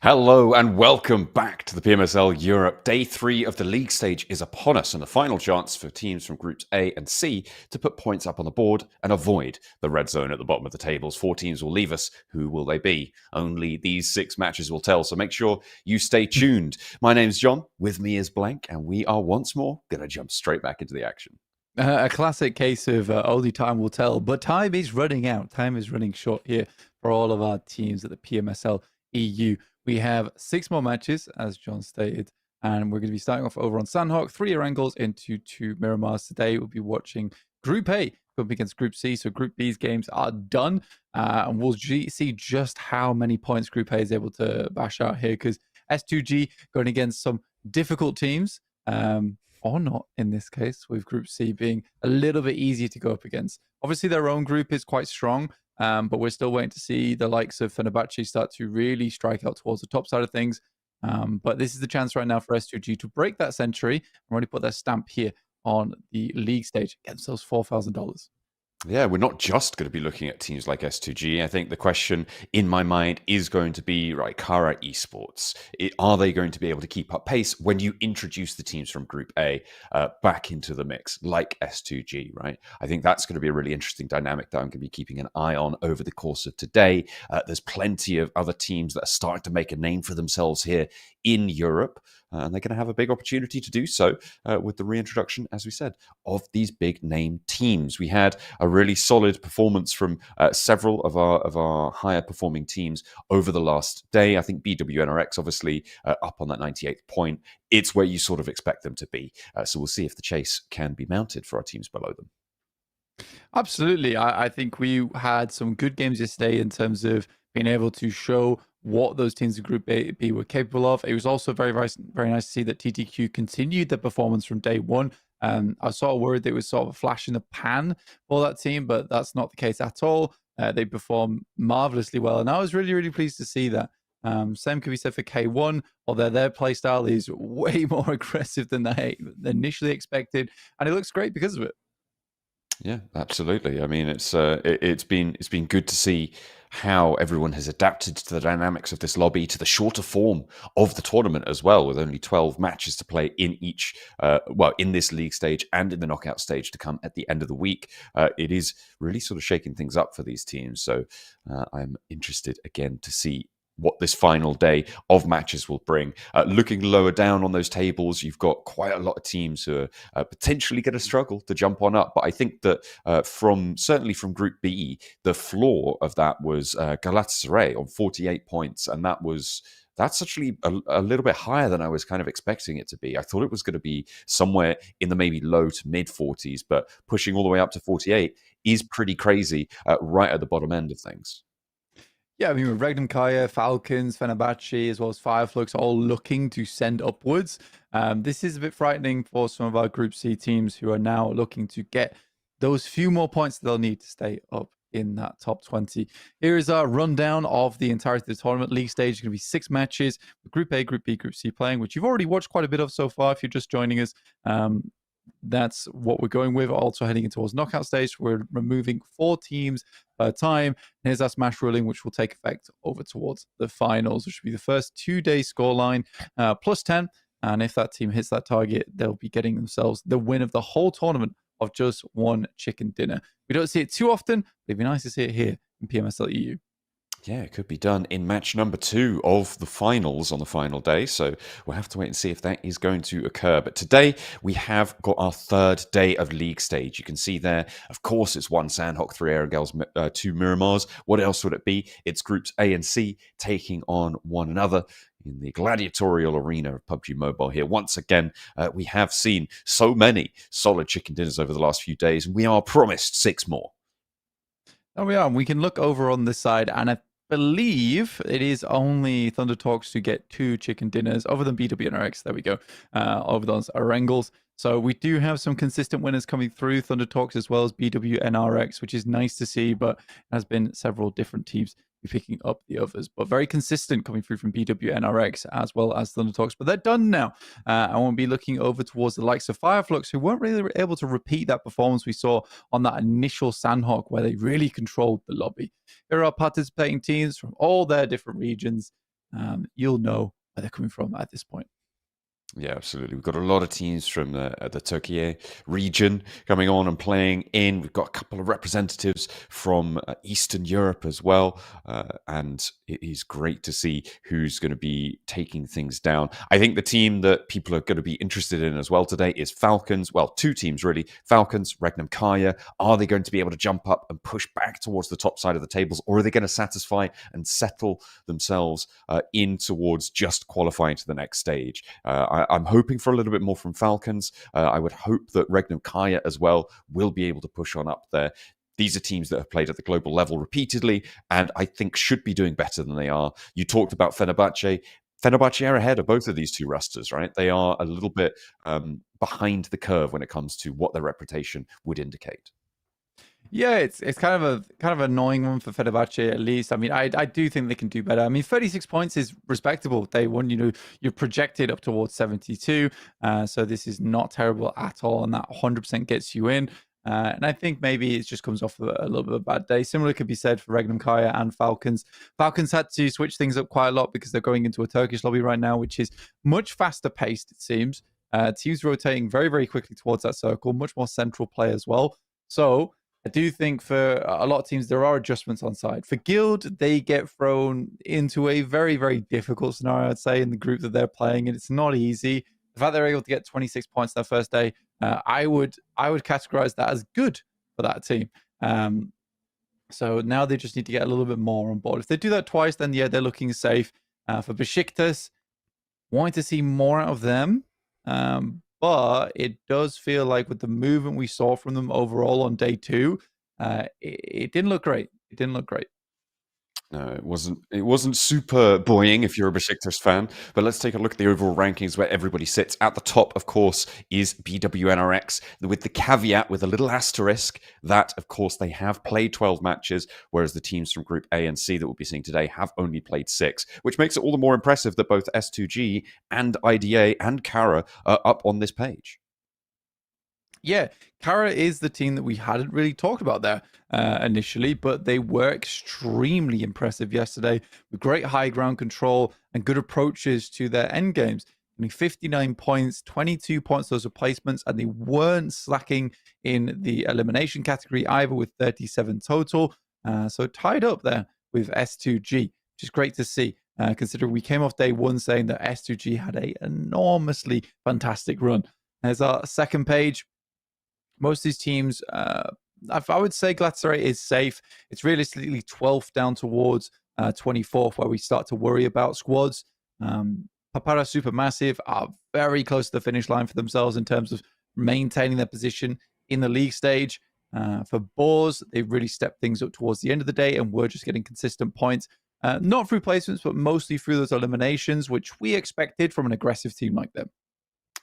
Hello and welcome back to the PMSL Europe. Day 3 of the league stage is upon us, and the final chance for teams from groups A and C to put points up on the board and avoid the red zone at the bottom of the tables. 4 teams will leave us. Who will they be? Only these 6 matches will tell, so make sure you stay tuned. My name's John, with me is Blank, and we are once more going to jump straight back into the action. A classic case of only time will tell, but time is running out. Time is running short here for all of our teams at the PMSL EU. We have 6 more matches, as John stated, and we're going to be starting off over on Sanhok. 3 Erangels into 2 Miramars. Today we'll be watching Group A up against Group C. So Group B's games are done, and we'll see just how many points Group A is able to bash out here, because S2G going against some difficult teams. Or not in this case, with Group C being a little bit easier to go up against. Obviously, their own group is quite strong, but we're still waiting to see the likes of Fenerbahçe start to really strike out towards the top side of things. But this is the chance right now for S2G to break that century and really put their stamp here on the league stage, get themselves $4,000. Yeah, we're not just going to be looking at teams like S2G. I think the question in my mind is going to be, right, Carya Esports. Are they going to be able to keep up pace when you introduce the teams from Group A back into the mix, like S2G, right? I think that's going to be a really interesting dynamic that I'm going to be keeping an eye on over the course of today. There's plenty of other teams that are starting to make a name for themselves here in Europe. And they're going to have a big opportunity to do so with the reintroduction, as we said, of these big name teams. We had a really solid performance from several of our higher performing teams over the last day. I think BWNRX obviously up on that 98th point. It's where you sort of expect them to be. So we'll see if the chase can be mounted for our teams below them. Absolutely. I think we had some good games yesterday in terms of being able to show what those teams in Group B were capable of. It was also very nice to see that TTQ continued their performance from day one. I was sort of worried that it was sort of a flash in the pan for that team, but that's not the case at all. They performed marvelously well, and I was really, really pleased to see that. Same could be said for K1, although their playstyle is way more aggressive than they initially expected, and it looks great because of it. Yeah, absolutely. I mean, it's been good to see how everyone has adapted to the dynamics of this lobby, to the shorter form of the tournament as well, with only 12 matches to play in each, in this league stage and in the knockout stage to come at the end of the week. It is really sort of shaking things up for these teams. So I'm interested again to see what this final day of matches will bring. Looking lower down on those tables, you've got quite a lot of teams who are potentially going to struggle to jump on up. But I think that certainly from Group B, the floor of that was Galatasaray on 48 points, and that's actually a little bit higher than I was kind of expecting it to be. I thought it was going to be somewhere in the maybe low to mid 40s, but pushing all the way up to 48 is pretty crazy right at the bottom end of things. Yeah, I mean, with Regnum, Carya, Falcons, Fenerbahçe, as well as Flux, all looking to send upwards. This is a bit frightening for some of our Group C teams who are now looking to get those few more points that they'll need to stay up in that top 20. Here is our rundown of the entirety of the tournament. League stage is going to be 6 matches with Group A, Group B, Group C playing, which you've already watched quite a bit of so far if you're just joining us. That's what we're going with. Also heading into towards knockout stage, we're removing 4 teams per time. And here's our smash ruling, which will take effect over towards the finals, which will be the first 2-day scoreline plus 10. And if that team hits that target, they'll be getting themselves the win of the whole tournament of just 1 chicken dinner. We don't see it too often, but it'd be nice to see it here in PMSL EU. Yeah, it could be done in match number 2 of the finals on the final day. So we'll have to wait and see if that is going to occur. But today we have got our 3rd day of league stage. You can see there, of course, it's 1 Sanhok, 3 Erangels, 2 Miramars. What else would it be? It's groups A and C taking on one another in the gladiatorial arena of PUBG Mobile here. Once again, we have seen so many solid chicken dinners over the last few days, and we are promised 6 more. Oh, we are. We can look over on this side, and I believe it is only Thunder Talks to get 2 chicken dinners, other than BWNRX. There we go. Over those Erangels. So we do have some consistent winners coming through Thunder Talks as well as BWNRX, which is nice to see, but it has been several different teams picking up the others, but very consistent coming through from BWNRX as well as Thunder Talks. But they're done now. I won't be looking over towards the likes of Flux, who weren't really able to repeat that performance we saw on that initial Sanhok, where they really controlled the lobby. There are participating teams from all their different regions. you'll know where they're coming from at this point. Yeah, absolutely. We've got a lot of teams from the Turkey region coming on and playing in. We've got a couple of representatives from Eastern Europe as well. And it is great to see who's going to be taking things down. I think the team that people are going to be interested in as well today is Falcons. Well, two teams really. Falcons, Regnum, Carya. Are they going to be able to jump up and push back towards the top side of the tables? Or are they going to satisfy and settle themselves in towards just qualifying to the next stage? I'm hoping for a little bit more from Falcons. I would hope that Regnum Carya as well will be able to push on up there. These are teams that have played at the global level repeatedly and I think should be doing better than they are. You talked about Fenerbahçe. Fenerbahçe are ahead of both of these two rosters, right? They are a little bit behind the curve when it comes to what their reputation would indicate. Yeah, it's kind of annoying one for Fenerbahçe at least. I mean, I do think they can do better. I mean, 36 points is respectable. They won, you're projected up towards 72. So this is not terrible at all, and that 100% gets you in. And I think maybe it just comes off of a little bit of a bad day. Similar could be said for Regnum Carya and Falcons. Falcons had to switch things up quite a lot because they're going into a Turkish lobby right now, which is much faster paced, it seems. Teams rotating very, very quickly towards that circle, much more central play as well. So I do think for a lot of teams, there are adjustments on side. For Guild, they get thrown into a very, very difficult scenario, I'd say, in the group that they're playing, and it's not easy. The fact they're able to get 26 points their first day, I would categorize that as good for that team. So now they just need to get a little bit more on board. If they do that twice, then yeah, they're looking safe. For Besiktas, wanting to see more out of them. But it does feel like with the movement we saw from them overall on day two, it didn't look great. It didn't look great. No, it wasn't. It wasn't super buoying if you're a Besiktas fan. But let's take a look at the overall rankings where everybody sits. At the top, of course, is BWNRX, with the caveat, with a little asterisk, that of course they have played 12 matches, whereas the teams from Group A and C that we'll be seeing today have only played 6, which makes it all the more impressive that both S2G and IDA and Carya are up on this page. Yeah, Carya is the team that we hadn't really talked about there initially, but they were extremely impressive yesterday with great high ground control and good approaches to their end games. I mean, 59 points, 22 points, those replacements, and they weren't slacking in the elimination category either with 37 total. So tied up there with S2G, which is great to see. Considering we came off day one saying that S2G had an enormously fantastic run. There's our second page. Most of these teams, I would say Galatasaray is safe. It's realistically 12th down towards 24th where we start to worry about squads. Papara Supermassive are very close to the finish line for themselves in terms of maintaining their position in the league stage. For Boars, they've really stepped things up towards the end of the day and we're just getting consistent points. Not through placements, but mostly through those eliminations, which we expected from an aggressive team like them.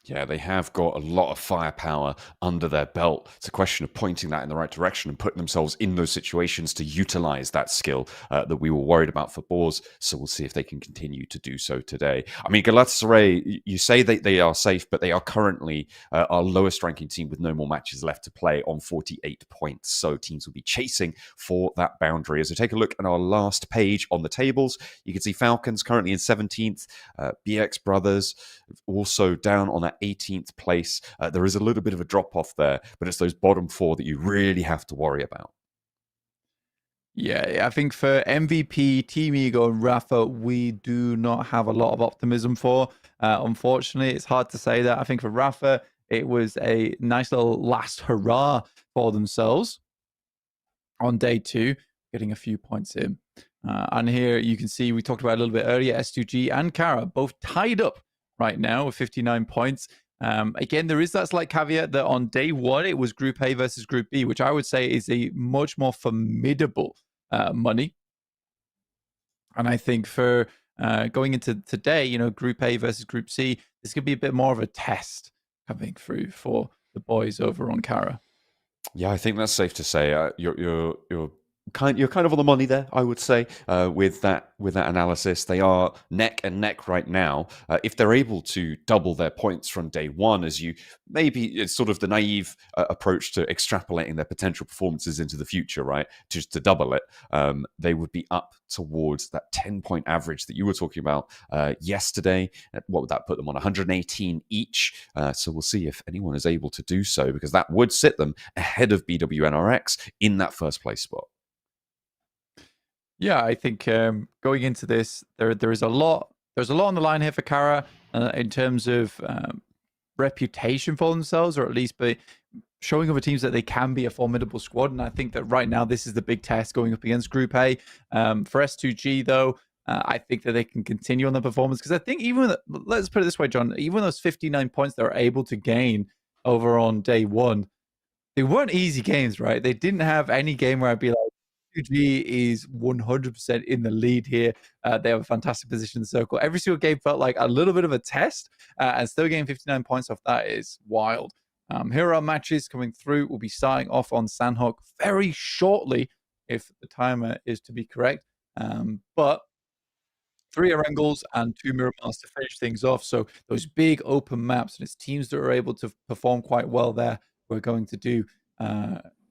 Yeah, they have got a lot of firepower under their belt. It's a question of pointing that in the right direction and putting themselves in those situations to utilize that skill that we were worried about for Boars. So we'll see if they can continue to do so today. I mean, Galatasaray, you say they are safe, but they are currently our lowest ranking team with no more matches left to play on 48 points. So teams will be chasing for that boundary. As we take a look at our last page on the tables, you can see Falcons currently in 17th, BX Brothers also down on that 18th place. There is a little bit of a drop off there, but it's those bottom 4 that you really have to worry about. Yeah, I think for MVP, Team Ego, and Rafa, we do not have a lot of optimism for. Unfortunately, it's hard to say that. I think for Rafa, it was a nice little last hurrah for themselves on day 2, getting a few points in. And here you can see, we talked about a little bit earlier, S2G and Carya both tied up right now with 59 points. Again, there is that slight caveat that on day 1, it was Group A versus Group B, which I would say is a much more formidable money. And I think for going into today, Group A versus Group C, this could be a bit more of a test coming through for the boys over on Carya. Yeah, I think that's safe to say. You're you're kind of on the money there, I would say, with that analysis. They are neck and neck right now. If they're able to double their points from day one, as you maybe it's sort of the naive approach to extrapolating their potential performances into the future, right? Just to double it, they would be up towards that 10-point average that you were talking about yesterday. What would that put them on? 118 each. So we'll see if anyone is able to do so, because that would sit them ahead of BWNRX in that first place spot. Yeah, I think going into this, there is a lot. There's a lot on the line here for Carya in terms of reputation for themselves, or at least by showing other teams that they can be a formidable squad. And I think that right now this is the big test going up against Group A. For S2G though, I think that they can continue on the performance, because I think even let's put it this way, John, even those 59 points they were able to gain over on day one, they weren't easy games, right? They didn't have any game where I'd be like, S2G is 100% in the lead here. They have a fantastic position in the circle. Every single game felt like a little bit of a test, and still getting 59 points off that is wild. Here are our matches coming through. We'll be starting off on Sanhok very shortly, if the timer is to be correct. But 3 Erangels and 2 Miramars to finish things off. So those big open maps, and it's teams that are able to perform quite well there, we're going to do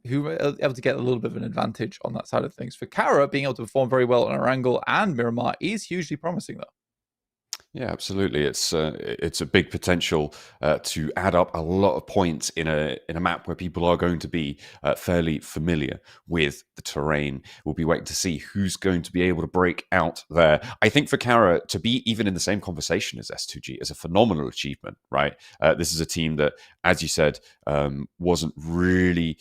who are able to get a little bit of an advantage on that side of things. For Carya, being able to perform very well on Erangel and Miramar is hugely promising, though. Yeah, absolutely. It's a big potential to add up a lot of points in a map where people are going to be fairly familiar with the terrain. We'll be waiting to see who's going to be able to break out there. I think for Carya to be even in the same conversation as S2G is a phenomenal achievement, right? This is a team that, as you said, wasn't really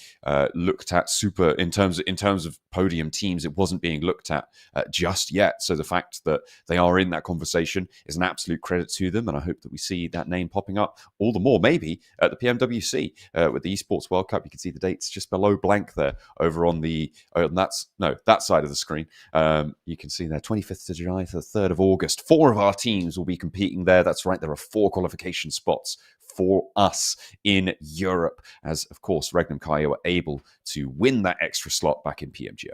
looked at super in terms of podium teams. It wasn't being looked at just yet. So the fact that they are in that conversation is an absolute credit to them, and I hope that we see that name popping up all the more, maybe at the PMWC with the Esports World Cup. You can see the dates just below blank there over on that side of the screen. You can see there 25th of July to the 3rd of August. 4 of our teams will be competing there. That's right, there are 4 qualification spots for us in Europe, as of course Regnum Carya were able to win that extra slot back in PMGO.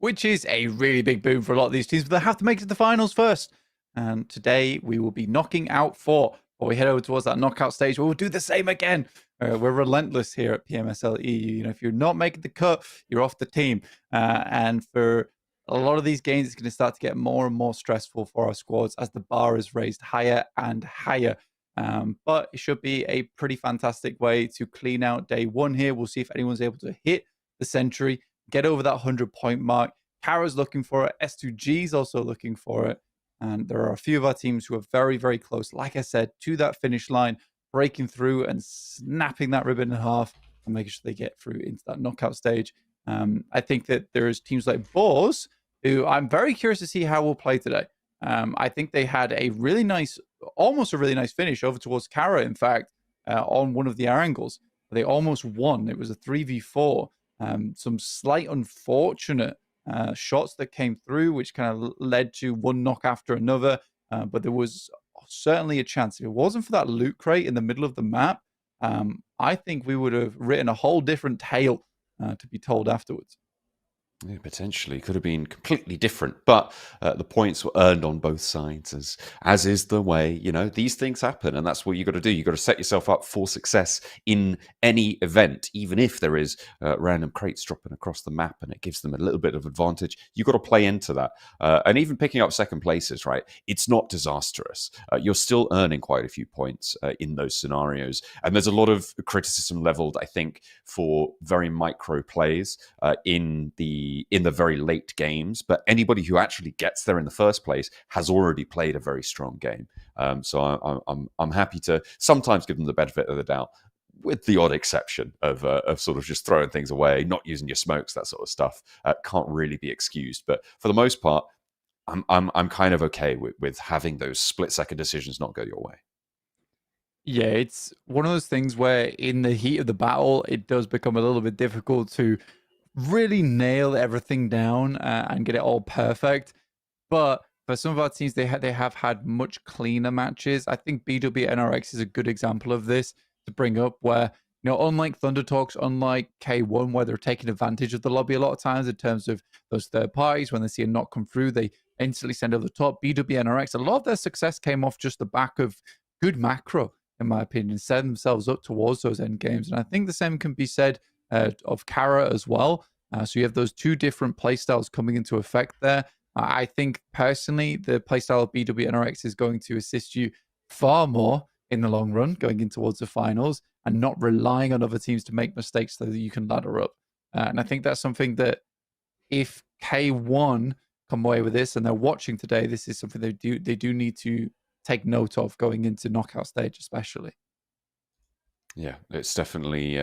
Which is a really big boom for a lot of these teams, but they have to make it to the finals first. And today we will be knocking out 4. Or we head over towards that knockout stage, we'll do the same again. We're relentless here at Pmsl EU. You know, if you're not making the cut, you're off the team. And for a lot of these games, it's going to start to get more and more stressful for our squads as the bar is raised higher and higher. But it should be a pretty fantastic way to clean out day 1 here. We'll see if anyone's able to hit the century, get over that 100-point mark. Carya's looking for it. S2G's also looking for it. And there are a few of our teams who are very, very close, like I said, to that finish line, breaking through and snapping that ribbon in half and making sure they get through into that knockout stage. I think that there's teams like Bors, who I'm very curious to see how we'll play today. I think they had a really nice, almost a really nice finish over towards Carya, in fact, on one of the Erangels. They almost won. It was a 3v4. Some slight unfortunate shots that came through, which kind of led to one knock after another. But there was certainly a chance. If it wasn't for that loot crate in the middle of the map, I think we would have written a whole different tale to be told afterwards. Yeah, potentially could have been completely different, but the points were earned on both sides, as is the way. You know, these things happen, and that's what you got to do. You got to set yourself up for success in any event, even if there is random crates dropping across the map, and it gives them a little bit of advantage. You got to play into that, and even picking up second places, right? It's not disastrous. You're still earning quite a few points in those scenarios, and there's a lot of criticism leveled, I think, for very micro plays in the very late games, but anybody who actually gets there in the first place has already played a very strong game. So I'm happy to sometimes give them the benefit of the doubt, with the odd exception of sort of just throwing things away, not using your smokes, that sort of stuff. Can't really be excused, but for the most part, I'm kind of okay with having those split-second decisions not go your way. Yeah, it's one of those things where in the heat of the battle, it does become a little bit difficult to really nail everything down and get it all perfect. But for some of our teams, they have had much cleaner matches. I think BWNRX is a good example of this to bring up, where unlike Thunder Talks, unlike K1, where they're taking advantage of the lobby a lot of times in terms of those third parties, when they see a knock come through, they instantly send over the top. BWNRX, a lot of their success came off just the back of good macro, in my opinion, setting themselves up towards those end games. And I think the same can be said of Carya as well. So you have those two different playstyles coming into effect there. I think personally, the playstyle of BWNRX is going to assist you far more in the long run, going in towards the finals and not relying on other teams to make mistakes so that you can ladder up. And I think that's something that if K1 come away with this and they're watching today, this is something they do need to take note of going into knockout stage, especially. Yeah, it's definitely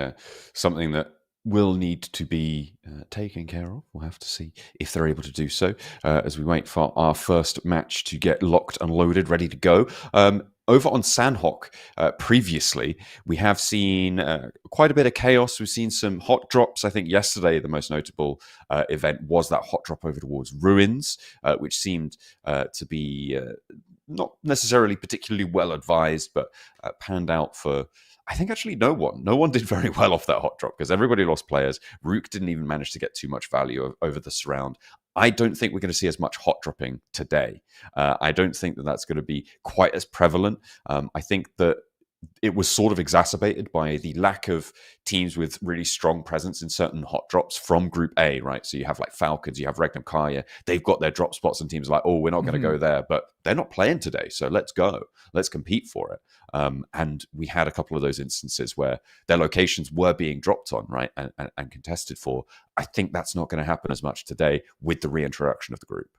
something that will need to be taken care of. We'll have to see if they're able to do so as we wait for our first match to get locked and loaded, ready to go. Over on Sanhok, previously, we have seen quite a bit of chaos. We've seen some hot drops. I think yesterday the most notable event was that hot drop over towards Ruins, which seemed to be not necessarily particularly well advised, but panned out for, I think, actually no one. No one did very well off that hot drop because everybody lost players. RUKH didn't even manage to get too much value over the surround. I don't think we're going to see as much hot dropping today. I don't think that that's going to be quite as prevalent. I think that it was sort of exacerbated by the lack of teams with really strong presence in certain hot drops from Group A, right? So you have like Falcons, you have Regnum, Carya. They've got their drop spots and teams are like, oh, we're not going to go there, but they're not playing today. So let's go. Let's compete for it. And we had a couple of those instances where their locations were being dropped on, right? And contested for. I think that's not going to happen as much today with the reintroduction of the group.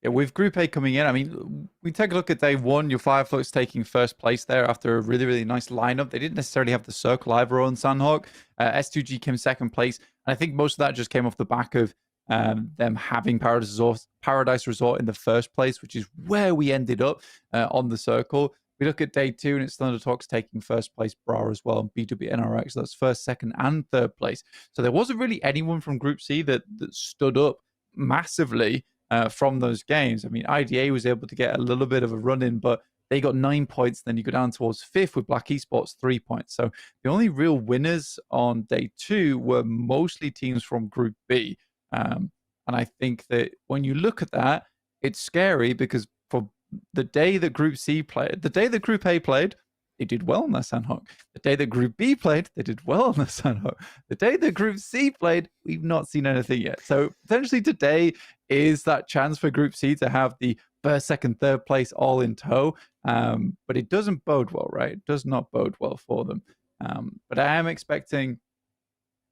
Yeah, with Group A coming in, I mean, we take a look at day one. Your Fireflux taking first place there after a really, really nice lineup. They didn't necessarily have the circle either on Sanhok. S2G came second place. And I think most of that just came off the back of them having Paradise Resort in the first place, which is where we ended up on the circle. We look at day two, and it's Thunder Talks taking first place, Bra as well, and BWNRX. That's first, second, and third place. So there wasn't really anyone from Group C that stood up massively from those games. I mean, IDA was able to get a little bit of a run in, but they got 9 points. Then you go down towards fifth with RUKH Esports, 3 points. So the only real winners on day two were mostly teams from Group B. And I think that when you look at that, it's scary because for the day that Group C played, the day that Group A played, they did well on their Sanhok. The day that Group B played, they did well on their Sanhok. The day that Group C played, we've not seen anything yet. So potentially today is that chance for Group C to have the first, second, third place all in tow. But it doesn't bode well, right? It does not bode well for them. But I am expecting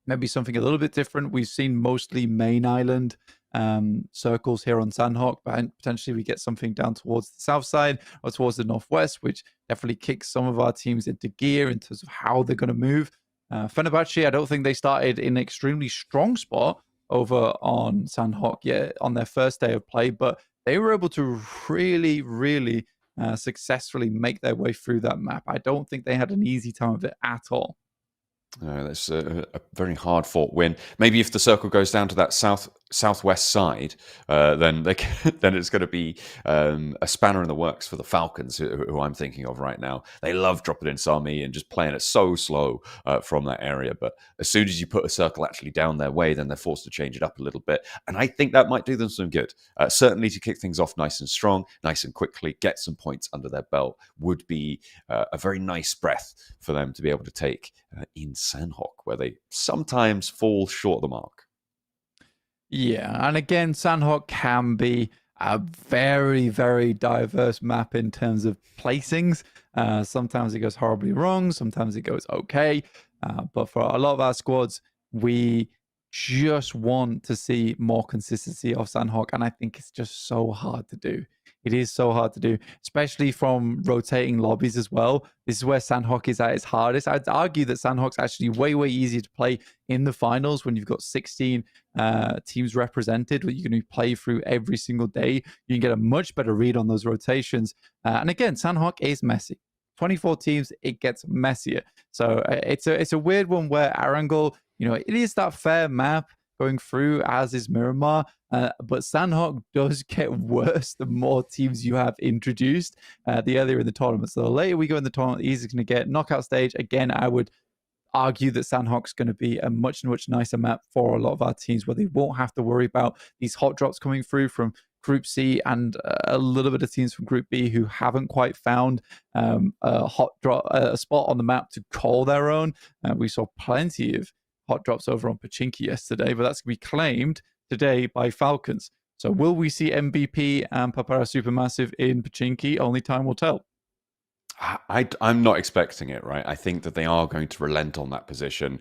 maybe something a little bit different. We've seen mostly main island circles here on Sanhok, but potentially we get something down towards the south side or towards the northwest, which definitely kicks some of our teams into gear in terms of how they're going to move. Fenerbahçe, I don't think they started in an extremely strong spot over on Sanhok yet on their first day of play, but they were able to really, really successfully make their way through that map. I don't think they had an easy time of it at all. That's a very hard fought win. Maybe if the circle goes down to that southwest side, then then it's going to be a spanner in the works for the Falcons, who I'm thinking of right now. They love dropping in Sami and just playing it so slow from that area. But as soon as you put a circle actually down their way, then they're forced to change it up a little bit. And I think that might do them some good. Certainly to kick things off nice and strong, nice and quickly, get some points under their belt would be a very nice breath for them to be able to take in Sanhok, where they sometimes fall short of the mark. Yeah, and again, Sanhok can be a very, very diverse map in terms of placings. Sometimes it goes horribly wrong, sometimes it goes okay. But for a lot of our squads, we just want to see more consistency of Sanhok, and I think it's just so hard to do. It is so hard to do, especially from rotating lobbies as well. This is where Sanhok is at its hardest. I'd argue that Sanhok's actually way, way easier to play in the finals when you've got 16 teams represented, where you can play through every single day. You can get a much better read on those rotations. And again, Sanhok is messy. 24 teams, it gets messier. So it's a weird one where Erangel, it is that fair map going through, as is Miramar. But Sanhok does get worse the more teams you have introduced the earlier in the tournament. So the later we go in the tournament, the easier it's going to get. Knockout stage, again, I would argue that Sanhok's going to be a much nicer map for a lot of our teams, where they won't have to worry about these hot drops coming through from Group C and a little bit of teams from Group B who haven't quite found a hot drop, a spot on the map to call their own. We saw plenty of hot drops over on Pachinki yesterday, but that's going to be claimed today by Falcons. So will we see MVP and Papara Supermassive in Pachinki? Only time will tell. I'm not expecting it, right? I think that they are going to relent on that position.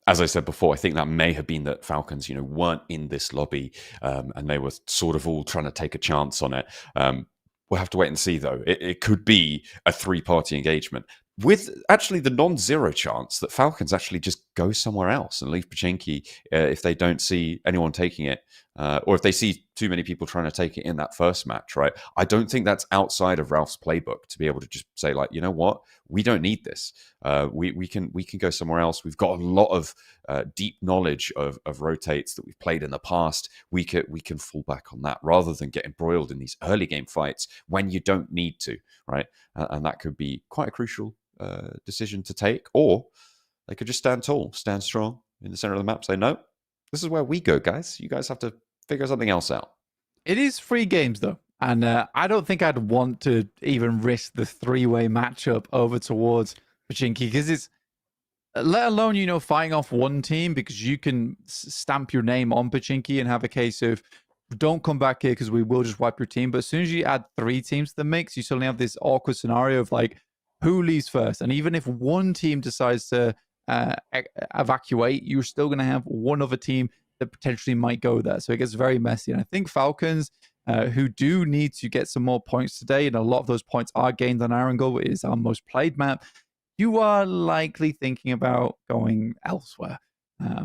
As I said before, I think that may have been that Falcons, weren't in this lobby and they were sort of all trying to take a chance on it. We'll have to wait and see, though. It could be a three-party engagement with actually the non-zero chance that Falcons actually just go somewhere else and leave Pachinki if they don't see anyone taking it, or if they see too many people trying to take it in that first match, right? I don't think that's outside of Ralph's playbook to be able to just say, like, you know what, we don't need this. We can go somewhere else. We've got a lot of deep knowledge of rotates that we've played in the past. We can fall back on that rather than get embroiled in these early game fights when you don't need to, right? And that could be quite a crucial decision to take, or they could just stand tall, stand strong in the center of the map, say, no, this is where we go, guys. You guys have to figure something else out. It is 3 games, though. And I don't think I'd want to even risk the 3-way matchup over towards Pachinki, because it's, let alone, fighting off one team, because you can stamp your name on Pachinki and have a case of, don't come back here because we will just wipe your team. But as soon as you add 3 teams to the mix, you suddenly have this awkward scenario of, like, who leaves first? And even if one team decides to evacuate, you're still going to have one other team that potentially might go there. So it gets very messy. And I think Falcons, who do need to get some more points today, and a lot of those points are gained on Erangel, it is our most played map, you are likely thinking about going elsewhere,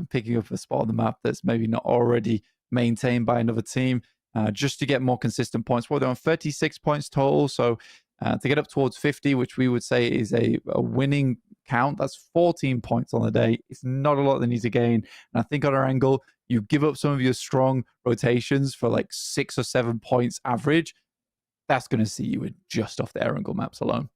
picking up a spot on the map that's maybe not already maintained by another team, just to get more consistent points. Well, they're on 36 points total, so to get up towards 50, which we would say is a winning count, that's 14 points on the day. It's not a lot they need to gain. And I think on our angle, you give up some of your strong rotations for like 6 or 7 points average. That's going to see you just off the Erangel maps alone.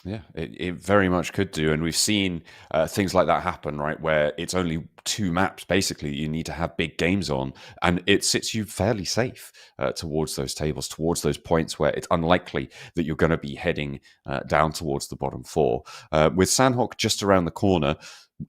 Yeah, it very much could do. And we've seen things like that happen, right? Where it's only 2 maps, basically, you need to have big games on. And it sits you fairly safe towards those tables, towards those points where it's unlikely that you're going to be heading down towards the bottom 4. With Sanhok just around the corner,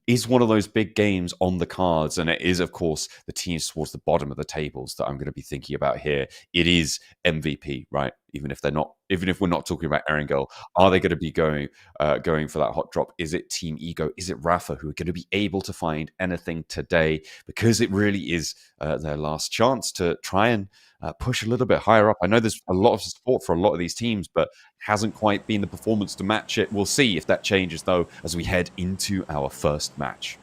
is one of those big games on the cards, and it is, of course, the teams towards the bottom of the tables that I'm going to be thinking about here. It is MVP, right? Even if we're not talking about Erangel, are they going to be going for that hot drop? Is it Team Ego? Is it Rafa who are going to be able to find anything today? Because it really is their last chance to try and push a little bit higher up. I know there's a lot of support for a lot of these teams, but hasn't quite been the performance to match it. We'll see if that changes, though, as we head into our first match.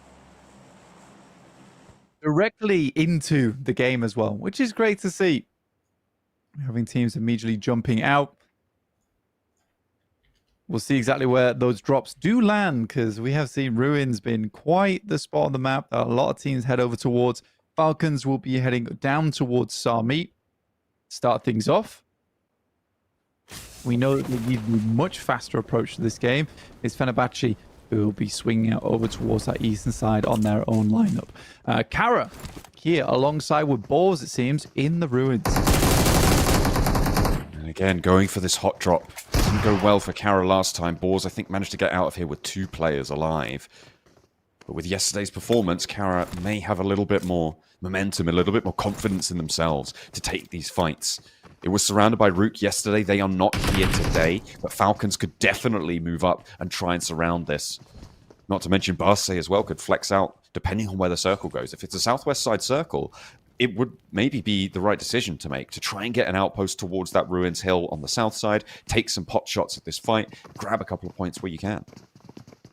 Directly into the game as well, which is great to see. Having teams immediately jumping out. We'll see exactly where those drops do land, because we have seen Ruins been quite the spot on the map that a lot of teams head over towards. Falcons will be heading down towards Sami. Start things off. We know that we need a much faster approach to this game. It's Fenerbahçe who will be swinging out over towards that eastern side on their own lineup. Carya here alongside with Balls, it seems, in the Ruins. And again, going for this hot drop. Didn't go well for Carya last time. Balls, I think, managed to get out of here with 2 players alive. But with yesterday's performance, Carya may have a little bit more momentum, a little bit more confidence in themselves to take these fights. It was surrounded by RUKH yesterday. They are not here today, but Falcons could definitely move up and try and surround this. Not to mention Barsay as well could flex out depending on where the circle goes. If it's a southwest side circle, it would maybe be the right decision to make, to try and get an outpost towards that Ruins Hill on the south side, take some pot shots at this fight, grab a couple of points where you can.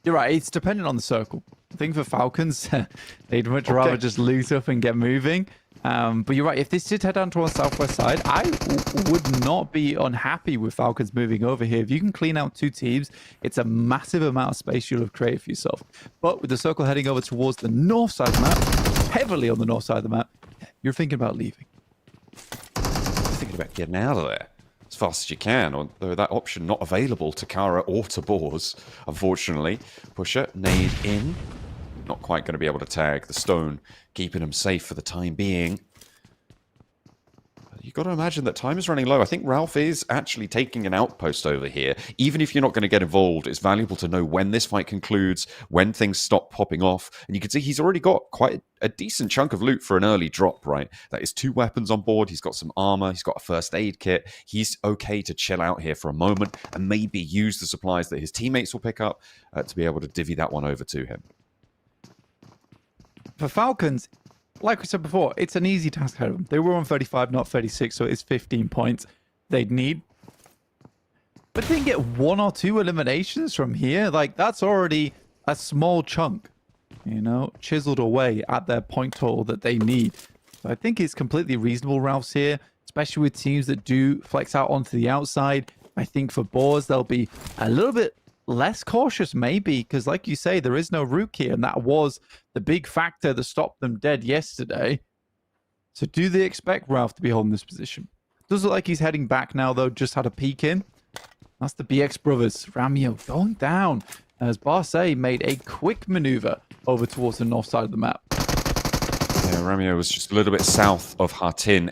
You're right, it's dependent on the circle. I think for Falcons, they'd much rather just loot up and get moving. But you're right, if this did head down towards the southwest side, I would not be unhappy with Falcons moving over here. If you can clean out 2 teams, it's a massive amount of space you'll have created for yourself. But with the circle heading over towards the north side map, heavily on the north side of the map, you're thinking about leaving. Thinking about getting out of there as fast as you can, although that option not available to Carya or to Bors, unfortunately. Pusher, nade in. Not quite going to be able to tag the stone, keeping him safe for the time being. You've got to imagine that time is running low. I think Ralph is actually taking an outpost over here. Even if you're not going to get involved, it's valuable to know when this fight concludes, when things stop popping off. And you can see he's already got quite a decent chunk of loot for an early drop, right? That is 2 weapons on board. He's got some armor. He's got a first aid kit. He's okay to chill out here for a moment and maybe use the supplies that his teammates will pick up to be able to divvy that one over to him. For Falcons, like we said before, it's an easy task ahead of them. They were on 35, not 36, so it's 15 points they'd need. But they can get 1 or 2 eliminations from here. Like, that's already a small chunk, you know, chiseled away at their point total that they need. So I think it's completely reasonable, Ralph's here, especially with teams that do flex out onto the outside. I think for Bors, they'll be a little bit less cautious, maybe, because like you say, there is no RUKH here, and that was the big factor that stopped them dead yesterday. So do they expect Ralph to be holding this position? Does look like he's heading back now, though. Just had a peek in. That's the BX brothers. Ramio going down as Barsay made a quick maneuver over towards the north side of the map. Yeah, Ramio was just a little bit south of Hartin,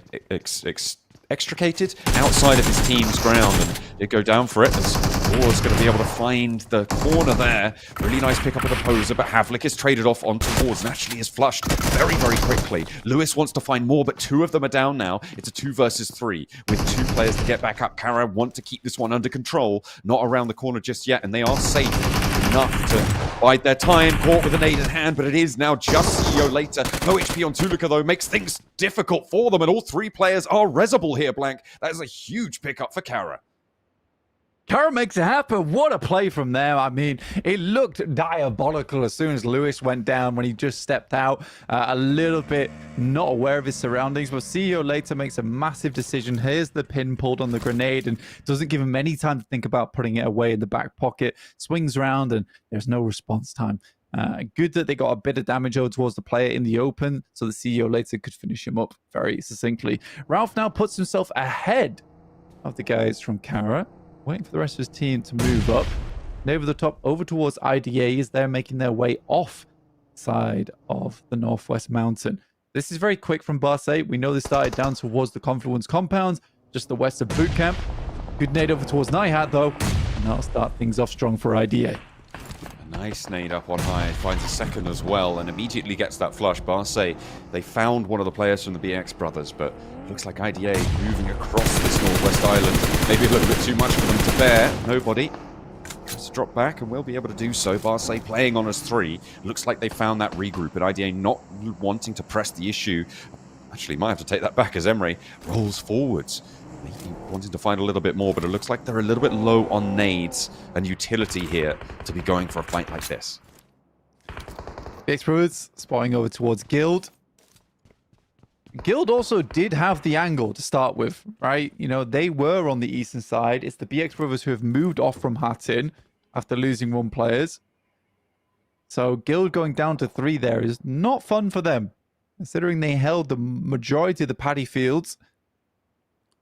extricated outside of his team's ground, and they go down for it as Ward's going to be able to find the corner there. Really nice pick up of the poser, but Havlik is traded off onto Wards and actually is flushed very, very quickly. Lewis wants to find more, but 2 of them are down now. It's a 2 versus 3 with 2 players to get back up. Carya want to keep this one under control, not around the corner just yet, and they are safe enough to bide their time. Caught with a nade in hand, but it is now just CEO later. No HP on Tulika, though, makes things difficult for them, and all 3 players are resable here, Blank. That is a huge pickup for Carya. Carya makes it happen. What a play from there. I mean, it looked diabolical as soon as Lewis went down when he just stepped out. A little bit not aware of his surroundings, but CEO later makes a massive decision. Here's the pin pulled on the grenade and doesn't give him any time to think about putting it away in the back pocket. Swings around and there's no response time. Good that they got a bit of damage over towards the player in the open so the CEO later could finish him up very succinctly. Ralph now puts himself ahead of the guys from Carya. Waiting for the rest of his team to move up. And over the top, over towards IDA as they're making their way off side of the Northwest Mountain. This is very quick from Barsay. We know they started down towards the Confluence compounds, just the west of boot camp. Good nade over towards Nihat, though. And that'll start things off strong for IDA. A nice nade up on high. Finds a second as well and immediately gets that flush. Barsay, they found one of the players from the BX brothers, but looks like IDA moving across this Northwest Island. Maybe a little bit too much for them to bear. Nobody. Just drop back and we'll be able to do so. Barsay playing on as 3. Looks like they found that regroup, and IDA not wanting to press the issue. Actually, might have to take that back as Emre rolls forwards. Maybe wanting to find a little bit more, but it looks like they're a little bit low on nades and utility here to be going for a fight like this. BX Brothers spotting over towards Guild. Guild also did have the angle to start with, right? You know, they were on the eastern side. It's the BX Brothers who have moved off from Hattin after losing 1 players. So Guild going down to 3 there is not fun for them, considering they held the majority of the paddy fields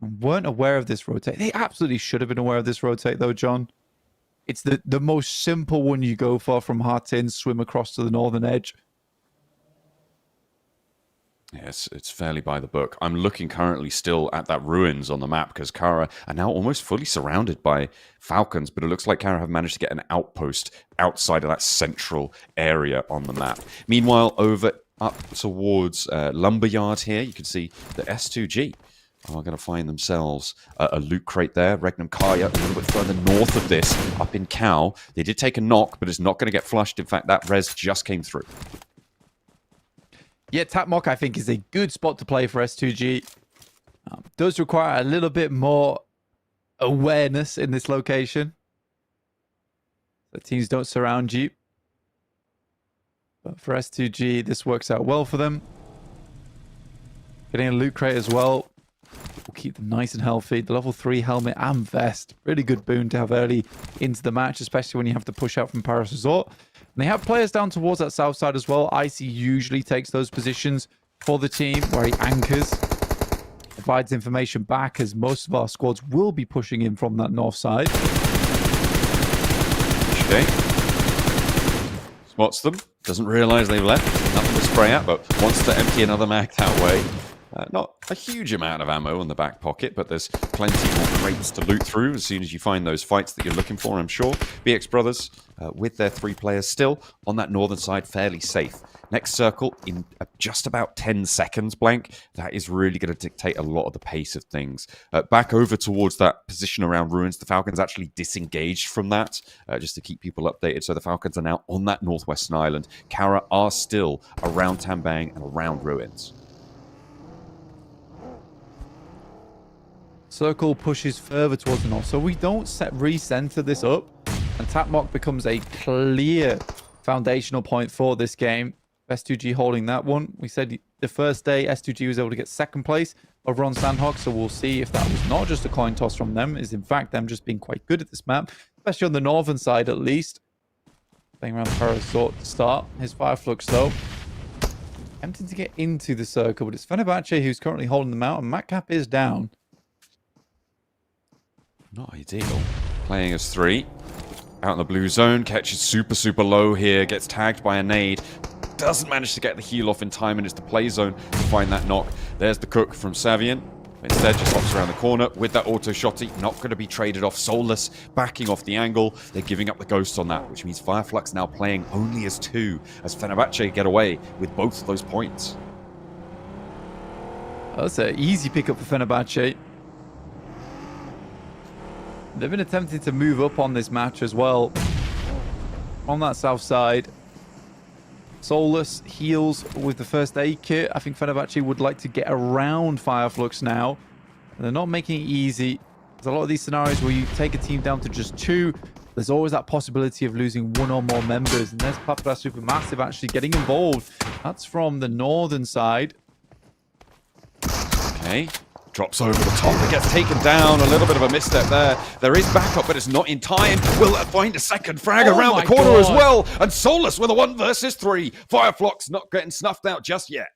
and weren't aware of this rotate. They absolutely should have been aware of this rotate, though, John. It's the most simple one you go for from Hattin, swim across to the northern edge. Yes, it's fairly by the book. I'm looking currently still at that ruins on the map because Carya are now almost fully surrounded by Falcons, but it looks like Carya have managed to get an outpost outside of that central area on the map. Meanwhile, over up towards Lumberyard here, you can see the S2G are going to find themselves a loot crate there. Regnum Carya a little bit further north of this, up in Cow. They did take a knock, but it's not going to get flushed. In fact, that res just came through. Yeah, Tapmock, I think, is a good spot to play for S2G. Does require a little bit more awareness in this location. So teams don't surround you. But for S2G, this works out well for them. Getting a loot crate as well will keep them nice and healthy. The level 3 helmet and vest. Really good boon to have early into the match, especially when you have to push out from Paris Resort. they have players down towards that south side as well. Icy usually takes those positions for the team where he anchors, provides information back, as most of our squads will be pushing in from that north side. Okay. Spots them, doesn't realise they've left, nothing to spray at, but wants to empty another mag that way. Not a huge amount of ammo in the back pocket, but there's plenty more crates to loot through as soon as you find those fights that you're looking for, I'm sure. BX Brothers, with their 3 players still on that northern side, fairly safe. Next circle in just about 10 seconds, Blank. That is really going to dictate a lot of the pace of things. Back over towards that position around Ruins, the Falcons actually disengaged from that, just to keep people updated. So the Falcons are now on that northwestern island. Carya are still around Tambang and around Ruins. Circle pushes further towards the north, so we don't recenter this up, and Tapmok becomes a clear foundational point for this game. S2G holding that one. We said the first day S2G was able to get second place over on Sanhok, so we'll see if that was not just a coin toss from them, is in fact them just being quite good at this map, especially on the northern side at least. Playing around the Resort to start. His Fire Flux though. Attempting to get into the circle, but it's Fenerbahçe who's currently holding them out, and Matcap is down. Not ideal. Playing as 3. Out in the blue zone. Catches super low here. Gets tagged by a nade. Doesn't manage to get the heal off in time, and it's the play zone to find that knock. There's the cook from Savian. Instead, just hops around the corner with that auto shotty. Not going to be traded off. Soulless backing off the angle. They're giving up the ghost on that, which means Fireflux now playing only as 2, as Fenerbahçe get away with both of those points. That's an easy pickup for Fenerbahçe. They've been attempting to move up on this match as well. On that south side. Soulless heals with the first aid kit. I think Fenerbahçe would like to get around Fireflux now. They're not making it easy. There's a lot of these scenarios where you take a team down to just 2. There's always that possibility of losing 1 or more members. And there's Papara Supermassive actually getting involved. That's from the northern side. Okay. Drops over the top. It gets taken down. A little bit of a misstep there. There is backup, but it's not in time. Will find a second frag around the corner as well. And Soulless with a 1 versus 3. Fireflux not getting snuffed out just yet.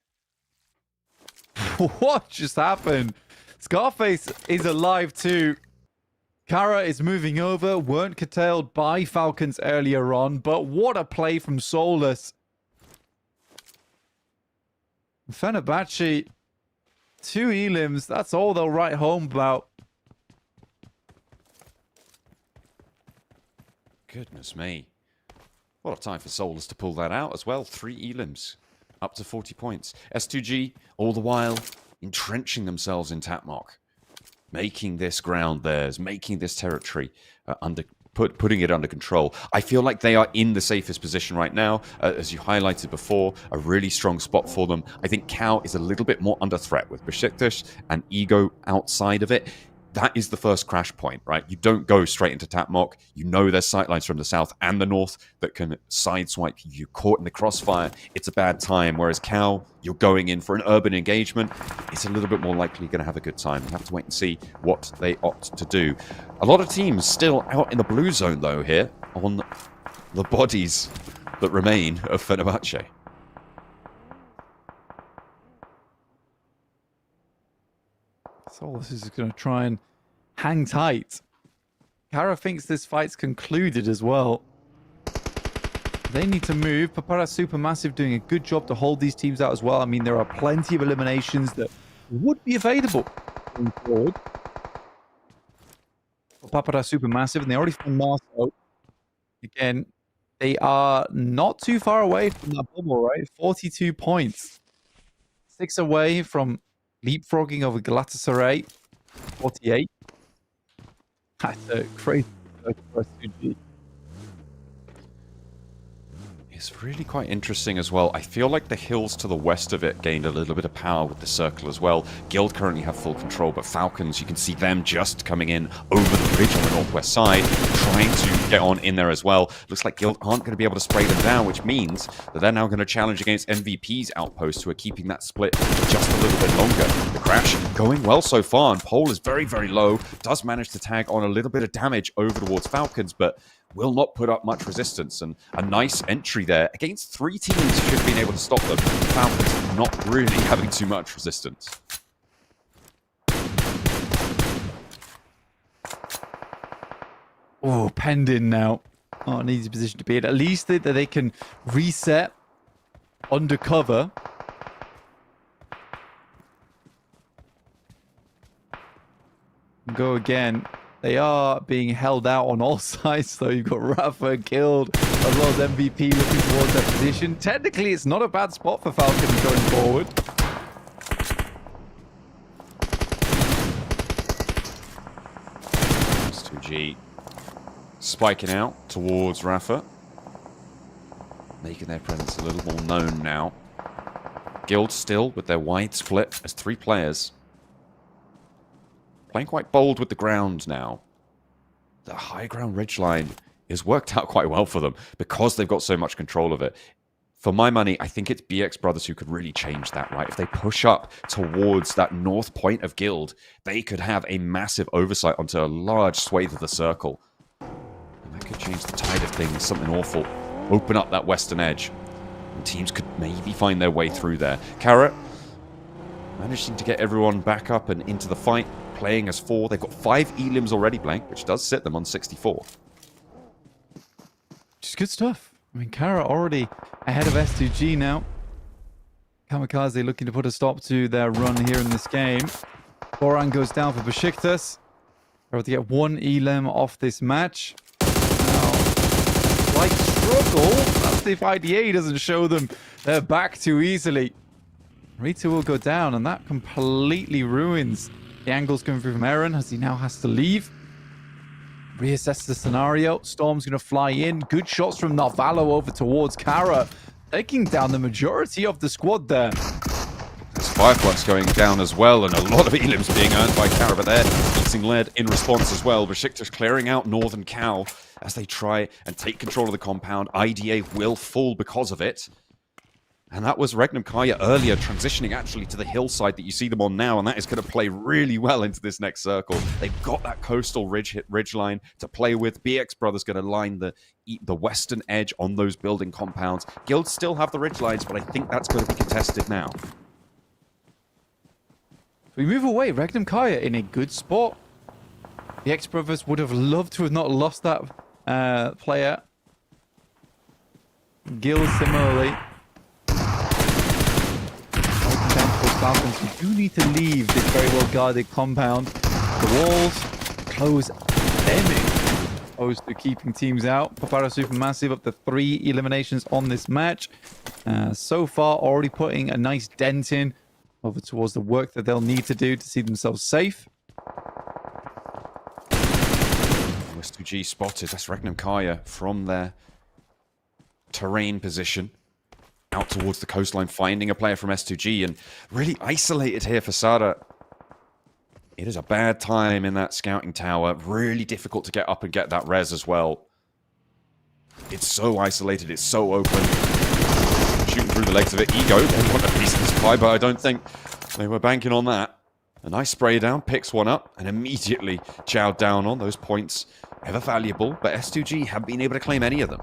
What just happened? Scarface is alive too. Carya is moving over. Weren't curtailed by Falcons earlier on. But what a play from Soulless. Fenerbahçe... 2 elims, that's all they'll write home about. Goodness me. What a time for Soulless to pull that out as well. 3 elims, up to 40 points. S2G, all the while, entrenching themselves in Tapmok. Making this ground theirs, making this territory putting it under control. I feel like they are in the safest position right now. As you highlighted before, a really strong spot for them. I think Cow is a little bit more under threat with Besiktas and Ego outside of it. That is the first crash point, right? You don't go straight into Tapmok. You know there's sightlines from the south and the north that can sideswipe you. You're caught in the crossfire. It's a bad time. Whereas Cow, you're going in for an urban engagement. It's a little bit more likely you're going to have a good time. We'll have to wait and see what they opt to do. A lot of teams still out in the blue zone, though, here on the bodies that remain of Fenerbahçe. Soulless is going to try and hang tight. Carya thinks this fight's concluded as well. They need to move. Papara Supermassive doing a good job to hold these teams out as well. I mean, there are plenty of eliminations that would be available going forward. Papara Supermassive, and they already found Marcel. Again, they are not too far away from that bubble, right? 42 points. 6 away from leapfrogging over Galatasaray. 48. That's a crazy for S2G. It's really quite interesting as well. I feel like the hills to the west of it gained a little bit of power with the circle as well. Guild currently have full control, but Falcons, you can see them just coming in over the bridge on the northwest side, trying to get on in there as well. Looks like Guild aren't going to be able to spray them down, which means that they're now going to challenge against MVP's outposts, who are keeping that split just a little bit longer. The crash going well so far, and Pole is very, very low. Does manage to tag on a little bit of damage over towards Falcons, but will not put up much resistance. And a nice entry there against 3 teams who should have been able to stop them. Falcons not really having too much resistance. Oh, penned in now. Oh, an easy position to be in. At least that they can reset undercover. Go again. They are being held out on all sides, though. You've got Rafa, Guild, as well as MVP looking towards their position. Technically, it's not a bad spot for Falcons going forward. S2G spiking out towards Rafa, making their presence a little more known now. Guild still with their wide split as 3 players. Playing quite bold with the ground now. The high ground ridgeline has worked out quite well for them because they've got so much control of it. For my money, I think it's BX Brothers who could really change that, right? If they push up towards that north point of Guild, they could have a massive oversight onto a large swathe of the circle. And that could change the tide of things, something awful. Open up that western edge. And teams could maybe find their way through there. Carya managing to get everyone back up and into the fight. Playing as 4. They've got 5 elims already, Blank, which does sit them on 64. Which is good stuff. I mean, Carya already ahead of S2G now. Kamikaze looking to put a stop to their run here in this game. Boran goes down for Besiktas. They're able to get 1 elim off this match. Now, slight struggle. That's if IDA doesn't show them their back too easily. Rita will go down, and that completely ruins the angles coming through from Eren as he now has to leave. Reassess the scenario. Storm's going to fly in. Good shots from Narvalo over towards Carya, taking down the majority of the squad there. There's Fireflux going down as well, and a lot of elims being earned by Carya, but they're eating lead in response as well. Besiktas clearing out Northern Cow as they try and take control of the compound. IDA will fall because of it. And that was Regnum Carya earlier, transitioning actually to the hillside that you see them on now, and that is going to play really well into this next circle. They've got that coastal ridge line to play with. BX Brothers going to line the western edge on those building compounds. Guild still have the ridge lines, but I think that's going to be contested now. We move away. Regnum Carya in a good spot. The BX Brothers would have loved to have not lost that player. Guild similarly. Falcons, you do need to leave this very well guarded compound. The walls close them in, opposed to keeping teams out. Papara Supermassive up to 3 eliminations on this match. So far, already putting a nice dent in over towards the work that they'll need to do to see themselves safe. S2G spotted. That's Regnum Carya from their terrain position. Out towards the coastline, finding a player from S2G, and really isolated here for Sada. It is a bad time in that scouting tower. Really difficult to get up and get that res as well. It's so isolated, it's so open. Shooting through the legs of it. Ego, they want a piece of this pie, but I don't think they were banking on that. A nice spray down, picks one up, and immediately chowed down on those points. Ever valuable, but S2G haven't been able to claim any of them.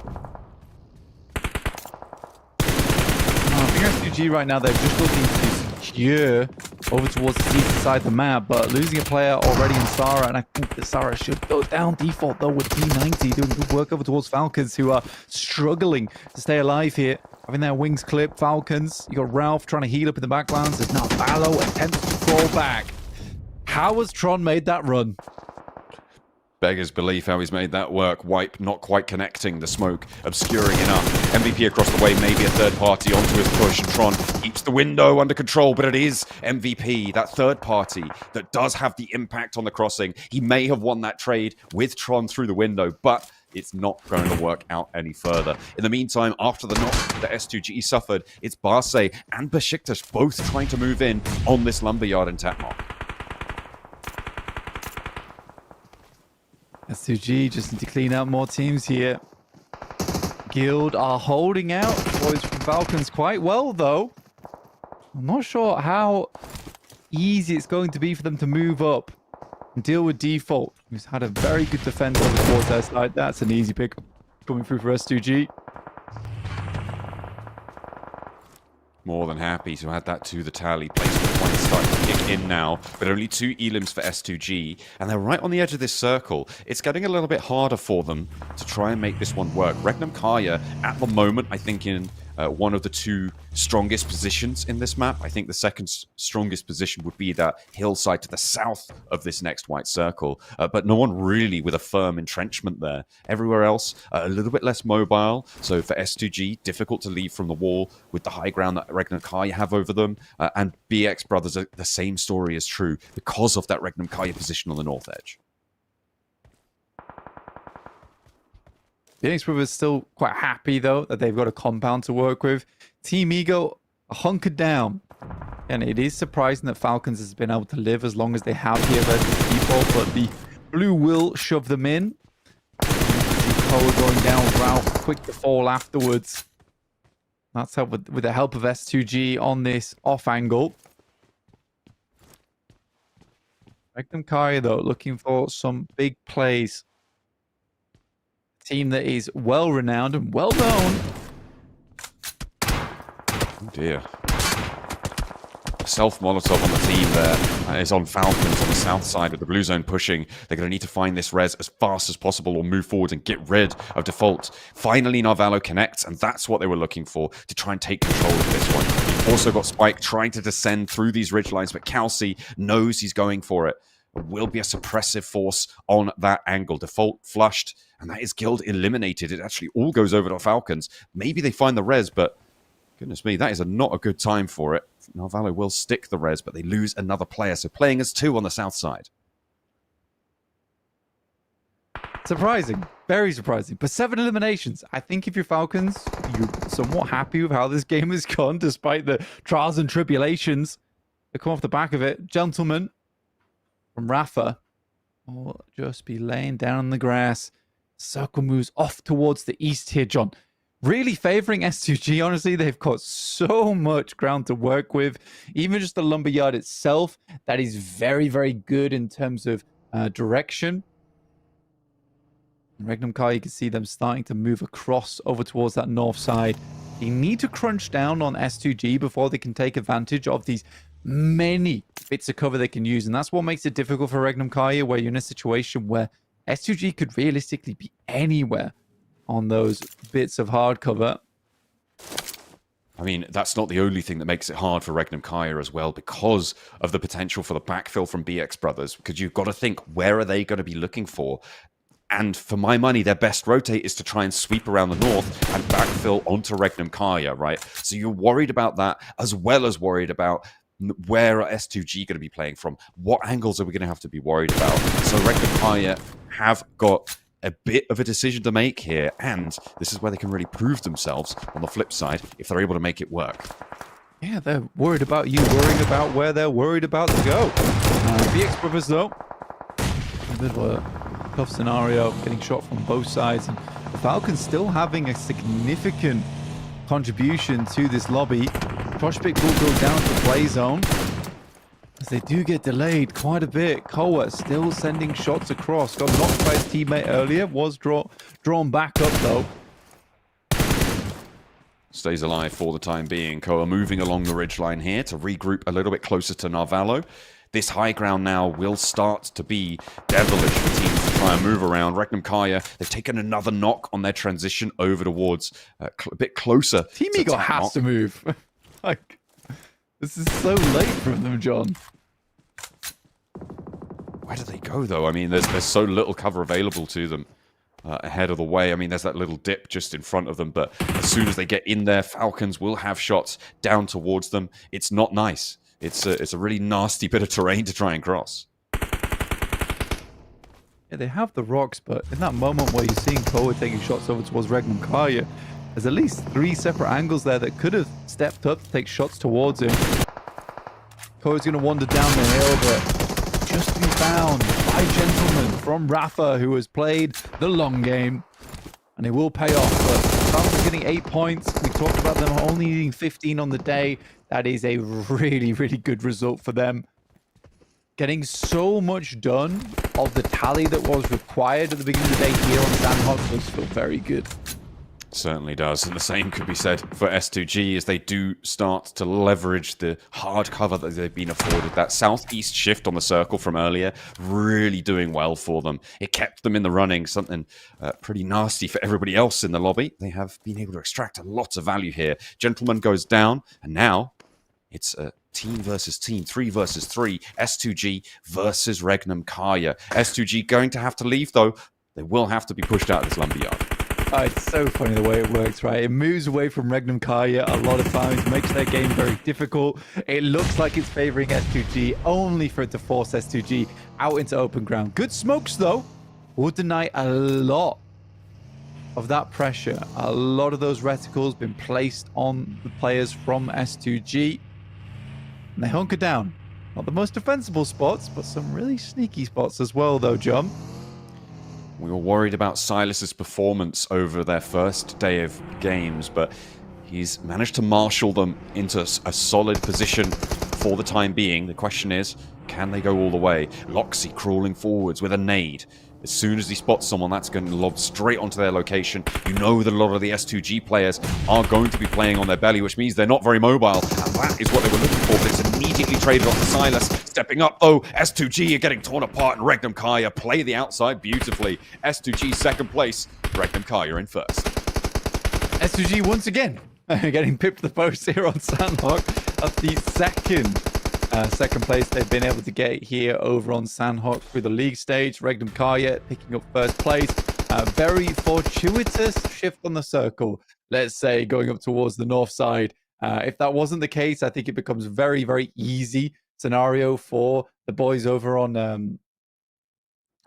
S2G right now, they're just looking to secure over towards the eastern side of the map, but losing a player already in Sarah, and I think that Sarah should go down default though with P90, doing good work over towards Falcons, who are struggling to stay alive here. Having their wings clipped, Falcons, you got Ralph trying to heal up in the backgrounds. There's now Ballo attempts to crawl back. How has Tron made that run? Beggars belief how he's made that work. Wipe not quite connecting, the smoke obscuring enough. MVP across the way, maybe a third party onto his push, and Tron keeps the window under control, but it is MVP, that third party that does have the impact on the crossing. He may have won that trade with Tron through the window, but it's not going to work out any further. In the meantime, after the knock that S2G suffered, it's Barsay and Besiktas both trying to move in on this lumberyard in Tatmar. S2G just need to clean out more teams here. Guild are holding out. Boys from Falcons quite well, though. I'm not sure how easy it's going to be for them to move up and deal with Default, who's had a very good defense over towards their side. That's an easy pick coming through for S2G. More than happy to add that to the tally. Placement points starting to kick in now, but only 2 elims for S2G, and they're right on the edge of this circle. It's getting a little bit harder for them to try and make this one work. Regnum Carya, at the moment, I think in one of the 2 strongest positions in this map. I think the second strongest position would be that hillside to the south of this next white circle, but no one really with a firm entrenchment there. Everywhere else, a little bit less mobile, so for S2G, difficult to leave from the wall with the high ground that Regnum Carya have over them, and BRX Brothers, the same story is true because of that Regnum Carya position on the north edge. BRX Brothers still quite happy, though, that they've got a compound to work with. Team Ego are hunkered down. And it is surprising that Falcons has been able to live as long as they have here versus Default, but the blue will shove them in. Koa going down, Ralph quick to fall afterwards. That's how with the help of S2G on this off angle. Regnum Carya, though, looking for some big plays. Team that is well renowned and well known. Oh dear. Self-Molotov on the team there is on Falcons on the south side with the blue zone pushing. They're going to need to find this res as fast as possible or move forward and get rid of Default. Finally, Narvalo connects, and that's what they were looking for to try and take control of this one. You've also got Spike trying to descend through these ridge lines, but Kelsey knows he's going for it. It will be a suppressive force on that angle. Default flushed, and that is Guild eliminated. It actually all goes over to Falcons. Maybe they find the res, but goodness me, that is not a good time for it. Narvalo will stick the res, but they lose another player. So playing as 2 on the south side. Surprising. Very surprising. But 7 eliminations. I think if you're Falcons, you're somewhat happy with how this game has gone, despite the trials and tribulations that come off the back of it. Gentlemen from Rafa will just be laying down on the grass. Circle moves off towards the east here, John. Really favoring S2G, honestly. They've got so much ground to work with. Even just the lumberyard itself, that is very, very good in terms of direction. In Regnum Carya, you can see them starting to move across over towards that north side. They need to crunch down on S2G before they can take advantage of these many bits of cover they can use. And that's what makes it difficult for Regnum Carya, where you're in a situation where S2G could realistically be anywhere on those bits of hard cover. I mean, that's not the only thing that makes it hard for Regnum Carya as well, because of the potential for the backfill from BRX Brothers, because you've got to think, where are they going to be looking for? And for my money, their best rotate is to try and sweep around the north and backfill onto Regnum Carya, right? So you're worried about that, as well as worried about where are S2G going to be playing from? What angles are we going to have to be worried about? So Regnum Carya have got a bit of a decision to make here, and this is where they can really prove themselves on the flip side if they're able to make it work. Yeah, they're worried about you, worrying about where they're worried about to go. BRX Brothers, though, a bit of a tough scenario, getting shot from both sides, and the Falcons still having a significant contribution to this lobby. Prospect will go down to the play zone, as they do get delayed quite a bit. Koa still sending shots across. Got knocked by his teammate earlier. Was drawn back up, though. Stays alive for the time being. Koa moving along the ridgeline here to regroup a little bit closer to Narvalo. This high ground now will start to be devilish for teams to try and move around. Regnum Carya, they've taken another knock on their transition over towards a bit closer. Team Ego has to move. Like, this is so late from them, John. Where do they go, though? I mean, there's so little cover available to them ahead of the way. I mean, there's that little dip just in front of them, but as soon as they get in there, Falcons will have shots down towards them. It's not nice. It's a really nasty bit of terrain to try and cross. Yeah, they have the rocks, but in that moment where you're seeing Koa taking shots over towards Regnum Carya, there's at least 3 separate angles there that could have stepped up to take shots towards him. Koa's going to wander down the hill, but just to be found by Gentleman from Rafa, who has played the long game. And it will pay off. But Falcons getting 8 points. We talked about them only needing 15 on the day. That is a really, really good result for them. Getting so much done of the tally that was required at the beginning of the day here on Sanhok does feel very good. Certainly does, and the same could be said for S2G as they do start to leverage the hard cover that they've been afforded. That southeast shift on the circle from earlier really doing well for them. It kept them in the running, something pretty nasty for everybody else in the lobby. They have been able to extract a lot of value here. Gentleman goes down, and now it's a team versus team, 3 versus 3, S2G versus Regnum Carya. S2G going to have to leave, though. They will have to be pushed out of this lumberyard. Oh, it's so funny the way it works, right? It moves away from Regnum Carya a lot of times, makes their game very difficult. It looks like it's favoring S2G, only for it to force S2G out into open ground. Good smokes, though, would deny a lot of that pressure. A lot of those reticles been placed on the players from S2G. And they hunker down. Not the most defensible spots, but some really sneaky spots as well, though, John. We were worried about Silas's performance over their first day of games, but he's managed to marshal them into a solid position for the time being. The question is, can they go all the way? Loxy crawling forwards with a nade. As soon as he spots someone, that's going to lob straight onto their location. You know that a lot of the S2G players are going to be playing on their belly, which means they're not very mobile. And that is what they were looking for, but it's immediately traded off to Silas. Stepping up, though, S2G are getting torn apart, and Regnum Carya play the outside beautifully. S2G second place, Regnum Carya in first. S2G once again getting pipped the post here on Sanhok at the second place they've been able to get here over on Sanhok through the league stage. Regnum Carya picking up first place. Very fortuitous shift on the circle, let's say, going up towards the north side. If that wasn't the case, I think it becomes very, very easy scenario for the boys over on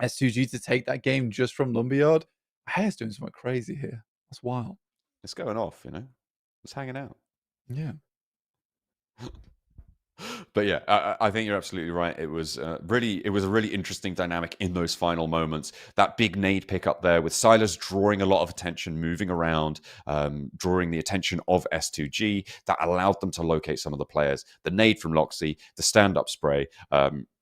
S2G to take that game just from Lumberyard. Hair's doing something crazy here. That's wild. It's going off, you know. It's hanging out. Yeah. But yeah, I think you're absolutely right. It was a really interesting dynamic in those final moments. That big nade pick up there with Silas drawing a lot of attention, moving around, drawing the attention of S2G. That allowed them to locate some of the players. The nade from Loxy, the stand-up spray,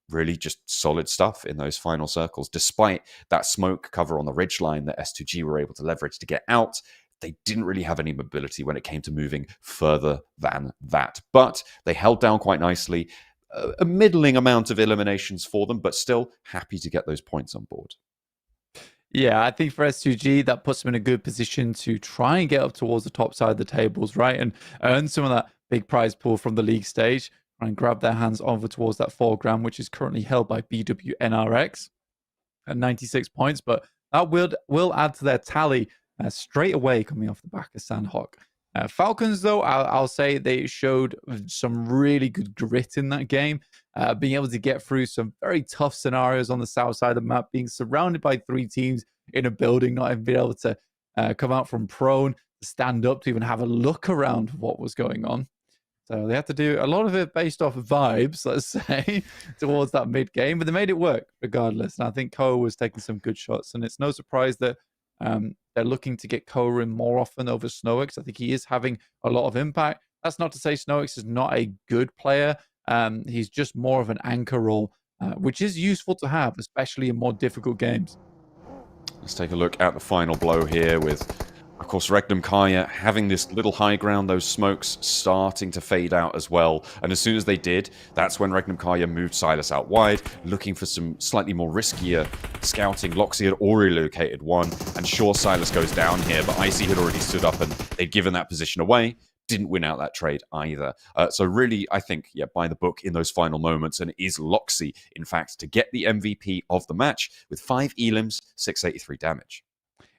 really just solid stuff in those final circles. Despite that smoke cover on the ridgeline that S2G were able to leverage to get out, they didn't really have any mobility when it came to moving further than that. But they held down quite nicely. A middling amount of eliminations for them, but still happy to get those points on board. Yeah, I think for S2G, that puts them in a good position to try and get up towards the top side of the tables, right? And earn some of that big prize pool from the league stage. Try and grab their hands over towards that 4 grand, which is currently held by BWNRX at 96 points. But that will add to their tally straight away coming off the back of Sanhok. Falcons, though, I'll say they showed some really good grit in that game, being able to get through some very tough scenarios on the south side of the map, being surrounded by 3 teams in a building, not even being able to come out from prone, stand up to even have a look around what was going on. So they had to do a lot of it based off of vibes, let's say, towards that mid-game, but they made it work regardless. And I think Koa was taking some good shots, and it's no surprise that they're looking to get Koa in more often over Snowix. I think he is having a lot of impact. That's not to say Snowix is not a good player. He's just more of an anchor role, which is useful to have, especially in more difficult games. Let's take a look at the final blow here with, of course, Regnum Carya having this little high ground, those smokes starting to fade out as well. And as soon as they did, that's when Regnum Carya moved Silas out wide, looking for some slightly more riskier scouting. Loxy had already located one, and sure, Silas goes down here, but Icy had already stood up and they'd given that position away. Didn't win out that trade either. So really, I think, yeah, by the book in those final moments, and it is Loxy, in fact, to get the MVP of the match with 5 elims, 683 damage.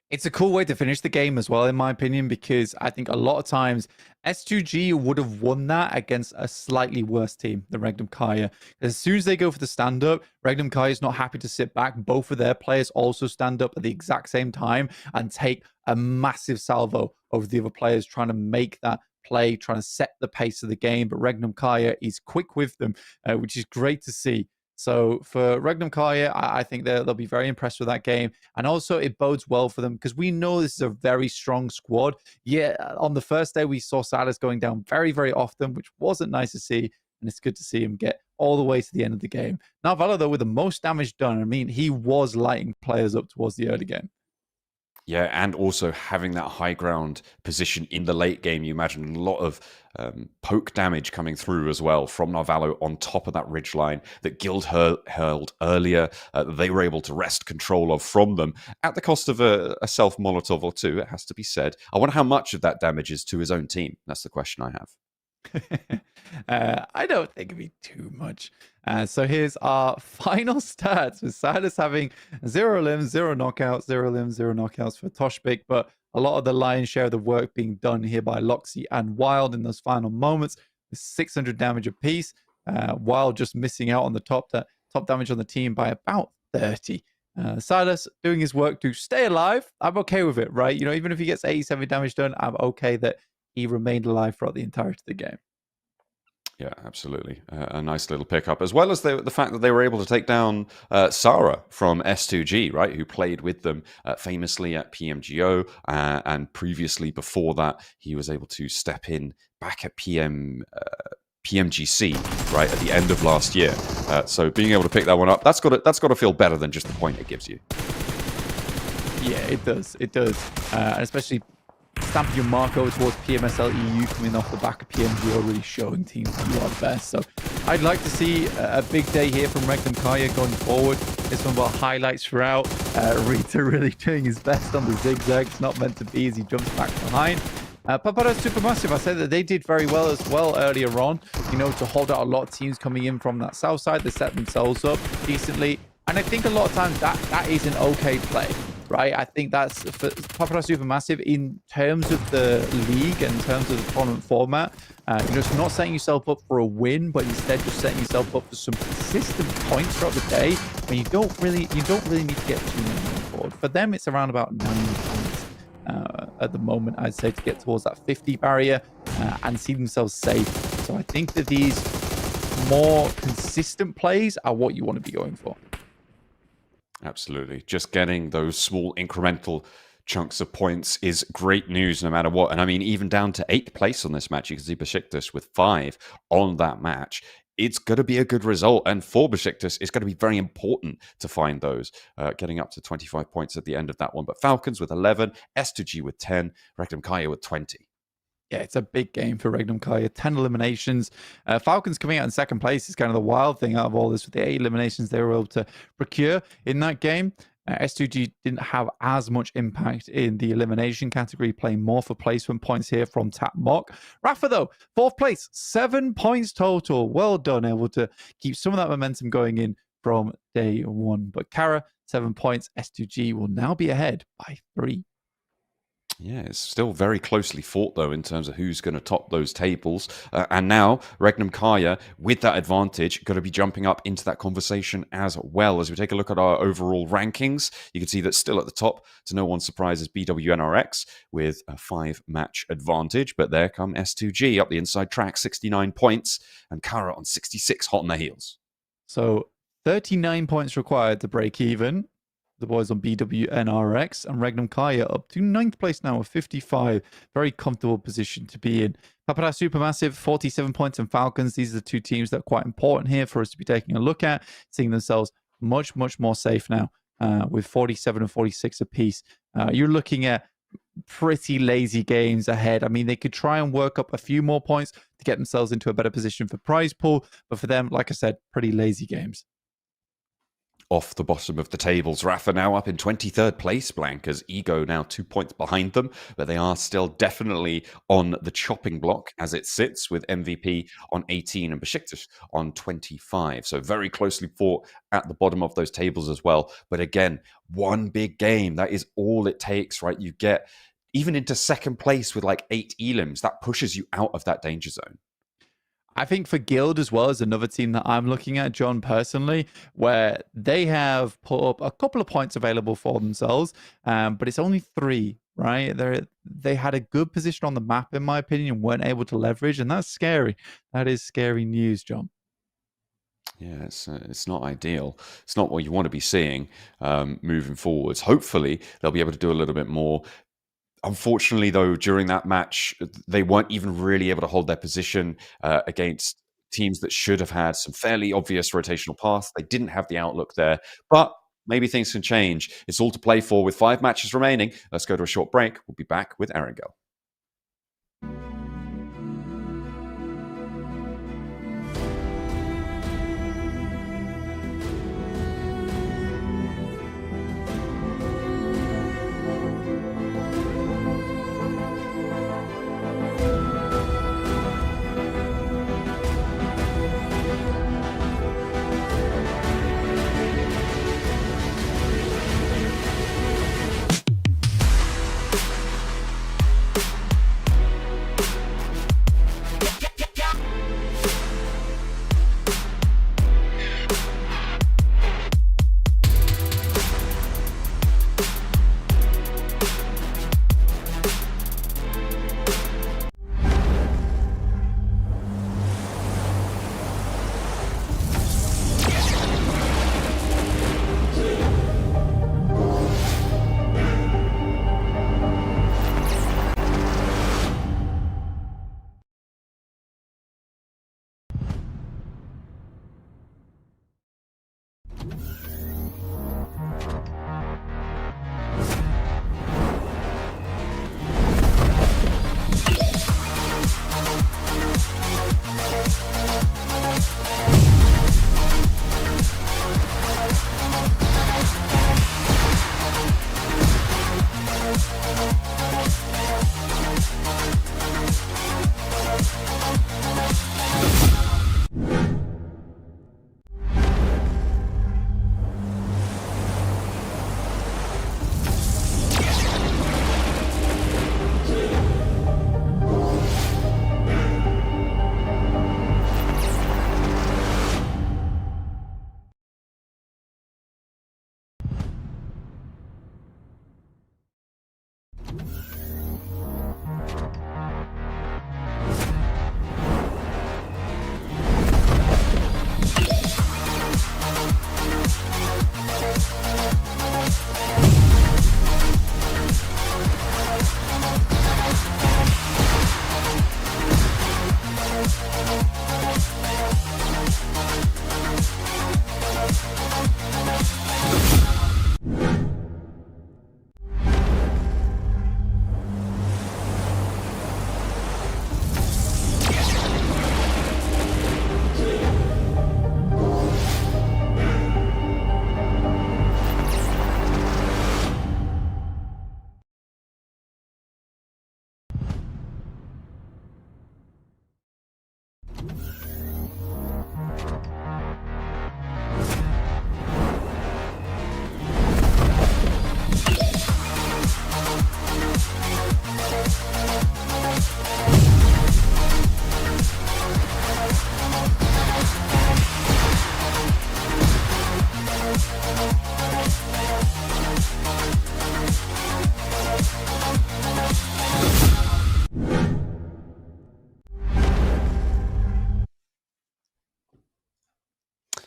It's a cool way to finish the game as well, in my opinion, because I think a lot of times S2G would have won that against a slightly worse team than Regnum Carya. As soon as they go for the stand-up, Regnum Carya is not happy to sit back. Both of their players also stand up at the exact same time and take a massive salvo over the other players, trying to make that play, trying to set the pace of the game. But Regnum Carya is quick with them, which is great to see. So for Regnum Carya, I think they'll be very impressed with that game. And also it bodes well for them because we know this is a very strong squad. Yeah, on the first day, we saw Silas going down very, very often, which wasn't nice to see. And it's good to see him get all the way to the end of the game. Now, Valo, though, with the most damage done, I mean, he was lighting players up towards the early game. Yeah, and also having that high ground position in the late game, you imagine a lot of poke damage coming through as well from Narvalo on top of that ridge line that Guild hurled earlier. They were able to wrest control of from them at the cost of a self Molotov or two, it has to be said. I wonder how much of that damage is to his own team. That's the question I have. I don't think it'd be too much. So here's our final stats with Silas having 0 limbs, 0 knockouts, 0 limbs, 0 knockouts for Toshbik, but a lot of the lion's share of the work being done here by Loxy and Wild in those final moments with 600 damage apiece. Wild just missing out on the top damage on the team by about 30. Silas doing his work to stay alive. I'm okay with it, right? You know, even if he gets 87 damage done, I'm okay that he remained alive throughout the entirety of the game. Yeah, absolutely. A nice little pickup, as well as the fact that they were able to take down Sarah from S2G, right, who played with them famously at PMGO, and previously before that, he was able to step in back at PMGC, right, at the end of last year. So being able to pick that one up, that's got to feel better than just the point it gives you. Yeah, it does. It does. And especially stamping your mark over towards Pmsl EU coming off the back of PMG already showing teams that you are best. So I'd like to see a big day here from Regnum Carya going forward. It's one of our highlights throughout. Rita really doing his best on the zigzags, not meant to be as he jumps back behind. Papara Supermassive, I said that they did very well as well earlier on, you know, to hold out a lot of teams coming in from that south side. They set themselves up decently. And I think a lot of times that is an okay play. Right, I think that's for Papara Supermassive in terms of the league and in terms of the tournament format. You know, it's not setting yourself up for a win, but instead just setting yourself up for some consistent points throughout the day. When you don't really need to get too many on board. For them, it's around about 9 points at the moment. I'd say to get towards that 50 barrier and see themselves safe. So I think that these more consistent plays are what you want to be going for. Absolutely. Just getting those small incremental chunks of points is great news no matter what. And I mean, even down to 8th place on this match, you can see Besiktas with 5 on that match. It's going to be a good result. And for Besiktas, it's going to be very important to find those, getting up to 25 points at the end of that one. But Falcons with 11, S2G with 10, Regnum Carya with 20. Yeah, it's a big game for Regnum Carya. 10 eliminations. Falcons coming out in second place is kind of the wild thing out of all this with the 8 eliminations they were able to procure in that game. S2G didn't have as much impact in the elimination category, playing more for placement points here from Tap Mock. Rafa, though, 4th place, 7 points total. Well done, able to keep some of that momentum going in from day one. But Kara, 7 points. S2G will now be ahead by 3. Yeah, it's still very closely fought, though, in terms of who's going to top those tables. And now, Regnum Carya, with that advantage, going to be jumping up into that conversation as well. As we take a look at our overall rankings, you can see that still at the top, to no one's surprise, is BWNRX with a 5-match advantage. But there come S2G up the inside track, 69 points, and Kara on 66, hot on their heels. So 39 points required to break even. The boys on BWNRX and Regnum Carya up to 9th place now with 55. Very comfortable position to be in. Papara Supermassive, 47 points, and Falcons. These are the 2 teams that are quite important here for us to be taking a look at, seeing themselves much, much more safe now with 47 and 46 apiece. You're looking at pretty lazy games ahead. I mean, they could try and work up a few more points to get themselves into a better position for prize pool, but for them, like I said, pretty lazy games. Off the bottom of the tables, Rafa now up in 23rd place, Blankers. Ego now 2 points behind them, but they are still definitely on the chopping block as it sits, with MVP on 18 and Besiktas on 25. So very closely fought at the bottom of those tables as well. But again, one big game, that is all it takes, right? You get even into second place with like 8 elims, that pushes you out of that danger zone. I think for Guild as well as another team that I'm looking at, John, personally, where they have put up a couple of points available for themselves, but it's only 3, right? They had a good position on the map, in my opinion, and weren't able to leverage, and that's scary. That is scary news, John. Yeah, it's not ideal. It's not what you want to be seeing moving forwards. Hopefully, they'll be able to do a little bit more. Unfortunately, though, during that match, they weren't even really able to hold their position against teams that should have had some fairly obvious rotational paths. They didn't have the outlook there, but maybe things can change. It's all to play for with 5 matches remaining. Let's go to a short break. We'll be back with Erangel.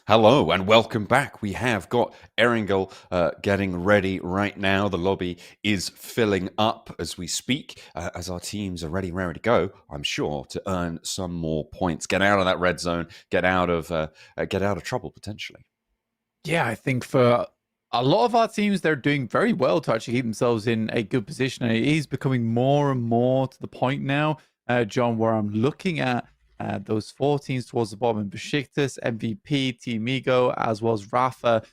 Hello and welcome back. We have got Erangel getting ready right now. The lobby is filling up as we speak, as our teams are ready to go. I'm sure to earn some more points, get out of that red zone, get out of trouble potentially. Yeah, I think for a lot of our teams, they're doing very well to actually keep themselves in a good position. And it is becoming more and more to the point now, John, where I'm looking at those 4 teams towards the bottom: Besiktas, MVP, Team Ego, as well as Rafa,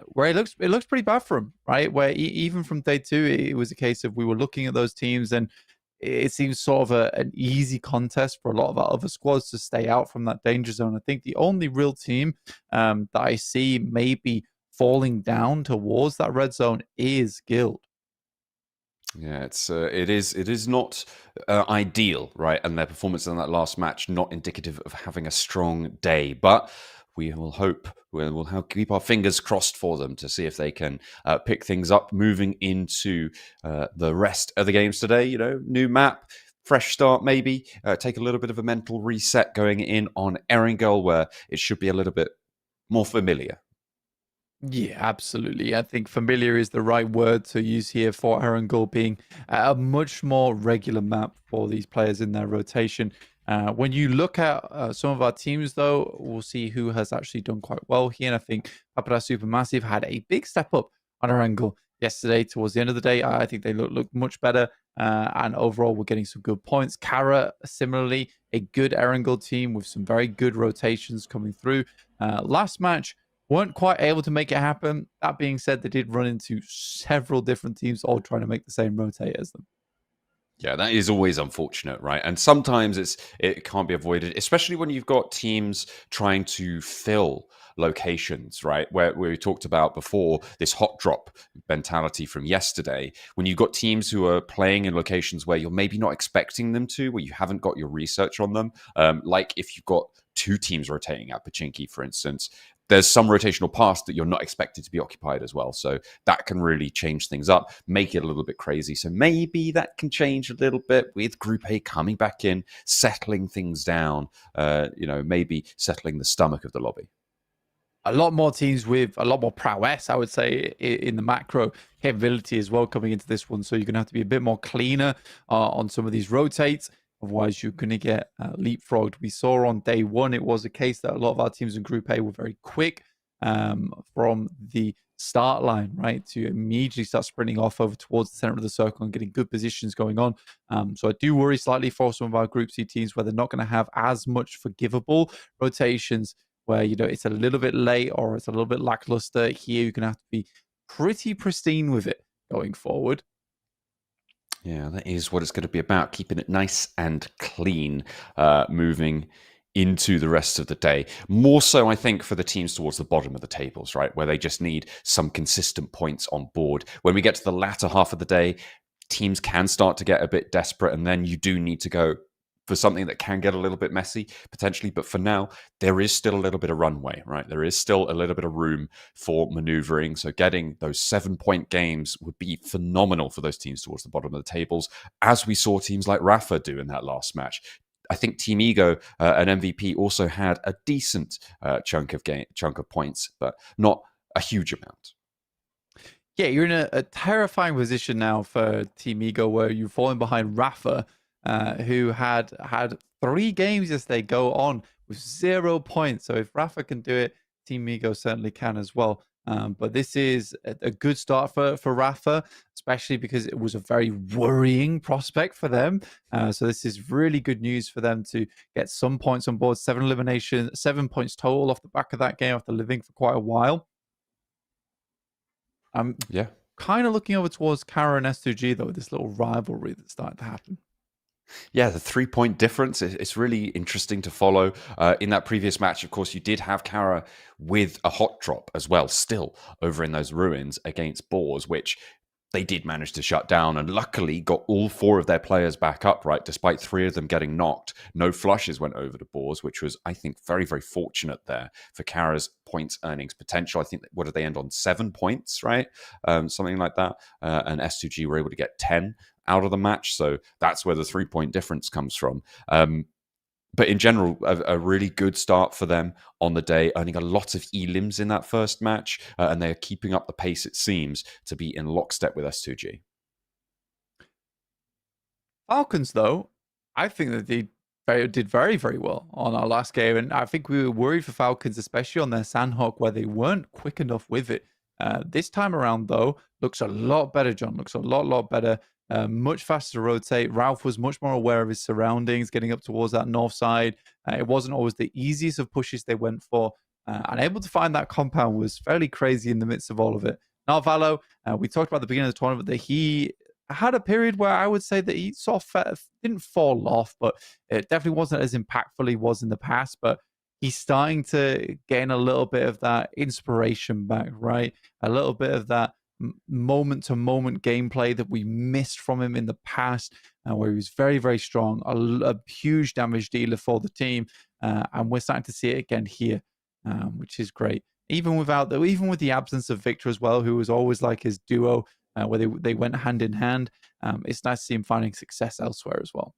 where it looks pretty bad for them, right? Where even from day 2, it was a case of we were looking at those teams and it seems sort of an easy contest for a lot of our other squads to stay out from that danger zone. I think the only real team that I see maybe falling down towards that red zone is Guild. Yeah, it is not ideal, right? And their performance in that last match not indicative of having a strong day, but we'll keep our fingers crossed for them to see if they can pick things up moving into the rest of the games today. You know, new map, fresh start, maybe take a little bit of a mental reset going in on Erangel, where it should be a little bit more familiar. Yeah, absolutely. I think familiar is the right word to use here for Erangel being a much more regular map for these players in their rotation. When you look at some of our teams, though, we'll see who has actually done quite well here. And I think Papara Supermassive had a big step up on Erangel yesterday. Towards the end of the day, I think they look much better. And overall, we're getting some good points. Carya, similarly, a good Erangel team with some very good rotations coming through. Last match, weren't quite able to make it happen. That being said, they did run into several different teams all trying to make the same rotate as them. Yeah, that is always unfortunate, right? And sometimes it can't be avoided, especially when you've got teams trying to fill locations, right? Where we talked about before this hot drop mentality from yesterday. When you've got teams who are playing in locations where you're maybe not expecting them to, where you haven't got your research on them, like if you've got two teams rotating at Pachinki, for instance, there's some rotational paths that you're not expected to be occupied as well. So that can really change things up, make it a little bit crazy. So maybe that can change a little bit with Group A coming back in, settling things down, maybe settling the stomach of the lobby. A lot more teams with a lot more prowess, I would say, in the macro capability as well coming into this one. So you're going to have to be a bit more cleaner on some of these rotates. Otherwise, you're going to get leapfrogged. We saw on day one, it was a case that a lot of our teams in Group A were very quick from the start line, right, to immediately start sprinting off over towards the center of the circle and getting good positions going on. So I do worry slightly for some of our Group C teams where they're not going to have as much forgivable rotations where, it's a little bit late or it's a little bit lackluster. Here, you're going to have to be pretty pristine with it going forward. Yeah, that is what it's going to be about, keeping it nice and clean, moving into the rest of the day. More so, I think, for the teams towards the bottom of the tables, right, where they just need some consistent points on board. When we get to the latter half of the day, teams can start to get a bit desperate, and then you do need to go for something that can get a little bit messy potentially. But for now, there is still a little bit of runway, right? There is still a little bit of room for maneuvering. So getting those 7-point games would be phenomenal for those teams towards the bottom of the tables, as we saw teams like Rafa do in that last match. I think Team Ego and MVP also had a decent chunk of points, but not a huge amount. Yeah, you're in a terrifying position now for Team Ego where you're falling behind Rafa, who had 3 games as they go on with 0 points. So if Rafa can do it, Team Ego certainly can as well. But this is a good start for Rafa, especially because it was a very worrying prospect for them. So this is really good news for them to get some points on board. 7 eliminations, 7 points total off the back of that game after living for quite a while. I'm kind of looking over towards Carya and S2G, though, with this little rivalry that's starting to happen. Yeah, the 3-point difference, it's really interesting to follow. In that previous match, of course, you did have Carya with a hot drop as well, still over in those ruins against Boars, which they did manage to shut down and luckily got all 4 of their players back up, right? Despite 3 of them getting knocked. No flushes went over to Boars, which was, I think, very, very fortunate there for Carya's points earnings potential. I think, what did they end on? 7 points, right? Something like that. And S2G were able to get 10 out of the match. So that's where the 3-point difference comes from. But in general, a really good start for them on the day, earning a lot of elims in that first match, and they're keeping up the pace, it seems, to be in lockstep with S2G. Falcons, though, I think that they did very, very well on our last game, and I think we were worried for Falcons, especially on their Sanhok, where they weren't quick enough with it. This time around, though, looks a lot better, John. Looks a lot better. Much faster to rotate. Ralph was much more aware of his surroundings, getting up towards that north side. It wasn't always the easiest of pushes they went for. And able to find that compound was fairly crazy in the midst of all of it. Now, Valo, we talked about at the beginning of the tournament that he had a period where I would say that he didn't fall off, but it definitely wasn't as impactful he was in the past. But he's starting to gain a little bit of that inspiration back, right? A little bit of that moment-to-moment gameplay that we missed from him in the past, where he was very, very strong, a huge damage dealer for the team, and we're starting to see it again here, which is great. Even with the absence of Victor as well, who was always like his duo, where they went hand in hand. It's nice to see him finding success elsewhere as well.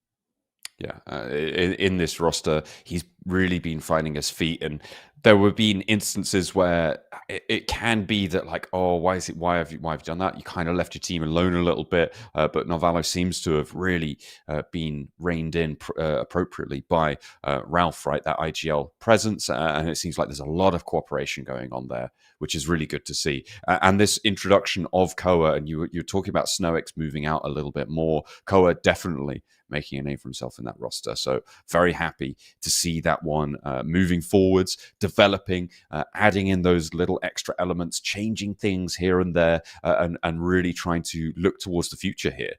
Yeah, in this roster, he's really been finding his feet, and there have been instances where it can be that, like, oh, why have you done that? You kind of left your team alone a little bit, but Novalo seems to have really been reined in appropriately by Ralph, right? That IGL presence, and it seems like there's a lot of cooperation going on there, which is really good to see. And this introduction of Koa, and you're talking about Snowix moving out a little bit more. Koa definitely making a name for himself in that roster. So very happy to see that one moving forwards, developing, adding in those little extra elements, changing things here and there, and really trying to look towards the future here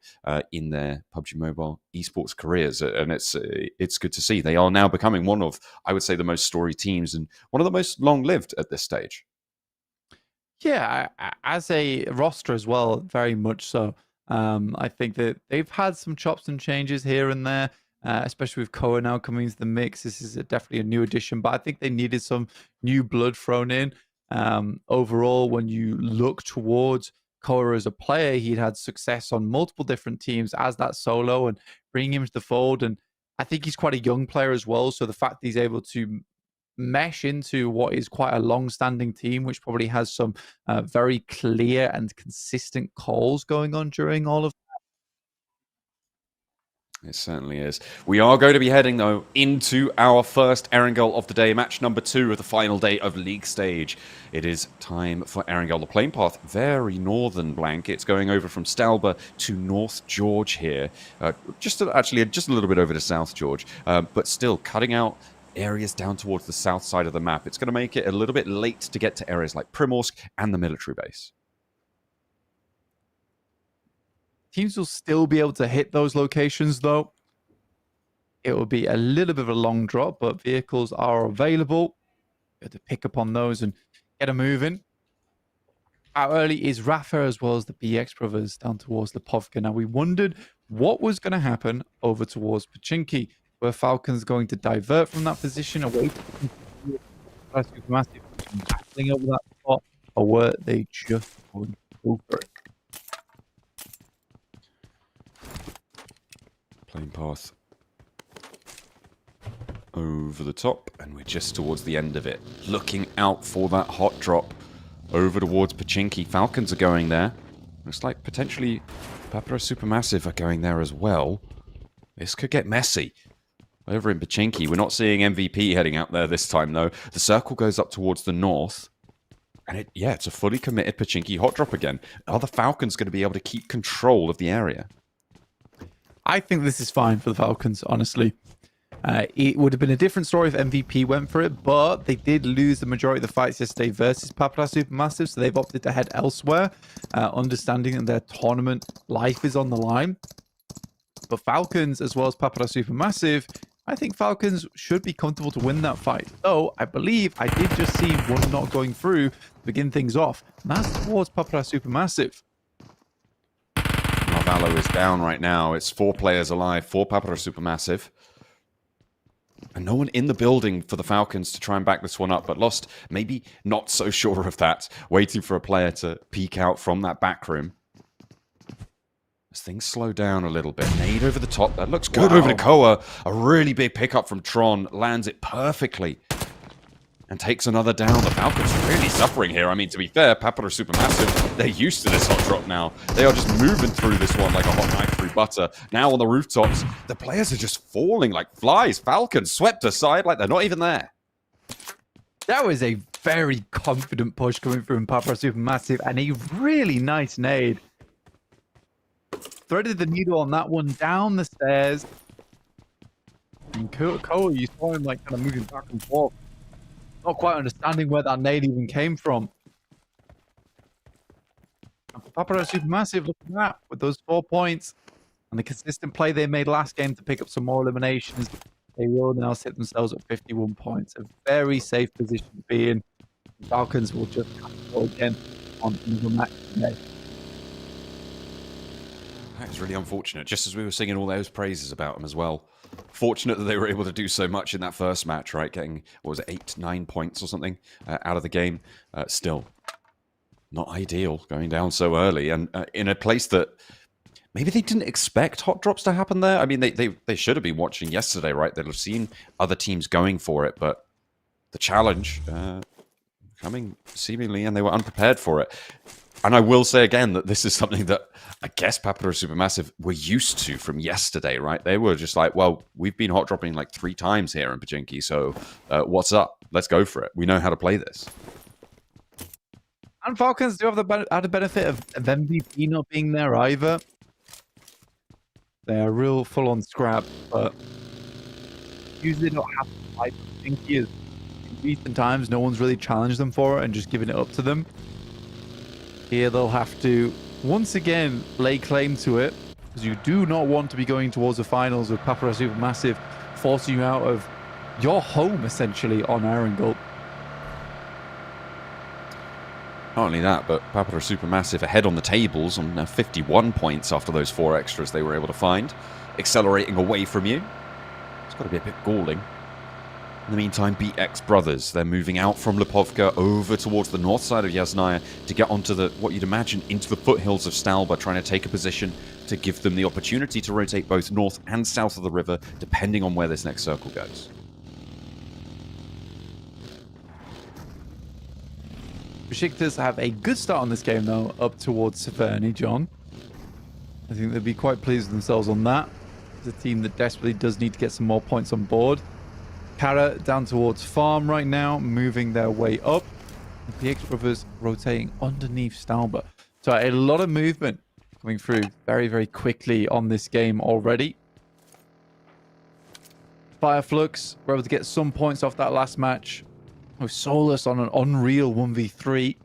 in their PUBG Mobile esports careers. And it's good to see. They are now becoming one of, I would say, the most storied teams and one of the most long-lived at this stage. Yeah, as a roster as well, very much so. I think that they've had some chops and changes here and there, especially with Koa now coming into the mix. This is definitely a new addition, but I think they needed some new blood thrown in. Overall, when you look towards Koa as a player, he'd had success on multiple different teams as that solo and bringing him to the fold. And I think he's quite a young player as well. So the fact that he's able to mesh into what is quite a long-standing team, which probably has some very clear and consistent calls going on during all of. It certainly is. We are going to be heading, though, into our first Erangel of the day, match number 2 of the final day of League Stage. It is time for Erangel. The playing path, very northern blank. It's going over from Stalba to North George here. Just a little bit over to South George, but still cutting out areas down towards the south side of the map. It's going to make it a little bit late to get to areas like Pmsl and the military base. Teams will still be able to hit those locations, though. It will be a little bit of a long drop, but vehicles are available. You have to pick up on those and get them moving. How early is Rafa as well as the BX brothers down towards Lipovka? Now, we wondered what was going to happen over towards Pachinki. Were Falcons going to divert from that position away from Supermassive, battling over that spot, or were they just going to go for it? Playing path over the top, and we're just towards the end of it. Looking out for that hot drop over towards Pachinki. Falcons are going there. Looks like potentially Papara Supermassive are going there as well. This could get messy. Over in Pachinki, we're not seeing MVP heading out there this time, though. The circle goes up towards the north. And it's a fully committed Pachinki hot drop again. Are the Falcons going to be able to keep control of the area? I think this is fine for the Falcons, honestly. It would have been a different story if MVP went for it, but they did lose the majority of the fights yesterday versus Papara Supermassive, so they've opted to head elsewhere, understanding that their tournament life is on the line. But Falcons, as well as Papara Supermassive, I think Falcons should be comfortable to win that fight. Though, I believe I did just see one not going through to begin things off, and that's towards Papara Supermassive. Marvalo is down right now. It's 4 players alive, 4 Papara Supermassive. And no one in the building for the Falcons to try and back this one up, but Lost maybe not so sure of that, waiting for a player to peek out from that back room. As things slow down a little bit. Nade over the top. That looks good over to Koa. A really big pickup from Tron. Lands it perfectly. And takes another down. The Falcons really suffering here. I mean, to be fair, Papara Supermassive, they're used to this hot drop now. They are just moving through this one like a hot knife through butter. Now on the rooftops, the players are just falling like flies. Falcons swept aside like they're not even there. That was a very confident push coming from Papara Supermassive and a really nice nade. Threaded the needle on that one down the stairs. And Koa, you saw him like kind of moving back and forth. Not quite understanding where that nade even came from. Papara Supermassive, look at that, with those 4 points and the consistent play they made last game to pick up some more eliminations. They will now sit themselves at 51 points. A very safe position to be in. The Falcons will just have to go again on another match today. That is really unfortunate, just as we were singing all those praises about them as well. Fortunate that they were able to do so much in that first match, right? Getting, what was it, 8, 9 points or something out of the game. Still, not ideal going down so early. And in a place that maybe they didn't expect hot drops to happen there. I mean, they should have been watching yesterday, right? They'd have seen other teams going for it, but the challenge coming seemingly, and they were unprepared for it. And I will say again that this is something that I guess Papara Supermassive were used to from yesterday, right? They were just like, well, we've been hot dropping like 3 times here in Pachinki, so what's up? Let's go for it. We know how to play this. And Falcons do have the added benefit of MVP not being there either. They're real full-on scrap, but usually don't have to fight Pachinki. In recent times, no one's really challenged them for it and just given it up to them. Here they'll have to once again lay claim to it, because you do not want to be going towards the finals with Papara Supermassive forcing you out of your home essentially on Erangel. Not only that, but Papara Supermassive ahead on the tables on 51 points after those 4 extras they were able to find, accelerating away from you. It's got to be a bit galling. In the meantime, BRX Brothers, they're moving out from Lipovka over towards the north side of Yasnaya to get onto the, what you'd imagine, into the foothills of Stalba, trying to take a position to give them the opportunity to rotate both north and south of the river, depending on where this next circle goes. Besiktas have a good start on this game, though, up towards Severny, John. I think they'd be quite pleased with themselves on that. It's a team that desperately does need to get some more points on board. Carya down towards farm right now, moving their way up. The BRX Brothers rotating underneath Stalba. So a lot of movement coming through very, very quickly on this game already. Flux were able to get some points off that last match. With Solus on an unreal 1v3.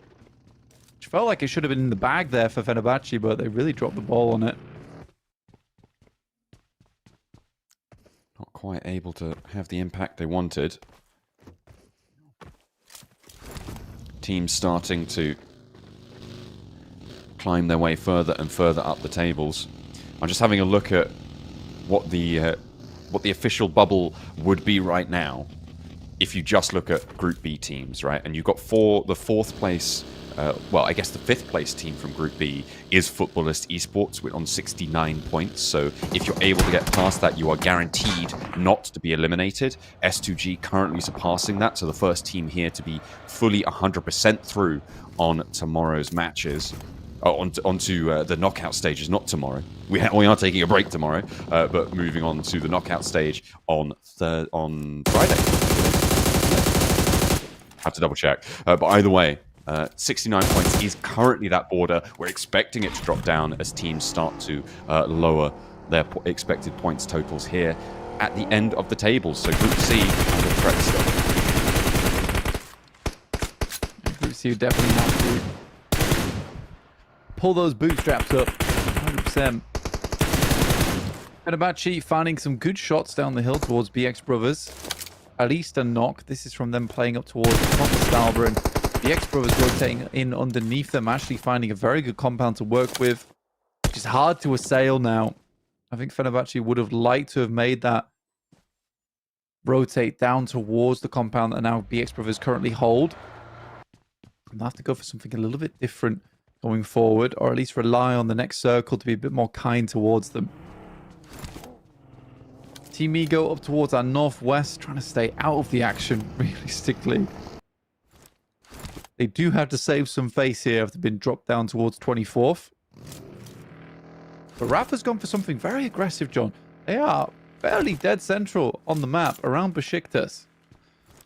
Which felt like it should have been in the bag there for Fenerbahçe, but they really dropped the ball on it. Not quite able to have the impact they wanted. Teams starting to climb their way further and further up the tables. I'm just having a look at what the official bubble would be right now. If you just look at Group B teams, right? And you've got the 4th place, well, I guess the 5th place team from Group B is Footballist Esports on 69 points. So if you're able to get past that, you are guaranteed not to be eliminated. S2G currently surpassing that. So the first team here to be fully 100% through on tomorrow's matches. Onto the knockout stages, not tomorrow. We are taking a break tomorrow, but moving on to the knockout stage on Friday. Have to double check. But either way, 69 points is currently that border. We're expecting it to drop down as teams start to lower their expected points totals here at the end of the table. So Group C under threat still. Group C would definitely have to pull those bootstraps up 100%. Fenerbahçe finding some good shots down the hill towards BRX Brothers. At least a knock. This is from them playing up towards the top of Stalba, and the BRX Brothers rotating in underneath them, actually finding a very good compound to work with, which is hard to assail now. I think Fenerbahçe would have liked to have made that rotate down towards the compound that now BRX Brothers currently hold. They'll have to go for something a little bit different going forward, or at least rely on the next circle to be a bit more kind towards them. Team Ego up towards our northwest, trying to stay out of the action, realistically. They do have to save some face here if they've been dropped down towards 24th. But Rafa's gone for something very aggressive, John. They are fairly dead central on the map around Besiktas.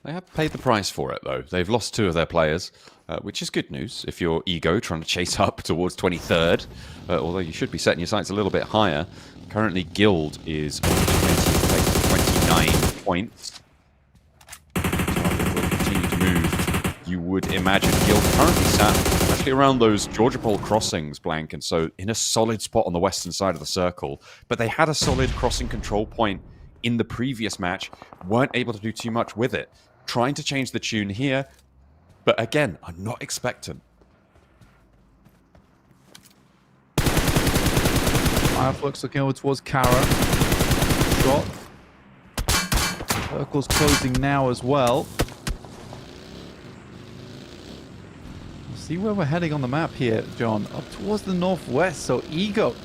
They have paid the price for it, though. They've lost 2 of their players, which is good news if you're Ego trying to chase up towards 23rd. Although you should be setting your sights a little bit higher. Currently, Guild is on 29 points. Will continue to move. You would imagine Guild currently sat actually around those Georgia Pole crossings, Blank, and so in a solid spot on the western side of the circle. But they had a solid crossing control point in the previous match, weren't able to do too much with it. Trying to change the tune here, but again, I'm not expectant. Flux looking over towards Carya. Shot. Circle's closing now as well. We'll see where we're heading on the map here, John. Up towards the northwest, so Ego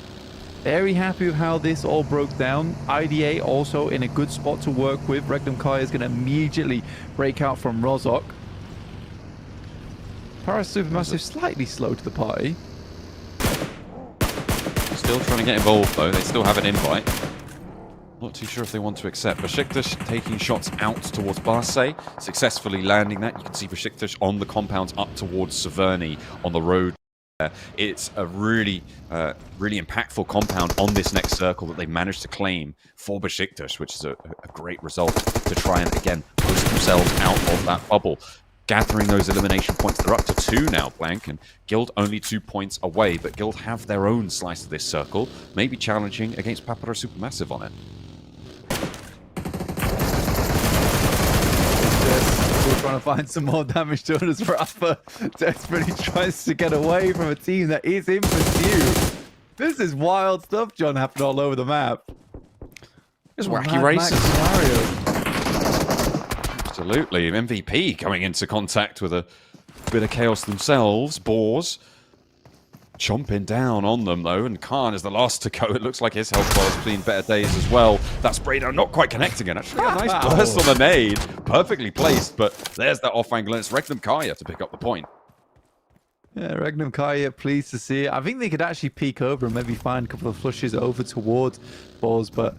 Very happy with how this all broke down. IDA also in a good spot to work with. Regnum Carya is going to immediately break out from RUKH. Paris Supermassive slightly slow to the party. Still trying to get involved though. They still have an invite. Not too sure if they want to accept. Besiktas taking shots out towards Barsay, successfully landing that. You can see Besiktas on the compounds up towards Severny on the road. It's a really impactful compound on this next circle that they managed to claim for Besiktas, which is a great result to try and, again, push themselves out of that bubble. Gathering those elimination points. They're up to 2 now, Blank, and Guild only 2 points away, but Guild have their own slice of this circle, maybe challenging against Papara Supermassive on it. We're trying to find some more damage to us. Rafa desperately tries to get away from a team that is in pursuit. This is wild stuff, John, happening all over the map. There's wacky races. Absolutely. MVP coming into contact with a bit of chaos themselves. Boars chomping down on them, though, and Khan is the last to go. It looks like his health bar has seen better days as well. That spray down not quite connecting it. Actually, a nice burst on the nade. Perfectly placed, but there's that off angle, and it's Regnum Carya to pick up the point. Yeah, Regnum Carya, pleased to see it. I think they could actually peek over and maybe find a couple of flushes over towards Balls, but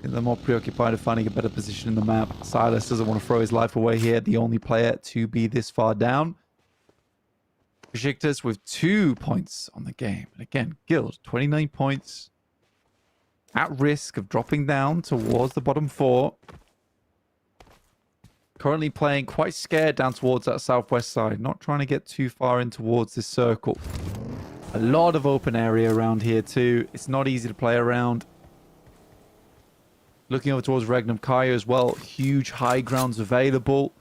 they're more preoccupied with finding a better position in the map. Silas doesn't want to throw his life away here, the only player to be this far down. Besiktas with 2 points on the game. And again, Guild, 29 points. At risk of dropping down towards the bottom 4. Currently playing quite scared down towards that southwest side. Not trying to get too far in towards this circle. A lot of open area around here too. It's not easy to play around. Looking over towards Regnum Carya as well. Huge high grounds available.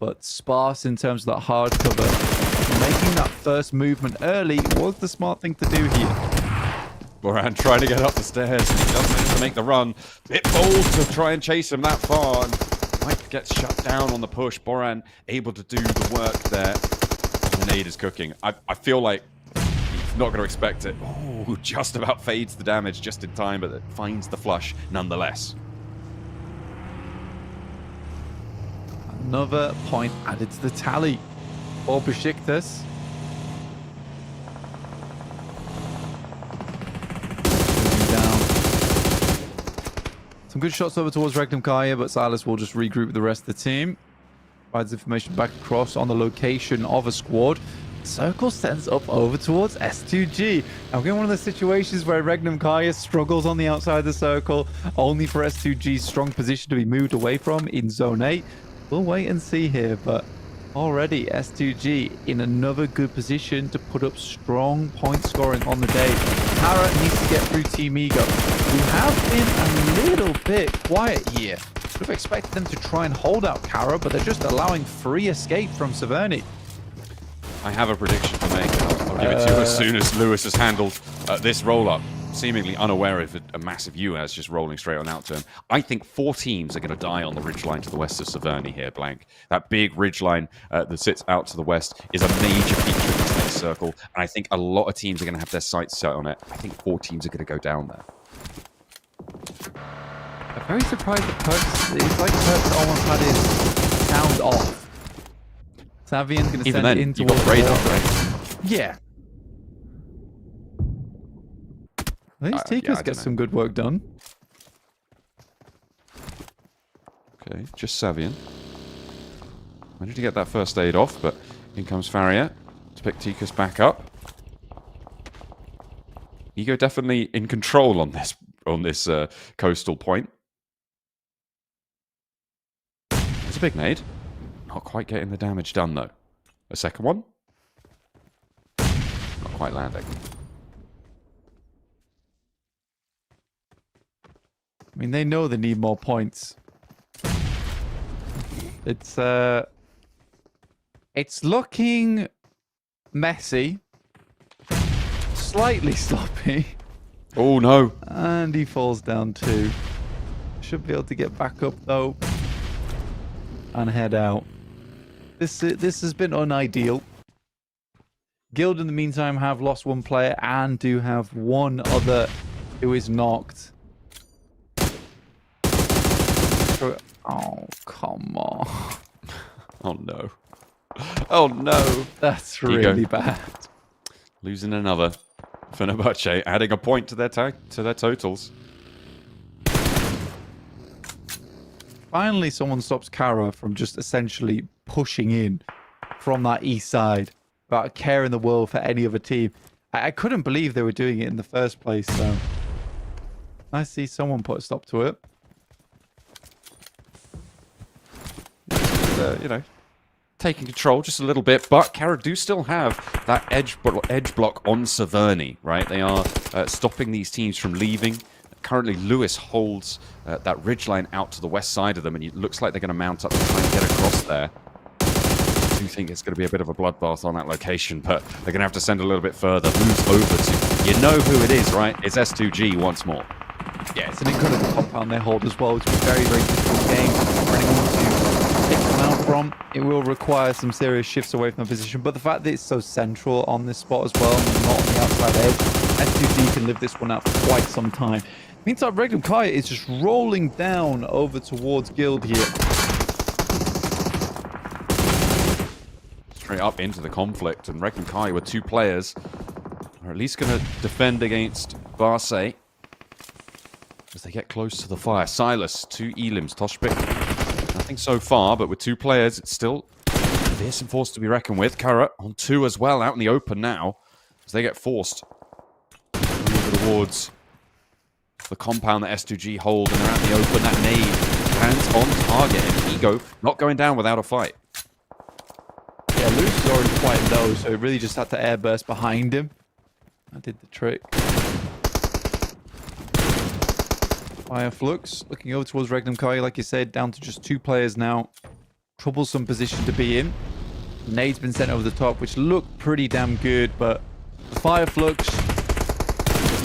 But sparse in terms of that hard cover. Making that first movement early was the smart thing to do here. Boran trying to get up the stairs. He does manage to make the run. Bit bold to try and chase him that far. And Mike gets shut down on the push. Boran able to do the work there. The nade is cooking. I feel like he's not going to expect it. Oh, just about fades the damage just in time, but it finds the flush nonetheless. Another point added to the tally. Or Besiktas. Down. Some good shots over towards Regnum Carya, but Silas will just regroup with the rest of the team. Provides information back across on the location of a squad. Circle sends up over towards S2G. Now we're in one of the situations where Regnum Carya struggles on the outside of the circle, only for S2G's strong position to be moved away from in Zone 8. We'll wait and see here, but already S2G in another good position to put up strong point scoring on the day. Carya needs to get through Team Ego, who have been a little bit quiet here. Would have expected them to try and hold out Carya, but they're just allowing free escape from Severny. I have a prediction to make. I'll give it to you as soon as Lewis has handled this roll-up. Seemingly unaware of a massive UAS just rolling straight on out to him. I think 4 teams are going to die on the ridgeline to the west of Severny here, Blank. That big ridgeline that sits out to the west is a major feature of this next circle, and I think a lot of teams are going to have their sights set on it. I think 4 teams are going to go down there. I'm very surprised that Perks, it's like Perks almost had his sound off. Savian's going to send it in towards radar, right? Yeah. At least Tikas gets some good work done. Okay, just Savian. Managed to get that first aid off, but in comes Faria to pick Tikas back up. Ego definitely in control on this coastal point. It's a big nade. Not quite getting the damage done though. A second one. Not quite landing. I mean, they know they need more points. It's looking messy, slightly sloppy. Oh no! And he falls down too. Should be able to get back up though, and head out. This has been unideal. Guild, in the meantime, have lost one player and do have one other who is knocked. Oh, come on. Oh, no. Oh, no. That's really bad. Losing another. Fenerbahçe adding a point to their totals. Finally, someone stops Carya from just essentially pushing in from that east side without a care in the world for any other team. I couldn't believe they were doing it in the first place, so I see someone put a stop to it. You know, taking control just a little bit, but Carya do still have that edge block on Severny, right? They are stopping these teams from leaving. Currently, Lewis holds that ridgeline out to the west side of them, and it looks like they're going to mount up to try and get across there. I do think it's going to be a bit of a bloodbath on that location, but they're going to have to send a little bit further. Moves over to... You know who it is, right? It's S2G once more. Yeah, it's an incredible compound they hold as well. It's a very, very difficult game for anyone to pick them out from. It will require some serious shifts away from the position, but the fact that it's so central on this spot as well, and not on the outside edge, S2G can live this one out for quite some time. Meantime, Regnum Carya is just rolling down over towards Guild here. Straight up into the conflict, and Regnum Carya with two players are at least going to defend against Barsay as they get close to the fire. Silas, two elims, Toshpik. Nothing so far, but with two players, it's still a fearsome force to be reckoned with. Carya on two as well, out in the open now, as they get forced over towards the compound that S2G hold, and they're out in the open. That nade lands on target, and Ego not going down without a fight. Yeah, Lewis is already quite low, so he really just had to airburst behind him. That did the trick. Fire Flux looking over towards Regnum Carya, like you said, down to just two players now. Troublesome position to be in. Nade's been sent over the top, which looked pretty damn good, but the Fire Flux,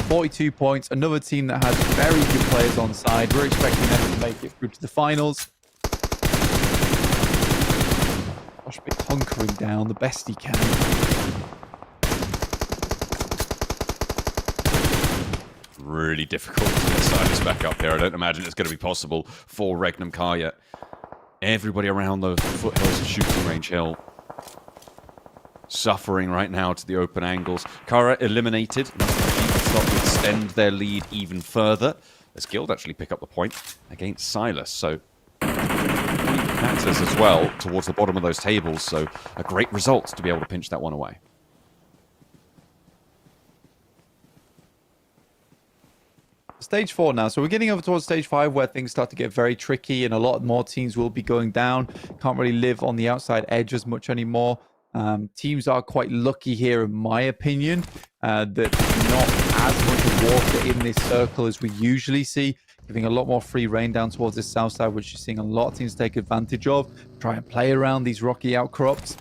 42 points. Another team that has very good players on side. We're expecting them to make it through to the finals. Toshpik hunkering down the best he can. Really difficult to get Silas back up here. I don't imagine it's going to be possible for Regnum Carya. Everybody around the foothills and shooting range hill suffering right now to the open angles. Carya eliminated. Start to extend their lead even further. As Guild actually pick up the point against Silas. So matters as well towards the bottom of those tables. So a great result to be able to pinch that one away. Stage 4 now. So we're getting over towards stage 5 where things start to get very tricky and a lot more teams will be going down. Can't really live on the outside edge as much anymore. Teams are quite lucky here, in my opinion, that not as much water in this circle as we usually see, giving a lot more free reign down towards the south side, which you're seeing a lot of teams take advantage of, try and play around these rocky outcrops.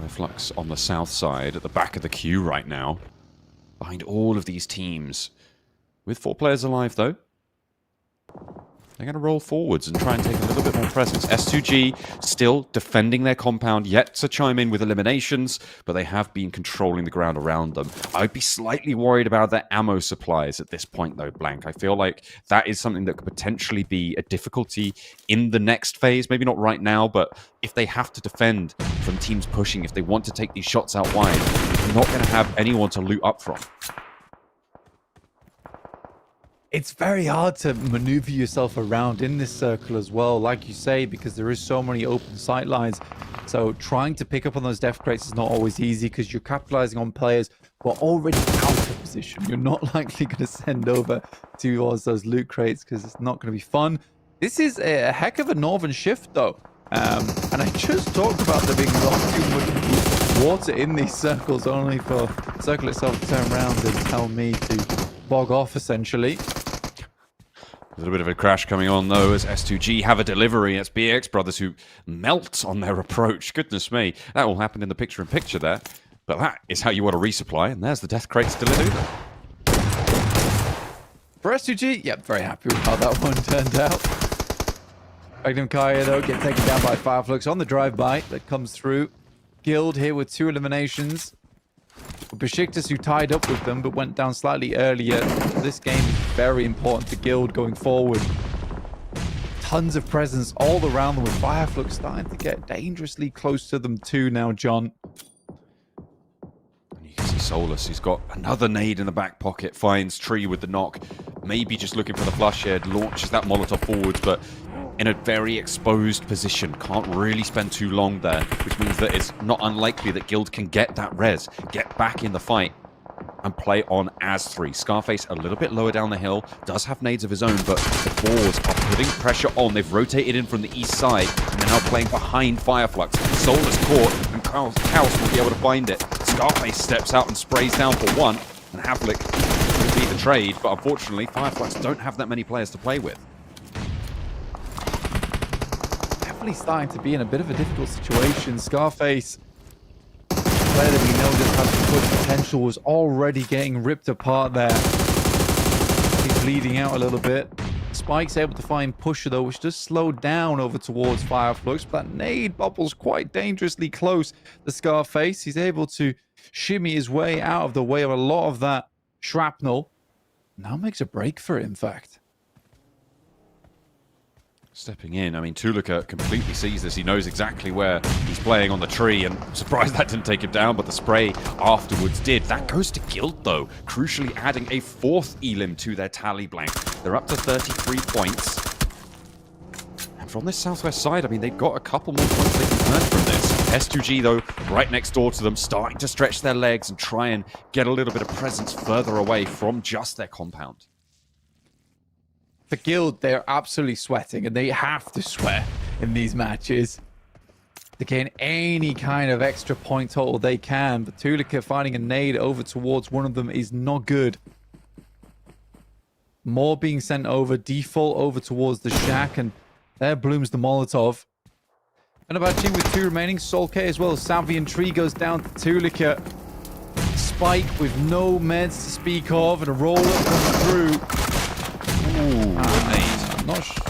Flux on the south side, at the back of the queue right now, behind all of these teams. With 4 players alive, though, they're going to roll forwards and try and take a little bit more presence. S2G still defending their compound, yet to chime in with eliminations, but they have been controlling the ground around them. I'd be slightly worried about their ammo supplies at this point, though, Blank. I feel like that is something that could potentially be a difficulty in the next phase. Maybe not right now, but if they have to defend from teams pushing, if they want to take these shots out wide, they're not going to have anyone to loot up from. It's very hard to maneuver yourself around in this circle as well, like you say, because there is so many open sight lines. So trying to pick up on those death crates is not always easy because you're capitalizing on players who are already out of position. You're not likely going to send over towards those loot crates because it's not going to be fun. This is a heck of a northern shift, though. And I just talked about there being not too much water in these circles, only for the circle itself to turn around and tell me to bog off, essentially. A little bit of a crash coming on, though, as S2G have a delivery. It's BRX brothers who melt on their approach. Goodness me. That all happened in the picture-in-picture there. But that is how you want to resupply, and there's the death crates delivered. For S2G, yep, very happy with how that one turned out. Regnum Carya, though, get taken down by Flux on the drive-by that comes through. Guild here with 2 eliminations. Besiktas, who tied up with them but went down slightly earlier. This game is very important to Guild going forward. Tons of presence all around them, with Flux starting to get dangerously close to them too now, John. And you can see Solus, he's got another nade in the back pocket, finds Tree with the knock. Maybe just looking for the flush head, launches that Molotov forwards, but in a very exposed position. Can't really spend too long there, which means that it's not unlikely that Guild can get that res, get back in the fight, and play on as 3. Scarface a little bit lower down the hill, does have nades of his own, but the Boars are putting pressure on. They've rotated in from the east side, and they're now playing behind Fireflux. Solus caught, and Kaos will be able to find it. Scarface steps out and sprays down for 1, and Havlik will be the trade, but unfortunately, Fireflux don't have that many players to play with. Starting to be in a bit of a difficult situation. Scarface, player that we know just has good potential, was already getting ripped apart there. He's bleeding out a little bit. Spike's able to find Pusher though, which does slow down over towards Fireflux, but that nade bubble's quite dangerously close to Scarface. He's able to shimmy his way out of the way of a lot of that shrapnel. Now makes a break for it, in fact. Stepping in, I mean, RUKH completely sees this. He knows exactly where he's playing on the tree, and I'm surprised that didn't take him down, but the spray afterwards did. That goes to Guild, though, crucially adding a 4th elim to their tally blank. They're up to 33 points. And from this southwest side, I mean, they've got a couple more points they can earn from this. S2G, though, right next door to them, starting to stretch their legs and try and get a little bit of presence further away from just their compound. For Guild, they're absolutely sweating, and they have to sweat in these matches to gain any kind of extra point total they can. But RUKH finding a nade over towards one of them is not good. More being sent over, default over towards the shack, and there blooms the Molotov. Fenerbahçe with 2 remaining, Solke as well. Savian Tree goes down to RUKH. Spike with no meds to speak of, and a roll-up comes through. I'm not sure.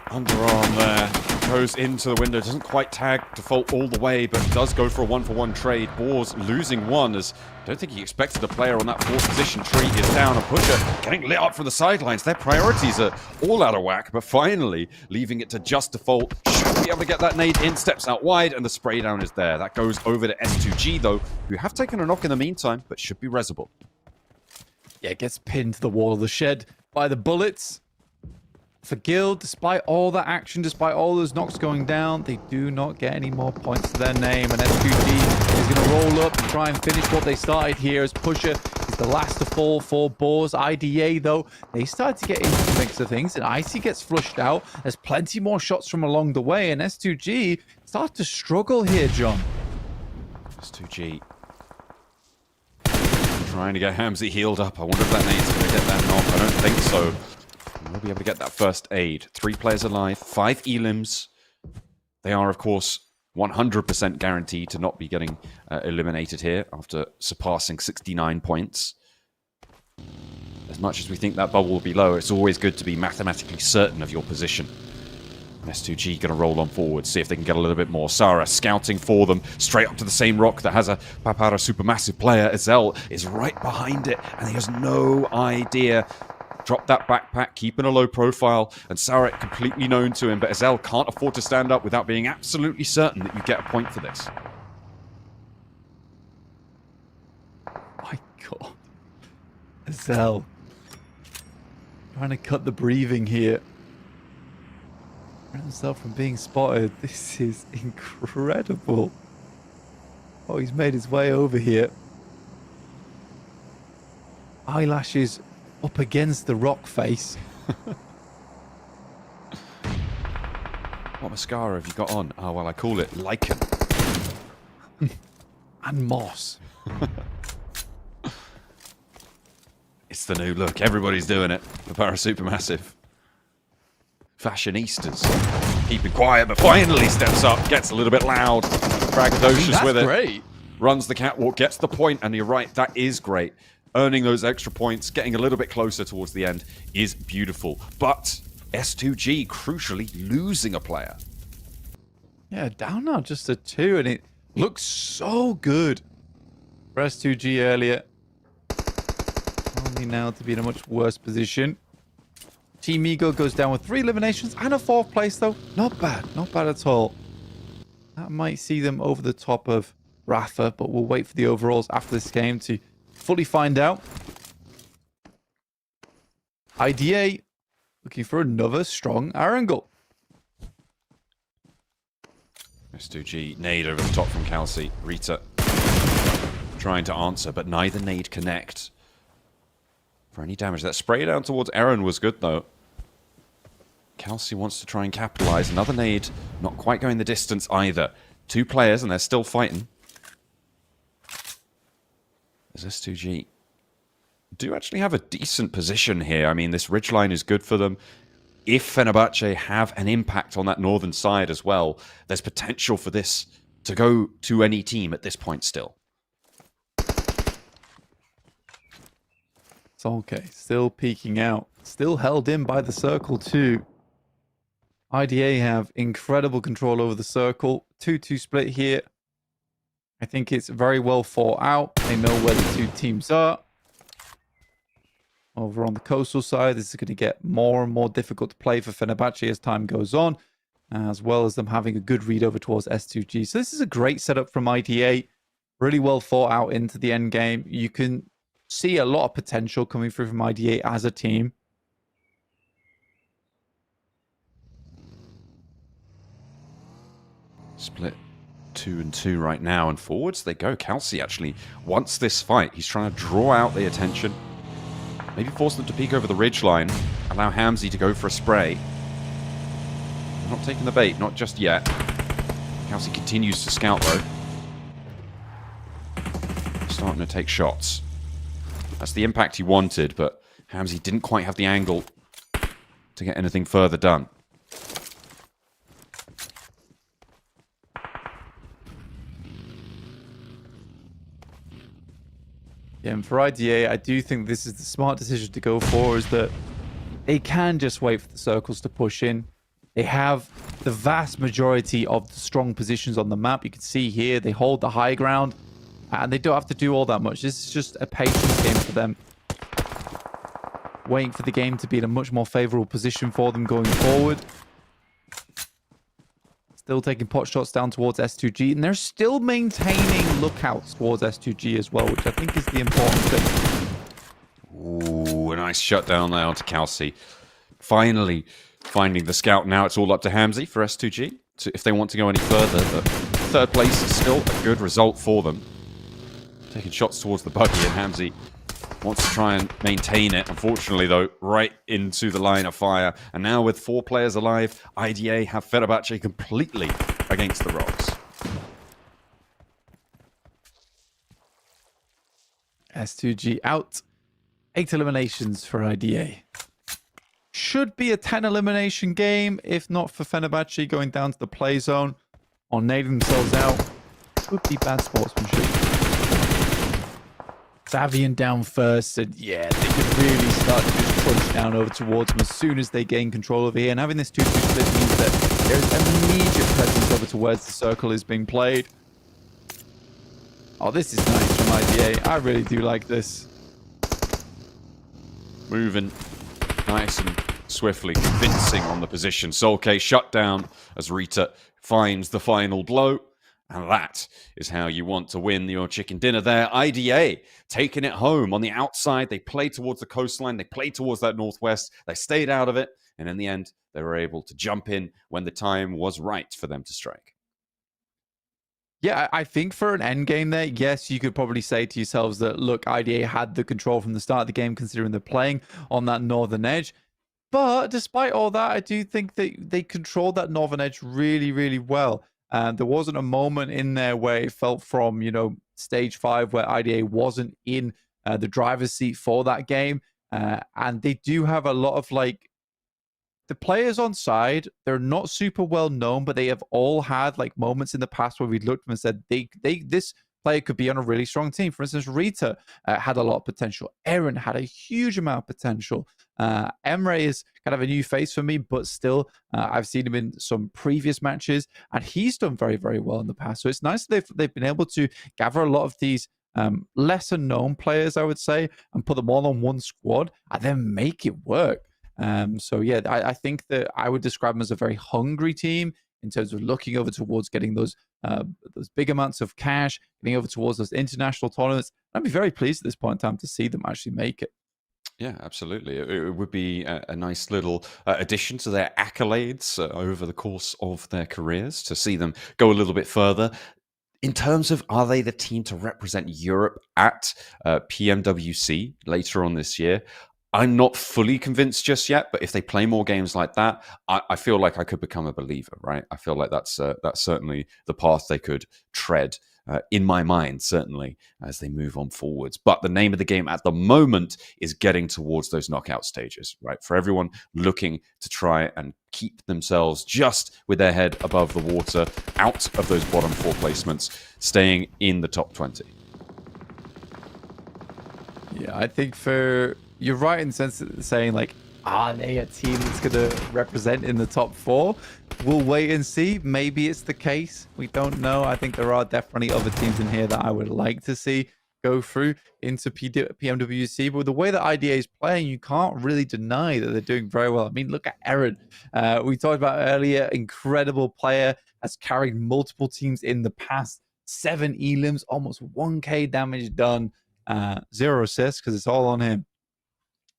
Underarm there. Goes into the window. Doesn't quite tag default all the way, but does go for a 1-for-1 trade. Boars losing 1 as I don't think he expected a player on that 4th position. Tree is down, and Pusher getting lit up from the sidelines. Their priorities are all out of whack, but finally leaving it to just default. Should be able to get that nade in. Steps out wide, and the spray down is there. That goes over to S2G, though, who have taken a knock in the meantime, but should be resable. Yeah, gets pinned to the wall of the shed by the bullets. For Guild, despite all that action, despite all those knocks going down, they do not get any more points to their name. And S2G is going to roll up and try and finish what they started here, as Pusher is the last to fall for Boars. IDA, though, they start to get into the mix of things, and Icy gets flushed out. There's plenty more shots from along the way, and S2G start to struggle here, John. S2G trying to get Hamzy healed up. I wonder if that nade's going to get that knock. I don't think so. We'll be able to get that first aid. 3 players alive, 5 elims. They are, of course, 100% guaranteed to not be getting eliminated here after surpassing 69 points. As much as we think that bubble will be low, it's always good to be mathematically certain of your position. S2G going to roll on forward, see if they can get a little bit more. Sarah scouting for them, straight up to the same rock that has a Papara Supermassive player. Ezel is right behind it, and he has no idea. Drop that backpack, keeping a low profile, and Sarek completely known to him, but Ezel can't afford to stand up without being absolutely certain that you get a point for this. My God. Ezel. Trying to cut the breathing here. Himself from being spotted. This is incredible. Oh, he's made his way over here. Eyelashes up against the rock face. What mascara have you got on? Oh, well, I call it lichen. And moss. It's the new look. Everybody's doing it. The Para Supermassive. Fashionistas. Keeping quiet, but finally steps up. Gets a little bit loud. Braggadocious with it. Great. Runs the catwalk, gets the point, and you're right, that is great. earning those extra points, getting a little bit closer towards the end is beautiful. But S2G crucially losing a player. Yeah, down now just a 2, and it looks so good for S2G earlier. Only now to be in a much worse position. Team Ego goes down with 3 eliminations and a 4th place, though. Not bad at all. That might see them over the top of Rafa, but we'll wait for the overalls after this game to fully find out. IDA looking for another strong Erangel. S2G nade over the top from Kelsey. Rita trying to answer, but neither nade connect for any damage. That spray down towards Aaron was good, though. Kelsey wants to try and capitalize. Another nade, not quite going the distance either. 2 players, and they're still fighting. As S2G do actually have a decent position here. I mean, this ridgeline is good for them. If Fenerbahçe have an impact on that northern side as well, there's potential for this to go to any team at this point still. It's okay. Still peeking out. Still held in by the circle too. IDA have incredible control over the circle. 2-2 split here. I think it's very well thought out. They know where the 2 teams are. Over on the coastal side, this is going to get more and more difficult to play for Fenerbahçe as time goes on, as well as them having a good read over towards S2G. So this is a great setup from IDA. Really well thought out into the end game. You can see a lot of potential coming through from IDA as a team. Split 2-2 right now, and forwards they go. Kelsey actually wants this fight. He's trying to draw out the attention. Maybe force them to peek over the ridgeline. Allow Hamzy to go for a spray. They're not taking the bait, not just yet. Kelsey continues to scout though. Starting to take shots. That's the impact he wanted, but Hamzy didn't quite have the angle to get anything further done. Yeah, and for IDA, I do think this is the smart decision to go for, is that they can just wait for the circles to push in. They have the vast majority of the strong positions on the map. You can see here, they hold the high ground, and they don't have to do all that much. This is just a patience game for them. Waiting for the game to be in a much more favorable position for them going forward. Still taking pot shots down towards S2G, and they're still maintaining lookouts towards S2G as well, which I think is the important thing. Ooh, a nice shutdown there onto Kelsey. Finally finding the scout. Now it's all up to Hamzy for S2G if they want to go any further. But 3rd place is still a good result for them. Taking shots towards the buggy, and Hamzy wants to try and maintain it. Unfortunately, though, right into the line of fire. And now with 4 players alive, IDA have Fenerbahçe completely against the rocks. S2G out. 8 eliminations for IDA. Should be a 10 elimination game, if not for Fenerbahçe going down to the play zone or nading themselves out. Would be bad sportsmanship. Savian down first, and yeah, they could really start to just crunch down over towards them as soon as they gain control over here. And having this 2-2 split means that there's immediate presence over towards the circle is being played. Oh, this is nice from IDA. I really do like this. Moving nice and swiftly, convincing on the position. Solke shut down as Rita finds the final blow. And that is how you want to win your chicken dinner there. IDA taking it home on the outside. They played towards the coastline. They played towards that northwest. They stayed out of it. And in the end, they were able to jump in when the time was right for them to strike. Yeah, I think for an end game there, yes, you could probably say to yourselves that, look, IDA had the control from the start of the game, considering they're playing on that northern edge. But despite all that, I do think that they controlled that northern edge really, really well. There wasn't a moment in there where it felt from, stage 5 where IDA wasn't in the driver's seat for that game. And they do have a lot of, the players on side, they're not super well known, but they have all had, moments in the past where we looked at them and said, this player could be on a really strong team. For instance, Rita had a lot of potential. Aaron had a huge amount of potential. Emre is kind of a new face for me, but still, I've seen him in some previous matches, and he's done very, very well in the past. So it's nice that they've been able to gather a lot of these lesser known players, I would say, and put them all on one squad and then make it work. So yeah, I think that I would describe them as a very hungry team in terms of looking over towards getting those big amounts of cash, getting over towards those international tournaments. I'd be very pleased at this point in time to see them actually make it. Yeah, absolutely. It would be a nice little addition to their accolades over the course of their careers to see them go a little bit further. In terms of, are they the team to represent Europe at PMWC later on this year? I'm not fully convinced just yet, but if they play more games like that, I feel like I could become a believer, right? I feel like that's certainly the path they could tread, in my mind, certainly, as they move on forwards. But the name of the game at the moment is getting towards those knockout stages, right? For everyone looking to try and keep themselves just with their head above the water, out of those bottom 4 placements, staying in the top 20. Yeah, I think you're right in the sense of saying, like, are they a team that's going to represent in the top 4? We'll wait and see. Maybe it's the case. We don't know. I think there are definitely other teams in here that I would like to see go through into PMWC. But with the way that IDA is playing, you can't really deny that they're doing very well. I mean, look at Aaron. We talked about earlier, incredible player, has carried multiple teams in the past. 7 elims, almost 1k damage done. 0 assists because it's all on him.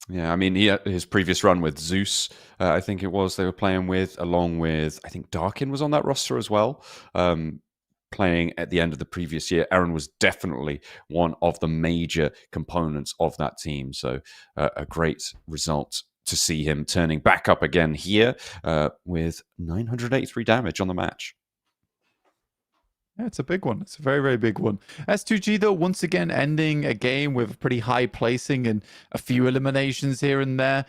Yeah, I mean, he had his previous run with Zeus, I think it was, they were playing with, along with, I think Darkin was on that roster as well, playing at the end of the previous year. Aaron was definitely one of the major components of that team. So a great result to see him turning back up again here with 983 damage on the match. Yeah, it's a big one. It's a very, very big one. S2G, though, once again ending a game with a pretty high placing and a few eliminations here and there,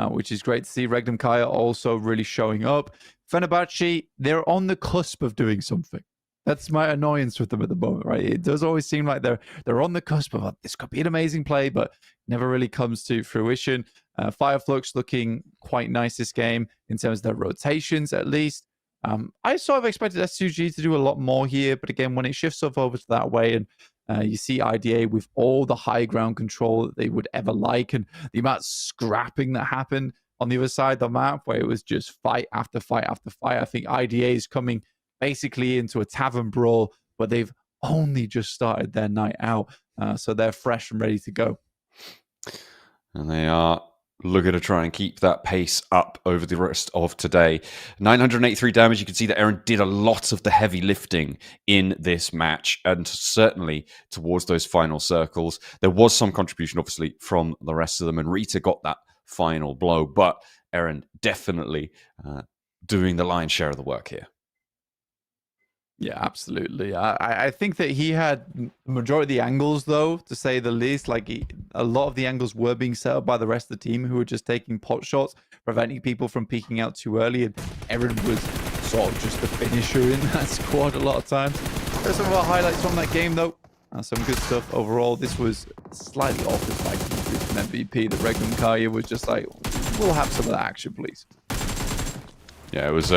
which is great to see. Regnum Carya also really showing up. Fenerbahçe, they're on the cusp of doing something. That's my annoyance with them at the moment, right? It does always seem like they're on the cusp of, this could be an amazing play, but never really comes to fruition. Flux looking quite nice this game in terms of their rotations, at least. I sort of expected S2G to do a lot more here, but again, when it shifts up over to that way and you see IDA with all the high ground control that they would ever like and the amount of scrapping that happened on the other side of the map where it was just fight after fight after fight, I think IDA is coming basically into a tavern brawl where they've only just started their night out, so they're fresh and ready to go. And they are looking to try and keep that pace up over the rest of today. 983 damage. You can see that Aaron did a lot of the heavy lifting in this match, and certainly towards those final circles. There was some contribution, obviously, from the rest of them, and Rita got that final blow, but Aaron definitely doing the lion's share of the work here. Yeah, absolutely. I think that he had the majority of the angles, though, to say the least. Like, a lot of the angles were being set up by the rest of the team who were just taking pot shots, preventing people from peeking out too early. And Aaron was sort of just the finisher in that squad a lot of times. There's some of our highlights from that game, though. Some good stuff overall. This was slightly off the fighting an MVP. The Regnum Carya was just like, we'll have some of that action, please. Yeah, it was...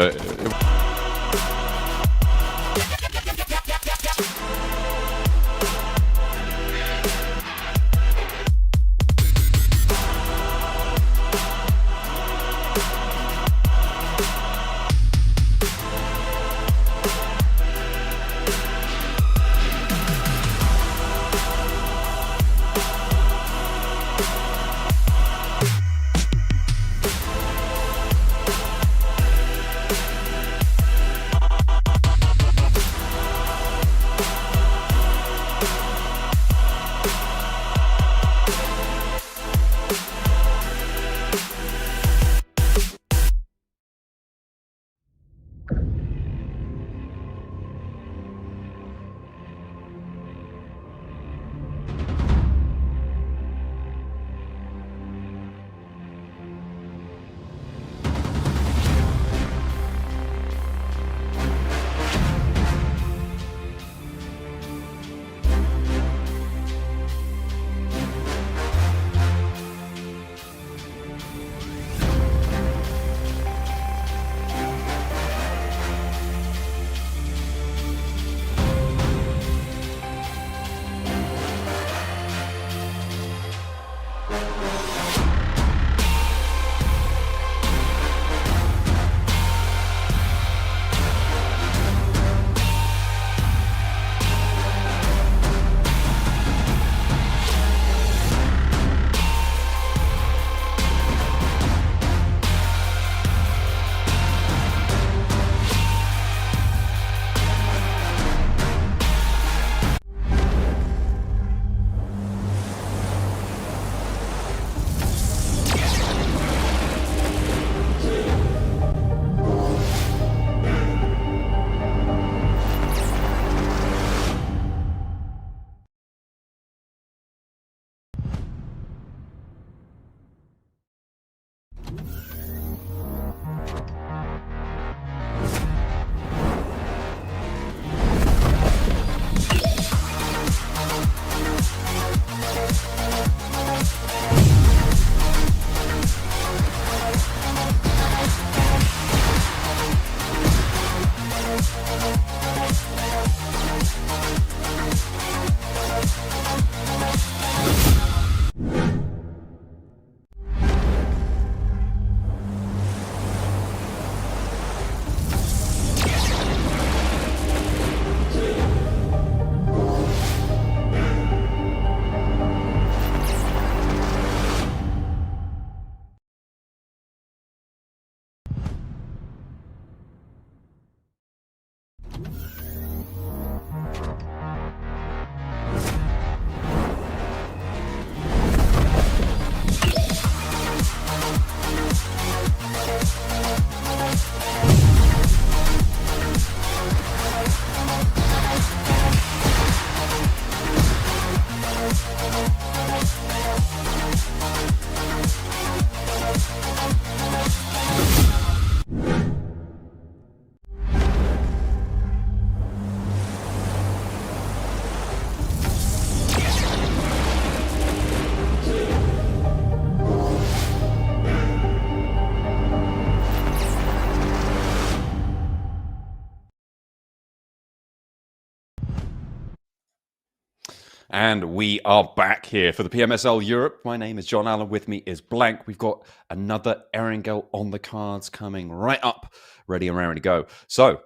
And we are back here for the PMSL Europe. My name is John Allen. With me is Blank. We've got another Erangel on the cards coming right up, ready and raring to go. So,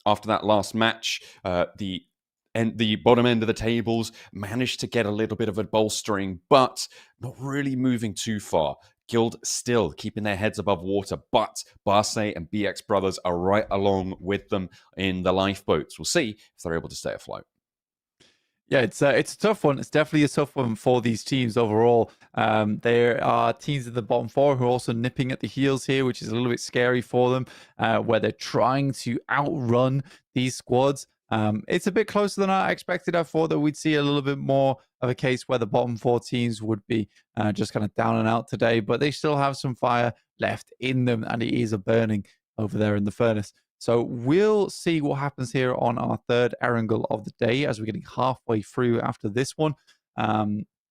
after that last match, the bottom end of the tables managed to get a little bit of a bolstering, but not really moving too far. Guild still keeping their heads above water, but Barsay and BX Brothers are right along with them in the lifeboats. We'll see if they're able to stay afloat. Yeah, it's a tough one. It's definitely a tough one for these teams overall. There are teams in the bottom four who are also nipping at the heels here, which is a little bit scary for them, where they're trying to outrun these squads. It's a bit closer than I expected. I thought that we'd see a little bit more of a case where the bottom four teams would be just kind of down and out today, but they still have some fire left in them, and it is a burning over there in the furnace. So we'll see what happens here on our third Erangel of the day as we're getting halfway through after this one.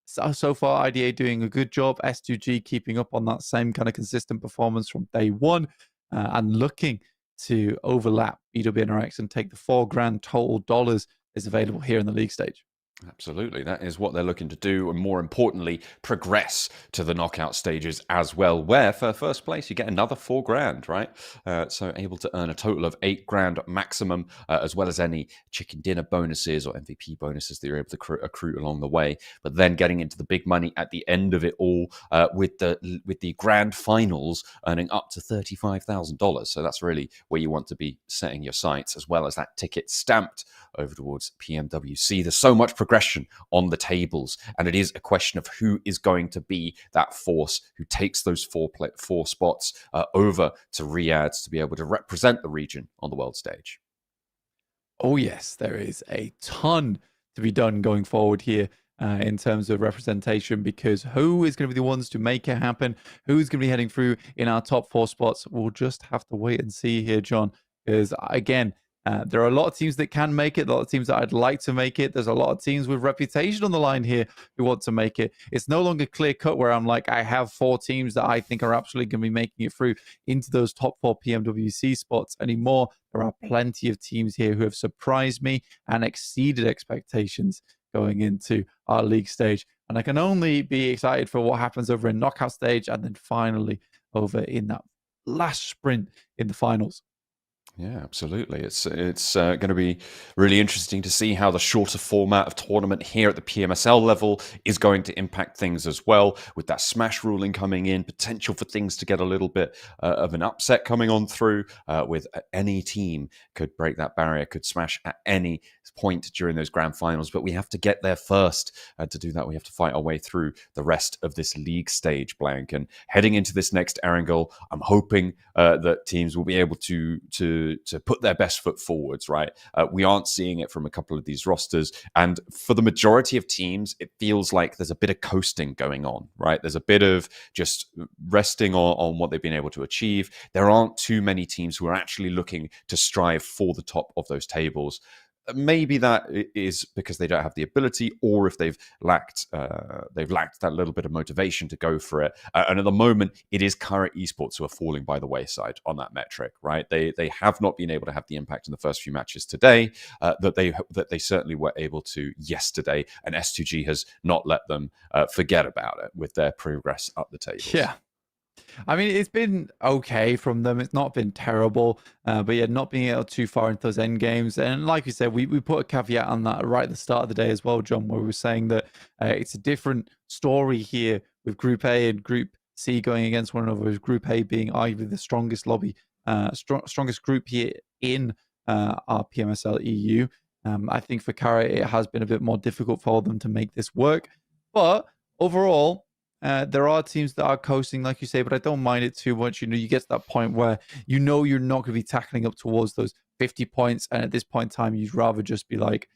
So far, IDA doing a good job. S2G keeping up on that same kind of consistent performance from day one and looking to overlap BWNRX and take the $4,000 total dollars is available here in the league stage. Absolutely. That is what they're looking to do. And more importantly, progress to the knockout stages as well, where for first place, you get another $4,000, right? So able to earn a total of $8,000 maximum, as well as any chicken dinner bonuses or MVP bonuses that you're able to accrue along the way. But then getting into the big money at the end of it all with the grand finals earning up to $35,000. So that's really where you want to be setting your sights, as well as that ticket stamped over towards PMWC. There's so much progression on the tables, and it is a question of who is going to be that force who takes those four spots over to Riyadh to be able to represent the region on the world stage. Oh yes, there is a ton to be done going forward here in terms of representation, because who is going to be the ones to make it happen? Who's going to be heading through in our top four spots? We'll just have to wait and see here, John, because again, there are a lot of teams that can make it, a lot of teams that I'd like to make it. There's a lot of teams with reputation on the line here who want to make it. It's no longer clear cut where I'm like, I have four teams that I think are absolutely going to be making it through into those top four PMWC spots anymore. There are plenty of teams here who have surprised me and exceeded expectations going into our league stage. And I can only be excited for what happens over in knockout stage and then finally over in that last sprint in the finals. Yeah, absolutely. It's going to be really interesting to see how the shorter format of tournament here at the PMSL level is going to impact things as well, with that smash ruling coming in, potential for things to get a little bit of an upset coming on through, with any team could break that barrier, could smash at any point during those grand finals. But we have to get there first. To do that, we have to fight our way through the rest of this league stage, Blank. And heading into this next Erangel, I'm hoping that teams will be able to put their best foot forwards, right? We aren't seeing it from a couple of these rosters. And for the majority of teams, it feels like there's a bit of coasting going on, right? There's a bit of just resting on what they've been able to achieve. There aren't too many teams who are actually looking to strive for the top of those tables. Maybe that is because they don't have the ability, or if they've lacked that little bit of motivation to go for it. And at the moment, it is RUKH Esports who are falling by the wayside on that metric, right? They have not been able to have the impact in the first few matches today that they certainly were able to yesterday. And S2G has not let them forget about it with their progress up the tables. Yeah. I mean, it's been okay from them. It's not been terrible, but yeah, not being able too far into those end games. And like you said, we put a caveat on that right at the start of the day as well, John, where we were saying that it's a different story here with Group A and Group C going against one another, with Group A being arguably the strongest lobby, strongest group here in our PMSL EU. I think for Carya, it has been a bit more difficult for them to make this work. But overall, there are teams that are coasting, like you say, but I don't mind it too much. You know, you get to that point where you know you're not going to be tackling up towards those 50 points. And at this point in time, you'd rather just be like,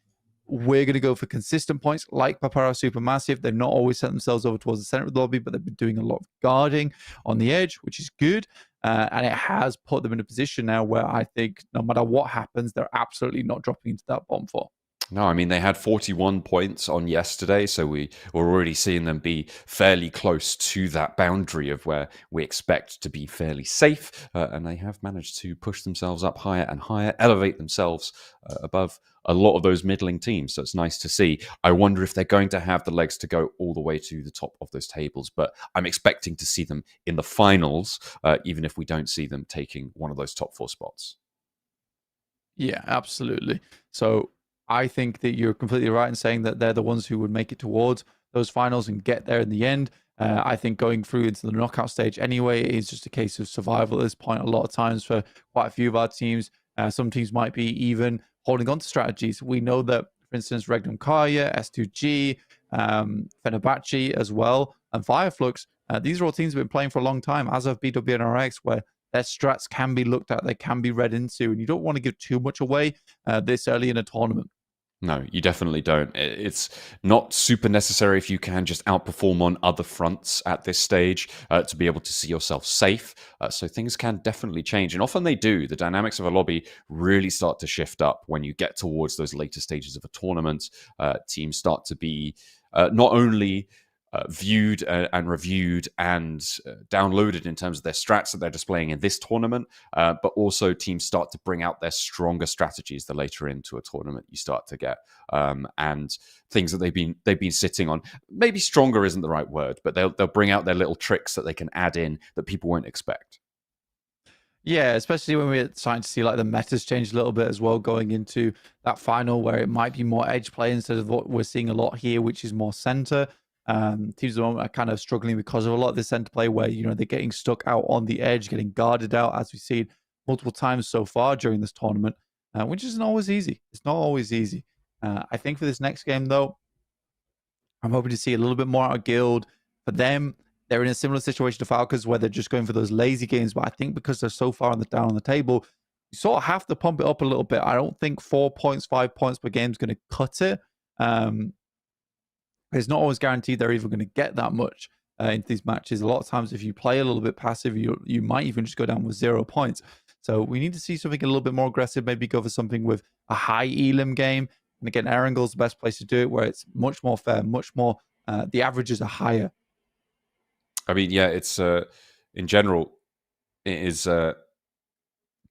we're going to go for consistent points like Papara Supermassive. They've not always set themselves over towards the center of the lobby, but they've been doing a lot of guarding on the edge, which is good. And it has put them in a position now where I think no matter what happens, they're absolutely not dropping into that bottom four. No, I mean, they had 41 points on yesterday, so we were already seeing them be fairly close to that boundary of where we expect to be fairly safe. And they have managed to push themselves up higher and higher, elevate themselves above a lot of those middling teams. So it's nice to see. I wonder if they're going to have the legs to go all the way to the top of those tables, but I'm expecting to see them in the finals, even if we don't see them taking one of those top 4 spots. Yeah, absolutely. So I think that you're completely right in saying that they're the ones who would make it towards those finals and get there in the end. I think going through into the knockout stage anyway is just a case of survival at this point. A lot of times for quite a few of our teams, some teams might be even holding on to strategies. We know that, for instance, Regnum, Carya, S2G, Fenerbahçe as well, and Flux. These are all teams that have been playing for a long time, as of BW and RX, where their strats can be looked at, they can be read into, and you don't want to give too much away this early in a tournament. No, you definitely don't. It's not super necessary if you can just outperform on other fronts at this stage to be able to see yourself safe. So things can definitely change. And often they do. The dynamics of a lobby really start to shift up when you get towards those later stages of a tournament. Teams start to be not only viewed and reviewed and downloaded in terms of their strats that they're displaying in this tournament, but also teams start to bring out their stronger strategies the later into a tournament you start to get, and things that they've been sitting on. Maybe stronger isn't the right word, but they'll bring out their little tricks that they can add in that people won't expect. Yeah, especially when we're starting to see like the metas change a little bit as well, going into that final where it might be more edge play instead of what we're seeing a lot here, which is more center. Teams at the moment are kind of struggling because of a lot of the center play where, you know, they're getting stuck out on the edge, getting guarded out, as we've seen multiple times so far during this tournament, which isn't always easy. It's not always easy. I think for this next game, though, I'm hoping to see a little bit more out of Guild. For them, they're in a similar situation to Falcons where they're just going for those lazy games. But I think because they're so far down on the table, you sort of have to pump it up a little bit. I don't think 4 points, 5 points per game is going to cut it. It's not always guaranteed they're even going to get that much into these matches. A lot of times, if you play a little bit passive, you might even just go down with 0 points. So we need to see something a little bit more aggressive, maybe go for something with a high elim game. And again, Erangel's the best place to do it, where it's much more fair, much more, the averages are higher. I mean, yeah, it's in general, it is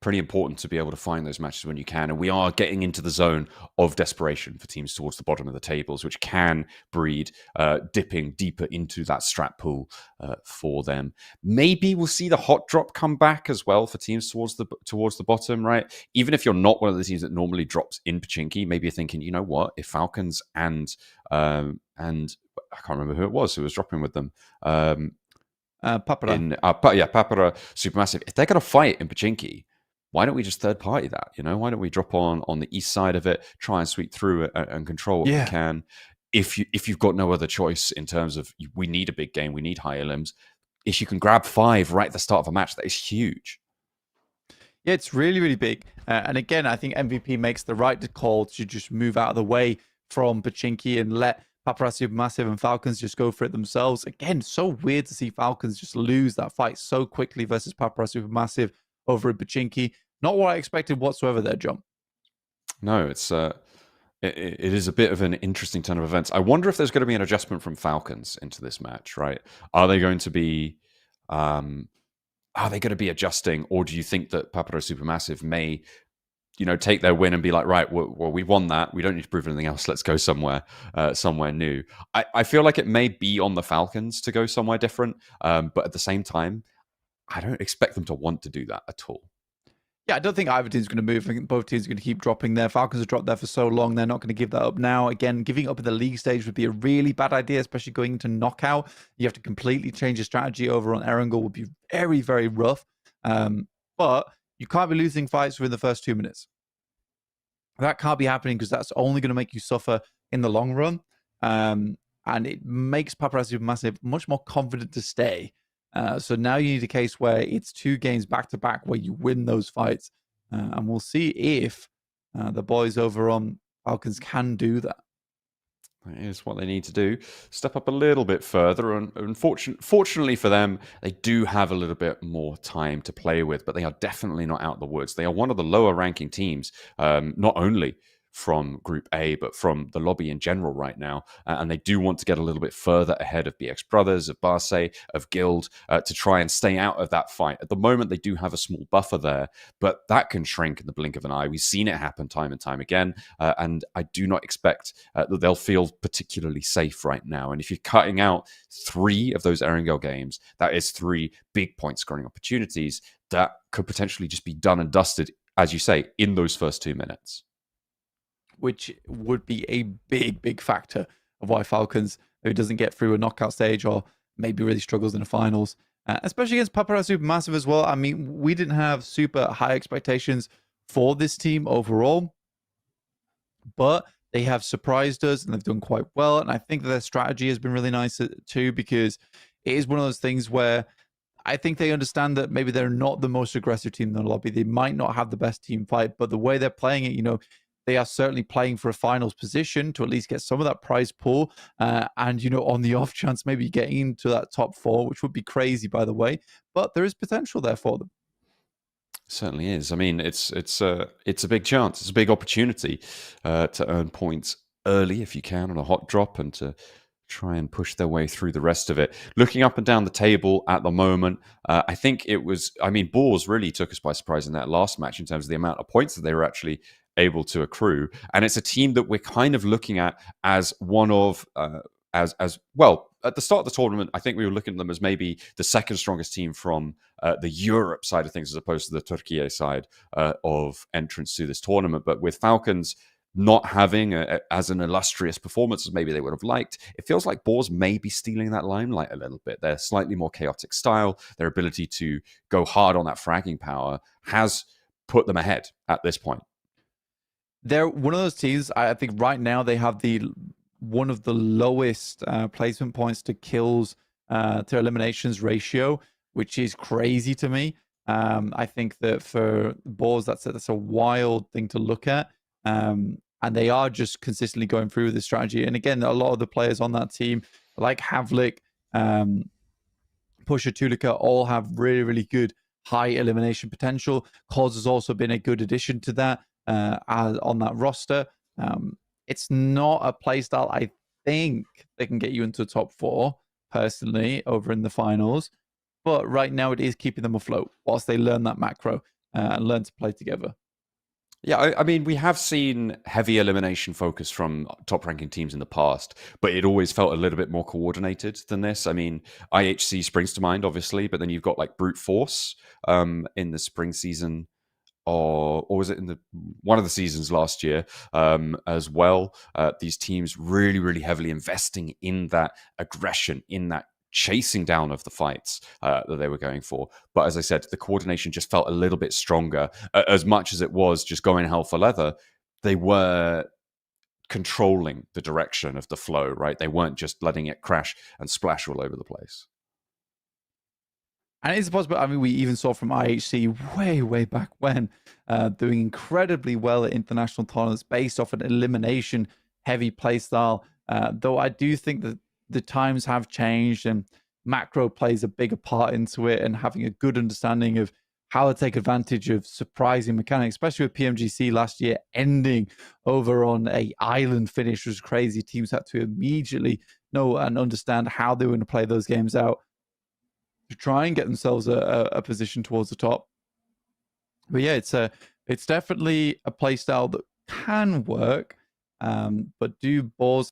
pretty important to be able to find those matches when you can. And we are getting into the zone of desperation for teams towards the bottom of the tables, which can breed dipping deeper into that strat pool for them. Maybe we'll see the hot drop come back as well for teams towards the bottom, right? Even if you're not one of the teams that normally drops in Pachinki, maybe you're thinking, you know what, if Falcons and I can't remember who it was who was dropping with them. Papara. Papara Supermassive. If they're going to fight in Pachinki, why don't we just third party that? You know, why don't we drop on the east side of it, try and sweep through it and control what we can? If you've got no other choice in terms of we need a big game, we need higher limbs. If you can grab 5 right at the start of a match, that is huge. Yeah, it's really, really big. And again, I think MVP makes the right call to just move out of the way from Pachinki and let Paparazzi Massive and Falcons just go for it themselves. Again, so weird to see Falcons just lose that fight so quickly versus Paparazzi Massive over at Pachinki. Not what I expected whatsoever there, John. No, it's it is a bit of an interesting turn of events. I wonder if there's going to be an adjustment from Falcons into this match, right? Are they going to be adjusting, or do you think that Paparo Supermassive may, you know, take their win and be like, right, well, we won that. We don't need to prove anything else. Let's go somewhere new. I feel like it may be on the Falcons to go somewhere different, but at the same time, I don't expect them to want to do that at all. Yeah, I don't think either team's going to move. I think both teams are going to keep dropping there. Falcons have dropped there for so long. They're not going to give that up now. Again, giving up at the league stage would be a really bad idea, especially going into knockout. You have to completely change your strategy over on Erangel would be very, very rough. But you can't be losing fights within the first 2 minutes. That can't be happening because that's only going to make you suffer in the long run. And it makes Paparazzi Massive much more confident to stay. So now you need a case where it's 2 games back-to-back where you win those fights. And we'll see if the boys over on Falcons can do that. That is what they need to do. Step up a little bit further. And fortunately for them, they do have a little bit more time to play with, but they are definitely not out of the woods. They are one of the lower ranking teams, not only from Group A, but from the lobby in general right now. And they do want to get a little bit further ahead of BX Brothers, of Barsay, of Guild, to try and stay out of that fight. At the moment, they do have a small buffer there, but that can shrink in the blink of an eye. We've seen it happen time and time again, and I do not expect that they'll feel particularly safe right now. And if you're cutting out 3 of those Erangel games, that is 3 big point scoring opportunities that could potentially just be done and dusted, as you say, in those first 2 minutes. Which would be a big factor of why Falcons maybe doesn't get through a knockout stage, or maybe really struggles in the finals, especially against Paparazzi Supermassive as well. I mean, we didn't have super high expectations for this team overall, but they have surprised us and they've done quite well. And I think that their strategy has been really nice too, because it is one of those things where I think they understand that maybe they're not the most aggressive team in the lobby. They might not have the best team fight, but the way they're playing it, they are certainly playing for a finals position to at least get some of that prize pool. And, on the off chance, maybe getting into that top 4, which would be crazy, by the way. But there is potential there for them. Certainly is. I mean, it's a big chance. It's a big opportunity to earn points early if you can on a hot drop, and to try and push their way through the rest of it. Looking up and down the table at the moment, I think it was. I mean, Boars really took us by surprise in that last match in terms of the amount of points that they were actually able to accrue. And it's a team that we're kind of looking at as one of as well. At the start of the tournament, I think we were looking at them as maybe the second strongest team from the Europe side of things, as opposed to the Turkey side of entrance to this tournament. But with Falcons not having as an illustrious performance as maybe they would have liked, it feels like Boars may be stealing that limelight a little bit. Their slightly more chaotic style, their ability to go hard on that fragging power has put them ahead at this point. They're one of those teams, I think right now they have one of the lowest placement points to kills to eliminations ratio, which is crazy to me. I think that for Boars, that's a wild thing to look at. And they are just consistently going through the strategy. And again, a lot of the players on that team, like Havlik, Pusher Tulika, all have really good high elimination potential. Cause has also been a good addition to that on that roster. It's not a playstyle I think they can get you into the top 4, personally, over in the finals. But right now it is keeping them afloat whilst they learn that macro and learn to play together. Yeah, I mean, we have seen heavy elimination focus from top-ranking teams in the past, but it always felt a little bit more coordinated than this. I mean, IHC springs to mind, obviously, but then you've got like Brute Force in the spring season, or was it in one of the seasons last year as well? These teams really heavily investing in that aggression, in that chasing down of the fights that they were going for. But as I said, the coordination just felt a little bit stronger. As much as it was just going hell for leather, they were controlling the direction of the flow, right? They weren't just letting it crash and splash all over the place. And it's possible, I mean, we even saw from IHC way back when, doing incredibly well at international tournaments based off an elimination heavy playstyle. Though I do think that the times have changed and macro plays a bigger part into it, and having a good understanding of how to take advantage of surprising mechanics, especially with PMGC last year ending over on a island finish was crazy. Teams had to immediately know and understand how they were going to play those games out to try and get themselves a position towards the top. But yeah, it's definitely a play style that can work, but do Boars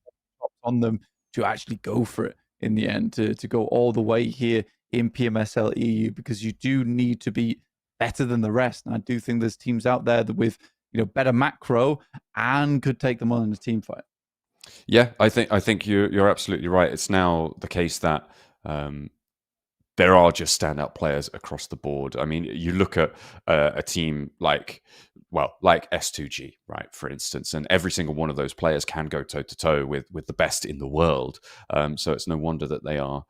on them to actually go for it in the end, to go all the way here in Pmsl EU, because you do need to be better than the rest. And I do think there's teams out there that with better macro and could take them on in a team fight. Yeah, I think you're absolutely right. It's now the case that there are just standout players across the board. I mean, you look at a team like S2G, right, for instance, and every single one of those players can go toe-to-toe with the best in the world. So it's no wonder that they are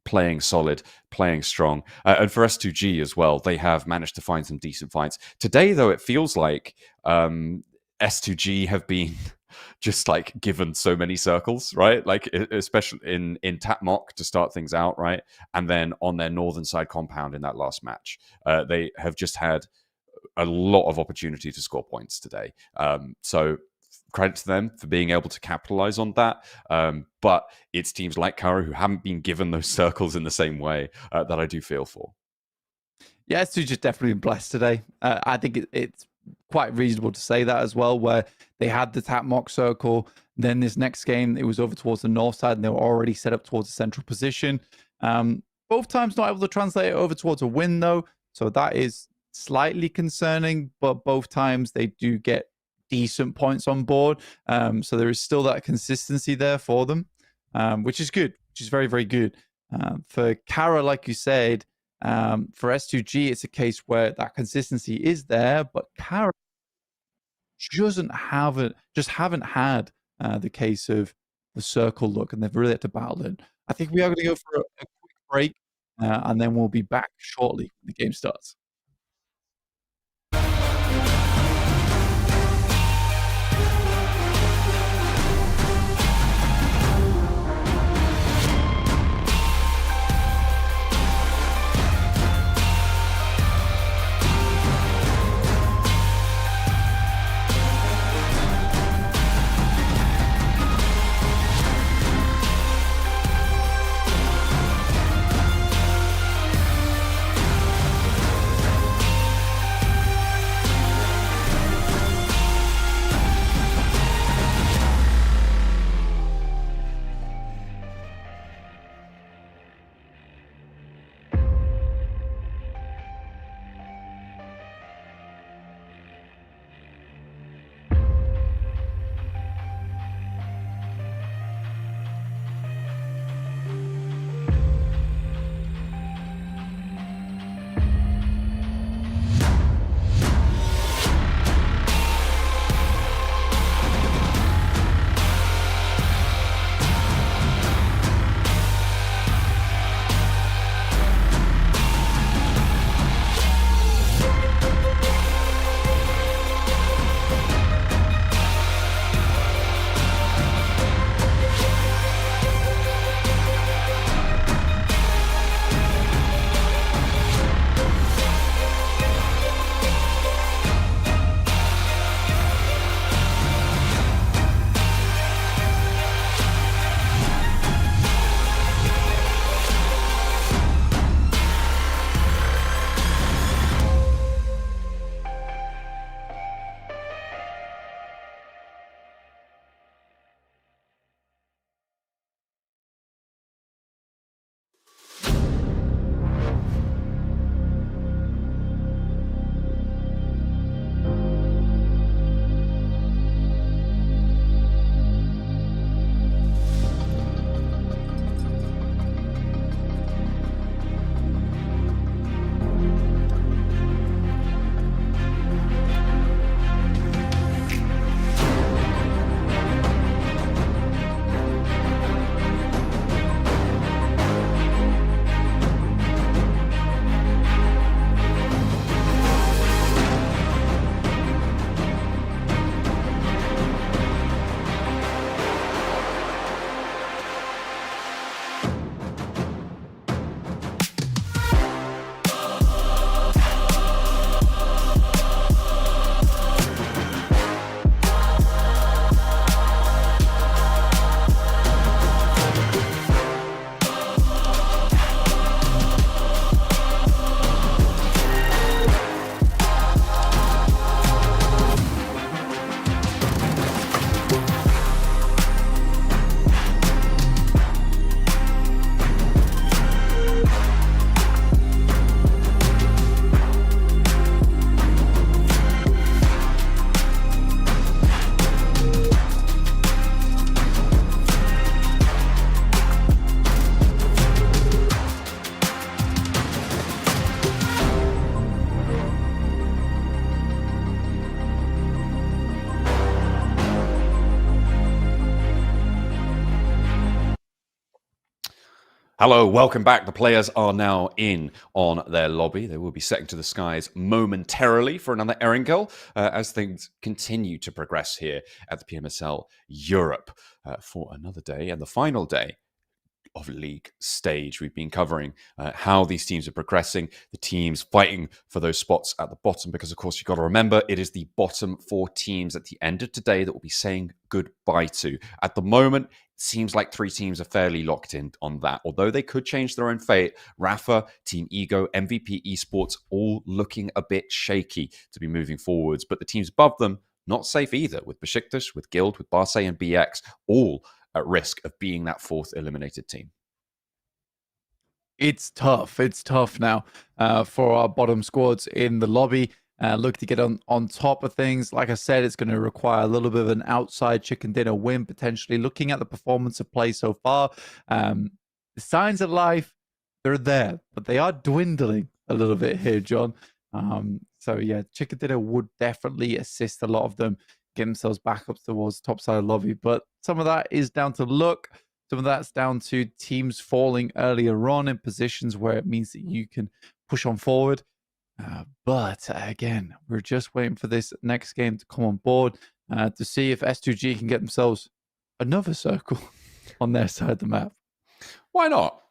playing solid, playing strong. And for S2G as well, they have managed to find some decent fights. Today, though, it feels like S2G have been just like given so many circles, right? Like especially in Tapmock to start things out, right? And then on their northern side compound in that last match, they have just had a lot of opportunity to score points today. So credit to them for being able to capitalize on that. But it's teams like Carya who haven't been given those circles in the same way that I do feel for. Yeah, S2G just definitely been blessed today. I think it's quite reasonable to say that as well, where they had the tap mock circle. Then this next game, it was over towards the north side, and they were already set up towards the central position. Both times not able to translate it over towards a win, though. So that is slightly concerning, but both times they do get decent points on board. So there is still that consistency there for them, which is good, which is very, very good. For Carya, like you said, for S2G, it's a case where that consistency is there, but Carya just haven't had the case of the circle look, and they've really had to battle it. I think we are going to go for a quick break, and then we'll be back shortly when the game starts. Hello, welcome back. The players are now in on their lobby. They will be setting to the skies momentarily for another Erangel as things continue to progress here at the PMSL Europe for another day and the final day of league stage. We've been covering how these teams are progressing, the teams fighting for those spots at the bottom, because of course you've got to remember it is the bottom 4 teams at the end of today that we'll be saying goodbye to. At the moment, it seems like 3 teams are fairly locked in on that, although they could change their own fate. Rafa, Team Ego, MVP Esports, all looking a bit shaky to be moving forwards, but the teams above them, not safe either, with Besiktas, with Guild, with Barsay and BX, all at risk of being that 4th eliminated team. It's tough. It's tough now for our bottom squads in the lobby. Look to get on top of things. Like I said, it's going to require a little bit of an outside chicken dinner win, potentially. Looking at the performance of play so far, the signs of life, they're there, but they are dwindling a little bit here, John. So yeah, chicken dinner would definitely assist a lot of them get themselves back up towards the top side of the lobby. But some of that is down to luck. Some of that's down to teams falling earlier on in positions where it means that you can push on forward. But again, we're just waiting for this next game to come on board to see if S2G can get themselves another circle on their side of the map. Why not?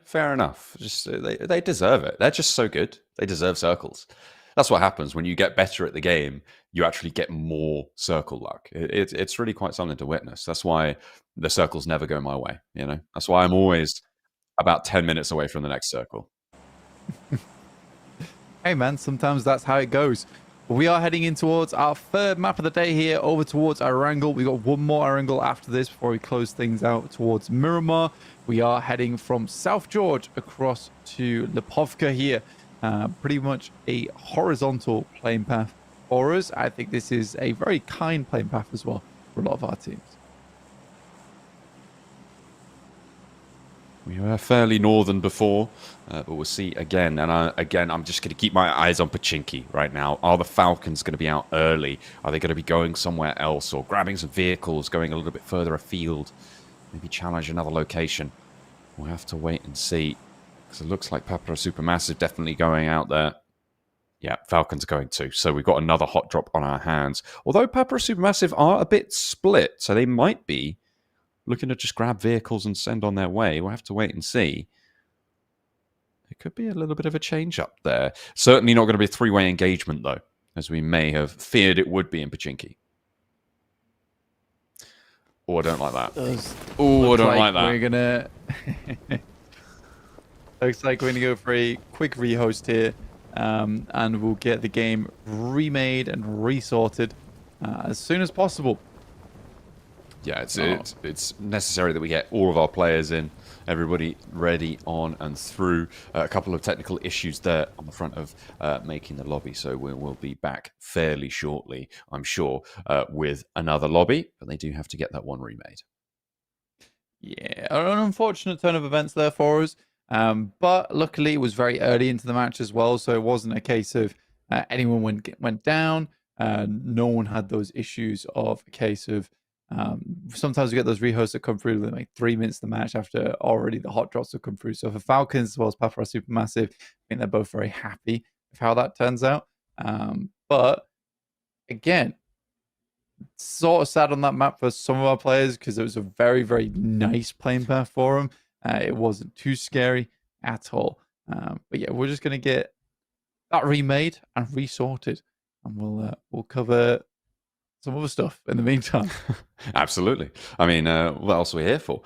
Fair enough. Just they deserve it. They're just so good. They deserve circles. That's what happens when you get better at the game. You actually get more circle luck. It's really quite something to witness. That's why the circles never go my way. That's why I'm always about 10 minutes away from the next circle. Hey man, sometimes that's how it goes. We are heading in towards our 3rd map of the day here, over towards Erangel. We got one more Erangel after this before we close things out towards Miramar. We are heading from South George across to Lipovka here. Pretty much a horizontal playing path for us. I think this is a very kind playing path as well for a lot of our teams. We were fairly northern before, but we'll see again. And I'm just going to keep my eyes on Pachinki right now. Are the Falcons going to be out early? Are they going to be going somewhere else or grabbing some vehicles, going a little bit further afield? Maybe challenge another location? We'll have to wait and see. Because it looks like Papara Supermassive definitely going out there. Yeah, Falcons are going too. So we've got another hot drop on our hands. Although Papara Supermassive are a bit split, so they might be looking to just grab vehicles and send on their way. We'll have to wait and see. It could be a little bit of a change up there. Certainly not going to be a 3-way engagement, though, as we may have feared it would be in Pachinki. Oh, I don't like that. Oh, I don't like that. We're going to... Looks like we're going to go for a quick rehost here, and we'll get the game remade and resorted as soon as possible. Yeah, it's necessary that we get all of our players in, everybody ready on and through. A couple of technical issues there on the front of making the lobby, so we'll be back fairly shortly, I'm sure, with another lobby, but they do have to get that one remade. Yeah, an unfortunate turn of events there for us, but luckily it was very early into the match as well, so it wasn't a case of anyone went down. No one had those issues of a case of sometimes we get those rehosts that come through like 3 minutes of the match after already the hot drops have come through. So for Falcons as well as Papara Supermassive, I think they're both very happy with how that turns out. But again, sort of sad on that map for some of our players because it was a very, very nice playing path for them. It wasn't too scary at all. But yeah, we're just going to get that remade and resorted, and we'll cover some other stuff in the meantime. Absolutely. I mean, what else are we here for?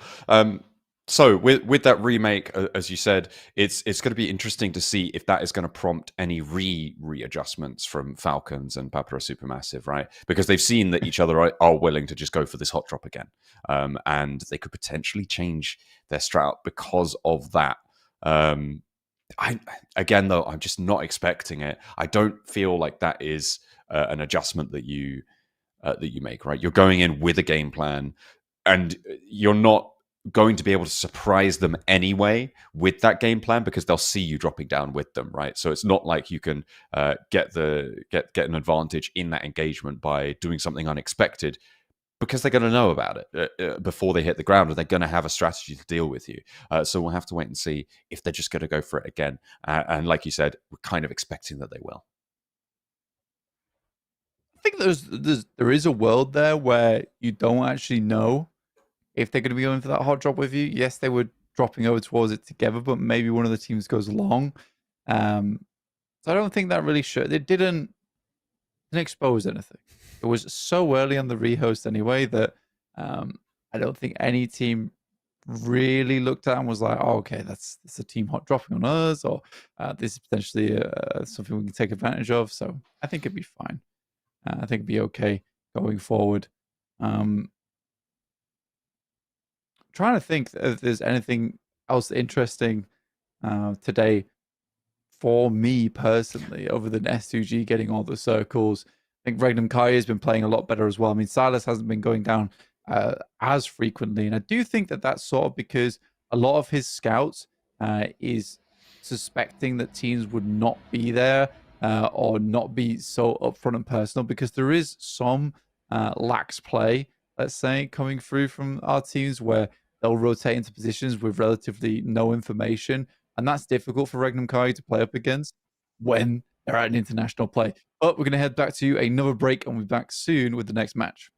So with that remake, as you said, it's going to be interesting to see if that is going to prompt any readjustments from Falcons and Papara Supermassive, right? Because they've seen that each other are willing to just go for this hot drop again, and they could potentially change their strat because of that. Again, though, I'm just not expecting it. I don't feel like that is an adjustment that you make, right? You're going in with a game plan, and you're not going to be able to surprise them anyway with that game plan because they'll see you dropping down with them, right? So it's not like you can get an advantage in that engagement by doing something unexpected, because they're going to know about it before they hit the ground, and they're going to have a strategy to deal with you. So we'll have to wait and see if they're just going to go for it again. And like you said, we're kind of expecting that they will. I think there is a world there where you don't actually know if they're going to be going for that hot drop with you. Yes, they would dropping over towards it together, but maybe one of the teams goes long. So I don't think that really showed. It didn't expose anything. It was so early on the rehost anyway that I don't think any team really looked at and was like, oh, okay, that's a team hot dropping on us, or this is potentially something we can take advantage of. So I think it'd be fine. I think it'd be okay going forward. Trying to think if there's anything else interesting today for me personally, other than S2G getting all the circles. I think Regnum Carya has been playing a lot better as well. I mean, Silas hasn't been going down as frequently, and I do think that that's sort of because a lot of his scouts is suspecting that teams would not be there or not be so upfront and personal, because there is some lax play, let's say, coming through from our teams where they'll rotate into positions with relatively no information. And that's difficult for Regnum Carya to play up against when they're at an international play. But we're going to head back to another break, and we'll be back soon with the next match.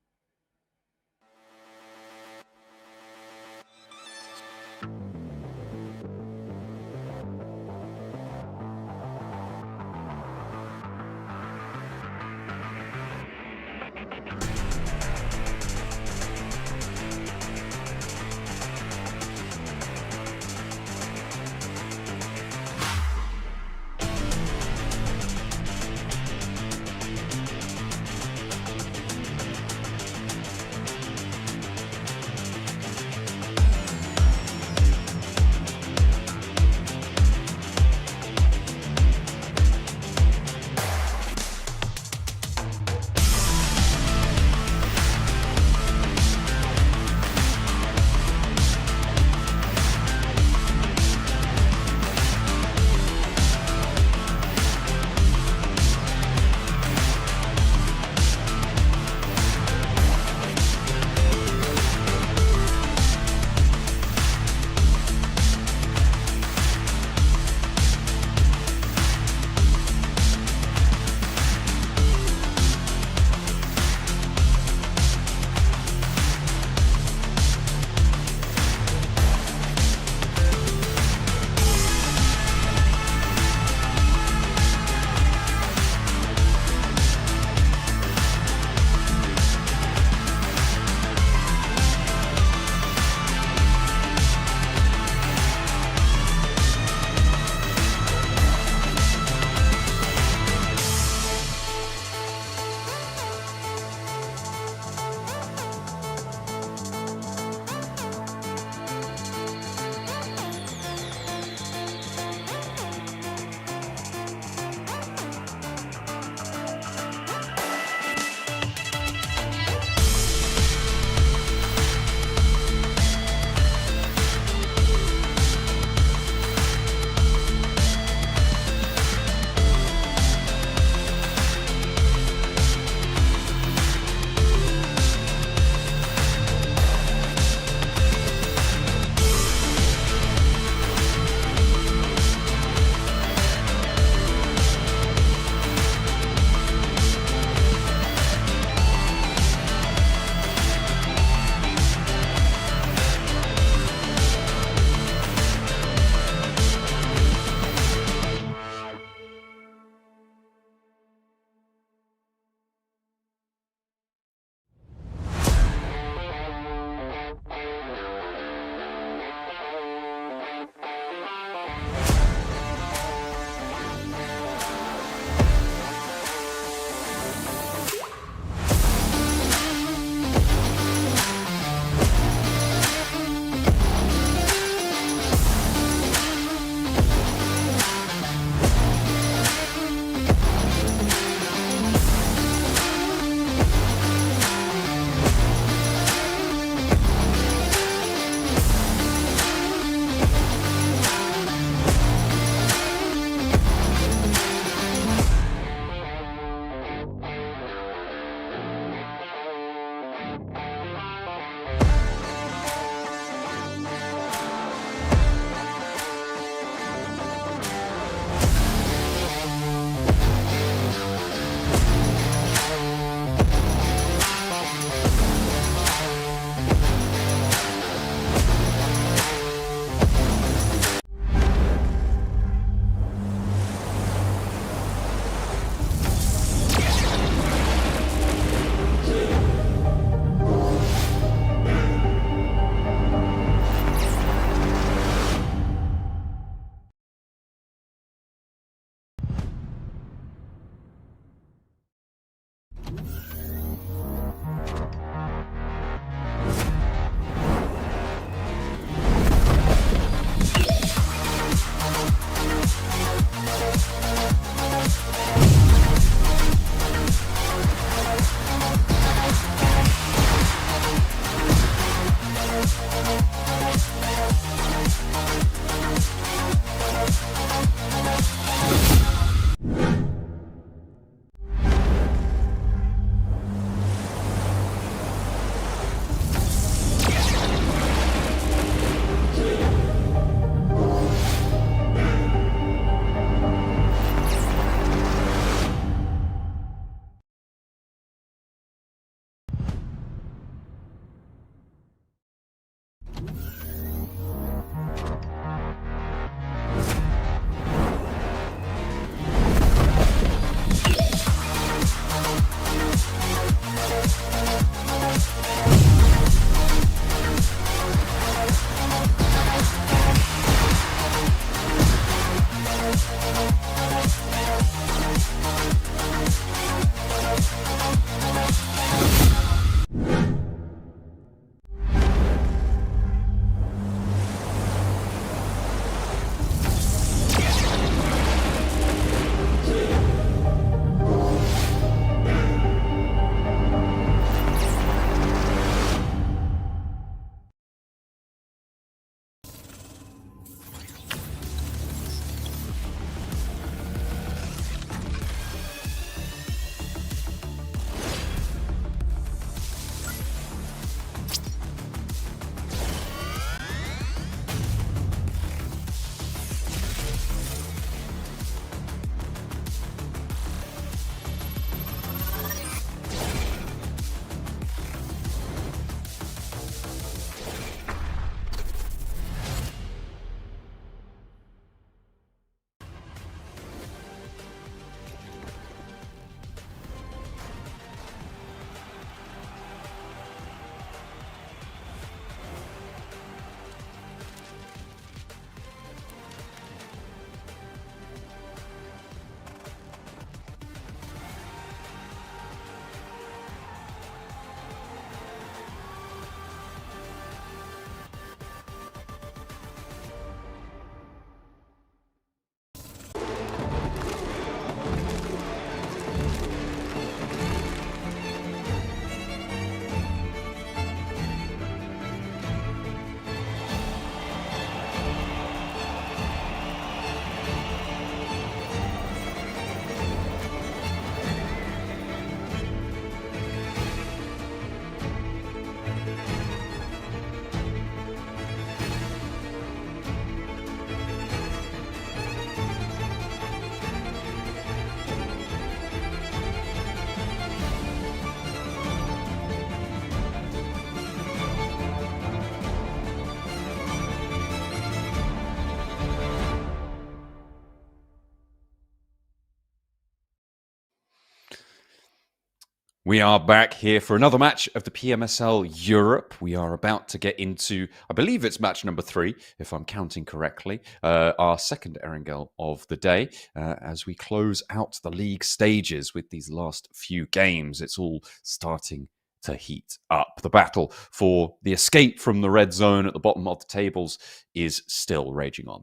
We are back here for another match of the PMSL Europe. We are about to get into, I believe it's match number 3, if I'm counting correctly, our second Erangel of the day, as we close out the league stages with these last few games. It's all starting to heat up. The battle for the escape from the red zone at the bottom of the tables is still raging on.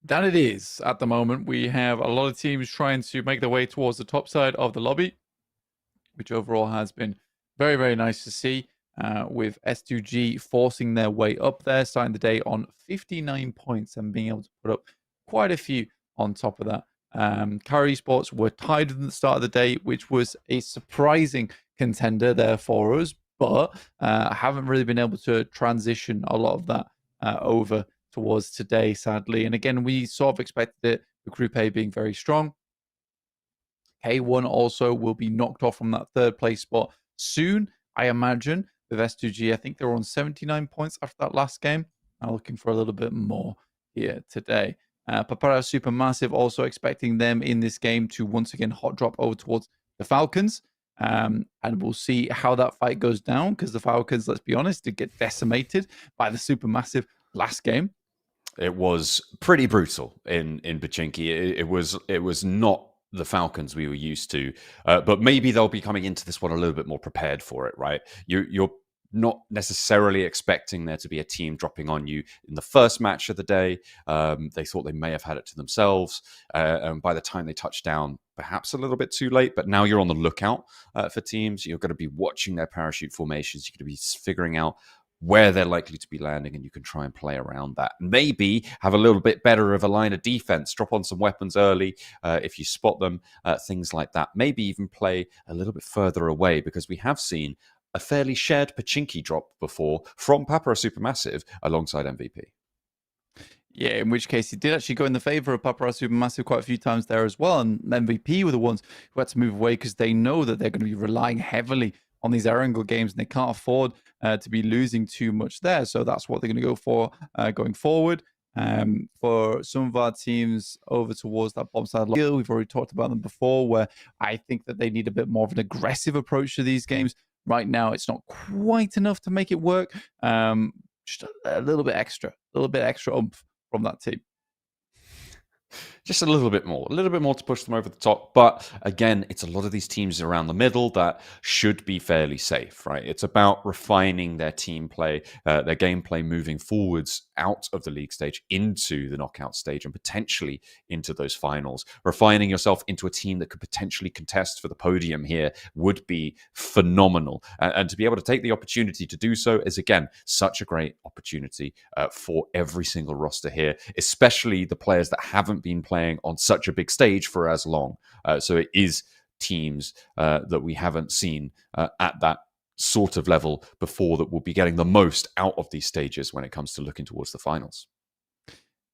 That it is at the moment. We have a lot of teams trying to make their way towards the top side of the lobby, which overall has been very, very nice to see, with S2G forcing their way up there, starting the day on 59 points and being able to put up quite a few on top of that. Carya Esports were tied at the start of the day, which was a surprising contender there for us, but haven't really been able to transition a lot of that over towards today, sadly. And again, we sort of expected it, the Group A being very strong. K1 also will be knocked off from that third place spot soon, I imagine, with S2G. I think they were on 79 points after that last game. I'm looking for a little bit more here today. Papara Supermassive also expecting them in this game to once again hot drop over towards the Falcons. And we'll see how that fight goes down, because the Falcons, let's be honest, did get decimated by the Supermassive last game. It was pretty brutal in Pachinki. It was not the Falcons we were used to, but maybe they'll be coming into this one a little bit more prepared for it, right? You're not necessarily expecting there to be a team dropping on you in the first match of the day. They thought they may have had it to themselves, and by the time they touched down, perhaps a little bit too late. But now you're on the lookout for teams. You're going to be watching their parachute formations. You're going to be figuring out where they're likely to be landing, and you can try and play around that. Maybe have a little bit better of a line of defense, drop on some weapons early if you spot them, things like that. Maybe even play a little bit further away, because we have seen a fairly shared Pachinki drop before from Papara Supermassive alongside MVP. Yeah, in which case he did actually go in the favor of Papara Supermassive quite a few times there as well. And MVP were the ones who had to move away, because they know that they're going to be relying heavily on these Erangel games, and they can't afford to be losing too much there. So that's what they're going to go for going forward. For some of our teams over towards that bomb side, we've already talked about them before, where I think that they need a bit more of an aggressive approach to these games. Right now, it's not quite enough to make it work. Just a little bit extra oomph from that team. Just a little bit more to push them over the top. But again, it's a lot of these teams around the middle that should be fairly safe, right? It's about refining their team play, their gameplay, moving forwards out of the league stage into the knockout stage and potentially into those finals. Refining yourself into a team that could potentially contest for the podium here would be phenomenal. And to be able to take the opportunity to do so is, again, such a great opportunity for every single roster here, especially the players that haven't been playing on such a big stage for as long. So it is teams that we haven't seen at that sort of level before that will be getting the most out of these stages when it comes to looking towards the finals.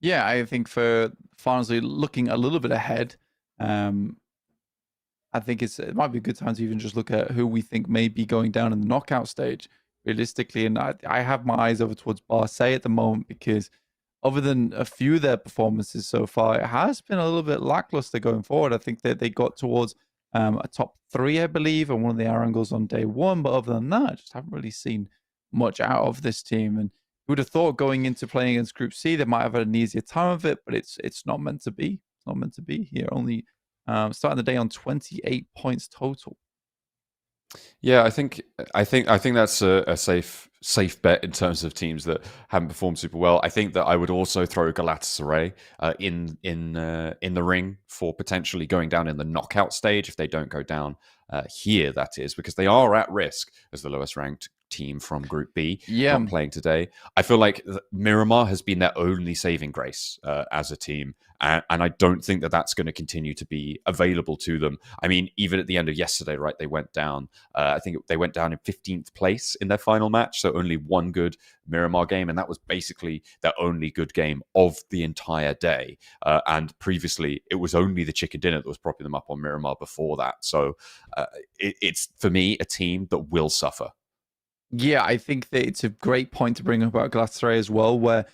Yeah, I think for finals, looking a little bit ahead, I think it might be a good time to even just look at who we think may be going down in the knockout stage realistically. And I have my eyes over towards Barsay at the moment, because other than a few of their performances so far, it has been a little bit lackluster going forward. I think that they got towards a top 3, I believe, and one of the Erangels on day 1. But other than that, I just haven't really seen much out of this team. And who would have thought going into playing against Group C, they might have had an easier time of it, but it's not meant to be. It's not meant to be here. Only starting the day on 28 points total. Yeah, I think that's a safe bet in terms of teams that haven't performed super well. I think that I would also throw Galatasaray in the ring for potentially going down in the knockout stage if they don't go down here. That is because they are at risk as the lowest ranked team from Group B not playing today. I feel like Miramar has been their only saving grace as a team, and I don't think that that's going to continue to be available to them. I mean, even at the end of yesterday, right, they went down. I think they went down in 15th place in their final match, so only one good Miramar game, and that was basically their only good game of the entire day. And previously, it was only the chicken dinner that was propping them up on Miramar before that. So it's, for me, a team that will suffer. Yeah, I think that it's a great point to bring up about Galatasaray as well, where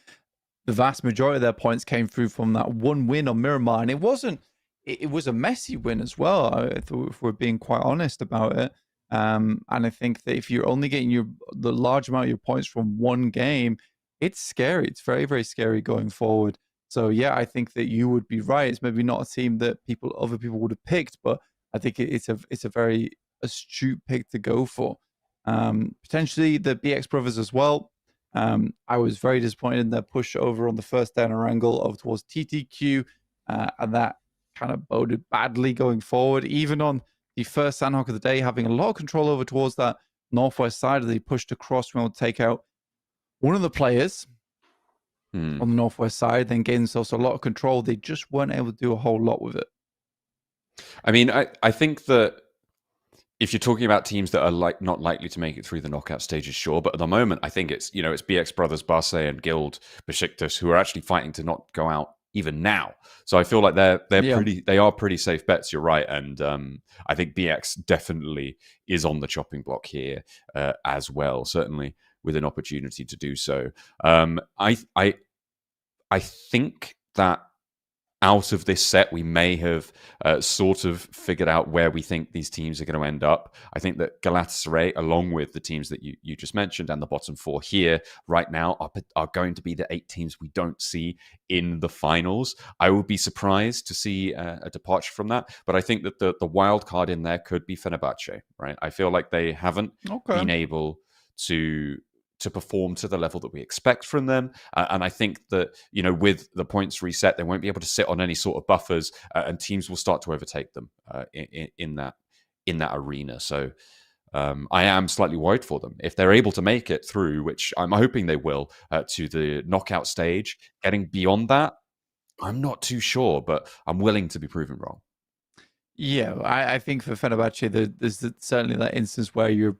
the vast majority of their points came through from that one win on Miramar. And it wasn't it was a messy win as well. I thought, if we're being quite honest about it. And I think that if you're only getting the large amount of your points from one game, it's scary. It's very, very scary going forward. So yeah, I think that you would be right. It's maybe not a team that other people would have picked, but I think it's a very astute pick to go for. Potentially the BX brothers as well. I was very disappointed in their push over on the first down Erangel over towards TTQ, and that kind of boded badly going forward. Even on the first Sanhok of the day, having a lot of control over towards that northwest side, they pushed across, we will take out one of the players on the northwest side, then gain themselves a lot of control. They just weren't able to do a whole lot with it. I mean, I think that if you're talking about teams that are not likely to make it through the knockout stages, sure. But at the moment, I think it's it's BX Brothers, Barsay, and Guild Besiktas who are actually fighting to not go out even now. So I feel like they are pretty safe bets. You're right, and I think BX definitely is on the chopping block here as well. Certainly with an opportunity to do so. I think that out of this set, we may have sort of figured out where we think these teams are going to end up. I think that Galatasaray, along with the teams that you just mentioned and the bottom four here right now, are going to be the 8 teams we don't see in the finals. I would be surprised to see a departure from that, but I think that the wild card in there could be Fenerbahçe, right? I feel like they haven't been able to perform to the level that we expect from them. And I think that, with the points reset, they won't be able to sit on any sort of buffers and teams will start to overtake them in that arena. So I am slightly worried for them. If they're able to make it through, which I'm hoping they will, to the knockout stage, getting beyond that, I'm not too sure, but I'm willing to be proven wrong. Yeah, I think for Fenerbahçe, there's certainly that instance where you're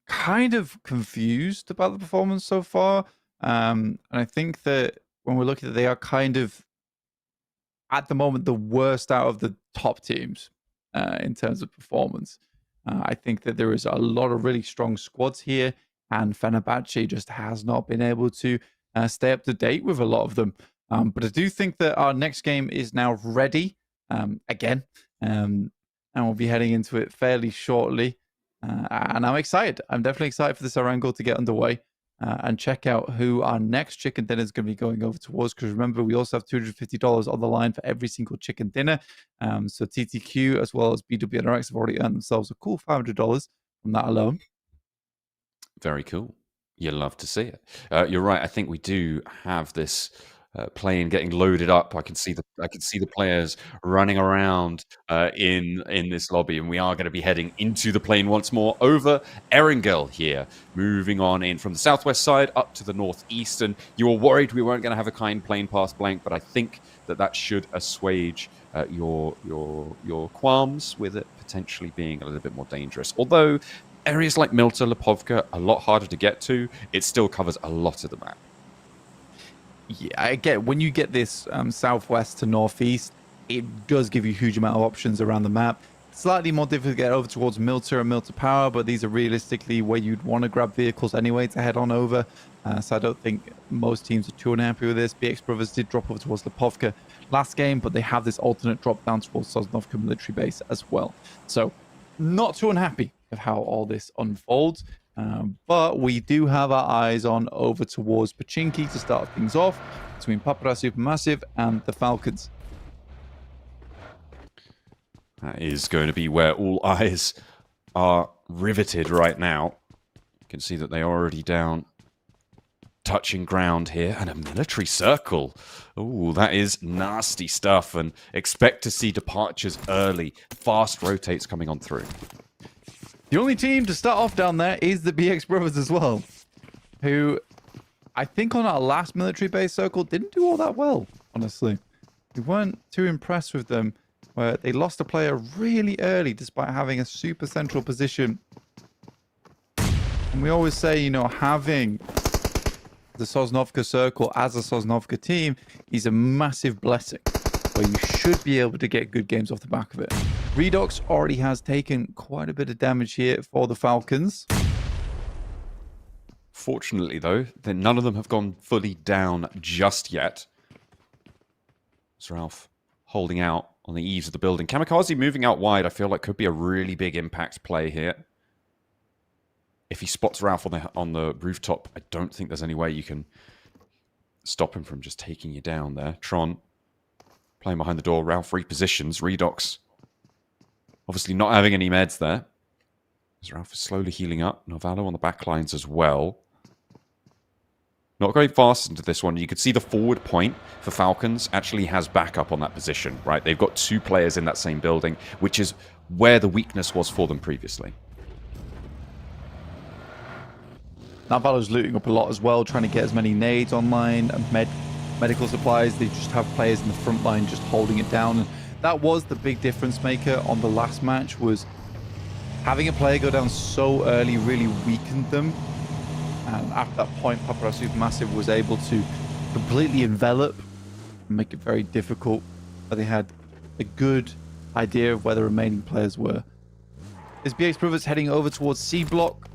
kind of confused about the performance so far. And I think that when we're looking at it, they are kind of, at the moment, the worst out of the top teams in terms of performance. I think that there is a lot of really strong squads here, and Fenerbahçe just has not been able to stay up to date with a lot of them. But I do think that our next game is now ready again, and we'll be heading into it fairly shortly. And I'm excited. I'm definitely excited for this Erangel to get underway and check out who our next chicken dinner is going to be going over towards. Because remember, we also have $250 on the line for every single chicken dinner. So TTQ as well as BWNRX have already earned themselves a cool $500 from that alone. Very cool. You'll love to see it. You're right. I think we do have this plane getting loaded up. I can see the players running around in this lobby, and we are going to be heading into the plane once more over Erangel here, moving on in from the southwest side up to the northeast. And you were worried we weren't going to have a kind plane past blank, but I think that should assuage your qualms with it potentially being a little bit more dangerous. Although areas like Milta, Lipovka, a lot harder to get to, it still covers a lot of the map. Yeah, I get when you get this southwest to northeast, it does give you a huge amount of options around the map. Slightly more difficult to get over towards Milta and Milta Power, but these are realistically where you'd want to grab vehicles anyway to head on over. So I don't think most teams are too unhappy with this. BX Brothers did drop over towards Lipovka last game, but they have this alternate drop down towards Sosnovka military base as well. So not too unhappy with how all this unfolds. But we do have our eyes on over towards Pachinki to start things off between Papara Supermassive and the Falcons. That is going to be where all eyes are riveted right now. You can see that they are already down, touching ground here, and a military circle. Oh, that is nasty stuff, and expect to see departures early. Fast rotates coming on through. The only team to start off down there is the BX Brothers as well, who I think on our last military base circle didn't do all that well, honestly. We weren't too impressed with them, where they lost a player really early despite having a super central position. And we always say, having the Sosnovka circle as a Sosnovka team is a massive blessing, where you should be able to get good games off the back of it. Redox already has taken quite a bit of damage here for the Falcons. Fortunately, though, none of them have gone fully down just yet. It's Ralph holding out on the eaves of the building. Kamikaze moving out wide, I feel like could be a really big impact play here. If he spots Ralph on the rooftop, I don't think there's any way you can stop him from just taking you down there. Tron playing behind the door. Ralph repositions. Redox obviously not having any meds there. As Ralph is slowly healing up. Novalo on the back lines as well. Not going fast into this one. You could see the forward point for Falcons actually has backup on that position, right? They've got 2 players in that same building, which is where the weakness was for them previously. Navalo's looting up a lot as well, trying to get as many nades online and medical supplies. They just have players in the front line just holding it down. And that was the big difference maker on the last match, was having a player go down so early really weakened them. And after that point, Paparazzi Supermassive was able to completely envelop and make it very difficult. But they had a good idea of where the remaining players were. This BX Brothers heading over towards C block.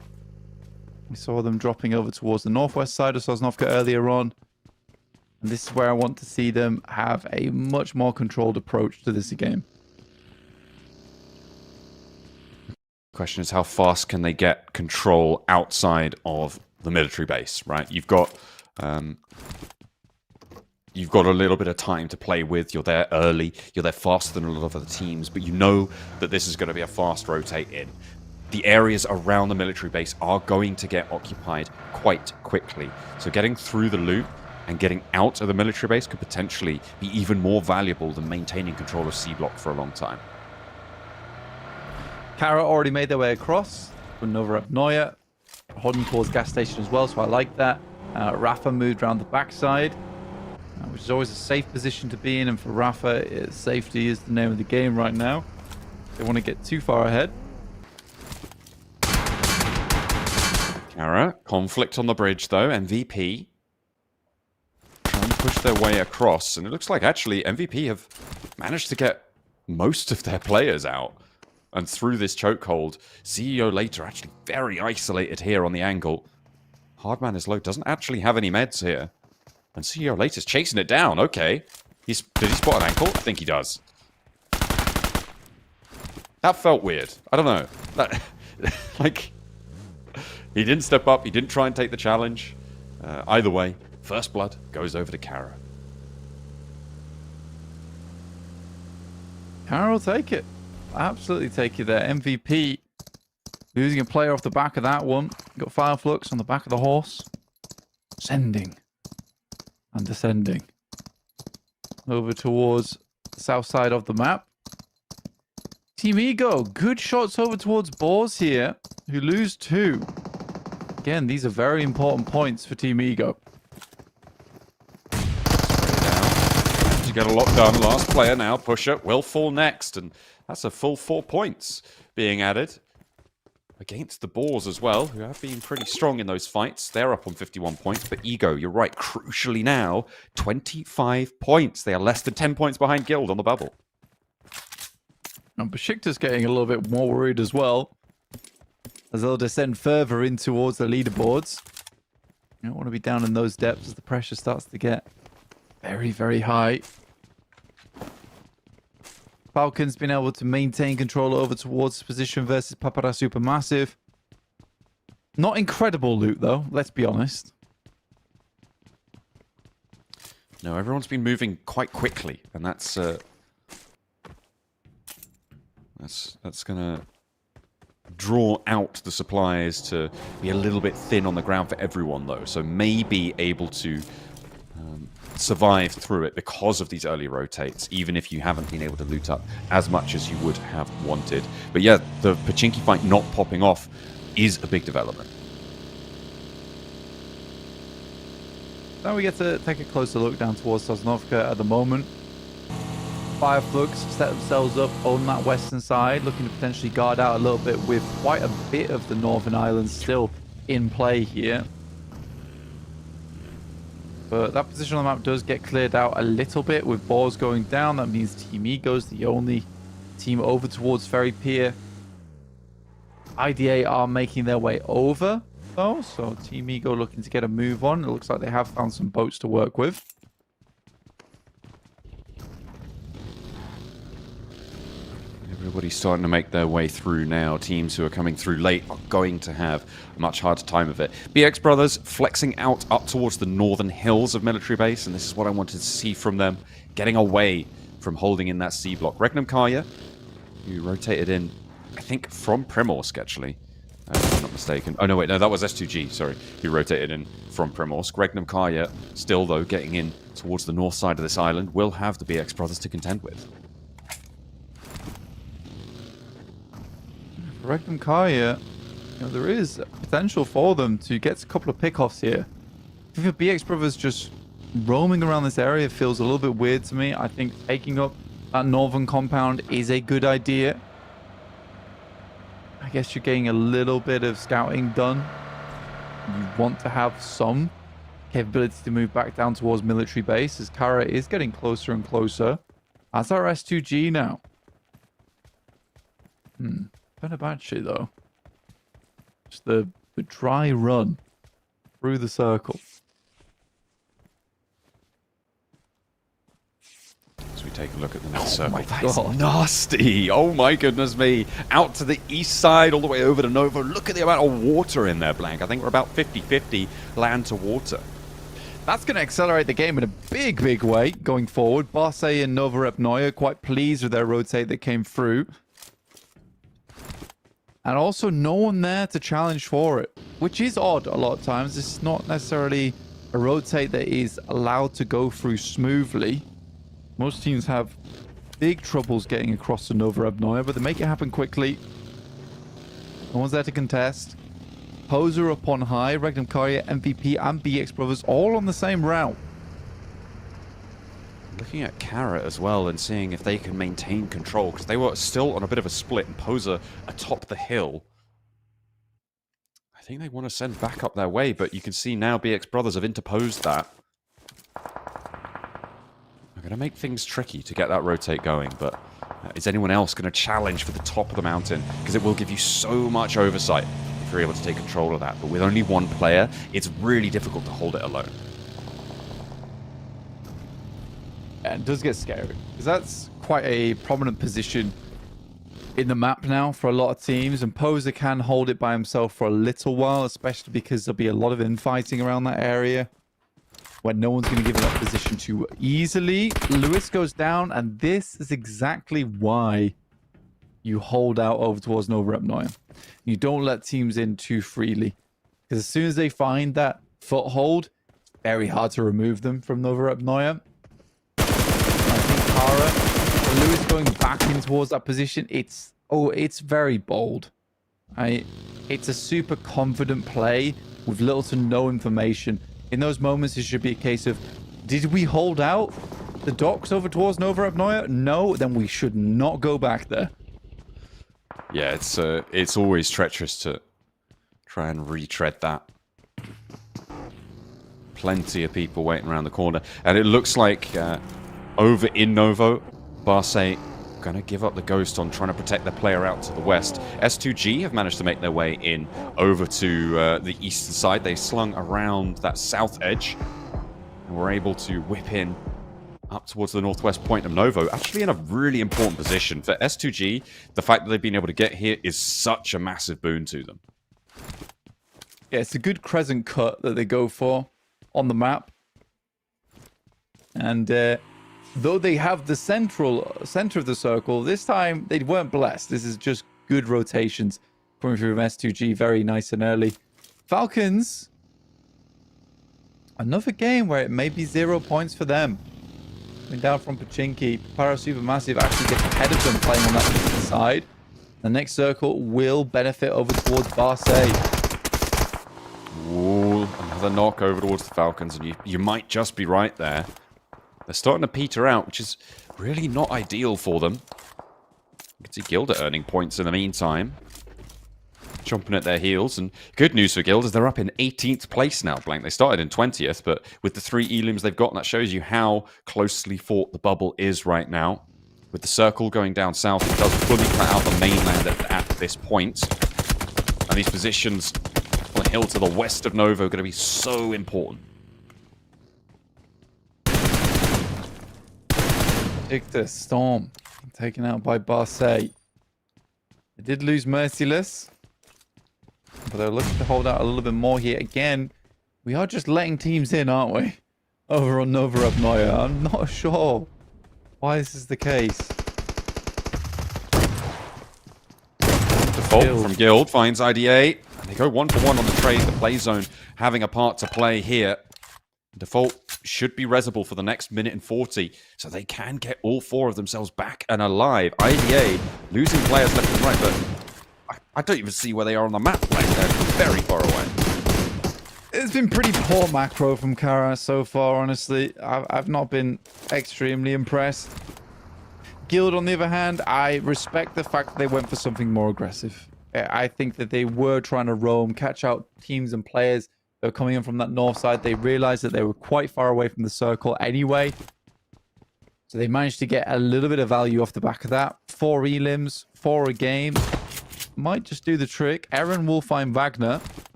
We saw them dropping over towards the northwest side of Sosnovka earlier on. And this is where I want to see them have a much more controlled approach to this game. Question is, how fast can they get control outside of the military base, right? You've got a little bit of time to play with. You're there early. You're there faster than a lot of other teams, but you know that this is going to be a fast rotate in. The areas around the military base are going to get occupied quite quickly. So getting through the loop and getting out of the military base could potentially be even more valuable than maintaining control of C block for a long time. Carya already made their way across. Another Neuer, holding towards gas station as well, so I like that. Rafa moved around the backside, which is always a safe position to be in. And for Rafa, safety is the name of the game right now. They want to get too far ahead. Carya, conflict on the bridge though. MVP trying to push their way across, and it looks like actually MVP have managed to get most of their players out. And through this chokehold, CEO later actually very isolated here on the angle. Hardman is low, doesn't actually have any meds here. And CEO later's chasing it down. Okay. Did he spot an ankle? I think he does. That felt weird. I don't know. That, like, he didn't step up. He didn't try and take the challenge. Either way, first blood goes over to Carya. Carya will take it. Absolutely take you there. MVP losing a player off the back of that one. Got Fire Flux on the back of the horse. Ascending and descending over towards the south side of the map. Team Ego, good shots over towards Boars here, who lose 2. Again, these are very important points for Team Ego. To get a lot done. Last player now. Pusher will fall next, and that's a full 4 points being added against the Boars as well, who have been pretty strong in those fights. They're up on 51 points, but Ego, you're right, crucially now, 25 points. They are less than 10 points behind Guild on the bubble. And Besiktas getting a little bit more worried as well, as they'll descend further in towards the leaderboards. You don't want to be down in those depths as the pressure starts to get very, very high. Falcons been able to maintain control over towards this position versus Paparazzi Supermassive. Not incredible loot though, let's be honest. No, everyone's been moving quite quickly, and that's gonna draw out the supplies to be a little bit thin on the ground for everyone though. So maybe able to survive through it because of these early rotates, even if you haven't been able to loot up as much as you would have wanted. But yeah, the Pachinki fight not popping off is a big development. Now we get to take a closer look down towards Sosnovka at the moment. Fire Flux set themselves up on that western side, looking to potentially guard out a little bit with quite a bit of the Northern Islands still in play here. But that position on the map does get cleared out a little bit with Boars going down. That means Team Ego's the only team over towards Ferry Pier. IDA are making their way over, though. So Team Ego looking to get a move on. It looks like they have found some boats to work with. Everybody's starting to make their way through now. Teams who are coming through late are going to have a much harder time of it. BRX Brothers flexing out up towards the northern hills of Military Base, and this is what I wanted to see from them, getting away from holding in that C block. Regnum Carya, who rotated in, I think, from Primorsk, actually. If I'm not mistaken. Oh, no, wait, no, that was S2G, sorry, who rotated in from Primorsk. Regnum Carya, still, though, getting in towards the north side of this island, will have the BRX Brothers to contend with. Regnum Carya, there is potential for them to get a couple of pickoffs here. If the BX Brothers just roaming around this area feels a little bit weird to me. I think taking up that northern compound is a good idea. I guess you're getting a little bit of scouting done. You want to have some capability to move back down towards Military Base as Carya is getting closer and closer. That's our S2G now. Fenerbahçe, though. Just the dry run through the circle. As we take a look at the next circle. That is nasty. Oh my goodness me. Out to the east side, all the way over to Novo. Look at the amount of water in there, Blank. I think we're about 50-50 land to water. That's going to accelerate the game in a big, big way going forward. Barsay and Novorepnoye quite pleased with their rotate that came through. And also no one there to challenge for it, which is odd a lot of times. This is not necessarily a rotate that is allowed to go through smoothly. Most teams have big troubles getting across to Novorepnoye, but they make it happen quickly. No one's there to contest. Poser up on high, Regnum Carya, MVP, and BX Brothers all on the same route. Looking at Carya as well and seeing if they can maintain control, because they were still on a bit of a split and Poser atop the hill. I think they want to send back up their way, but you can see now BX Brothers have interposed that. They're going to make things tricky to get that rotate going, but is anyone else going to challenge for the top of the mountain? Because it will give you so much oversight if you're able to take control of that. But with only one player, it's really difficult to hold it alone. It does get scary because that's quite a prominent position in the map now for a lot of teams, and Poser can hold it by himself for a little while, especially because there'll be a lot of infighting around that area when no one's going to give him that position too easily. Lewis goes down, and this is exactly why you hold out over towards Novorepnoye. You don't let teams in too freely, because as soon as they find that foothold, it's very hard to remove them from Novorepnoye. Lewis going back in towards that position, it's very bold. It's a super confident play with little to no information. In those moments, it should be a case of, did we hold out the docks over towards Novorepnoye? No, then we should not go back there. Yeah, it's always treacherous to try and retread that. Plenty of people waiting around the corner, and it looks like over in Novo, Barsay gonna give up the ghost on trying to protect their player out to the west. S2G have managed to make their way in over to the eastern side. They slung around that south edge and were able to whip in up towards the northwest point of Novo. Actually in a really important position. For S2G, the fact that they've been able to get here is such a massive boon to them. Yeah, it's a good crescent cut that they go for on the map. And though they have the center of the circle, this time they weren't blessed. This is just good rotations coming through from S2G, very nice and early. Falcons, another game where it may be 0 points for them. Coming down from Pachinki, Supermassive actually gets ahead of them playing on that eastern side. The next circle will benefit over towards Barsay. Ooh, another knock over towards the Falcons, and you might just be right there. They're starting to peter out, which is really not ideal for them. You can see Gilda earning points in the meantime. Jumping at their heels. And good news for Gilda is they're up in 18th place now, Blank. They started in 20th, but with the 3 elims they've got, that shows you how closely fought the bubble is right now. With the circle going down south, it does fully cut out the mainland at this point. And these positions on the hill to the west of Novo are going to be so important. Victor Storm taken out by Barsay. did lose Merciless, but they're looking to hold out a little bit more here. Again, we are just letting teams in, aren't we? Over on Nova Abnoya. I'm not sure why this is the case. Default from Guild finds IDA. And they go 1-for-1 on the trade. The play zone having a part to play here. Default should be resable for the next minute and 40, so they can get all 4 of themselves back and alive. IDA losing players left and right, but I don't even see where they are on the map. Like, they're very far away. It's been pretty poor macro from Carya so far, honestly. I've not been extremely impressed. Guild, on the other hand, I respect the fact that they went for something more aggressive. I think that they were trying to roam, catch out teams and players that were coming in from that north side. They realized that they were quite far away from the circle anyway. So they managed to get a little bit of value off the back of that. 4 elims, 4 a game. Might just do the trick. Eren will find Wagner.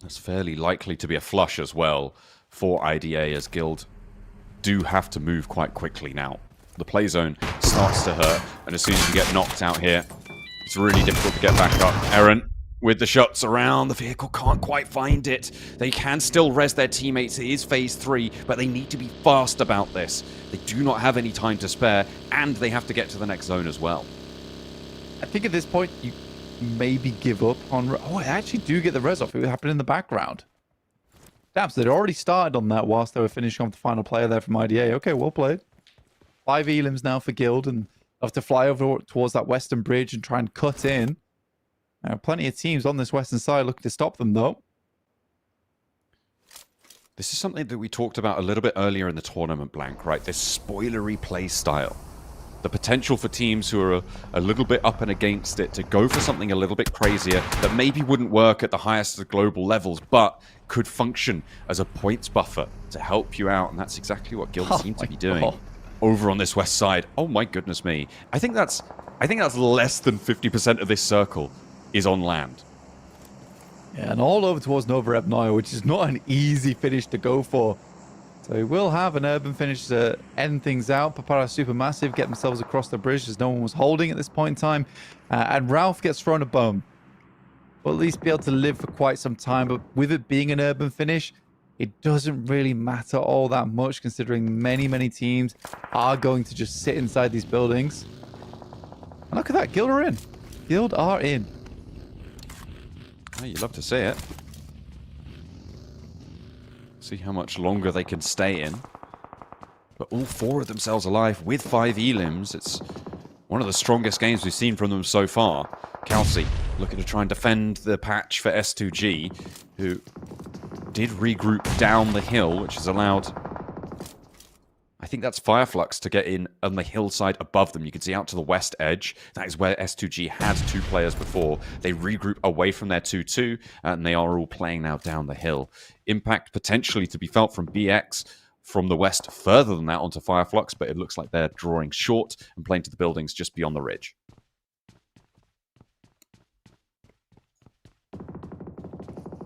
That's fairly likely to be a flush as well for IDA, as Guild do have to move quite quickly now. The play zone starts to hurt, and as soon as you get knocked out here, it's really difficult to get back up. Eren with the shots around, the vehicle can't quite find it. They can still res their teammates. It is phase 3, but they need to be fast about this. They do not have any time to spare, and they have to get to the next zone as well. I think at this point, you maybe give up on... Oh, I actually do get the res off. It would happen in the background. Damn, so they'd already started on that whilst they were finishing off the final player there from IDA. Okay, well played. 5 elims now for Guild, and have to fly over towards that western bridge and try and cut in. Plenty of teams on this western side looking to stop them, though. This is something that we talked about a little bit earlier in the tournament, Blank, right? This spoilery play style. The potential for teams who are a little bit up and against it to go for something a little bit crazier that maybe wouldn't work at the highest of the global levels, but could function as a points buffer to help you out. And that's exactly what Guild seem to be doing over on this west side. Oh my goodness me. I think that's less than 50% of this circle is on land. Yeah, and all over towards Nova Abnoya, which is not an easy finish to go for. So we will have an urban finish to end things out. Papara Supermassive get themselves across the bridge as no one was holding at this point in time. And Ralph gets thrown a bone. Will at least be able to live for quite some time. But with it being an urban finish, it doesn't really matter all that much, considering many, many teams are going to just sit inside these buildings. And look at that. Guild are in. Guild are in. Oh, you'd love to see it. See how much longer they can stay in. But all 4 of themselves alive with 5 elims. It's one of the strongest games we've seen from them so far. Kelsey looking to try and defend the patch for S2G, who did regroup down the hill, which has allowed... I think that's Flux to get in on the hillside above them. You can see out to the west edge. That is where S2G had 2 players before. They regroup away from their 2-2, and they are all playing now down the hill. Impact potentially to be felt from BX from the west further than that onto Flux, but it looks like they're drawing short and playing to the buildings just beyond the ridge.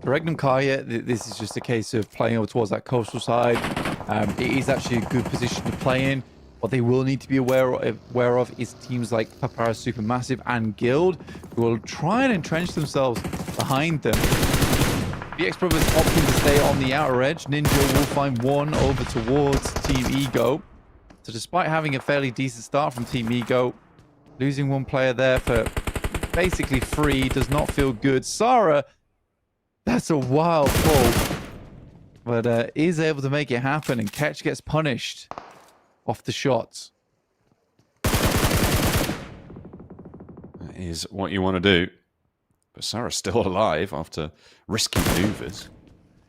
Regnum Carya, this is just a case of playing over towards that coastal side. It is actually a good position to play in. What they will need to be aware of is teams like Papara Supermassive and Guild, who will try and entrench themselves behind them. BX Brothers opting to stay on the outer edge. Ninja will find one over towards Team Ego. So despite having a fairly decent start from Team Ego, losing one player there for basically free does not feel good. Sarah, that's a wild pull, but is able to make it happen, and Ketch gets punished off the shots. That is what you want to do. But Sarah's still alive after risky maneuvers.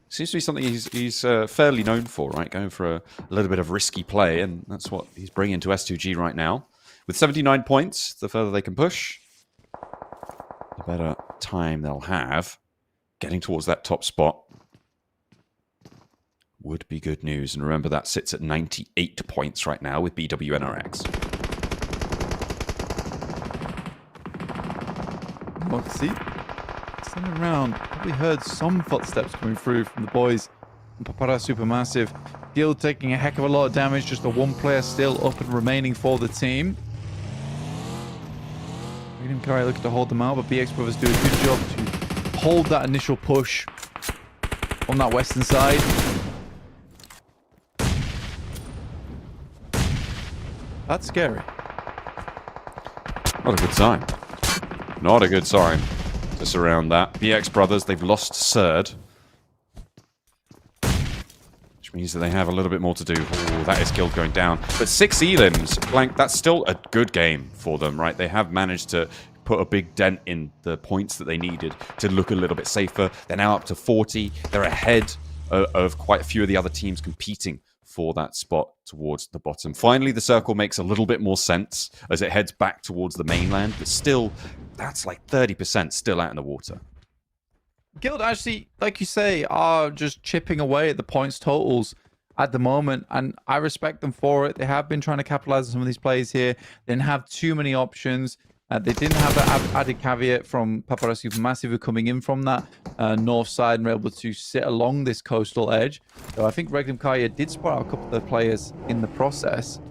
Seems to be something he's fairly known for, right? Going for a little bit of risky play, and that's what he's bringing to S2G right now. With 79 points, the further they can push, the better time they'll have. Getting towards that top spot would be good news. And remember, that sits at 98 points right now with BWNRX. Moxie standing around. Probably heard some footsteps coming through from the boys in Papara Supermassive. Guild taking a heck of a lot of damage. Just the one player still up and remaining for the team. Regnum Carya looking to hold them out, but BX Brothers do a good job to hold that initial push on that western side. That's scary. Not a good sign. Not a good sign to surround that. BX Brothers, they've lost Surd. Which means that they have a little bit more to do. Oh, that is killed going down. But 6 elims, blank, that's still a good game for them, right? They have managed to put a big dent in the points that they needed to look a little bit safer. They're now up to 40. They're ahead of quite a few of the other teams competing for that spot towards the bottom. Finally, the circle makes a little bit more sense as it heads back towards the mainland, but still, that's like 30% still out in the water. Guild actually, like you say, are just chipping away at the points totals at the moment, and I respect them for it. They have been trying to capitalize on some of these plays here. They didn't have too many options. They didn't have that added caveat from Paparazzi Supermassive coming in from that north side and were able to sit along this coastal edge. So I think Regnum Carya did spot out a couple of the players in the process.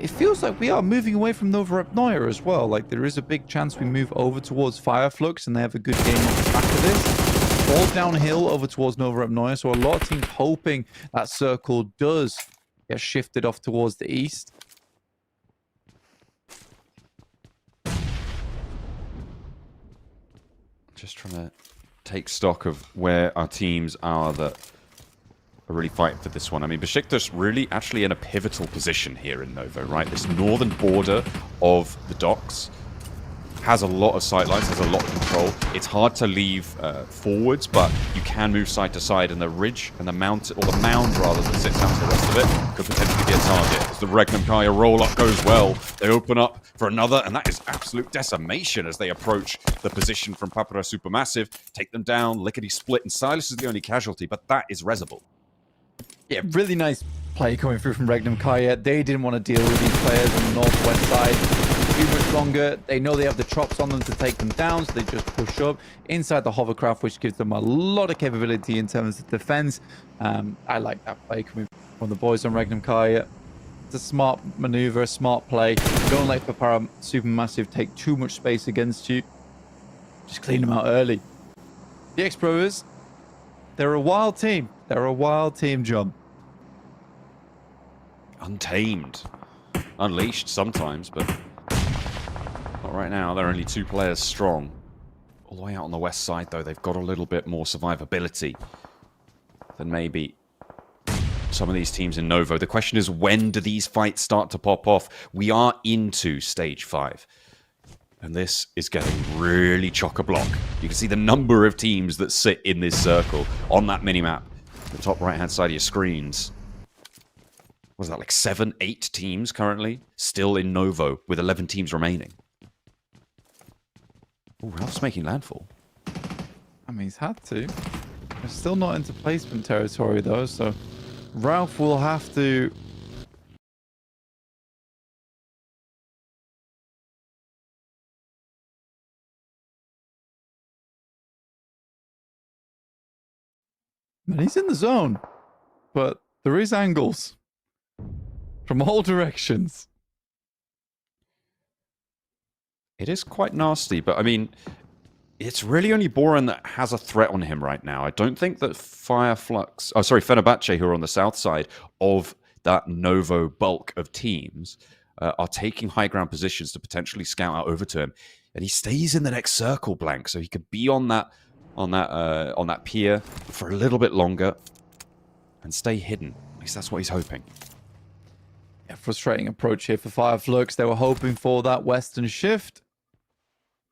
It feels like we are moving away from Nova Repnoia as well. Like there is a big chance we move over towards Fire Flux and they have a good game off the back of this. All downhill over towards Nova Repnoia. So a lot of teams hoping that circle does get shifted off towards the east. Just trying to take stock of where our teams are that are really fighting for this one. I mean, Besiktas really actually in a pivotal position here in Novo, right? This northern border of the docks has a lot of sightlines, has a lot of control. It's hard to leave forwards, but you can move side to side, and the ridge and the mount, or the mound rather, that sits out to the rest of it could potentially be a target. As the Regnum Carya roll-up goes well, they open up for another, and that is absolute decimation as they approach the position from Papara Supermassive. Take them down, lickety-split, and Silas is the only casualty, but that is Reservoir. Yeah, really nice play coming through from Regnum Carya. They didn't want to deal with these players on the northwest side too much longer. They know they have the chops on them to take them down, so they just push up inside the hovercraft, which gives them a lot of capability in terms of defense. I like that play coming from the boys on Regnum Carya. It's a smart maneuver, a smart play. Don't let Papara Supermassive take too much space against you. Just clean them out early. The X-Pros, they're a wild team. They're a wild team, John. Untamed. Unleashed sometimes, but not right now. They're only 2 players strong. All the way out on the west side, though, they've got a little bit more survivability than maybe some of these teams in Novo. The question is, when do these fights start to pop off? We are into stage 5. And this is getting really chock-a-block. You can see the number of teams that sit in this circle on that minimap. The top right-hand side of your screens. What is that, like 7, 8 teams currently? Still in Novo, with 11 teams remaining. Oh, Ralph's making landfall. I mean, he's had to. They're still not into placement territory, though, so Ralph will have to... And he's in the zone, but there is angles from all directions. It is quite nasty, but I mean, it's really only Boran that has a threat on him right now. I don't think that Fenerbahçe, who are on the south side of that Novo bulk of teams, are taking high ground positions to potentially scout out over to him. And he stays in the next circle, blank, so he could be on that pier for a little bit longer and stay hidden. At least that's what he's hoping. Yeah, frustrating approach here for Fire Flux. They were hoping for that western shift.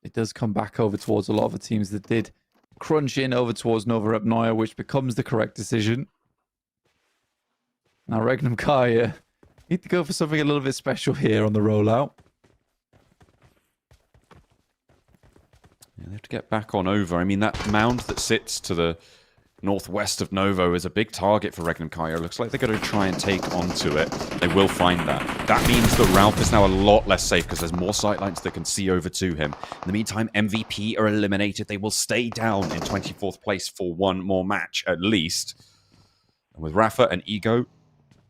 It does come back over towards a lot of the teams that did crunch in over towards Nova Repnoia, which becomes the correct decision. Now Regnum Carya need to go for something a little bit special here on the rollout. Yeah, they have to get back on over. I mean, that mound that sits to the northwest of Novo is a big target for Regnum Carya. Looks like they're going to try and take onto it. They will find that. That means that Ralph is now a lot less safe because there's more sightlines that can see over to him. In the meantime, MVP are eliminated. They will stay down in 24th place for one more match at least. And with Rafa and Ego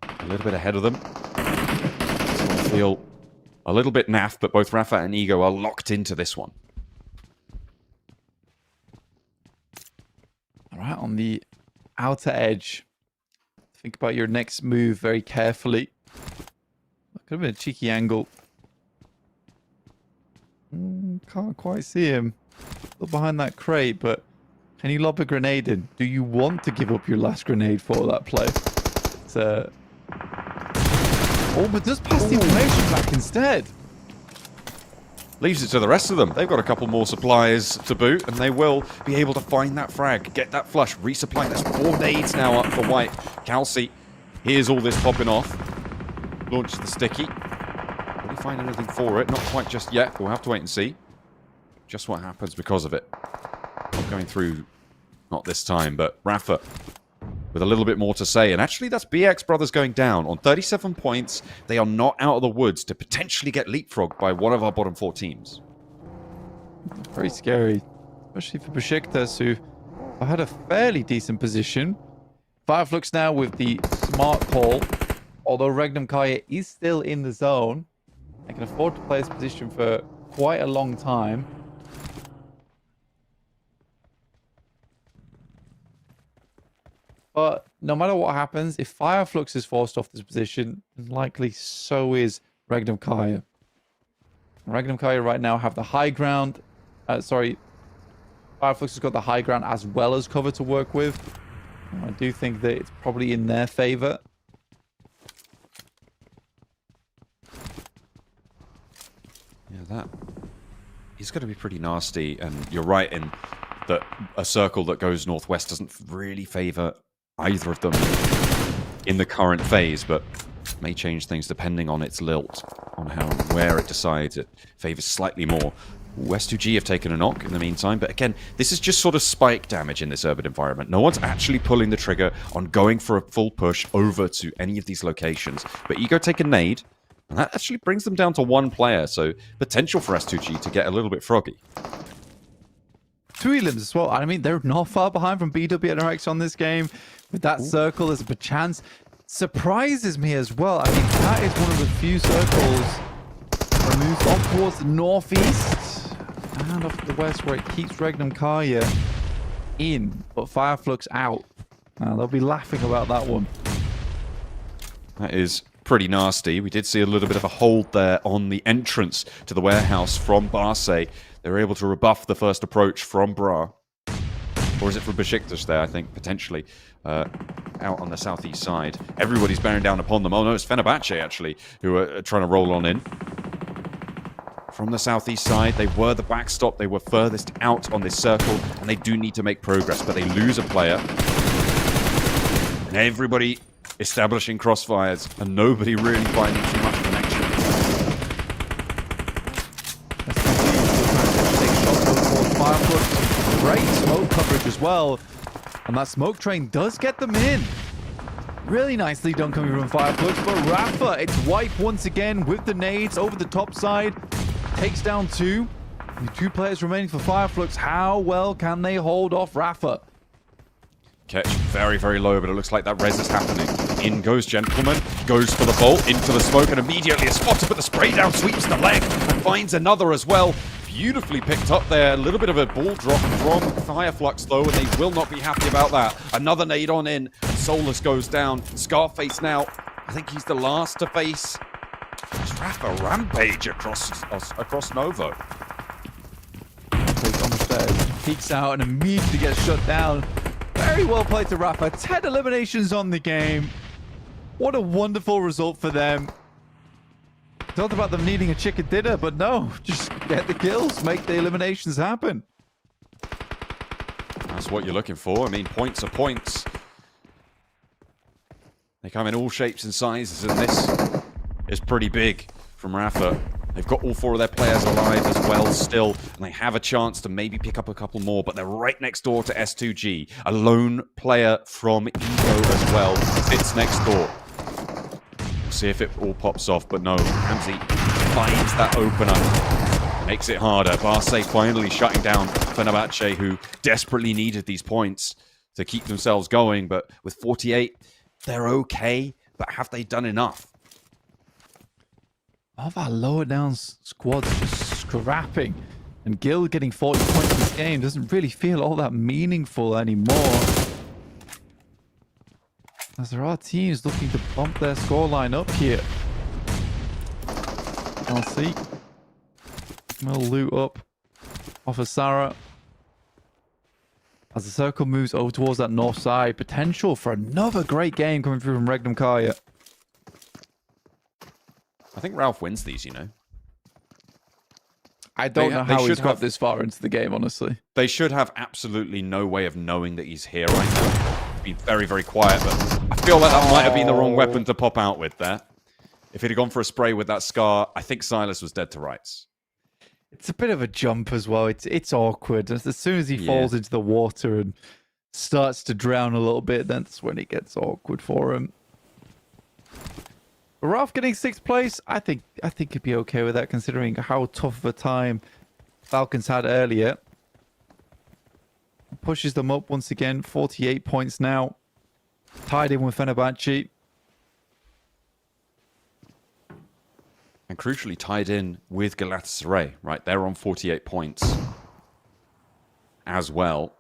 a little bit ahead of them, I feel a little bit naff, but both Rafa and Ego are locked into this one. All right, on the outer edge. Think about your next move very carefully. Could have been a cheeky angle. Can't quite see him. Still behind that crate, but can you lob a grenade in? Do you want to give up your last grenade for that play? It's oh, but does pass the information back instead. Leaves it to the rest of them. They've got a couple more supplies to boot, and they will be able to find that frag, get that flush, resupply. There's 4 nades now up for White. Calci hears all this popping off. Launches the sticky. Will he find anything for it? Not quite just yet. We'll have to wait and see just what happens because of it. Not going through, not this time, but Rafa with a little bit more to say. And actually, that's BX Brothers going down on 37 points. They are not out of the woods to potentially get leapfrogged by one of our bottom 4 teams. Very scary, especially for Besiktas, who had a fairly decent position. Flux now with the smart call. Although Regnum Carya is still in the zone, they can afford to play this position for quite a long time. But no matter what happens, if Flux is forced off this position, likely so is Regnum Carya. Regnum Carya right now have the high ground. Flux has got the high ground as well as cover to work with. I do think that it's probably in their favor. Yeah, that is going to be pretty nasty. And you're right in that a circle that goes northwest doesn't really favor either of them in the current phase, but may change things depending on its lilt, on how and where it decides it favors slightly more. S2G have taken a knock in the meantime, but again, this is just sort of spike damage in this urban environment. No one's actually pulling the trigger on going for a full push over to any of these locations. But Ego take a nade, and that actually brings them down to 1 player, so potential for S2G to get a little bit froggy. 2 elims as well. I mean, they're not far behind from BW and RX on this game. With that circle, there's a chance. Surprises me as well. I mean, that is one of the few circles that moves off towards the northeast and off to the west, where it keeps Regnum Carya in, but Flux out. They'll be laughing about that one. That is pretty nasty. We did see a little bit of a hold there on the entrance to the warehouse from Barsay. They were able to rebuff the first approach from Bra. Or is it from Besiktas there, I think, potentially, out on the southeast side. Everybody's bearing down upon them. Oh no, it's Fenerbahçe, actually, who are trying to roll on in. From the southeast side, they were the backstop. They were furthest out on this circle, and they do need to make progress, but they lose a player. And everybody establishing crossfires, and nobody really finding too much connection. Great smoke coverage as well. And that smoke train does get them in. Really nicely done coming from Flux. But Rafa, it's Wipe once again with the nades over the top side. Takes down 2. The 2 players remaining for Flux. How well can they hold off Rafa? Catch very, very low, but it looks like that res is happening. In goes Gentleman, goes for the bolt, into the smoke, and immediately is spotted, but the spray down sweeps the leg and finds another as well. Beautifully picked up there. A little bit of a ball drop from Flux, though, and they will not be happy about that. Another nade on in, and Solus goes down. Scarface now, I think he's the last to face. It's Rafa rampage across Novo. On the stairs, peeks out and immediately gets shut down. Very well played to Rafa. 10 eliminations on the game. What a wonderful result for them. Talked about them needing a chicken dinner, but no, just get the kills, make the eliminations happen. That's what you're looking for. I mean, points are points. They come in all shapes and sizes, and this is pretty big from Rafa. They've got all 4 of their players alive as well still, and they have a chance to maybe pick up a couple more, but they're right next door to S2G. A lone player from Ego as well sits next door. We'll see if it all pops off, but no. Ramsey finds that opener. Makes it harder. Barsay finally shutting down Fenerbahçe, who desperately needed these points to keep themselves going, but with 48, they're okay, but have they done enough? all of our lower down squads just scrapping. And Gil getting 40 points in this game doesn't really feel all that meaningful anymore. As there are teams looking to bump their scoreline up here. I'll see. We'll loot up off of Sarah. As the circle moves over towards that north side, potential for another great game coming through from Regnum Carya. I think Ralph wins these, you know. I don't know how he's got this far into the game, honestly. They should have absolutely no way of knowing that he's here right now. Be very, very quiet, but I feel like that might have been the wrong weapon to pop out with there. If he'd have gone for a spray with that scar, I think Silas was dead to rights. It's a bit of a jump as well. It's awkward. As soon as he falls into the water and starts to drown a little bit, that's when it gets awkward for him. Ralph getting 6th place, I think he'd be okay with that, considering how tough of a time Falcons had earlier. Pushes them up once again, 48 points now. Tied in with Fenerbahçe. And crucially tied in with Galatasaray, right? They're on 48 points as well,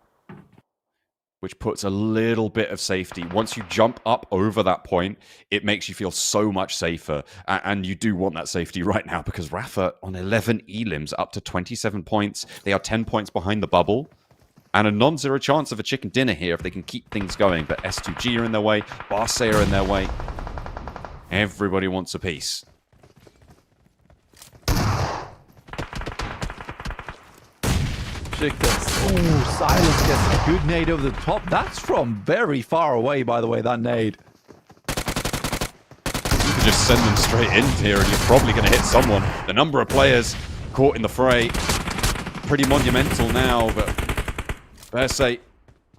which puts a little bit of safety. Once you jump up over that point, it makes you feel so much safer. And you do want that safety right now, because Rafa on 11 elims up to 27 points. They are 10 points behind the bubble. And a non-zero chance of a chicken dinner here if they can keep things going. But S2G are in their way. Barsay are in their way. Everybody wants a piece. Oh, Silas gets a good nade over the top. That's from very far away, by the way, that nade. You can just send them straight in here and you're probably going to hit someone. The number of players caught in the fray, pretty monumental now, but Barsay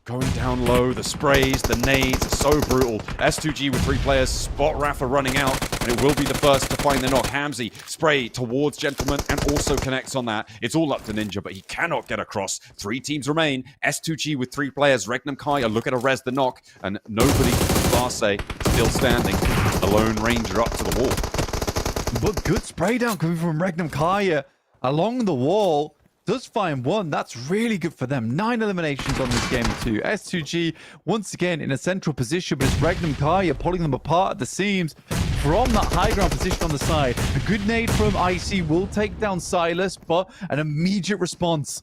going down low. The sprays, the nades are so brutal. S2G with 3 players, spot Rafa running out, and it will be the first to find the knock. Hamzy, spray towards Gentleman, and also connects on that. It's all up to Ninja, but he cannot get across. 3 teams remain. S2G with 3 players. Regnum Carya look at a res the knock, and nobody from Barsay still standing. A lone ranger up to the wall. But good spray down coming from Regnum Carya along the wall. Does find one. That's really good for them. 9 eliminations on this game too. S2G once again in a central position, but it's Regnum Carya pulling them apart at the seams from that high ground position on the side. A good nade from IC will take down Silas, but an immediate response.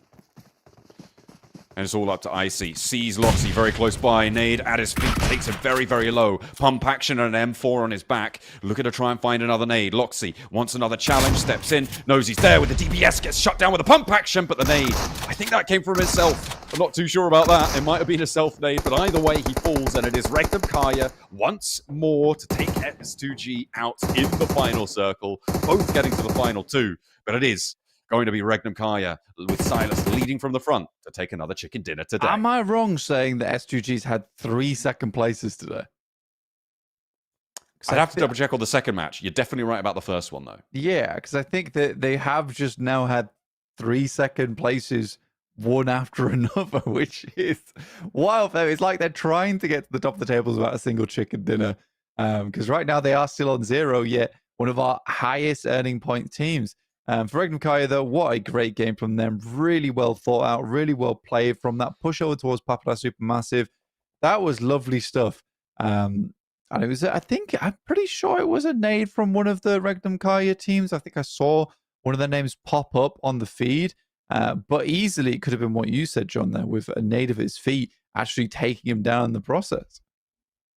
And it's all up to Icy. Sees Loxy very close by. Nade at his feet. Takes it very, very low. Pump action and an M4 on his back. Looking to try and find another nade. Loxy wants another challenge. Steps in. Knows he's there with the DBS. Gets shut down with a pump action. But the nade, I think that came from himself. I'm not too sure about that. It might have been a self-nade. But either way, he falls. And it is Regnum Carya once more to take S2G out in the final circle. Both getting to the final 2. But it is going to be Regnum Carya with Silas leading from the front to take another chicken dinner today. Am I wrong saying that S2G's had 3 second places today? I'd have to double check on the second match. You're definitely right about the first one, though. Yeah, because I think that they have just now had 3 second places, one after another, which is wild. It's like they're trying to get to the top of the tables without a single chicken dinner. Because right now they are still on 0, yet one of our highest earning point teams. For Regnum Carya, though, what a great game from them. Really well thought out, really well played from that push over towards Papada Supermassive. That was lovely stuff. And it was, I'm pretty sure it was a nade from one of the Regnum Carya teams. I think I saw one of their names pop up on the feed. But easily it could have been what you said, John, there, with a nade of his feet actually taking him down in the process.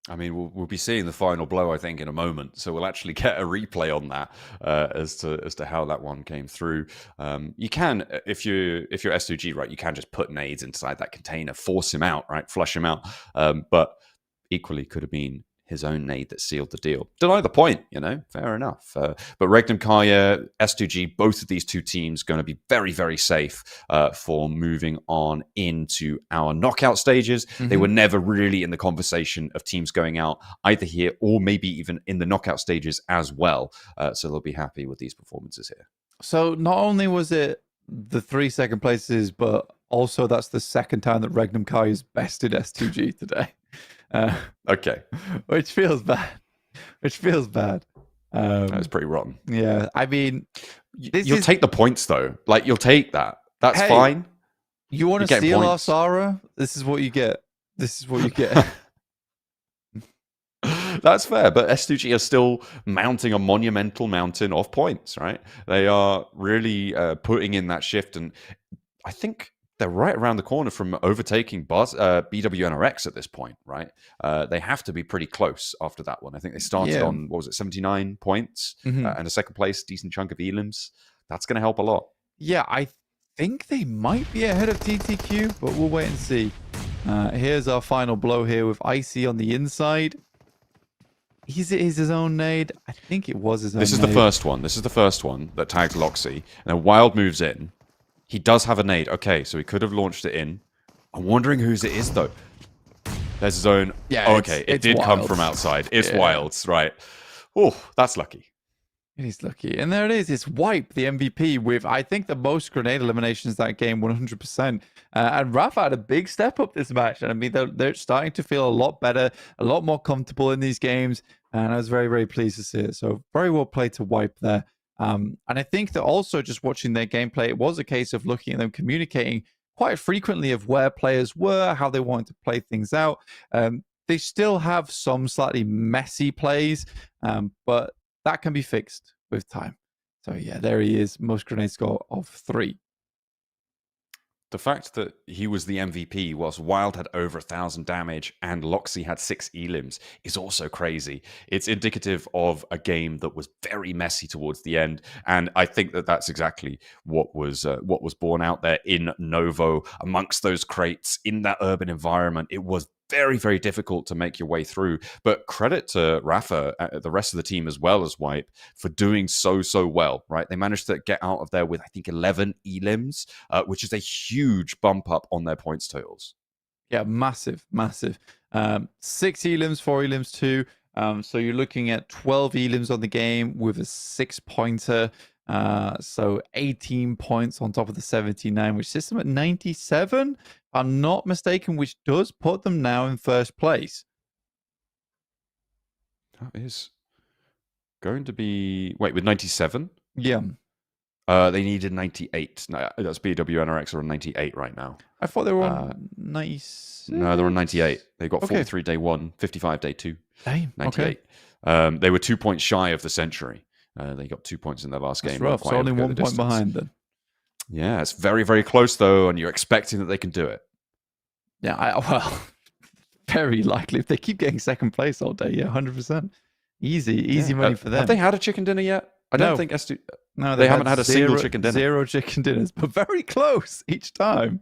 I mean, we'll be seeing the final blow, I think, in a moment. So we'll actually get a replay on that as to how that one came through. You can, if you're S2G, right, you can just put nades inside that container, force him out, right, flush him out. But equally could have been his own nade that sealed the deal. Deny the point, fair enough. But Regnum Carya, S2G, both of these 2 teams going to be very, very safe for moving on into our knockout stages. Mm-hmm. They were never really in the conversation of teams going out either here or maybe even in the knockout stages as well. So they'll be happy with these performances here. So not only was it the 3 second places, but also that's the second time that Regnum Carya's bested S2G today. Okay. Which feels bad. That's pretty rotten. Yeah, I mean, You'll take the points though. Like you'll take that. That's fine. You want to steal our Sarah? This is what you get. This is what you get. That's fair, but S2G are still mounting a monumental mountain of points, right? They are really putting in that shift, and I think they're right around the corner from overtaking BWNRX at this point, right? They have to be pretty close after that one. I think they started on, what was it, 79 points and a second place, decent chunk of elims. That's going to help a lot. Yeah, I think they might be ahead of TTQ, but we'll wait and see. Here's our final blow here with Icy on the inside. Is it his own nade? I think it was his own nade. This is the first one. This is the first one that tagged Loxy. And then Wild moves in. He does have a nade. Okay, so he could have launched it in. I'm wondering whose it is, though. There's his own. Yeah, oh, okay, it did come from outside. It's Wild's, right. Oh, that's lucky. It is lucky. And there it is. It's Wipe, the MVP, with, I think, the most grenade eliminations that game, 100%. And Rafa had a big step up this match. And I mean, they're starting to feel a lot better, a lot more comfortable in these games. And I was very, very pleased to see it. So very well played to Wipe there. And I think that also just watching their gameplay, it was a case of looking at them communicating quite frequently of where players were, how they wanted to play things out. They still have some slightly messy plays, but that can be fixed with time. So yeah, there he is, most grenade score of 3. The fact that he was the MVP whilst Wild had over 1,000 damage and Loxy had 6 elims is also crazy. It's indicative of a game that was very messy towards the end, and I think that that's exactly what was born out there in Novo amongst those crates in that urban environment. It was very, very difficult to make your way through. But credit to Rafa, the rest of the team as well as Wipe, for doing so well, right? They managed to get out of there with, I think, 11 elims, which is a huge bump up on their points totals. Yeah, massive. 6 elims, 4 elims, 2. So you're looking at 12 elims on the game with a 6-pointer. So 18 points on top of the 79, which sits them at 97, if I'm not mistaken, which does put them now in first place. That is going to be... Wait, with 97? Yeah. They needed 98. No, that's BWNRX are on 98 right now. I thought they were on 96. No, they're on 98. They got 43 day 1, 55 day 2. Damn, 98. Okay. They were 2 points shy of the century. They got 2 points in their last game. That's rough. So only 1 point behind then. Yeah, it's very, very close though, and you're expecting that they can do it. Yeah, well, very likely. If they keep getting second place all day, yeah, 100%. Easy money for them. Have they had a chicken dinner yet? I don't think S2... No, they haven't had a single chicken dinner. 0 chicken dinners, but very close each time.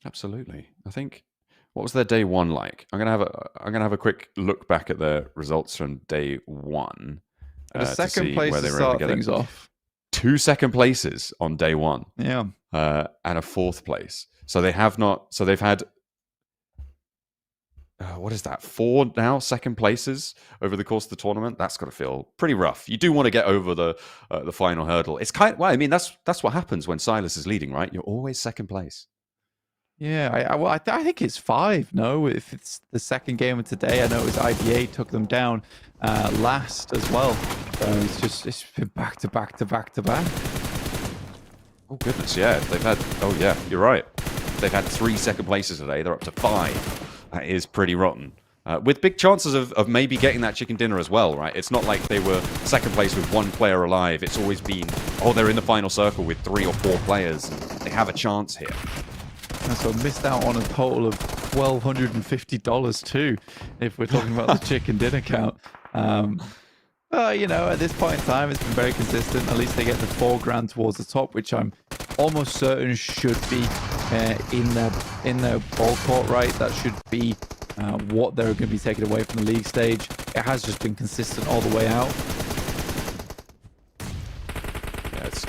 Absolutely. I think... What was their day 1 like? I'm gonna have a quick look back at their results from day 1. The second place to start things off. 2 second places on day 1. Yeah. And a 4th place. So they have not. So they've had. What is that? 4 now second places over the course of the tournament. That's got to feel pretty rough. You do want to get over the final hurdle. It's kind. Well, I mean, that's what happens when Silas is leading, right? You're always second place. Yeah, I think it's 5. No, if it's the second game of today, I know it was IBA took them down last as well. So it's been back to back. Oh goodness, yeah, they've had. Oh yeah, you're right. They've had 3 second places today. They're up to 5. That is pretty rotten. With big chances of maybe getting that chicken dinner as well, right? It's not like they were second place with 1 player alive. It's always been, oh, they're in the final circle with 3 or 4 players. And they have a chance here. So missed out on a total of $1,250 too, if we're talking about the chicken dinner count. You know, at this point in time, it's been very consistent. At least they get the $4,000 towards the top, which I'm almost certain should be in their ball court, right? That should be what they're going to be taking away from the league stage. It has just been consistent all the way out.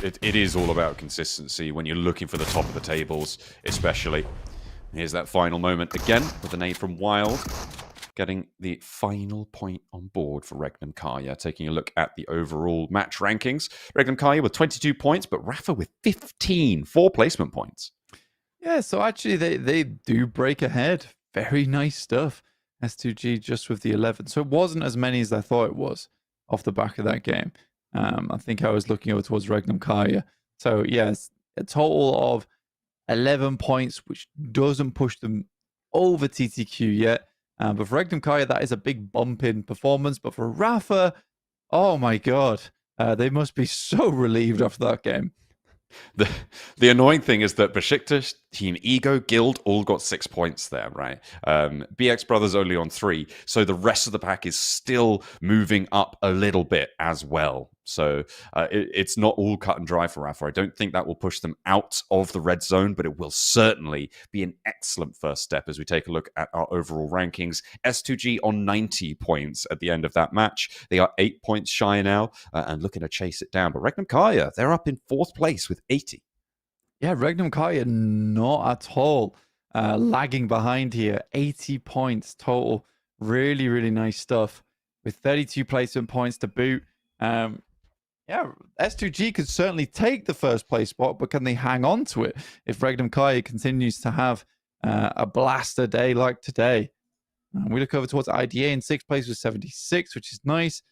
It is all about consistency when you're looking for the top of the tables, especially. Here's that final moment again with an nade from Wild, getting the final point on board for Regnum Carya. Taking a look at the overall match rankings. Regnum Carya with 22 points, but Rafa with 15, 4 placement points. Yeah, so actually they do break ahead. Very nice stuff. S2G just with the 11. So it wasn't as many as I thought it was. off the back of that game. I think I was looking over towards Regnum Carya. So, yes, a total of 11 points, which doesn't push them over TTQ yet. But for Regnum Carya, that is a big bump in performance. But for Rafa, oh my God, they must be so relieved after that game. The annoying thing is that Besiktas, Team Ego, Guild all got 6 points there, right? BX Brothers only on 3, so the rest of the pack is still moving up a little bit as well. So it's not all cut and dry for Rafa. I don't think that will push them out of the red zone, but it will certainly be an excellent first step as we take a look at our overall rankings. S2G on 90 points at the end of that match. They are 8 points shy now and looking to chase it down. But Regnum Carya, they're up in 4th place with 80. Yeah, Regnum Carya not at all lagging behind here. 80 points total. Really, really nice stuff with 32 placement points to boot. Yeah, S2G could certainly take the first place spot, but can they hang on to it if Regnum Carya continues to have a blaster day like today? We look over towards IDA in 6th place with 76, which is nice.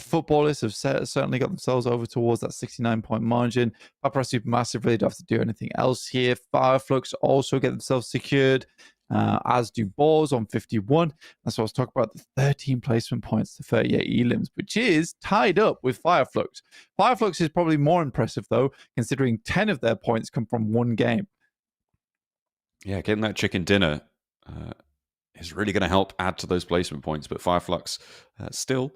Footballers have certainly got themselves over towards that 69-point margin. Barsay Supermassive really don't have to do anything else here. Flux also get themselves secured, as do Balls on 51. That's what I was talking about, the 13 placement points to 38 elims, which is tied up with Fireflux. Fireflux is probably more impressive, though, considering 10 of their points come from one game. Yeah, getting that chicken dinner is really going to help add to those placement points, but Fireflux still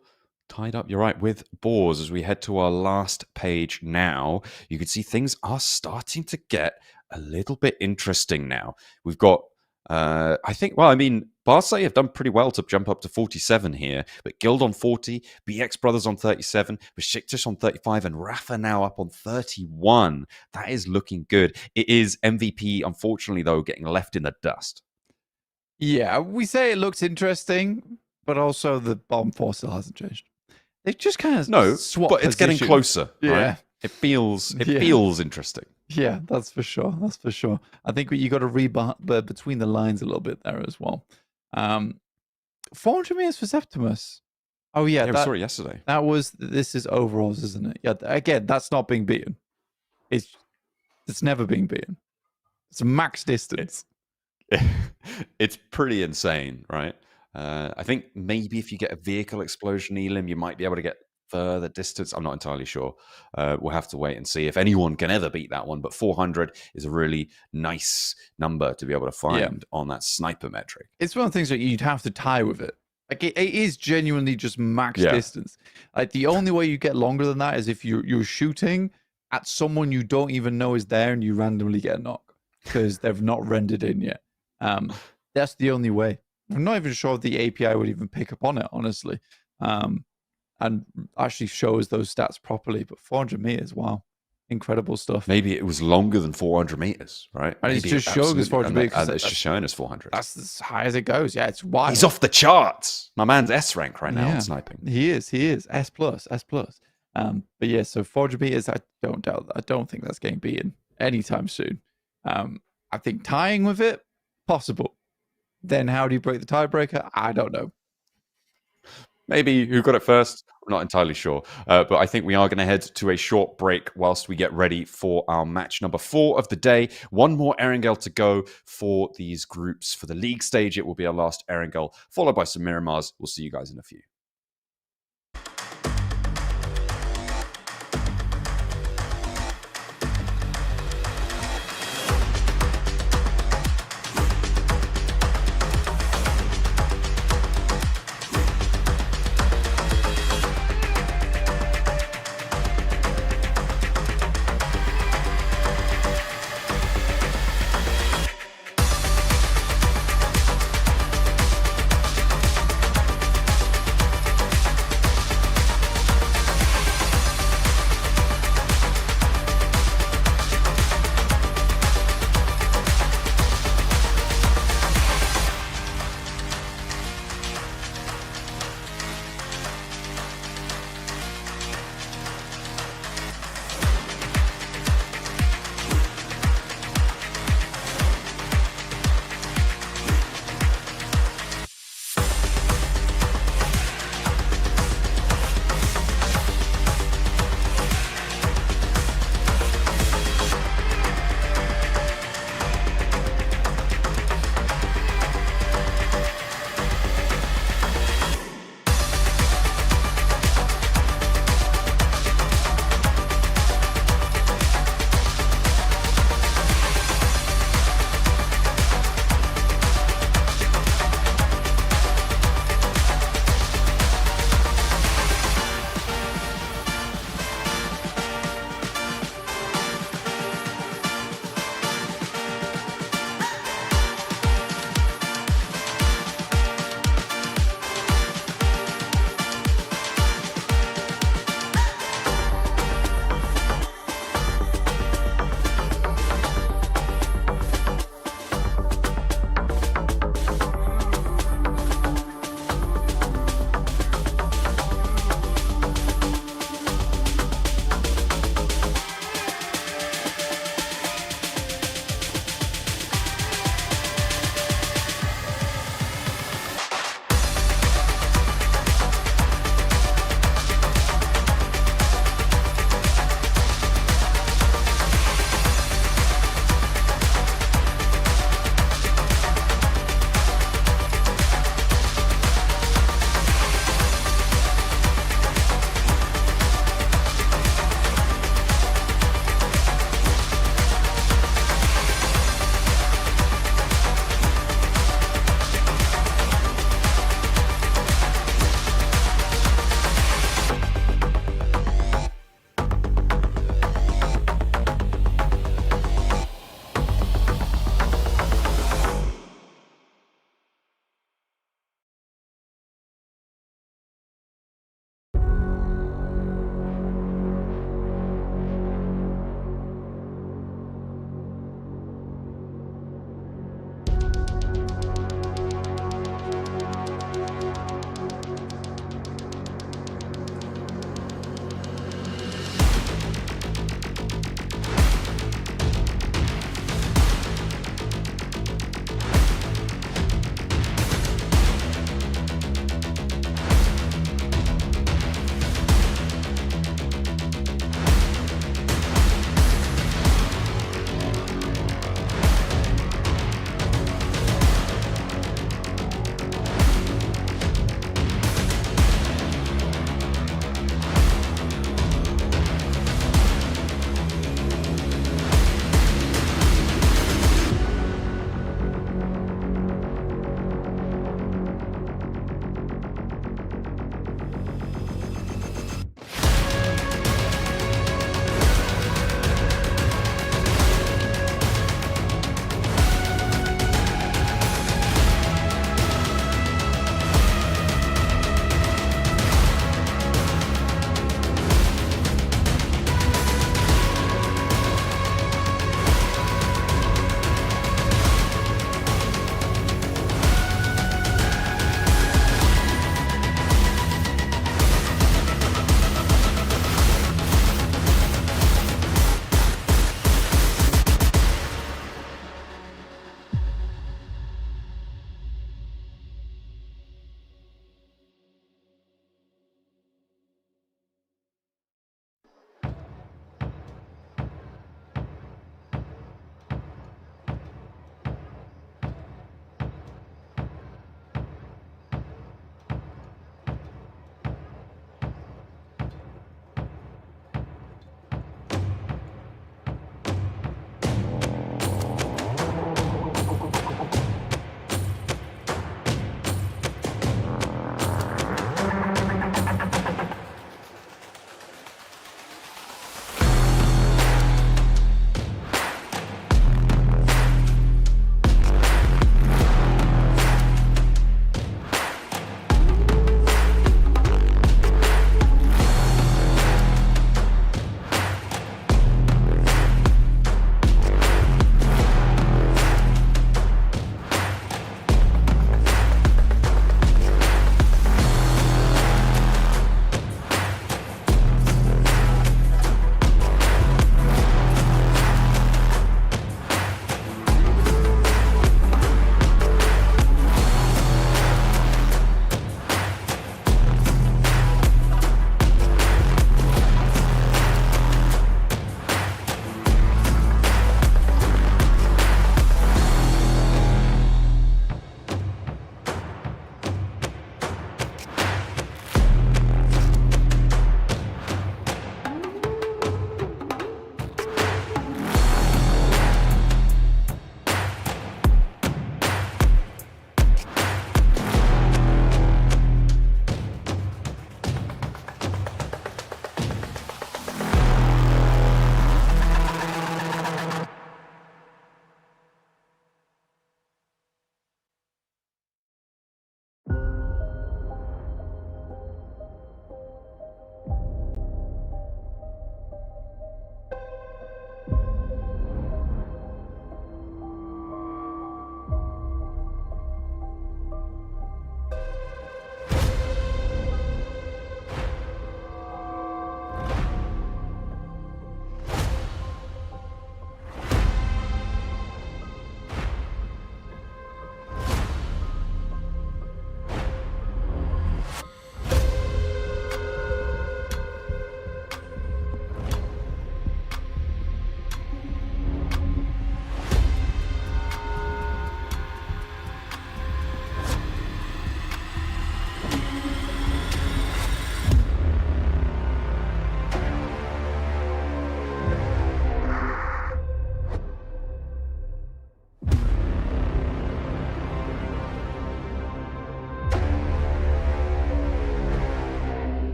tied up, you're right, with Boars. As we head to our last page now, you can see things are starting to get a little bit interesting now. We've got, Barsay have done pretty well to jump up to 47 here, but Guild on 40, BX Brothers on 37, Besiktas on 35, and Rafa now up on 31. That is looking good. It is MVP, unfortunately, though, getting left in the dust. Yeah, we say it looks interesting, but also the bomb force still hasn't changed. They've just kind of swapped but it's position. Getting closer. Yeah, right? It feels interesting. Yeah, that's for sure. That's for sure. I think you got to read between the lines a little bit there as well. 400 meters for Septimus. Oh yeah, we saw it yesterday. This is overalls, isn't it? Yeah. Again, that's not being beaten. It's never being beaten. It's a max distance. It's pretty insane, right? I think maybe if you get a vehicle explosion elim, you might be able to get further distance. I'm not entirely sure. We'll have to wait and see if anyone can ever beat that one. But 400 is a really nice number to be able to find on that sniper metric. It's one of the things that you'd have to tie with it. Like it is genuinely just max distance. Like the only way you get longer than that is if you're shooting at someone you don't even know is there and you randomly get a knock because they've not rendered in yet. That's the only way. I'm not even sure if the API would even pick up on it, honestly, and actually shows those stats properly. But 400 meters, wow, incredible stuff. Maybe it was longer than 400 meters, right? And it's just showing us 400 meters. It's just showing us 400. That's as high as it goes. Yeah, it's wild. He's off the charts. My man's S rank right now on sniping. He is. S plus. But yeah, so 400 meters, I don't think that's getting beaten anytime soon. I think tying with it, possible. Then how do you break the tiebreaker? I don't know. Maybe who got it first? I'm not entirely sure. But I think we are going to head to a short break whilst we get ready for our match number 4 of the day. One more Erangel to go for these groups. For the league stage, it will be our last Erangel, followed by some Miramars. We'll see you guys in a few.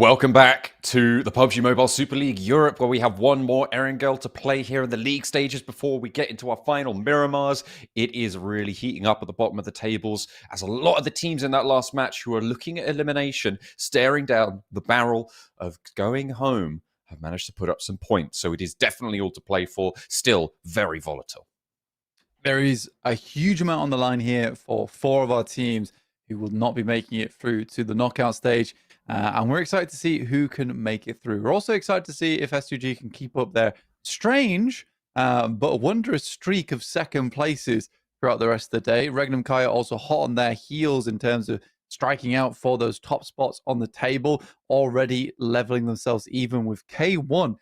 Welcome back to the PUBG Mobile Super League Europe, where we have one more Erangel to play here in the league stages before we get into our final Miramars. It is really heating up at the bottom of the tables, as a lot of the teams in that last match who are looking at elimination, staring down the barrel of going home, have managed to put up some points. So it is definitely all to play for, still very volatile. There is a huge amount on the line here for 4 of our teams who will not be making it through to the knockout stage. And we're excited to see who can make it through. We're also excited to see if S2G can keep up their strange but wondrous streak of second places throughout the rest of the day. Regnum Carya also hot on their heels in terms of striking out for those top spots on the table, already leveling themselves even with K1,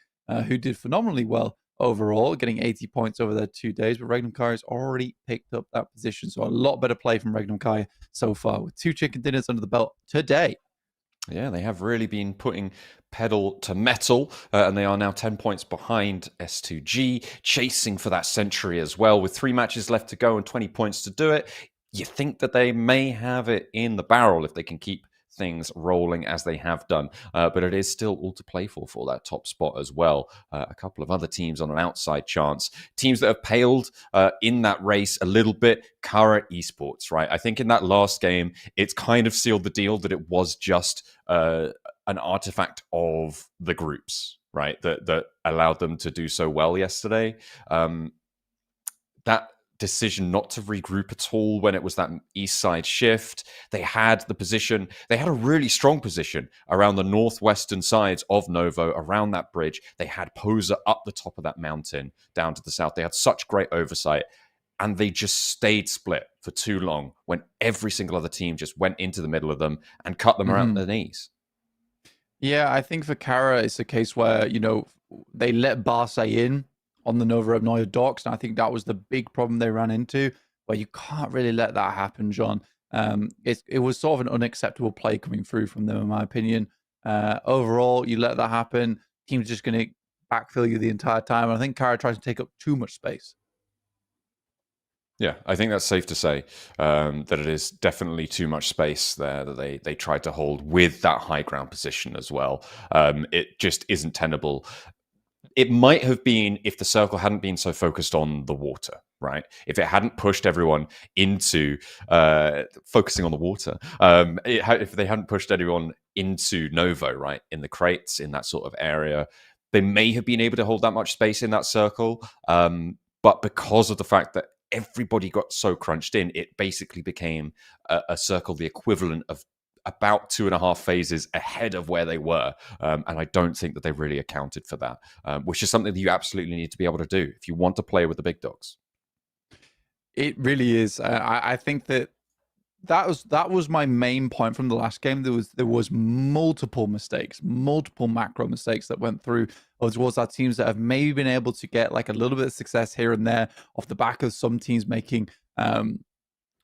who did phenomenally well overall, getting 80 points over their 2 days. But Regnum Carya has already picked up that position. So a lot better play from Regnum Carya so far, with 2 chicken dinners under the belt today. Yeah, they have really been putting pedal to metal, and they are now 10 points behind S2G, chasing for that century as well, with 3 matches left to go and 20 points to do it. You think that they may have it in the barrel if they can keep things rolling as they have done, but it is still all to play for that top spot as well. A couple of other teams on an outside chance, teams that have paled in that race a little bit. RUKH Esports, right? I think in that last game, it's kind of sealed the deal that it was just an artifact of the groups, right? That allowed them to do so well yesterday. That decision not to regroup at all when it was that east side shift. They had the position, they had a really strong position around the northwestern sides of Novo, around that bridge. They had Poser up the top of that mountain down to the south. They had such great oversight, and they just stayed split for too long when every single other team just went into the middle of them and cut them around their knees. Yeah, I think for Carya, it's a case where, they let Barsay in on the Novorobnoye docks, and I think that was the big problem they ran into, where you can't really let that happen, John. It was sort of an unacceptable play coming through from them, in my opinion. Overall, you let that happen, team's just going to backfill you the entire time, and I think Carya tries to take up too much space. Yeah, I think that's safe to say, that it is definitely too much space there that they tried to hold with that high ground position as well. It just isn't tenable. It might have been if the circle hadn't been so focused on the water, right? If it hadn't pushed everyone into focusing on the water, if they hadn't pushed anyone into Novo, right, in the crates, in that sort of area, they may have been able to hold that much space in that circle. But because of the fact that everybody got so crunched in, it basically became a circle, the equivalent of about 2.5 phases ahead of where they were. And I don't think that they really accounted for that, which is something that you absolutely need to be able to do if you want to play with the big dogs. It really is. I think that was my main point from the last game. There was multiple mistakes, multiple macro mistakes that went through towards our teams that have maybe been able to get like a little bit of success here and there off the back of some teams making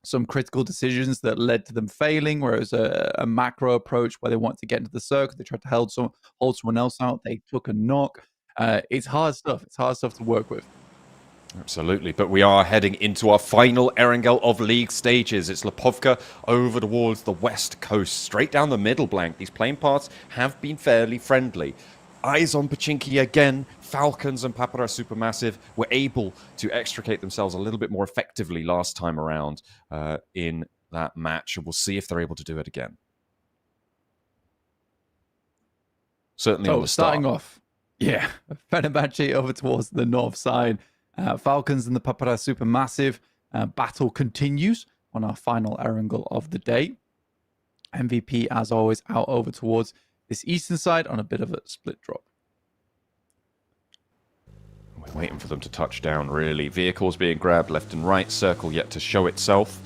some critical decisions that led to them failing, whereas a macro approach where they want to get into the circle, they tried to hold someone else out, they took a knock. It's hard stuff. It's hard stuff to work with. Absolutely, but we are heading into our final Erangel of league stages. It's Lipovka over towards the west coast, straight down the middle blank. These playing paths have been fairly friendly. Eyes on Pachinki again. Falcons and Papara Supermassive were able to extricate themselves a little bit more effectively last time around in that match, and we'll see if they're able to do it again. Certainly on the start. Starting off, yeah, Fenerbahçe over towards the north side. Falcons and the Papara Supermassive battle continues on our final Erangel of the day. MVP, as always, out over towards this eastern side on a bit of a split drop. We're waiting for them to touch down, really. Vehicles being grabbed left and right, circle yet to show itself.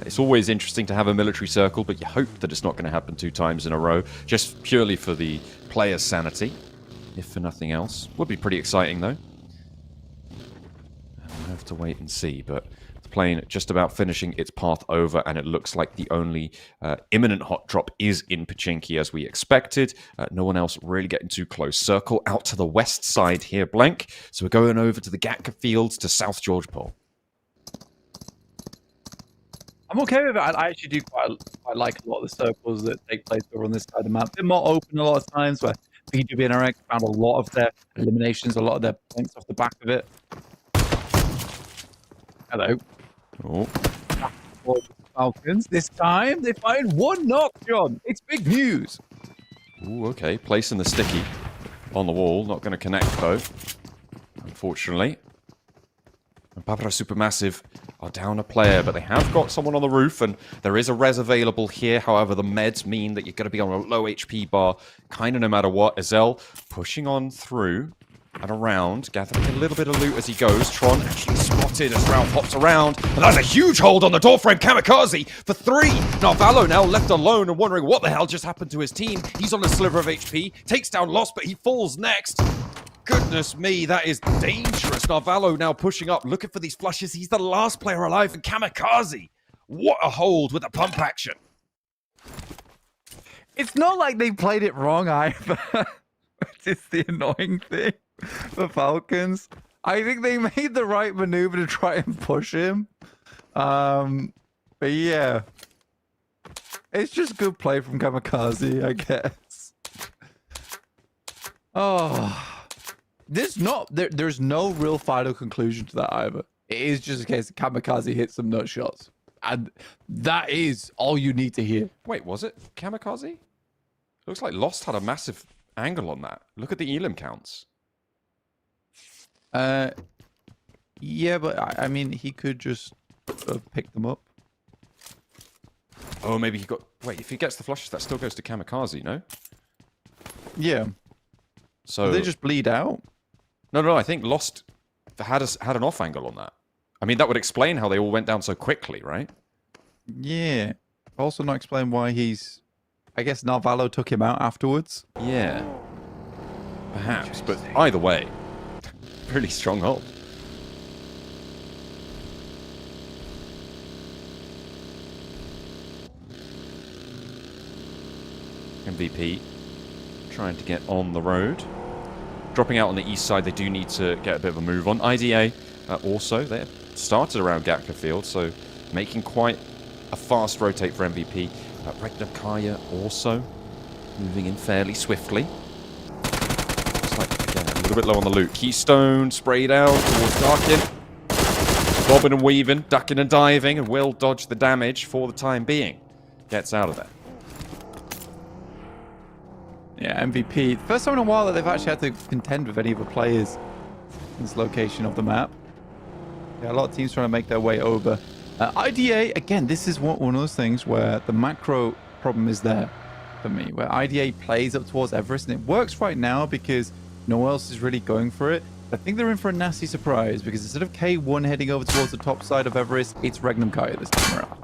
It's always interesting to have a military circle, but you hope that it's not going to happen 2 times in a row, just purely for the player's sanity, if for nothing else. Would be pretty exciting, though. We'll have to wait and see, but the plane just about finishing its path over, and it looks like the only imminent hot drop is in Pachinki, as we expected. No one else really getting too close. Circle out to the west side here, blank. So we're going over to the Gatka Fields to South George Pole. I'm okay with it. I actually do quite like a lot of the circles that take place over on this side of the map. A bit more open a lot of times where BGB and RX found a lot of their eliminations, a lot of their points off the back of it. Hello. Oh. For the Falcons. This time they find one knock, John. It's big news. Ooh, okay. Placing the sticky on the wall. Not going to connect, though. Unfortunately. And Babra Supermassive are down a player, but they have got someone on the roof, and there is a res available here. However, the meds mean that you're going to be on a low HP bar, kind of no matter what. Ezel pushing on through and around, gathering a little bit of loot as he goes. Tron actually spotted as Ralph hops around, and that's a huge hold on the doorframe. Kamikaze for 3. Narvalo now left alone and wondering what the hell just happened to his team. He's on a sliver of HP, takes down Lost, but he falls next. Goodness me, that is dangerous. Narvalo now pushing up, looking for these flushes. He's the last player alive, and Kamikaze. What a hold with a pump action. It's not like they played it wrong either. Which is the annoying thing for Falcons. I think they made the right maneuver to try and push him. But yeah. It's just good play from Kamikaze, I guess. Oh. There's no real final conclusion to that either. It is just a case of Kamikaze hit some nut shots. And that is all you need to hear. Wait, was it Kamikaze? Looks like Lost had a massive angle on that. Look at the elim counts. Yeah, but I mean, he could just pick them up. Oh, maybe he got... Wait, if he gets the flushes, that still goes to Kamikaze, no? Yeah. So... Do they just bleed out? No, I think Lost had an off angle on that. I mean, that would explain how they all went down so quickly, right? Yeah. Also not explain why he's... I guess Narvalo took him out afterwards. Yeah. Perhaps, but either way, really strong hold. MVP trying to get on the road. Dropping out on the east side, they do need to get a bit of a move on. IDA also, they started around Gatka Field, so making quite a fast rotate for MVP. Regnum Carya also moving in fairly swiftly. Looks like, again, a little bit low on the loot. Keystone sprayed out towards Darkin. Bobbing and weaving, ducking and diving, and will dodge the damage for the time being. Gets out of there. Yeah, MVP. First time in a while that they've actually had to contend with any of the players in this location of the map. Yeah, a lot of teams trying to make their way over. IDA, again, this is one of those things where the macro problem is there for me, where IDA plays up towards Everest, and it works right now because no one else is really going for it. I think they're in for a nasty surprise because instead of K1 heading over towards the top side of Everest, it's Regnum Carya this time around.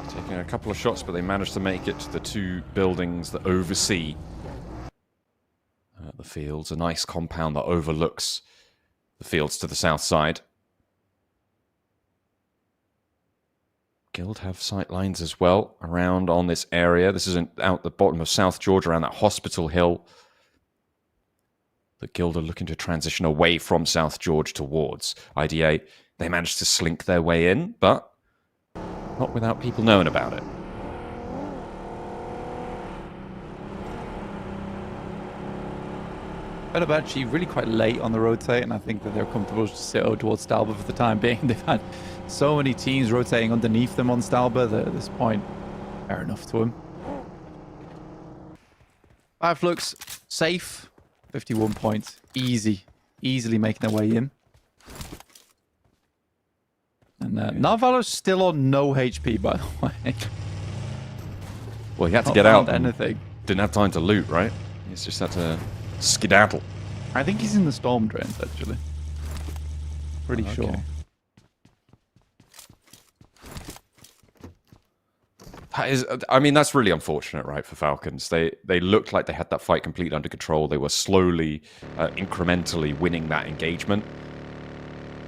Taking a couple of shots, but they managed to make it to the 2 buildings that oversee the fields. A nice compound that overlooks the fields to the south side. Guild have sight lines as well around on this area. This is out the bottom of South Georgia, around that hospital hill. The Guild are looking to transition away from South George towards IDA. They managed to slink their way in, but not without people knowing about it. Fenerbahçe really quite late on the rotate, and I think that they're comfortable to sit over towards Stalba for the time being. They've had so many teams rotating underneath them on Stalba that at this point, fair enough to him. Flux, safe, 51 points, easily making their way in. And Narvalo's still on no HP, by the way. Well, he had to get out. Anything. Didn't have time to loot, right? He's just had to skedaddle. I think he's in the storm drains, actually. Pretty sure. That is, I mean, that's really unfortunate, right, for Falcons. They looked like they had that fight completely under control. They were slowly, incrementally winning that engagement.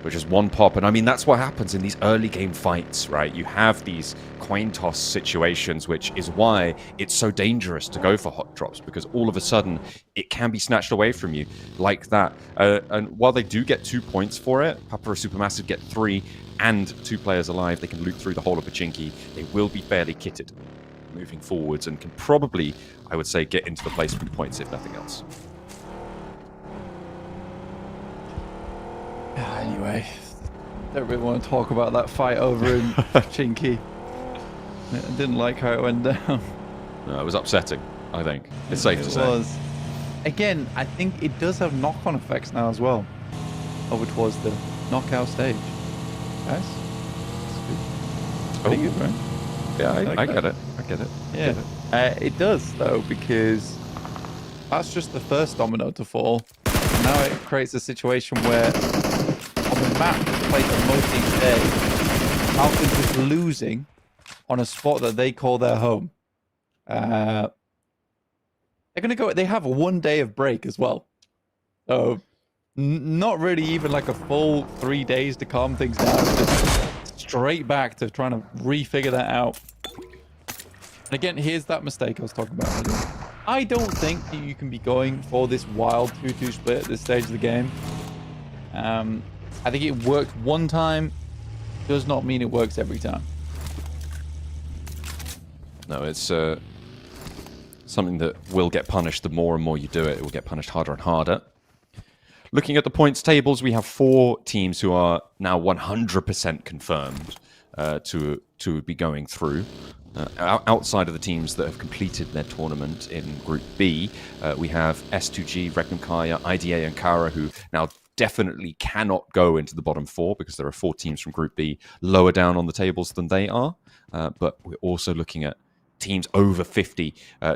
but just one pop. And I mean, that's what happens in these early game fights, right? You have these coin toss situations, which is why it's so dangerous to go for hot drops, because all of a sudden it can be snatched away from you like that. And while they do get 2 points for it, Papa or Supermassive get 3 and 2 players alive. They can loot through the whole of Pachinki. They will be fairly kitted moving forwards and can probably, I would say, get into the placement points if nothing else. Anyway, don't really want to talk about that fight over in Pachinki. I didn't like how it went down. No, it was upsetting, I think. It's safe to say. It was. Again, I think it does have knock-on effects now as well, over towards the knockout stage. Guys, pretty good, right? Yeah, I get it. I get it. Yeah, it does though, because that's just the first domino to fall. Now it creates a situation where on the map played the most each day, Falcons is losing on a spot that they call their home. They're gonna go. They have 1 day of break as well, so not really even like a full 3 days to calm things down. Just straight back to trying to refigure that out. And again, here's that mistake I was talking about earlier. I don't think that you can be going for this wild 2-2 split at this stage of the game. I think it worked one time, does not mean it works every time. No, it's something that will get punished the more and more you do it. It will get punished harder and harder. Looking at the points tables, we have 4 teams who are now 100% confirmed to be going through. Outside of the teams that have completed their tournament in Group B, we have S2G, Regnum, Carya, IDA, and Carya, who now definitely cannot go into the bottom 4 because there are 4 teams from Group B lower down on the tables than they are. But we're also looking at teams over 50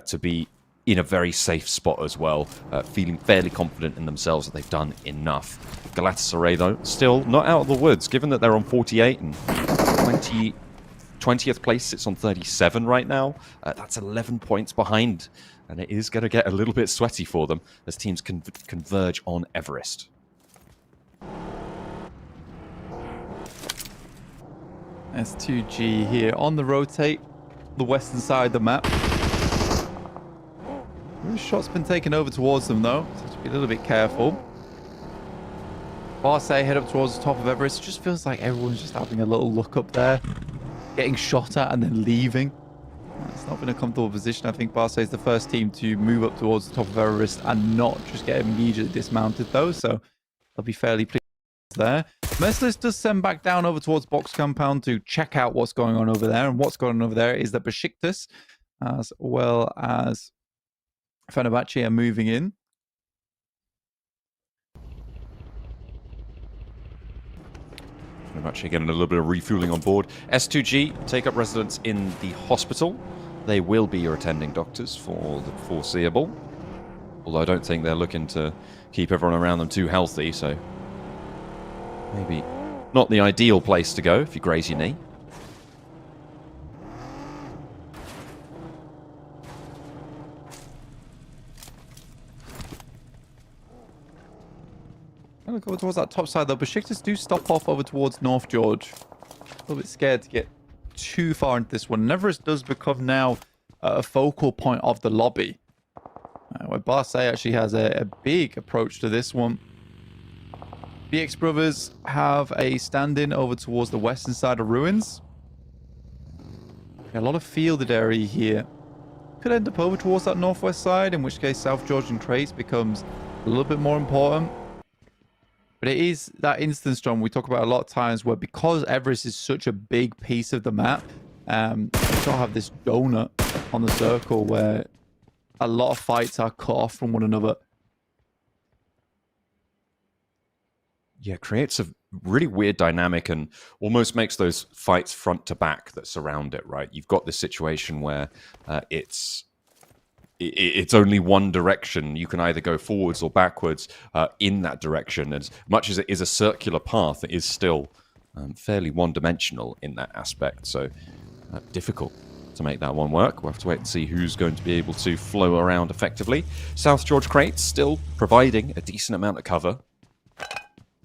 to be in a very safe spot as well, feeling fairly confident in themselves that they've done enough. Galatasaray, though, still not out of the woods, given that they're on 48 and 20th place sits on 37 right now. That's 11 points behind, and it is going to get a little bit sweaty for them as teams converge on Everest. S2G here on the rotate, the western side of the map. The shot's been taken over towards them though, so to be a little bit careful. Barsay head up towards the top of Everest. It just feels like everyone's just having a little look up there, getting shot at and then leaving. It's not been a comfortable position. I think Barsay is the first team to move up towards the top of Everest and not just get immediately dismounted though, so they'll be fairly pleased there. Pmsl does send back down over towards Box Compound to check out what's going on over there, and what's going on over there is that Besiktas as well as Fenerbahçe are moving in. Fenerbahçe getting a little bit of refueling on board. S2G take up residence in the hospital. They will be your attending doctors for the foreseeable. Although I don't think they're looking to keep everyone around them too healthy, so maybe not the ideal place to go if you graze your knee. I'm going to go towards that top side though. Besiktas do stop off over towards North George. A little bit scared to get too far into this one. Everest does become now a focal point of the lobby, where Barsay actually has a big approach to this one. BRX Brothers have a stand-in over towards the western side of Ruins. A lot of fielded area here. Could end up over towards that northwest side, in which case South George and Trace becomes a little bit more important. But it is that instance, John, we talk about a lot of times where because Everest is such a big piece of the map, you sort of have this donut on the circle where a lot of fights are cut off from one another. Yeah, creates a really weird dynamic and almost makes those fights front to back that surround it, right? You've got this situation where it's only one direction. You can either go forwards or backwards in that direction. As much as it is a circular path, it is still fairly one-dimensional in that aspect. So difficult to make that one work. We'll have to wait and see who's going to be able to flow around effectively. South George Crates still providing a decent amount of cover.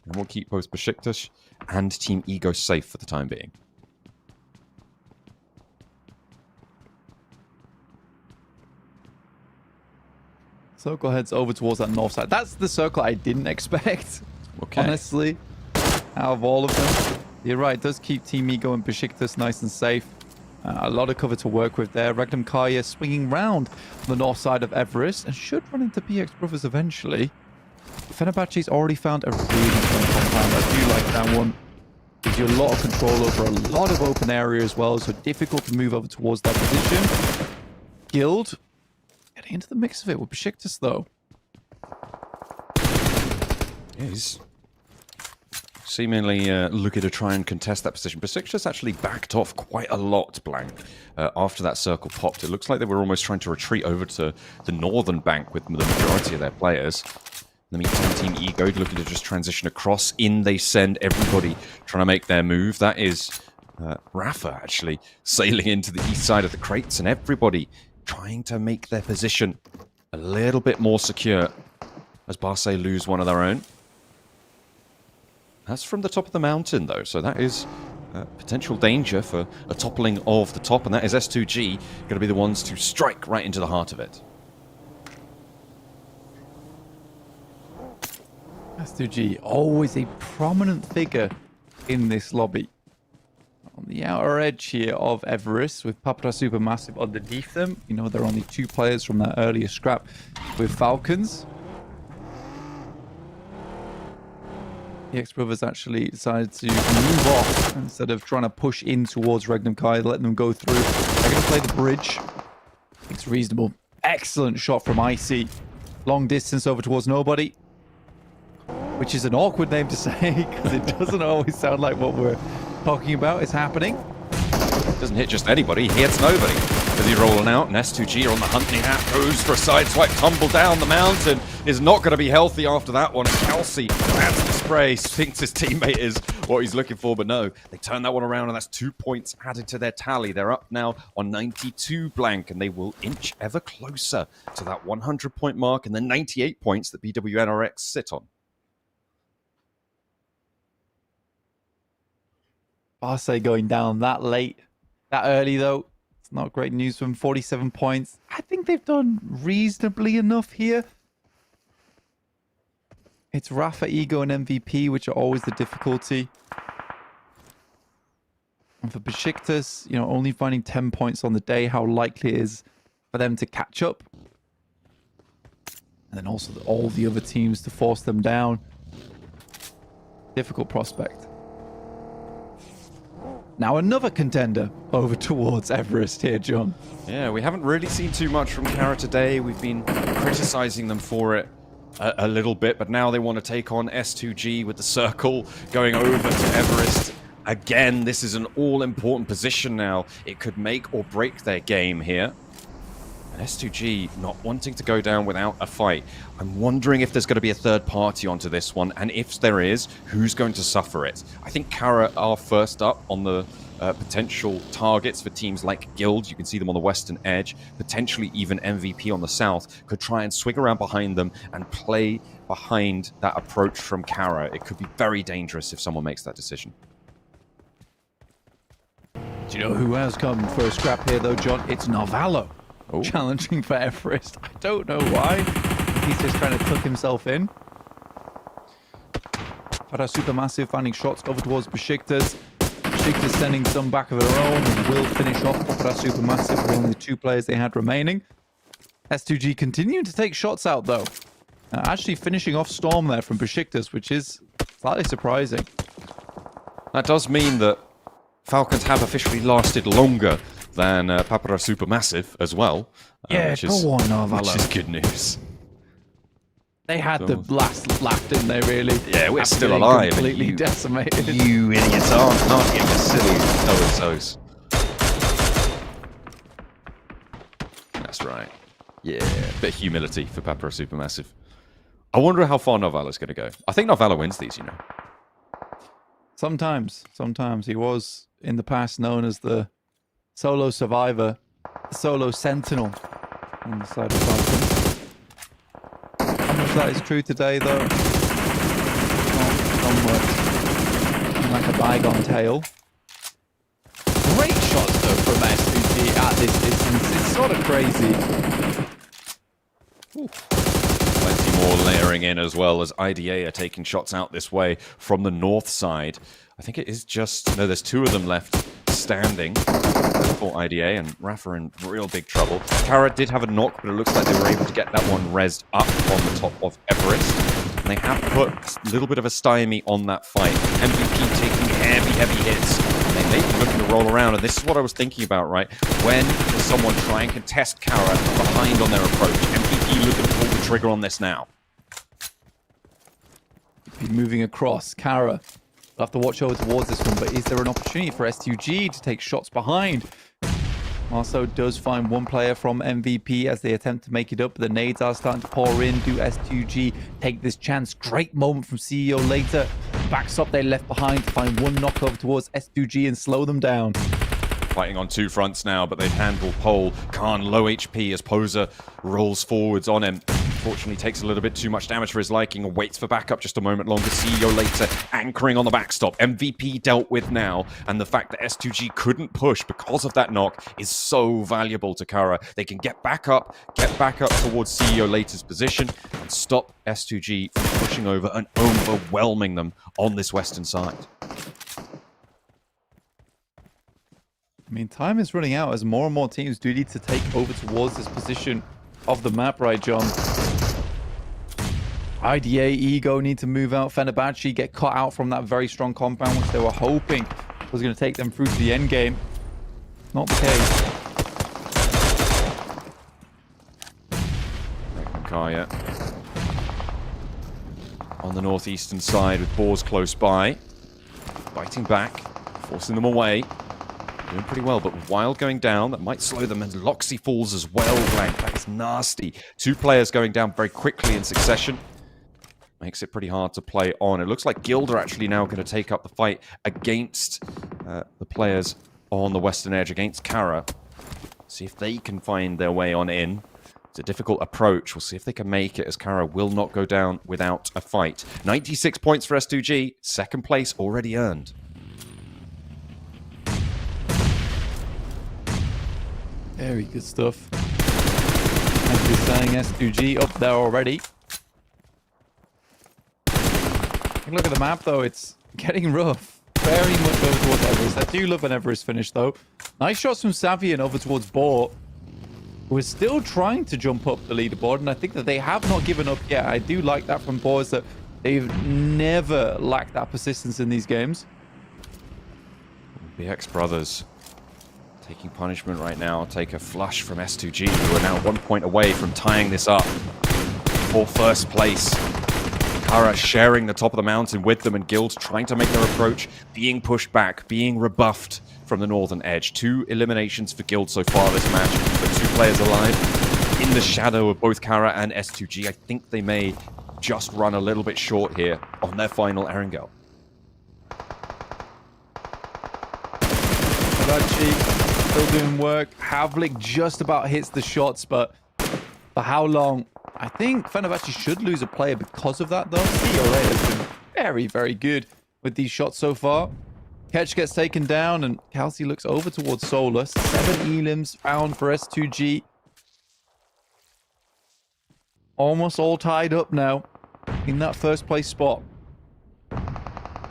And we'll keep both Besiktas and Team Ego safe for the time being. Circle heads over towards that north side. That's the circle I didn't expect, honestly, out of all of them. You're right, it does keep Team Ego and Besiktas nice and safe. A lot of cover to work with there. Regnum Carya swinging round the north side of Everest and should run into PX Brothers eventually. Fenerbahçe's already found a really strong compound. I do like that one. Gives you a lot of control over a lot of open area as well, so difficult to move over towards that position. Guild getting into the mix of it with Besiktas, though. Yeah, he's seemingly looking to try and contest that position. Besiktas actually backed off quite a lot, Blank, after that circle popped. It looks like they were almost trying to retreat over to the northern bank with the majority of their players. In the meantime, Team Ego looking to just transition across. In they send everybody trying to make their move. That is Rafa actually sailing into the east side of the crates, and everybody trying to make their position a little bit more secure as Barsay lose one of their own. That's from the top of the mountain, though, so that is potential danger for a toppling of the top, and that is S2G going to be the ones to strike right into the heart of it. S2G, always a prominent figure in this lobby. On the outer edge here of Everest, with Papara Supermassive underneath them. You know, they're only 2 players from that earlier scrap with Falcons. The X Brothers actually decided to move off instead of trying to push in towards Regnum Kai, letting them go through. They're going to play the bridge. It's reasonable. Excellent shot from Icy. Long distance over towards nobody. Which is an awkward name to say, because it doesn't always sound like what we're talking about is happening. Doesn't hit just anybody, he hits nobody. As he's rolling out, and S2G are on the hunting hat, goes for a sideswipe, tumble down the mountain. Is not going to be healthy after that one. Kelsey adds the spray, thinks his teammate is what he's looking for, but no. They turn that one around, and that's 2 points added to their tally. They're up now on 92 blank, and they will inch ever closer to that 100-point mark and the 98 points that BWNRX sit on. Barsay going down that late, that early though. It's not great news for them. 47 points. I think they've done reasonably enough here. It's Rafa, Ego, and MVP, which are always the difficulty. And for Besiktas, you know, only finding 10 points on the day, how likely it is for them to catch up. And then also all the other teams to force them down. Difficult prospect. Now another contender over towards Everest here, John. Yeah, we haven't really seen too much from Carya today. We've been criticizing them for it a little bit, but now they want to take on S2G with the circle going over to Everest. Again, this is an all-important position now. It could make or break their game here. And S2G not wanting to go down without a fight. I'm wondering if there's going to be a third party onto this one, and if there is, who's going to suffer it? I think Carya are first up on the potential targets for teams like Guild. You can see them on the western edge. Potentially even MVP on the south could try and swing around behind them and play behind that approach from Carya. It could be very dangerous if someone makes that decision. Do you know who has come for a scrap here, though, John? It's Narvalo. Oh. Challenging for Everest. I don't know why. He's just trying to tuck himself in. Papara Supermassive finding shots over towards Besiktas. Besiktas sending some back of their own and will finish off Papara Supermassive with only 2 players they had remaining. S2G continuing to take shots out, though. Actually finishing off Storm there from Besiktas, which is slightly surprising. That does mean that Falcons have officially lasted longer than Papara Supermassive as well. Yeah, which is good news. They had the last laugh, didn't they, really? Yeah, we're still alive. Completely decimated. You idiots aren't getting the silly so-and-sos. That's right. Yeah, bit of humility for Papara Supermassive. I wonder how far Narvalo's going to go. I think Narvalo wins these, you know. Sometimes. He was, in the past, known as the solo survivor, the solo sentinel on the side of Falcons. How much of that is true today, though? somewhat like a bygone tale. Great shots though from S2G at this distance. It's sort of crazy. Ooh. Plenty more layering in as well as IDA are taking shots out this way from the north side. I think it is just... No, there's two of them left standing for IDA, and Rafa in real big trouble. Carya did have a knock, but it looks like they were able to get that one rezzed up on the top of Everest. And they have put a little bit of a stymie on that fight. MVP taking heavy hits. They may be looking to roll around, and this is what I was thinking about, right? When does someone try and contest Carya behind on their approach? MVP looking to pull the trigger on this now. Be moving across. Carya will have to watch over towards this one, but is there an opportunity for S2G to take shots behind? Also does find one player from MVP as they attempt to make it up, but the nades are starting to pour in. Do S2G take this chance? Great moment from CEO later. Backs up, they left behind to find one knockover towards S2G and slow them down. Fighting on two fronts now, but they've handled Pole. Khan low HP as Poser rolls forwards on him. Unfortunately, takes a little bit too much damage for his liking and waits for backup just a moment longer. CEO later, anchoring on the backstop. MVP dealt with now, and the fact that S2G couldn't push because of that knock is so valuable to Carya. They can get back up towards CEO later's position and stop S2G from pushing over and overwhelming them on this western side. I mean, time is running out as more and more teams do need to take over towards this position of the map, right, John? IDA, Ego need to move out. Fenerbahçe get cut out from that very strong compound, which they were hoping was going to take them through to the end game. Not the case. Carya on the northeastern side with Boars close by. Biting back, forcing them away. Doing pretty well, but Wild going down, that might slow them, and Loxy falls as well, Blank. That is nasty. Two players going down very quickly in succession. Makes it pretty hard to play on. It looks like Guild are actually now going to take up the fight against the players on the western edge, against Carya. See if they can find their way on in. It's a difficult approach. We'll see if they can make it, as Carya will not go down without a fight. 96 points for S2G, second place already earned. Very good stuff. As we're saying, S2G up there already. Look at the map, though. It's getting rough. Very much over towards Everest. I do love an Everest finish, though. Nice shots from Savvy and over towards Bor, who is still trying to jump up the leaderboard, and I think that they have not given up yet. I do like that from Bor, is that they've never lacked that persistence in these games. BX Brothers taking punishment right now. Take a flush from S2G, who are now 1 point away from tying this up for first place. Carya sharing the top of the mountain with them, and Guild trying to make their approach, being pushed back, being rebuffed from the northern edge. 2 eliminations for Guild so far this match, but 2 players alive in the shadow of both Carya and S2G. I think they may just run a little bit short here on their final Erangel. Still doing work. Havlik just about hits the shots, but for how long? I think Fenerbahçe should lose a player because of that, though. COA has been very, very good with these shots so far. Ketch gets taken down, and Kelsey looks over towards Solus. 7 elims found for S2G. Almost all tied up now in that first place spot.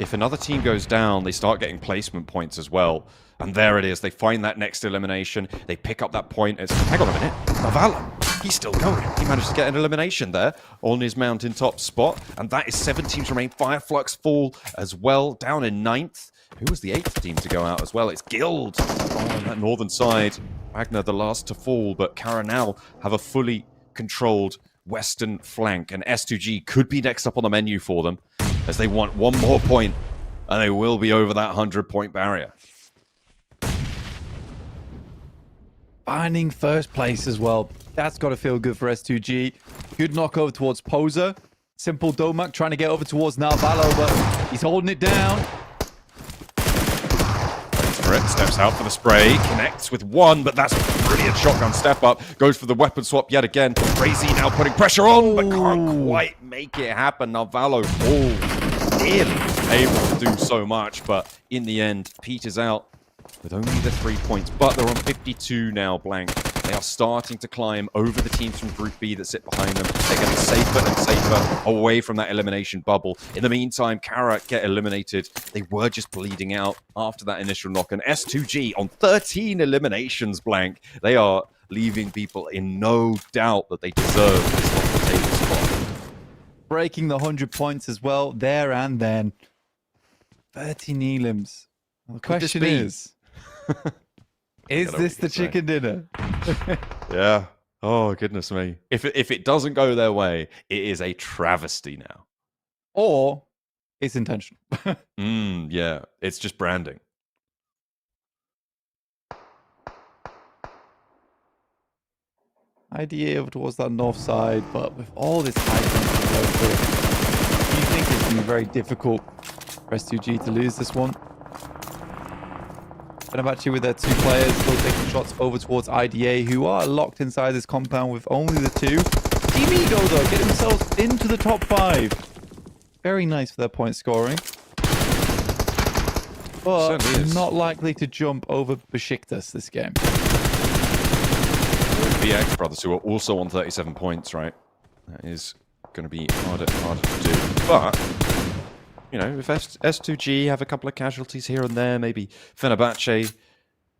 If another team goes down, they start getting placement points as well. And there it is. They find that next elimination. They pick up that point. It's, hang on a minute. Navala, he's still going. He managed to get an elimination there on his mountaintop spot. And that is 7 teams remain. Flux fall as well, down in 9th. Who was the 8th team to go out as well? It's Guild on that northern side. Wagner the last to fall, but Carya now have a fully controlled western flank. And S2G could be next up on the menu for them, as they want 1 more point, and they will be over that 100-point barrier. Finding first place as well. That's got to feel good for S2G. Good knock over towards Poser. Simple Domak trying to get over towards Nalvalo, but he's holding it down. Steps out for the spray, connects with 1, but that's a brilliant shotgun step up. Goes for the weapon swap yet again. Crazy now putting pressure on, but can't quite make it happen. Nalvalo falls nearly able to do so much, but in the end, peters out with only the 3 points. But they're on 52 now, Blank. They are starting to climb over the teams from Group B that sit behind them. They're getting safer and safer away from that elimination bubble. In the meantime, Carya get eliminated. They were just bleeding out after that initial knock. And S2G on 13 eliminations, Blank. They are leaving people in no doubt that they deserve this top of the table spot. Breaking the 100 points as well, there and then. 30 Nelims. Well, the question is this the chicken dinner? Yeah. Oh, goodness me. If it doesn't go their way, it is a travesty now. Or it's intentional. Yeah. It's just branding. IDA over towards that north side, but with all this high tension, do you think it's going to be very difficult for S2G to lose this one? Fenerbahçe with their 2 players still taking shots over towards IDA, who are locked inside this compound with only the 2. Team Ego, though, get themselves into the top 5. Very nice for their point scoring. But not likely to jump over Besiktas this game. BRX brothers, who are also on 37 points, right? That is going to be harder to do. But, you know, if S2G have a couple of casualties here and there, maybe Fenerbahçe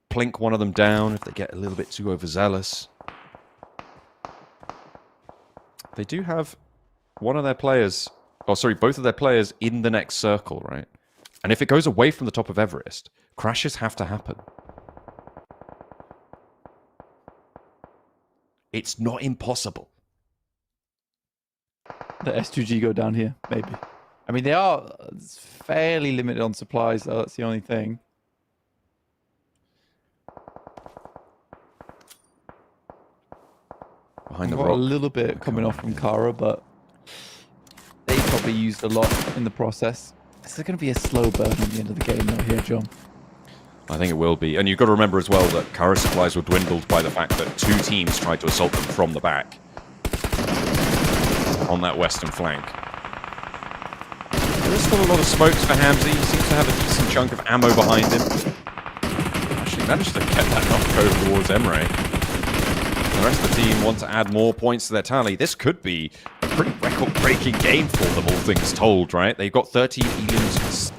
plink one of them down if they get a little bit too overzealous. They do have one of their players, both of their players in the next circle, right? And if it goes away from the top of Everest, crashes have to happen. It's not impossible. The S2G go down here, maybe. I mean, they are fairly limited on supplies, though. That's the only thing. Behind the rock. rock. A little bit coming off from Carya, but they probably used a lot in the process. This is going to be a slow burn at the end of the game, though, here, John. I think it will be. And you've got to remember as well that Carya supplies were dwindled by the fact that 2 teams tried to assault them from the back on that western flank. There's still a lot of smokes for Hamzy. He seems to have a decent chunk of ammo behind him. Actually managed to get that knock over towards Emre. The rest of the team want to add more points to their tally. This could be a pretty record-breaking game for them, all things told, right? They've got 13 elims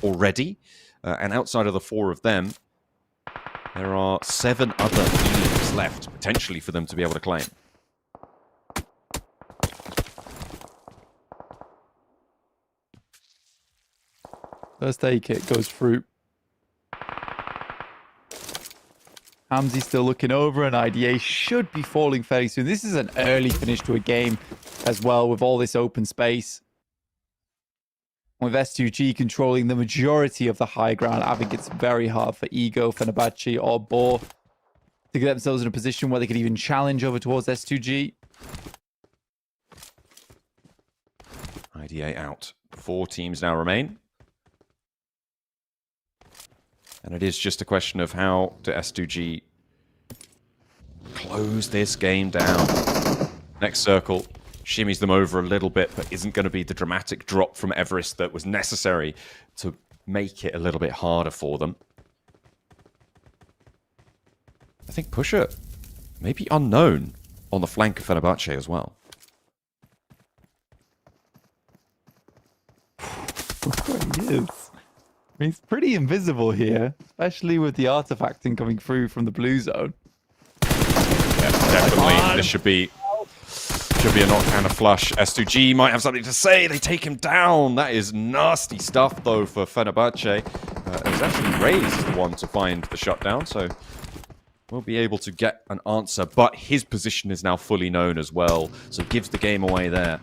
already. And outside of the 4 of them, there are 7 other elims left, potentially for them to be able to claim. First aid kit goes through. Hamzy still looking over, and IDA should be falling fairly soon. This is an early finish to a game as well, with all this open space. With S2G controlling the majority of the high ground, I think it's very hard for Ego, Fenerbahçe, or Bor to get themselves in a position where they could even challenge over towards S2G. IDA out. 4 teams now remain. And it is just a question of how do S2G close this game down. Next circle shimmies them over a little bit, but isn't going to be the dramatic drop from Everest that was necessary to make it a little bit harder for them. I think Pusher may be unknown on the flank of Fenerbahçe as well. He is. I mean, he's pretty invisible here, especially with the artifacting coming through from the blue zone. Yeah, definitely. This should be a knock and a flush. S2G might have something to say. They take him down. That is nasty stuff, though, for Fenerbahçe. It's actually raised the one to find the shutdown, so we'll be able to get an answer. But his position is now fully known as well, so it gives the game away there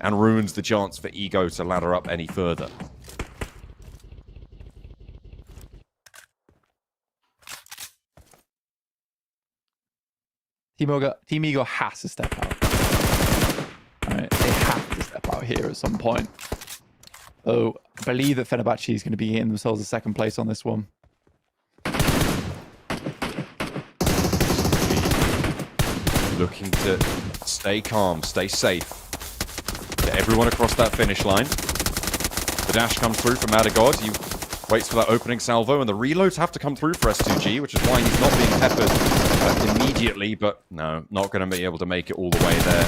and ruins the chance for Ego to ladder up any further. Team Ego has to step out. Alright, they have to step out here at some point. So I believe that Fenerbahçe is going to be getting themselves a second place on this one. Looking to stay calm, stay safe. Get everyone across that finish line. The dash comes through for Madagod. He waits for that opening salvo, and the reloads have to come through for S2G, which is why he's not being peppered immediately, but no, not going to be able to make it all the way there.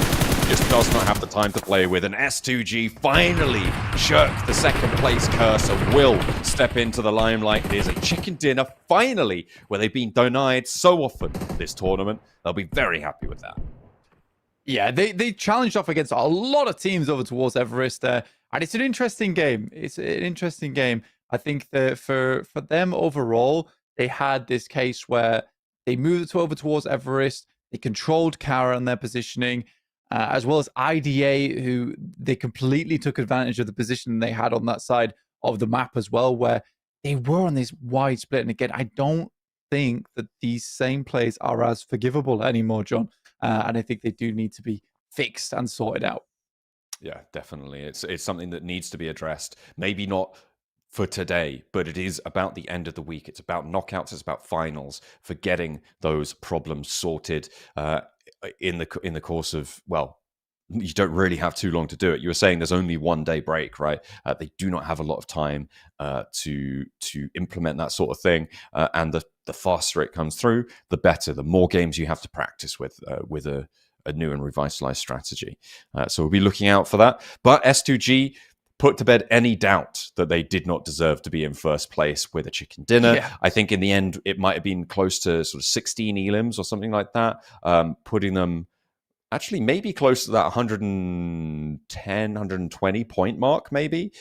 Just does not have the time to play with, and S2G finally shirk the second place curse and will step into the limelight. It is a chicken dinner, finally, where they've been denied so often this tournament. They'll be very happy with that. Yeah, they challenged off against a lot of teams over towards Everest, and it's an interesting game. It's an interesting game. I think that for them overall, they had this case where they moved over towards Everest, they controlled Carya and their positioning, as well as IDA, who they completely took advantage of the position they had on that side of the map as well, where they were on this wide split. And again, I don't think that these same plays are as forgivable anymore, John. And I think they do need to be fixed and sorted out. Yeah, definitely. It's something that needs to be addressed. Maybe not for today, but it is about the end of the week. It's about knockouts. It's about finals. For getting those problems sorted in the course of, well, you don't really have too long to do it. You were saying there's only 1 day break, right? They do not have a lot of time to implement that sort of thing. And the faster it comes through, the better. The more games you have to practice with a new and revitalized strategy. So we'll be looking out for that. But S2G put to bed any doubt that they did not deserve to be in first place with a chicken dinner. Yeah. I think in the end, it might have been close to sort of 16 elims or something like that, putting them actually maybe close to that 110, 120 point mark, maybe.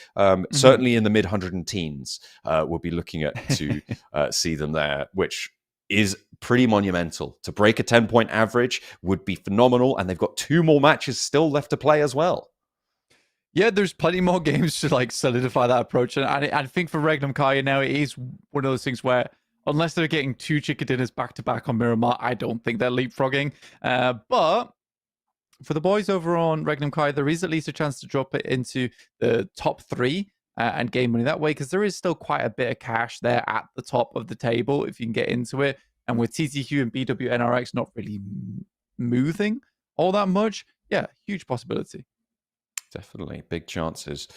Certainly in the mid 110s, we'll be looking at to see them there, which is pretty monumental. To break a 10-point average would be phenomenal, and they've got 2 more matches still left to play as well. Yeah, there's plenty more games to like solidify that approach. And I think for Regnum Carya now, it is one of those things where unless they're getting 2 chicken dinners back to back on Miramar, I don't think they're leapfrogging. But for the boys over on Regnum Carya, there is at least a chance to drop it into the top 3 and gain money that way, because there is still quite a bit of cash there at the top of the table if you can get into it. And with TTQ and BWNRX not really moving all that much, yeah, huge possibility. Definitely big chances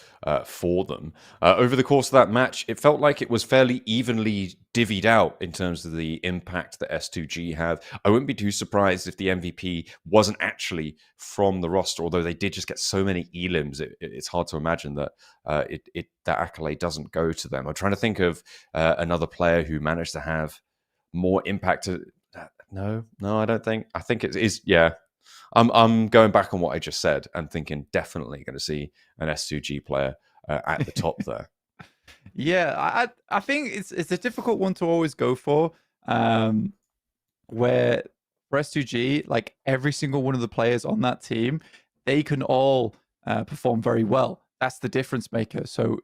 for them. Over the course of that match, it felt like it was fairly evenly divvied out in terms of the impact that S2G had. I wouldn't be too surprised if the MVP wasn't actually from the roster, although they did just get so many elims. It's hard to imagine that that accolade doesn't go to them. I'm trying to think of another player who managed to have more impact. No, I don't think. I think it is, yeah. I'm going back on what I just said and thinking definitely going to see an S2G player at the top there. Yeah, I think it's a difficult one to always go for. Where for S2G, like every single one of the players on that team, they can all perform very well. That's the difference maker. So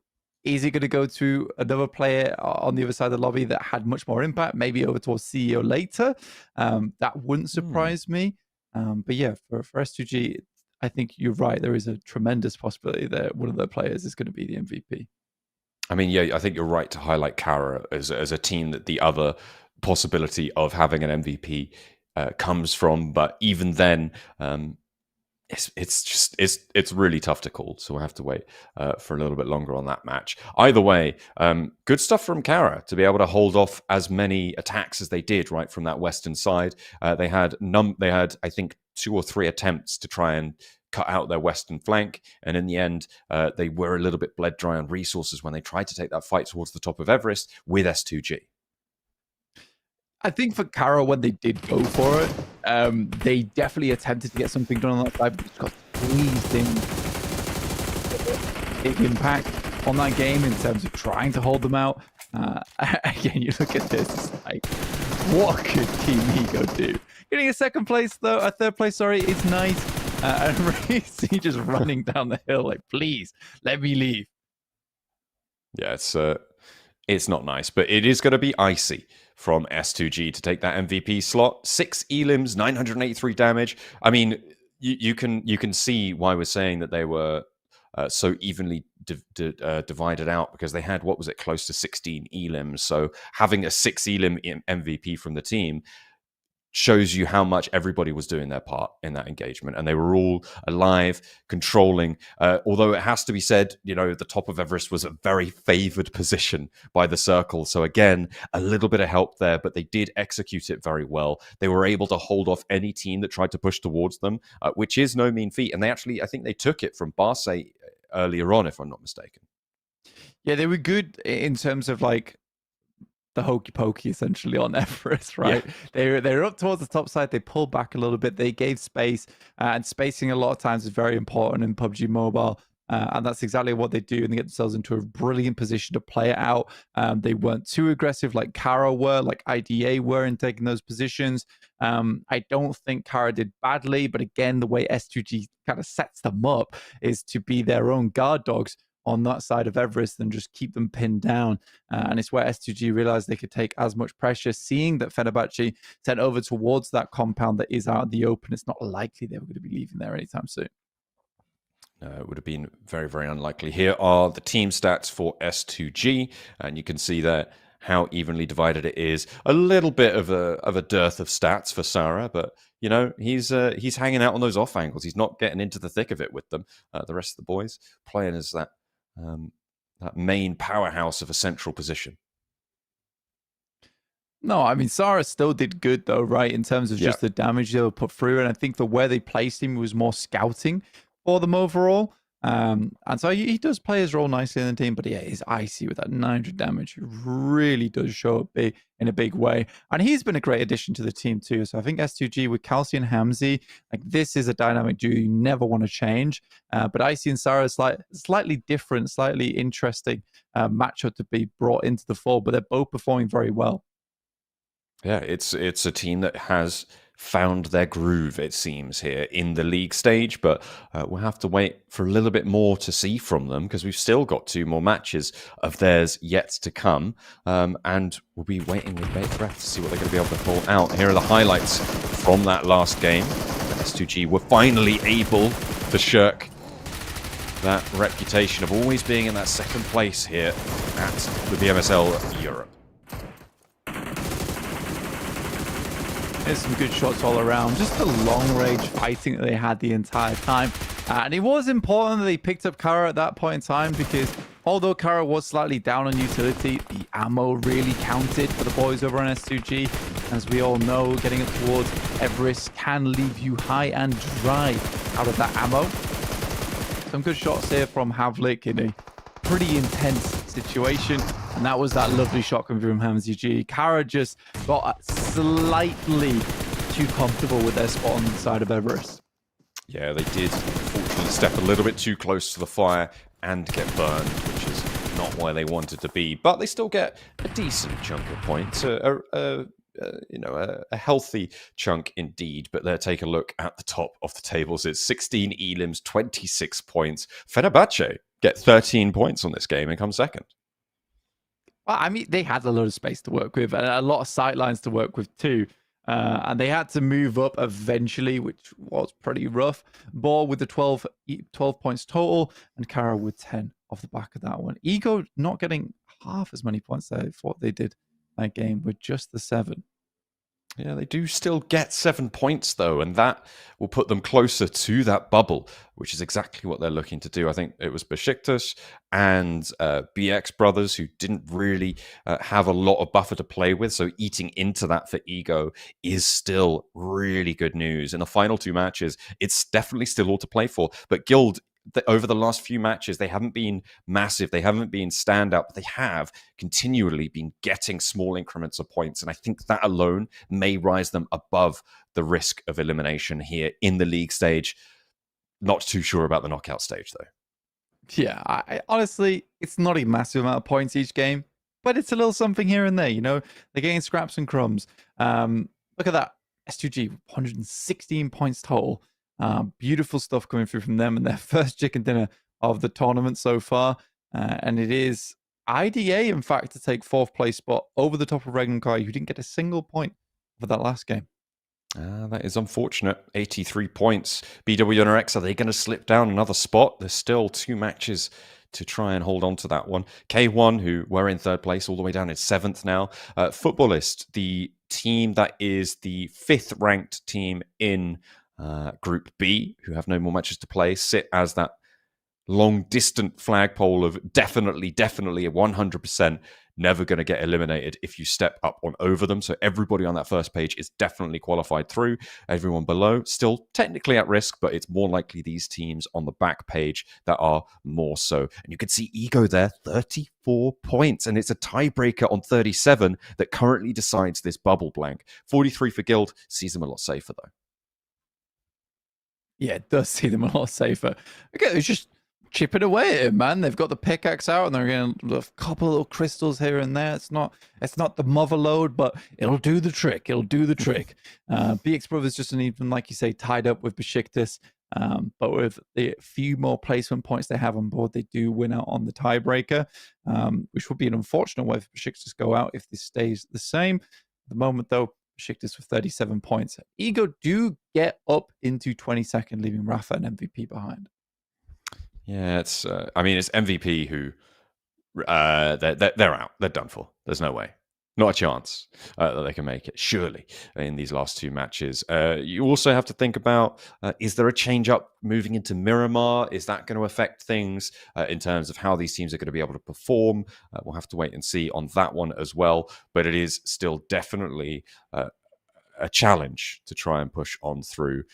is it going to go to another player on the other side of the lobby that had much more impact, maybe over towards CEO later? That wouldn't surprise me. But yeah, for S2G, I think you're right. There is a tremendous possibility that one of their players is going to be the MVP. I mean, yeah, I think you're right to highlight Carya as a team that the other possibility of having an MVP comes from. But even then, it's really tough to call. So we'll have to wait for a little bit longer on that match. Either way, good stuff from Carya to be able to hold off as many attacks as they did right from that western side. They had I think 2 or 3 attempts to try and cut out their western flank, and in the end, they were a little bit bled dry on resources when they tried to take that fight towards the top of Everest with S2G. I think for Carya, when they did go for it, they definitely attempted to get something done on that side, but just got squeezed in. Big impact on that game in terms of trying to hold them out. Again, you look at this, it's like, what could Team Ego do? Getting a third place, sorry, is nice. And Racy just running down the hill like, please, let me leave. Yeah, it's not nice, but it is going to be icy from S2G to take that MVP slot. 6 elims, 983 damage. I mean, you can see why we're saying that they were so evenly divided out, because they had, what was it, close to 16 elims. So having a 6 elim MVP from the team shows you how much everybody was doing their part in that engagement, and they were all alive, controlling. Although it has to be said, the top of Everest was a very favored position by the circle. So again, a little bit of help there, but they did execute it very well. They were able to hold off any team that tried to push towards them, which is no mean feat. And they actually, I think they took it from Barsay earlier on, if I'm not mistaken. Yeah, they were good in terms of like the hokey pokey essentially on Everest, right? Yeah. They were up towards the top side. They pulled back a little bit. They gave space, and spacing a lot of times is very important in PUBG Mobile. And that's exactly what they do, and they get themselves into a brilliant position to play it out. They weren't too aggressive like Carya were, like IDA were in taking those positions. I don't think Carya did badly, but again, the way S2G kind of sets them up is to be their own guard dogs on that side of Everest and just keep them pinned down. And it's where S2G realized they could take as much pressure, seeing that Fenerbahçe sent over towards that compound that is out in the open. It's not likely they were going to be leaving there anytime soon. No, it would have been very, very unlikely. Here are the team stats for S2G, and you can see there how evenly divided it is. A little bit of a dearth of stats for Sarah, but he's hanging out on those off angles. He's not getting into the thick of it with them. The rest of the boys playing as that main powerhouse of a central position. No, I mean, Sarah still did good though, right? In terms of just the damage they were put through. And I think the where they placed him was more scouting for them overall. And so he does play his role nicely in the team, but yeah, he's icy with that 900 damage. It really does show up in a big way. And he's been a great addition to the team too. So I think S2G with Kelsey and Hamzy, like this is a dynamic duo you never want to change. But Icy and Sarah is slightly different, slightly interesting matchup to be brought into the fold, but they're both performing very well. Yeah, it's a team that has found their groove, it seems, here in the league stage, but we'll have to wait for a little bit more to see from them because we've still got 2 more matches of theirs yet to come, and we'll be waiting with bated breath to see what they're going to be able to pull out. Here are the highlights from that last game. S2G were finally able to shirk that reputation of always being in that second place here at the Pmsl Europe. There's some good shots all around. Just the long-range fighting that they had the entire time. And it was important that they picked up Carya at that point in time because although Carya was slightly down on utility, the ammo really counted for the boys over on S2G. As we all know, getting up towards Everest can leave you high and dry out of that ammo. Some good shots here from Havlik in a pretty intense situation. And that was that lovely shotgun from Hamzy G. Carya just got slightly too comfortable with their spot on the side of Everest. Yeah, they did unfortunately step a little bit too close to the fire and get burned, which is not where they wanted to be. But they still get a decent chunk of points, a healthy chunk indeed. But let's take a look at the top of the tables. It's 16 elims, 26 points. Fenerbahçe get 13 points on this game and come second. Well, I mean, they had a lot of space to work with and a lot of sight lines to work with too. And they had to move up eventually, which was pretty rough. Ball with the 12 points total, and Carya with 10 off the back of that one. Ego not getting half as many points as I thought they did that game with just the 7. Yeah, they do still get 7 points, though, and that will put them closer to that bubble, which is exactly what they're looking to do. I think it was Besiktas and BX brothers who didn't really have a lot of buffer to play with, so eating into that for Ego is still really good news. In the final 2 matches, it's definitely still all to play for, but Guild, over the last few matches, they haven't been massive, they haven't been standout, but they have continually been getting small increments of points. And I think that alone may rise them above the risk of elimination here in the league stage. Not too sure about the knockout stage, though. Yeah, I honestly, it's not a massive amount of points each game, but it's a little something here and there. They're getting scraps and crumbs. Look at that. S2G, 116 points total. Beautiful stuff coming through from them and their first chicken dinner of the tournament so far. And it is IDA, in fact, to take 4th place spot over the top of Regnum, who didn't get a single point for that last game. That is unfortunate. 83 points. BW and RX, are they going to slip down another spot? There's still 2 matches to try and hold on to that one. K1, who were in third place, all the way down in seventh now. Footballist, the team that is the 5th ranked team in Group B, who have no more matches to play, sit as that long distant flagpole of definitely 100% never going to get eliminated if you step up on over them. So everybody on that first page is definitely qualified through. Everyone below still technically at risk, but it's more likely these teams on the back page that are more so. And you can see Ego there, 34 points, and it's a tiebreaker on 37 that currently decides this bubble blank. 43 for Guild, sees them a lot safer though. Yeah, it does see them a lot safer. Okay, it's just chipping away at it, man. They've got the pickaxe out and they're getting a couple of little crystals here and there. It's not the mother load, but it'll do the trick. BX Brothers just even, like you say, tied up with Besiktas. But with the few more placement points they have on board, they do win out on the tiebreaker, which would be an unfortunate way for Besiktas go out if this stays the same. At the moment, though, Besiktas with 37 points. Ego do get up into 22nd, leaving Rafa and MVP behind. Yeah, it's MVP who they're out. They're done for. There's no way, not a chance that they can make it. Surely in these last 2 matches, you also have to think about: is there a change up moving into Miramar? Is that going to affect things in terms of how these teams are going to be able to perform? We'll have to wait and see on that one as well. But it is still definitely a challenge to try and push on through.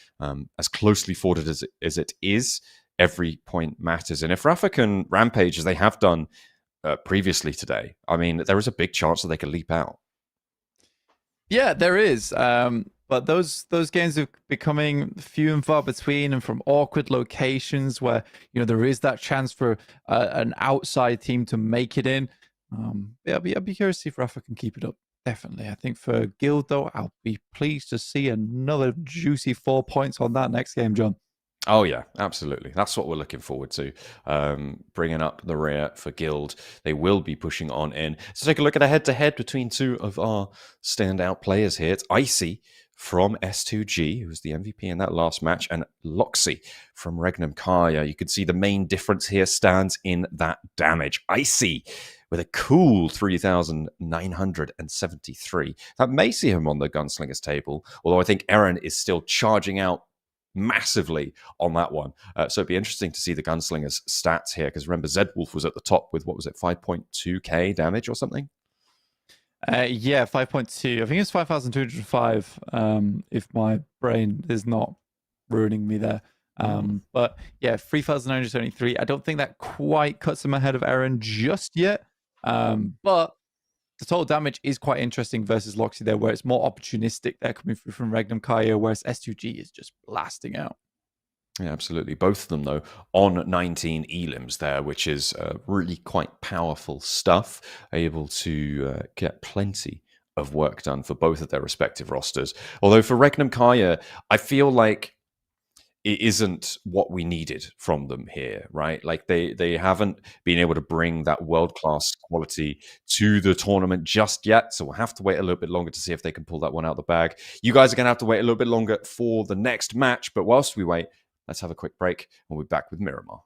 As closely fought as it is, every point matters. And if Rafa can rampage as they have done previously today, I mean, there is a big chance that they could leap out. Yeah, there is. But those games are becoming few and far between, and from awkward locations where, you know, there is that chance for an outside team to make it in. I'll be curious to see if Rafa can keep it up. Definitely. I think for Guild, though, I'll be pleased to see another juicy 4 points on that next game, John. Oh, yeah, absolutely. That's what we're looking forward to. Bringing up the rear for Guild. They will be pushing on in. So take a look at a head-to-head between 2 of our standout players here. It's Icy from S2G, who was the MVP in that last match, and Loxy from Regnum Carya. You can see the main difference here stands in that damage. Icy with a cool 3,973. That may see him on the Gunslingers table, although I think Eren is still charging out massively on that one. So it'd be interesting to see the Gunslingers stats here, because remember, Zedwolf was at the top with, 5.2k damage or something? Yeah, 5.2. I think it's 5,205, if my brain is not ruining me there. But yeah, 3,973. I don't think that quite cuts him ahead of Eren just yet. But the total damage is quite interesting versus Loxy there, where it's more opportunistic. They're coming through from Regnum Carya, whereas S2G is just blasting out. Yeah, absolutely. Both of them, though, on 19 elims there, which is really quite powerful stuff, able to get plenty of work done for both of their respective rosters. Although for Regnum Carya, I feel like it isn't what we needed from them here, right? Like they haven't been able to bring that world-class quality to the tournament just yet. So we'll have to wait a little bit longer to see if they can pull that one out of the bag. You guys are going to have to wait a little bit longer for the next match. But whilst we wait, let's have a quick break and we'll be back with Miramar.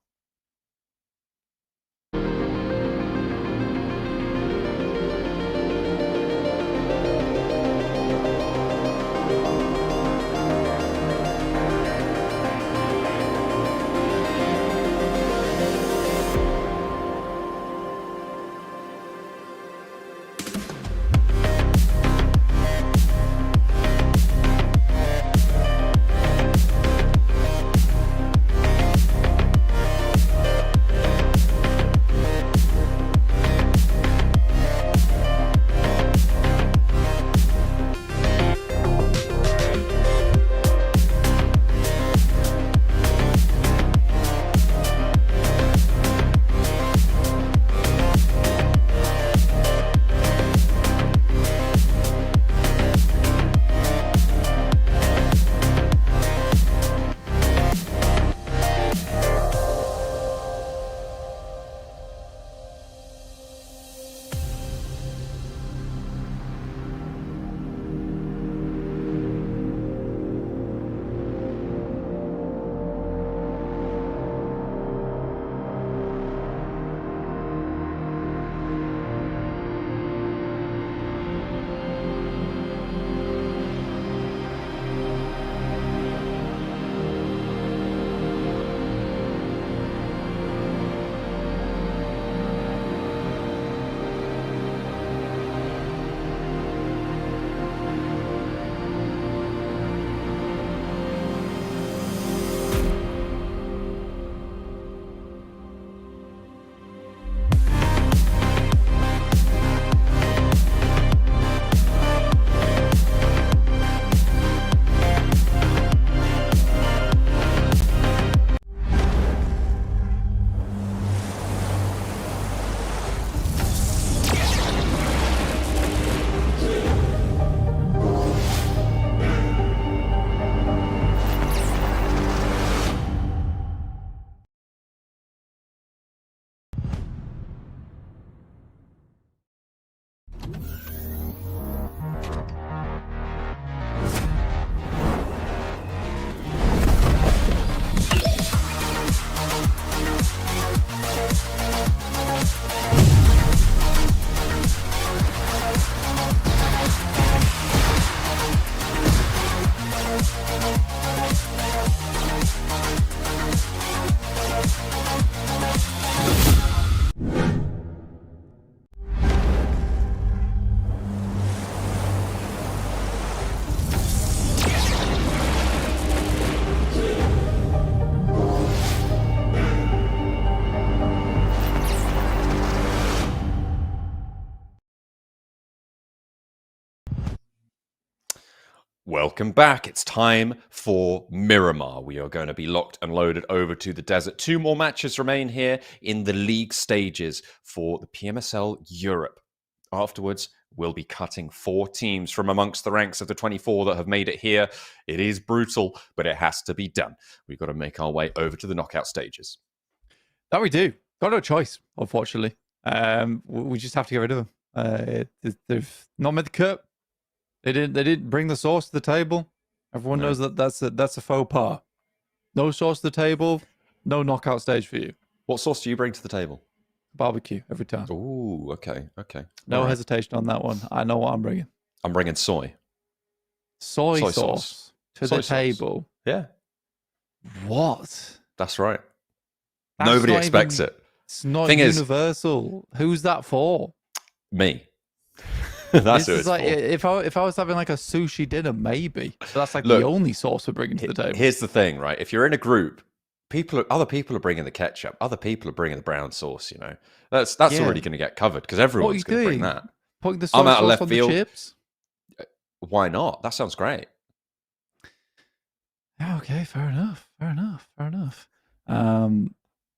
Welcome back. It's time for Miramar. We are going to be locked and loaded over to the desert. 2 more matches remain here in the league stages for the PMSL Europe. Afterwards, we'll be cutting 4 teams from amongst the ranks of the 24 that have made it here. It is brutal, but it has to be done. We've got to make our way over to the knockout stages. That we do. Got no choice, unfortunately. We just have to get rid of them. They've not made the cut. They didn't bring the sauce to the table. Everyone knows that that's a faux pas. No sauce to the table, no knockout stage for you. What sauce do you bring to the table? Barbecue every time. Ooh, okay. No hesitation on that one. I know what I'm bringing. I'm bringing soy. Soy sauce to the table. Yeah. What? That's right. That's Nobody not expects even- it. It's not Thing is- universal. Who's that for? Me. That's This who is it's like for. if I was having like a sushi dinner, maybe. But that's like Look, the only sauce we're bringing to the table. Here's the thing, right? If you're in a group, other people are bringing the ketchup, other people are bringing the brown sauce. You know, that's Yeah. already going to get covered because everyone's going to bring that. Putting the soy I'm out of sauce left on field. the chips. Why not? That sounds great. Yeah, okay, fair enough.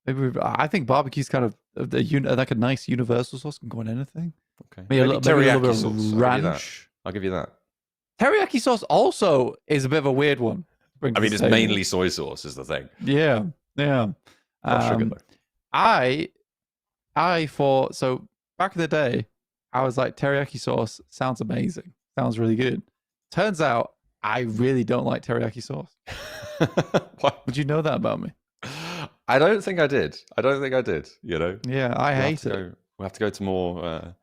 Maybe I think barbecue's kind of like a nice universal sauce, can go on anything. Okay, Maybe a little bit teriyaki of sauce. ranch. I'll give you that. Teriyaki sauce also is a bit of a weird one. I mean, it's mainly soy sauce is the thing. Yeah. Not sugar though. I thought so back in the day, I was like, teriyaki sauce sounds amazing, sounds really good. Turns out I really don't like teriyaki sauce. What? Would you know that about me? I don't think I did. You know. Yeah, I hate it. We'll have to go to more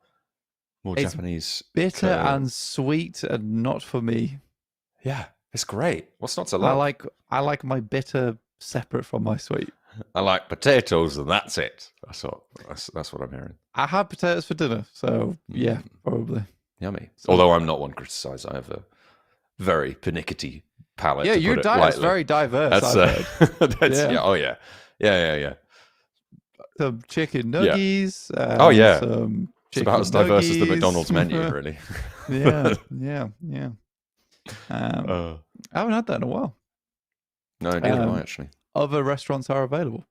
It's Japanese. Bitter and sweet, and not for me. Yeah, it's great. What's not to love? I like my bitter separate from my sweet. I like potatoes, and that's it. That's what I'm hearing. I had potatoes for dinner, so yeah, probably. Yummy. Although I'm not one to criticize. I have a very pernickety palate. Yeah, to your put it diet's lightly. very diverse. That's Yeah. yeah. Oh yeah. Yeah. Some chicken nuggies. Oh, yeah. Some It's about as diverse as the nuggies. McDonald's menu, really. yeah. Uh, I haven't had that in a while. no, neither have I actually. Other restaurants are available.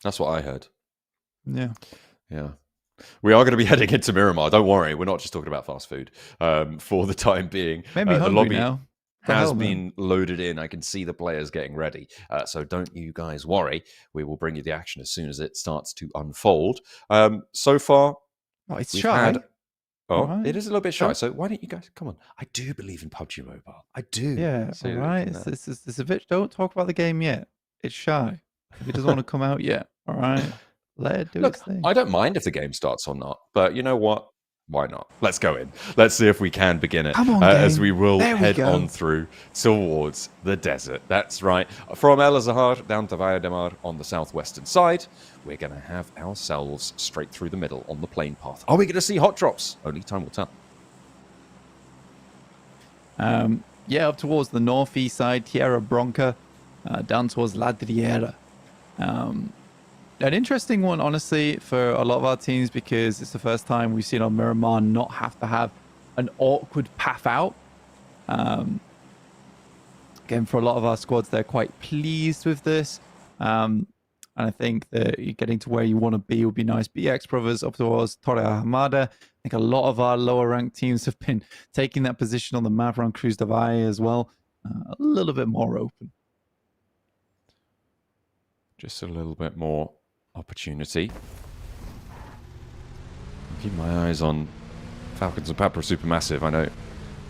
That's what I heard. Yeah. Yeah. We are going to be heading into Miramar. Don't worry, we're not just talking about fast food. For the time being, Made me the hungry lobby now. has been loaded in. I can see the players getting ready. So don't you guys worry. We will bring you the action as soon as it starts to unfold. So far, Oh, it's we've shy. had... Oh, Alright. it is a little bit shy. Sure. So why don't you guys come on? I do believe in PUBG Mobile. I do. Yeah, So, all right. It's a bit. Don't talk about the game yet. It's shy. If it doesn't want to come out yet, all right. Let it do Look, its thing. I don't mind if the game starts or not, but you know what? Why not? Let's go in. Let's see if we can begin it. Come on, as game. we will There we head go. on through towards the desert. That's right. From El Azahar down to Valle de Mar on the southwestern side, we're going to have ourselves straight through the middle on the plane path. Are we going to see hot drops? Only time will tell. Yeah, up towards the northeast side, Tierra Bronca, down towards Ladriera. An interesting one, honestly, for a lot of our teams because it's the first time we've seen on Miramar not have to have an awkward path out. Again, for a lot of our squads, they're quite pleased with this. And I think that you're getting to where you want to be would be nice. BRX Brothers up towards Torre Hamada. I think a lot of our lower ranked teams have been taking that position on the map around Cruz de Valle as well. A little bit more open. Just a little bit more opportunity. Keep my eyes on Falcons and Papra Supermassive. I know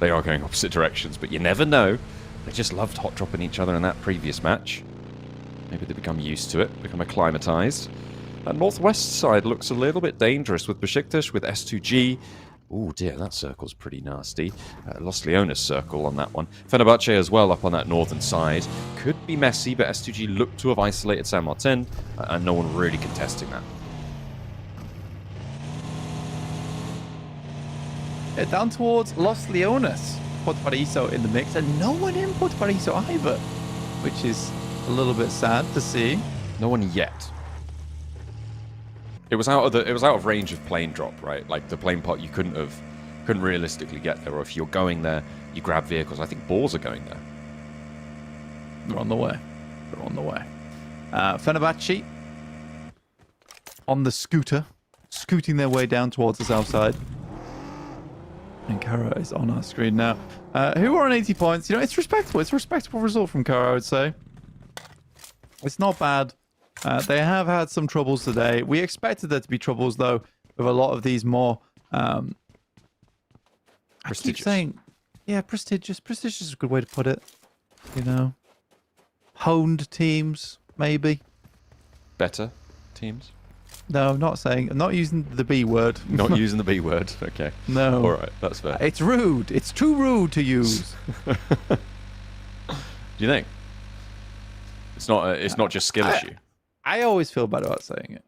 they are going opposite directions, but you never know. They just loved hot dropping each other in that previous match. Maybe they become used to it, become acclimatized. That northwest side looks a little bit dangerous with Besiktas, with S2G. Oh dear, that circle's pretty nasty. Los Leones circle on that one. Fenerbahçe as well up on that northern side. Could be messy, but S2G look to have isolated San Martin, and no one really contesting that. Down towards Los Leones. Puerto Paraiso in the mix, and no one in Puerto Paraiso either, which is a little bit sad to see. No one yet. It was out of range of plane drop, right? Like the plane pot, you couldn't have couldn't realistically get there. Or if you're going there, you grab vehicles. I think Boars are going there. They're on the way. They're on the way. Fenerbahçe on the scooter, scooting their way down towards the south side. And Carya is on our screen now. Who are on 80 points? You know, it's respectable. It's a respectable result from Carya, I would say. It's not bad. They have had some troubles today. We expected there to be troubles, though, with a lot of these more... I keep saying... Yeah, prestigious. Prestigious is a good way to put it. You know? Honed teams, maybe. Better teams? No, I'm not saying... I'm not using the B word. Not using the B word. Okay. No. All right, that's fair. It's rude. It's too rude to use. Do you think? It's not just skill issue. I always feel bad about saying it.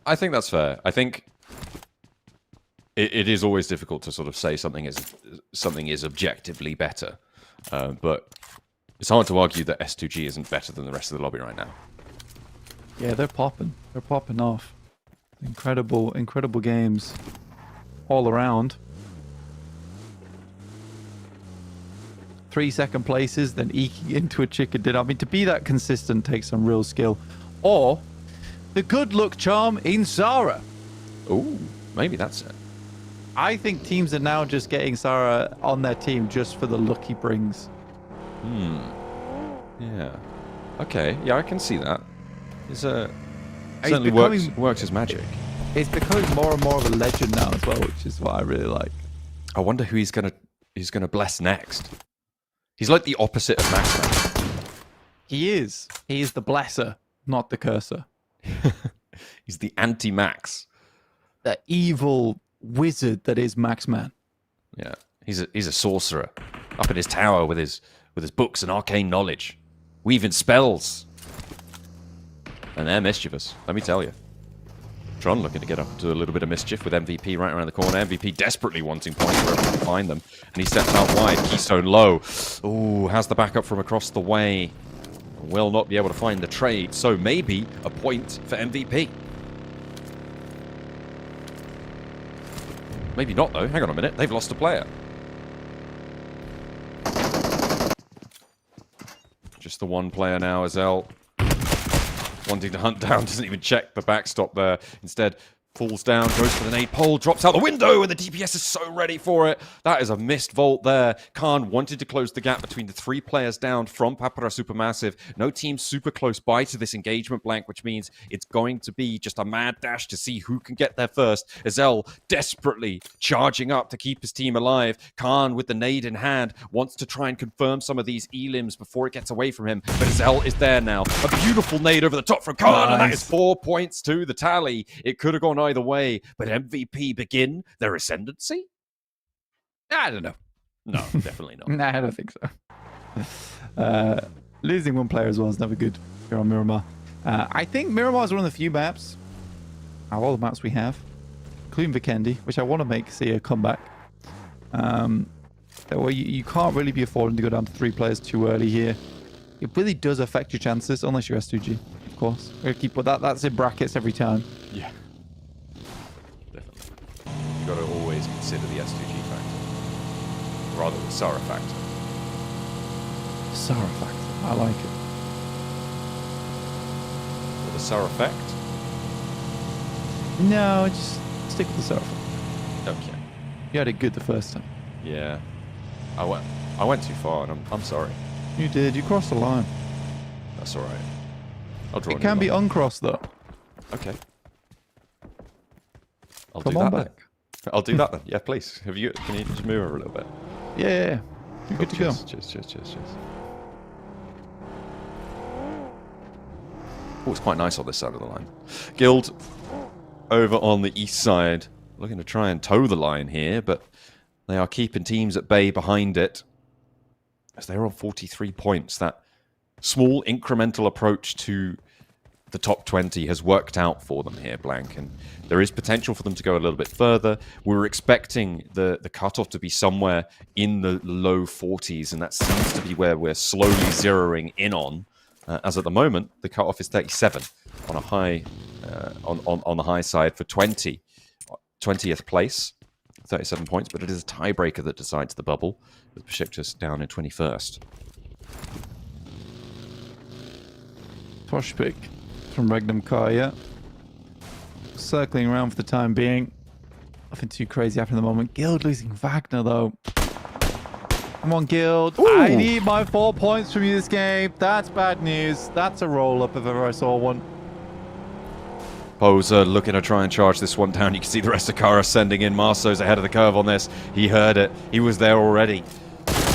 I think that's fair. I think it is always difficult to sort of say something is objectively better, but it's hard to argue that S2G isn't better than the rest of the lobby right now. Yeah, they're popping. They're popping off. Incredible, incredible games all around. 3 second places, then eking into a chicken dinner. I mean, to be that consistent takes some real skill. Or the good luck charm in Zara. Ooh, maybe that's it. I think teams are now just getting Zara on their team just for the luck he brings. Yeah. Okay. Yeah, I can see that. It's certainly works as magic. It's becoming more and more of a legend now as well, which is what I really like. I wonder who he's gonna bless next. He's like the opposite of Maxman. He is. He is the blesser, not the cursor. He's the anti-Max. The evil wizard that is Maxman. Yeah, he's a sorcerer up in his tower with his books and arcane knowledge, weaving spells. And they're mischievous, let me tell you. Tron looking to get up to a little bit of mischief with MVP right around the corner. MVP desperately wanting points wherever he can find them. And he steps out wide, Keystone low. Ooh, has the backup from across the way. Will not be able to find the trade, so maybe a point for MVP. Maybe not though, hang on a minute, they've lost a player. Just the one player now, Erangel. Wanting to hunt down, doesn't even check the backstop there. Instead, falls down, goes for the nade pole, drops out the window, and the DPS is so ready for it. That is a missed vault there. Khan wanted to close the gap between the 3 players down from Papara Supermassive. No team super close by to this engagement blank, which means it's going to be just a mad dash to see who can get there first. Erangel desperately charging up to keep his team alive. Khan, with the nade in hand, wants to try and confirm some of these elims before it gets away from him. But Erangel is there now. A beautiful nade over the top from Khan, and that is 4 points to the tally. It could have gone either way, but MVP begin their ascendancy? I don't know. No, definitely not. Nah, I don't think so. Losing one player as well is never good if you're on Miramar. I think Miramar is one of the few maps, out of all the maps we have, including Vikendi, which I want to see a comeback. Where you can't really be affording to go down to 3 players too early here. It really does affect your chances, unless you're S2G, of course. We're gonna keep that's in brackets every time. Yeah. You've got to always consider the S2G factor, rather than Sara factor. Sara factor, I like it. Or the Sara effect? No, just stick with the Sara factor. Okay. You had it good the first time. Yeah. I went too far, and I'm sorry. You did. You crossed the line. That's all right. I'll draw. It can be uncrossed though. Okay. I'll Come do on that back. then. I'll do that then. Yeah, please. Can you just move over a little bit? Yeah. You're good to go. Cheers. Oh, it's quite nice on this side of the line. Guild over on the east side, looking to try and toe the line here, but they are keeping teams at bay behind it. As they're on 43 points, that small incremental approach to the top 20 has worked out for them here, Blank, and there is potential for them to go a little bit further. We were expecting the cutoff to be somewhere in the low 40s, and that seems to be where we're slowly zeroing in on. As at the moment, the cutoff is 37 on a high on the high side for 20th place. 37 points, but it is a tiebreaker that decides the bubble, with Besiktas down in 21st. Toshpik from Regnum Carya. Circling around for the time being. Nothing too crazy happening at the moment. Guild losing Wagner, though. Come on, Guild. Ooh. I need my 4 points from you this game. That's bad news. That's a roll-up if ever I saw one. Poser looking to try and charge this one down. You can see the rest of Carya sending in. Marso's ahead of the curve on this. He heard it. He was there already.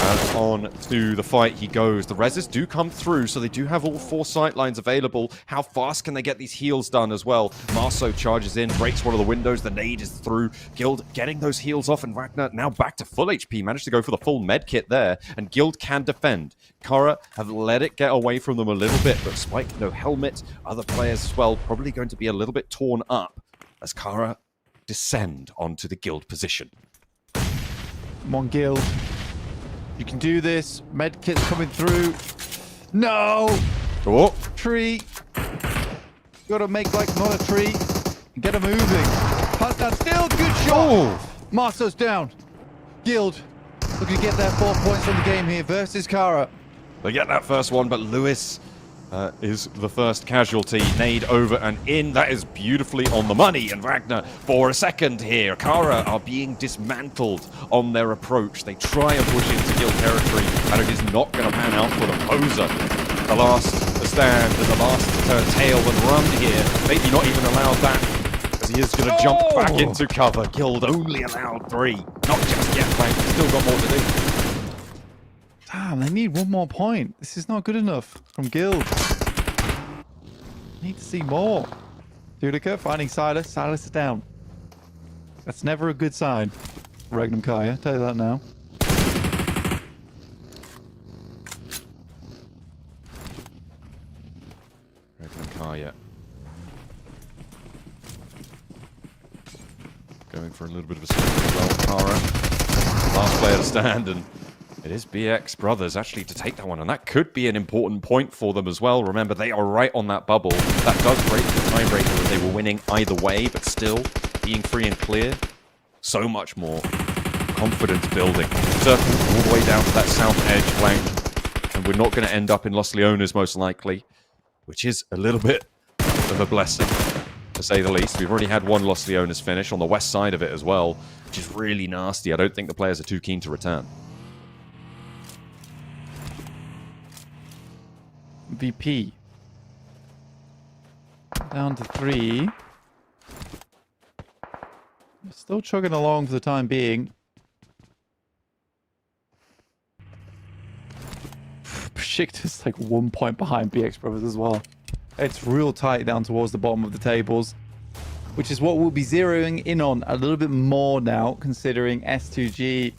And on to the fight he goes. The reses do come through, so they do have all 4 sight lines available. How fast can they get these heals done as well? Marso charges in, breaks one of the windows. The nade is through. Guild getting those heals off, and Wagner now back to full HP. Managed to go for the full med kit there, and Guild can defend. Carya have let it get away from them a little bit, but Spike, no helmet. Other players as well, probably going to be a little bit torn up as Carya descend onto the Guild position. Come on, Guild. You can do this. Medkit's coming through. No! Oh, Tree. Gotta make like not a tree. Get him moving. Pass that still. Good shot. Oh. Marso's down. Guild looking to get their 4 points from the game here versus Carya. They get that first one, but Lewis is the first casualty. Nade over and in. That is beautifully on the money. And Wagner for a second here. Carya are being dismantled on their approach. They try and push into Guild territory, and it is not going to pan out for them. Poser, the last to stand and the last to turn tail and run here. Maybe not even allowed that, as he is going to jump back into cover. Guild only allowed 3. Not just yet, Frank. Still got more to do. Damn, they need 1 more point. This is not good enough from Guild. Need to see more. RUKH finding Silas. Silas is down. That's never a good sign. Regnum Carya, tell you that now. Regnum Carya going for a little bit of a swing as well. Carya, last player to stand, and it is BX Brothers actually to take that one, and that could be an important point for them as well. Remember, they are right on that bubble. That does break the tiebreaker that they were winning either way, but still being free and clear. So much more confidence building. Circle all the way down to that south edge flank, and we're not going to end up in Los Leones most likely, which is a little bit of a blessing, to say the least. We've already had one Los Leones finish on the west side of it as well, which is really nasty. I don't think the players are too keen to return. VP. Down to 3. Still chugging along for the time being. Besiktas like 1 point behind BX Brothers as well. It's real tight down towards the bottom of the tables, which is what we'll be zeroing in on a little bit more now, considering S2G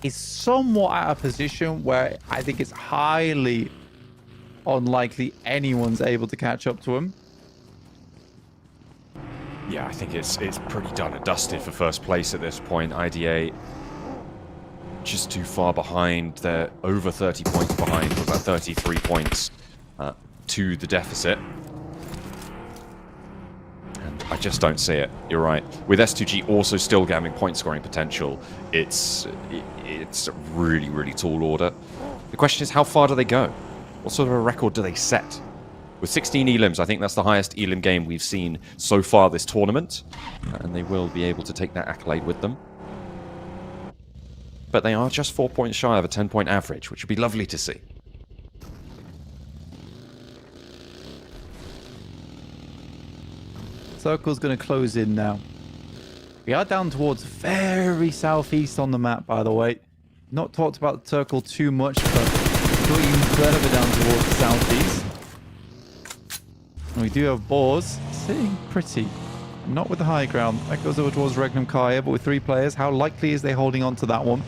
is somewhat at a position where I think it's highly unlikely anyone's able to catch up to him. Yeah, I think it's pretty done and dusted for first place at this point. IDA just too far behind. They're over 30 points behind, with about 33 points to the deficit. And I just don't see it. You're right. With S2G also still having point scoring potential, it's a really, really tall order. The question is, how far do they go? What sort of a record do they set? With 16 elims, I think that's the highest elim game we've seen so far this tournament. And they will be able to take that accolade with them. But they are just 4 points shy of a 10-point average, which would be lovely to see. Circle's going to close in now. We are down towards very southeast on the map, by the way. Not talked about the circle too much, but got even further down towards the southeast. And we do have Boars sitting pretty. Not with the high ground. That goes over towards Regnum Carya, but with 3 players, how likely is they holding on to that one?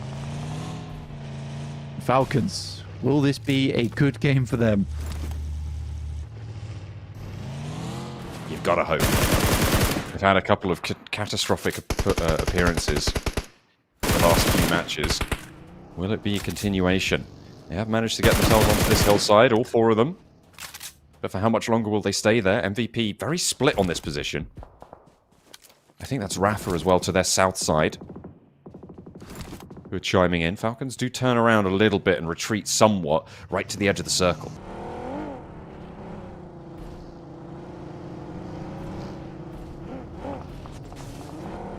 Falcons. Will this be a good game for them? You've got to hope. They've had a couple of catastrophic appearances in the last few matches. Will it be a continuation? They have managed to get themselves onto this hillside, all 4 of them. But for how much longer will they stay there? MVP very split on this position. I think that's Rafa as well to their south side. who are chiming in. Falcons do turn around a little bit and retreat somewhat right to the edge of the circle.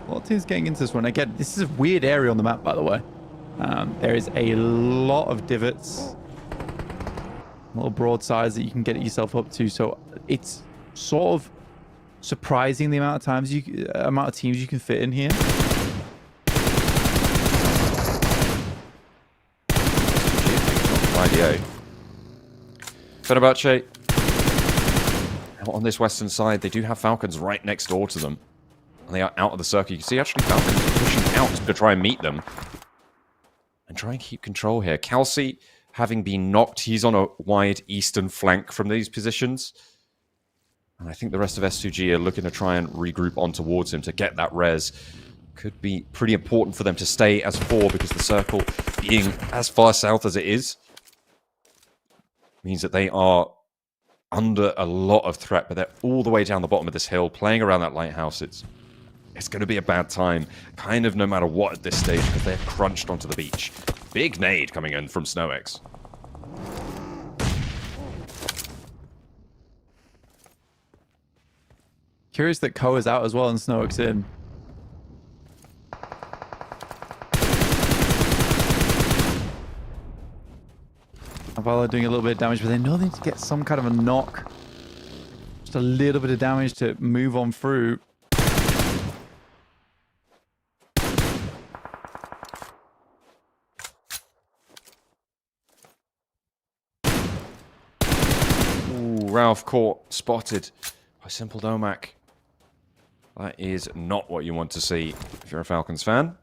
A lot of teams getting into this one. Again, this is a weird area on the map, by the way. There is a lot of divots, little broadsides that you can get yourself up to. So it's sort of surprising the amount of teams you can fit in here. IDA. Fenerbahçe on this western side, they do have Falcons right next door to them. And they are out of the circle. You can see actually Falcons pushing out to try and meet them. And try and keep control here. Kelsey, having been knocked, he's on a wide eastern flank from these positions. And I think the rest of S2G are looking to try and regroup on towards him to get that res. Could be pretty important for them to stay as 4 because the circle being as far south as it is means that they are under a lot of threat, but they're all the way down the bottom of this hill, playing around that lighthouse. It's going to be a bad time, kind of no matter what at this stage, because they're crunched onto the beach. Big nade coming in from SnowX. Curious that Ko is out as well and SnowX in. Avala doing a little bit of damage, but they know they need to get some kind of a knock. Just a little bit of damage to move on through. Ralph caught, spotted by Simple Domac. That is not what you want to see if you're a Falcons fan.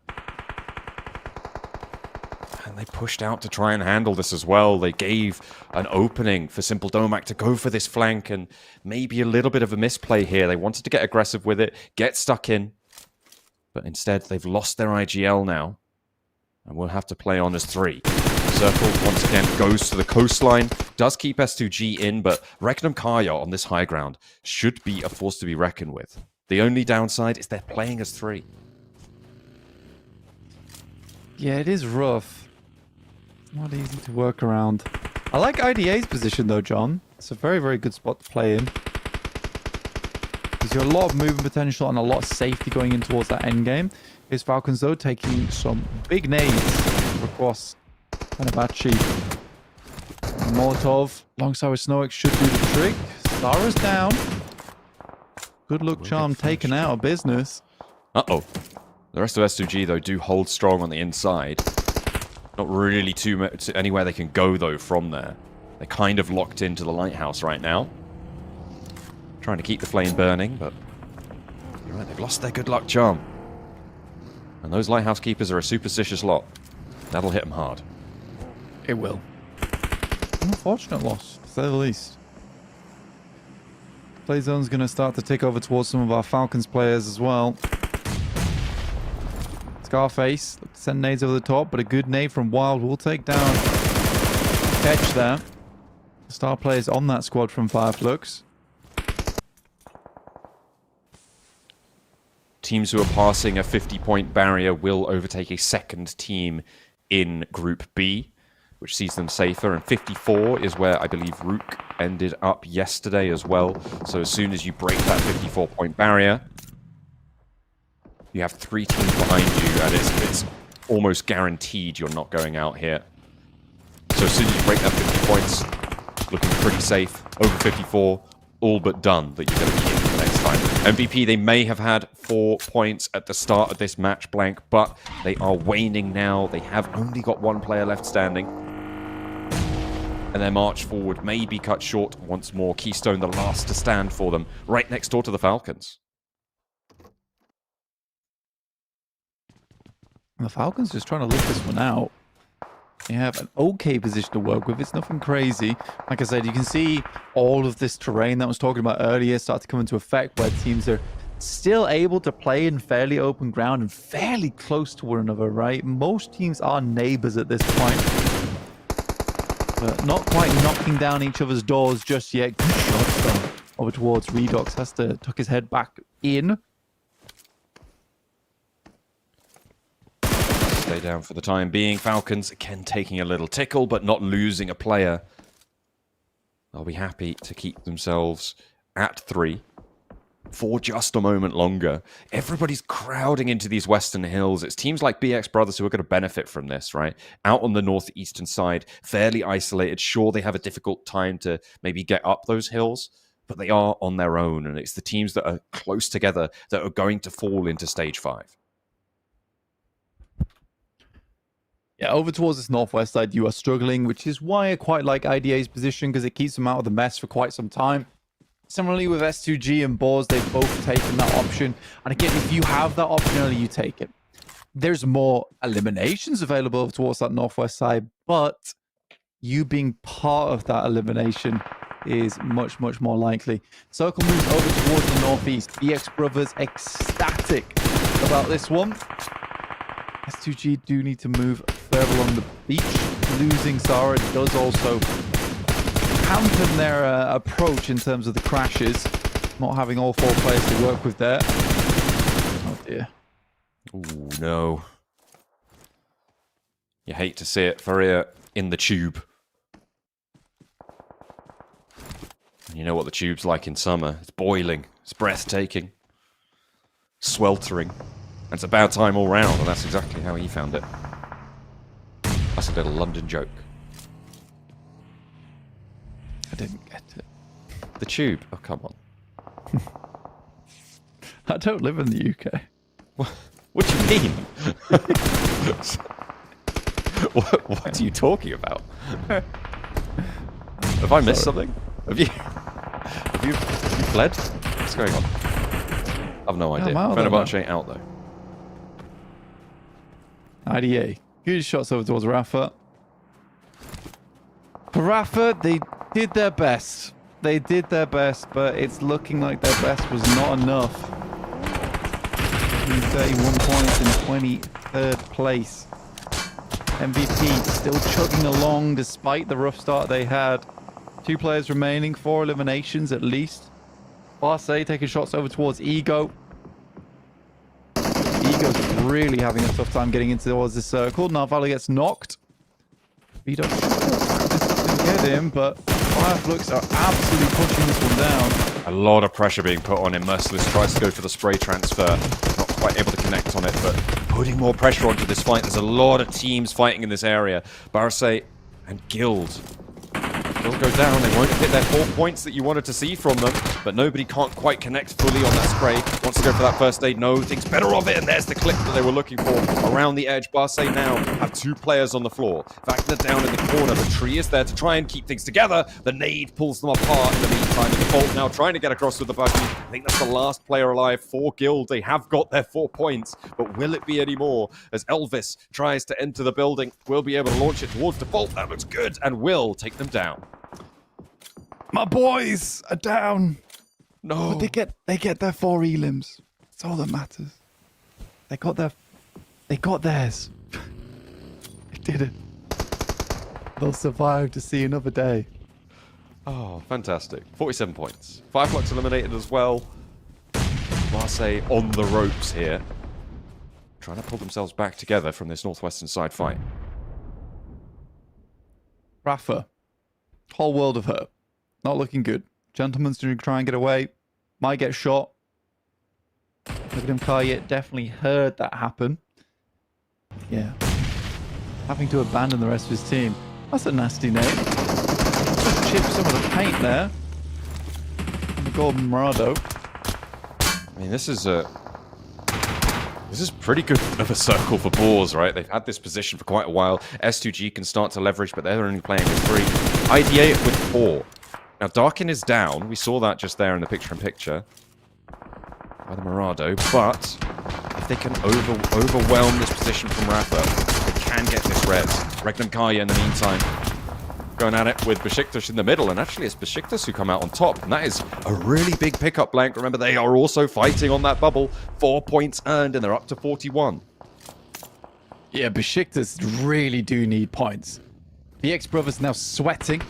And they pushed out to try and handle this as well. They gave an opening for Simple Domac to go for this flank, and maybe a little bit of a misplay here. They wanted to get aggressive with it, get stuck in. But instead, they've lost their IGL now. And we'll have to play on as 3. Circle, once again, goes to the coastline. Does keep S2G in, but Regnum Carya on this high ground should be a force to be reckoned with. The only downside is they're playing as 3. Yeah, it is rough. Not easy to work around. I like IDA's position, though, John. It's a very, very good spot to play in. Gives you a lot of movement potential and a lot of safety going in towards that end game. Here's Falcons, though, taking some big nades across Fenerbahçe. Molotov alongside with SnowX should do the trick. Stara's down. Good luck charm taken out of business. Uh-oh. The rest of S2G, though, do hold strong on the inside. Not really too much anywhere they can go, though, from there. They're kind of locked into the lighthouse right now. Trying to keep the flame burning, but you're right, they've lost their good luck charm. And those lighthouse keepers are a superstitious lot. That'll hit them hard. It will. Unfortunate loss, to say the least. Play zone's going to start to tick over towards some of our Falcons players as well. Scarface, send nades over the top, but a good nade from Wild will take down Catch there. Star players on that squad from Flux. Teams who are passing a 50-point barrier will overtake a second team in Group B, which sees them safer. And 54 is where I believe RUKH ended up yesterday as well. So as soon as you break that 54-point barrier, you have 3 teams behind you, and it's almost guaranteed you're not going out here. So as soon as you break that 50 points, looking pretty safe. Over 54, all but done that you're going to be in for the next time. MVP, they may have had 4 points at the start of this match blank, but they are waning now. They have only got 1 player left standing. And their march forward may be cut short once more. Keystone, the last to stand for them, right next door to the Falcons. The Falcons just trying to lift this one out. They have an okay position to work with. It's nothing crazy. Like I said, you can see all of this terrain that I was talking about earlier start to come into effect, where teams are still able to play in fairly open ground and fairly close to one another, right? Most teams are neighbors at this point. But not quite knocking down each other's doors just yet. Good shots, though. Over towards Redox. Has to tuck his head back in. stay down for the time being. Falcons, again, taking a little tickle, but not losing a player. They'll be happy to keep themselves at 3 for just a moment longer. Everybody's crowding into these western hills. It's teams like BX Brothers who are going to benefit from this, right? Out on the northeastern side, fairly isolated. Sure, they have a difficult time to maybe get up those hills, but they are on their own, and it's the teams that are close together that are going to fall into stage 5. Yeah, over towards this northwest side, you are struggling, which is why I quite like IDA's position, because it keeps them out of the mess for quite some time. Similarly with S2G and Boars, they've both taken that option. And again, if you have that option early, you take it. There's more eliminations available over towards that northwest side, but you being part of that elimination is much, much more likely. Circle moves over towards the northeast. BX Brothers ecstatic about this one. S2G do need to move further along the beach. Losing Zara does also hamper their approach in terms of the crashes. Not having all 4 players to work with there. Oh dear. Ooh, no. You hate to see it. Faria in the tube. And you know what the tube's like in summer. It's boiling. It's breathtaking. Sweltering. And it's about time all round, and that's exactly how he found it. That's a little London joke. I didn't get it. The tube? Oh, come on. I don't live in the UK. What do you mean? What are you talking about? Have I missed something? Have you fled? What's going on? I've no idea. Fenerbahçe out though. IDA. Good shots over towards Rafa. For Rafa, they did their best. They did their best, but it's looking like their best was not enough. 31 points in 23rd place. MVP still chugging along despite the rough start they had. 2 players remaining, 4 eliminations at least. Barsay taking shots over towards Ego. Ego's really having a tough time getting into towards this circle. Narvala gets knocked. Vito didn't get him, but Flux are absolutely pushing this one down. A lot of pressure being put on him. Merciless tries to go for the spray transfer. Not quite able to connect on it, but putting more pressure onto this fight. There's a lot of teams fighting in this area. Barsay and Guild. Guild go down. They won't hit their 4 points that you wanted to see from them, but nobody can't quite connect fully on that spray. Wants to go for that first aid. No, thinks better of it, and there's the clip that they were looking for. Around the edge, Barsay now have 2 players on the floor. Wagner down in the corner. The tree is there to try and keep things together. The nade pulls them apart in the meantime. The Bolt now trying to get across with the buggy. I think that's the last player alive for Guild. They have got their 4 points, but will it be any more? As Elvis tries to enter the building, will be able to launch it towards Default. That looks good, and will take them down. My boys are down. No. But they get their 4 elims. That's all that matters. They got theirs. They did it. They'll survive to see another day. Oh, fantastic. 47 points. 5 Flux eliminated as well. Barsay on the ropes here. Trying to pull themselves back together from this northwestern side fight. Rafa. Whole world of hurt. Not looking good. Gentleman's going to try and get away. Might get shot. Look at him, Carya. Definitely heard that happen. Yeah. Having to abandon the rest of his team. That's a nasty name. Just chip some of the paint there. And the Golden Morado. I mean, this is pretty good of a circle for Boars, right? They've had this position for quite a while. S2G can start to leverage, but they're only playing with 3. IDA with 4. Now, Darkin is down. We saw that just there in the picture-in-picture by the Morado. But if they can overwhelm this position from Rafa, they can get this res. Regnum Carya in the meantime going at it with Besiktas in the middle. And actually, it's Besiktas who come out on top. And that is a really big pickup, Blank. Remember, they are also fighting on that bubble. 4 points earned, and they're up to 41. Yeah, Besiktas really do need points. BX Brothers now sweating.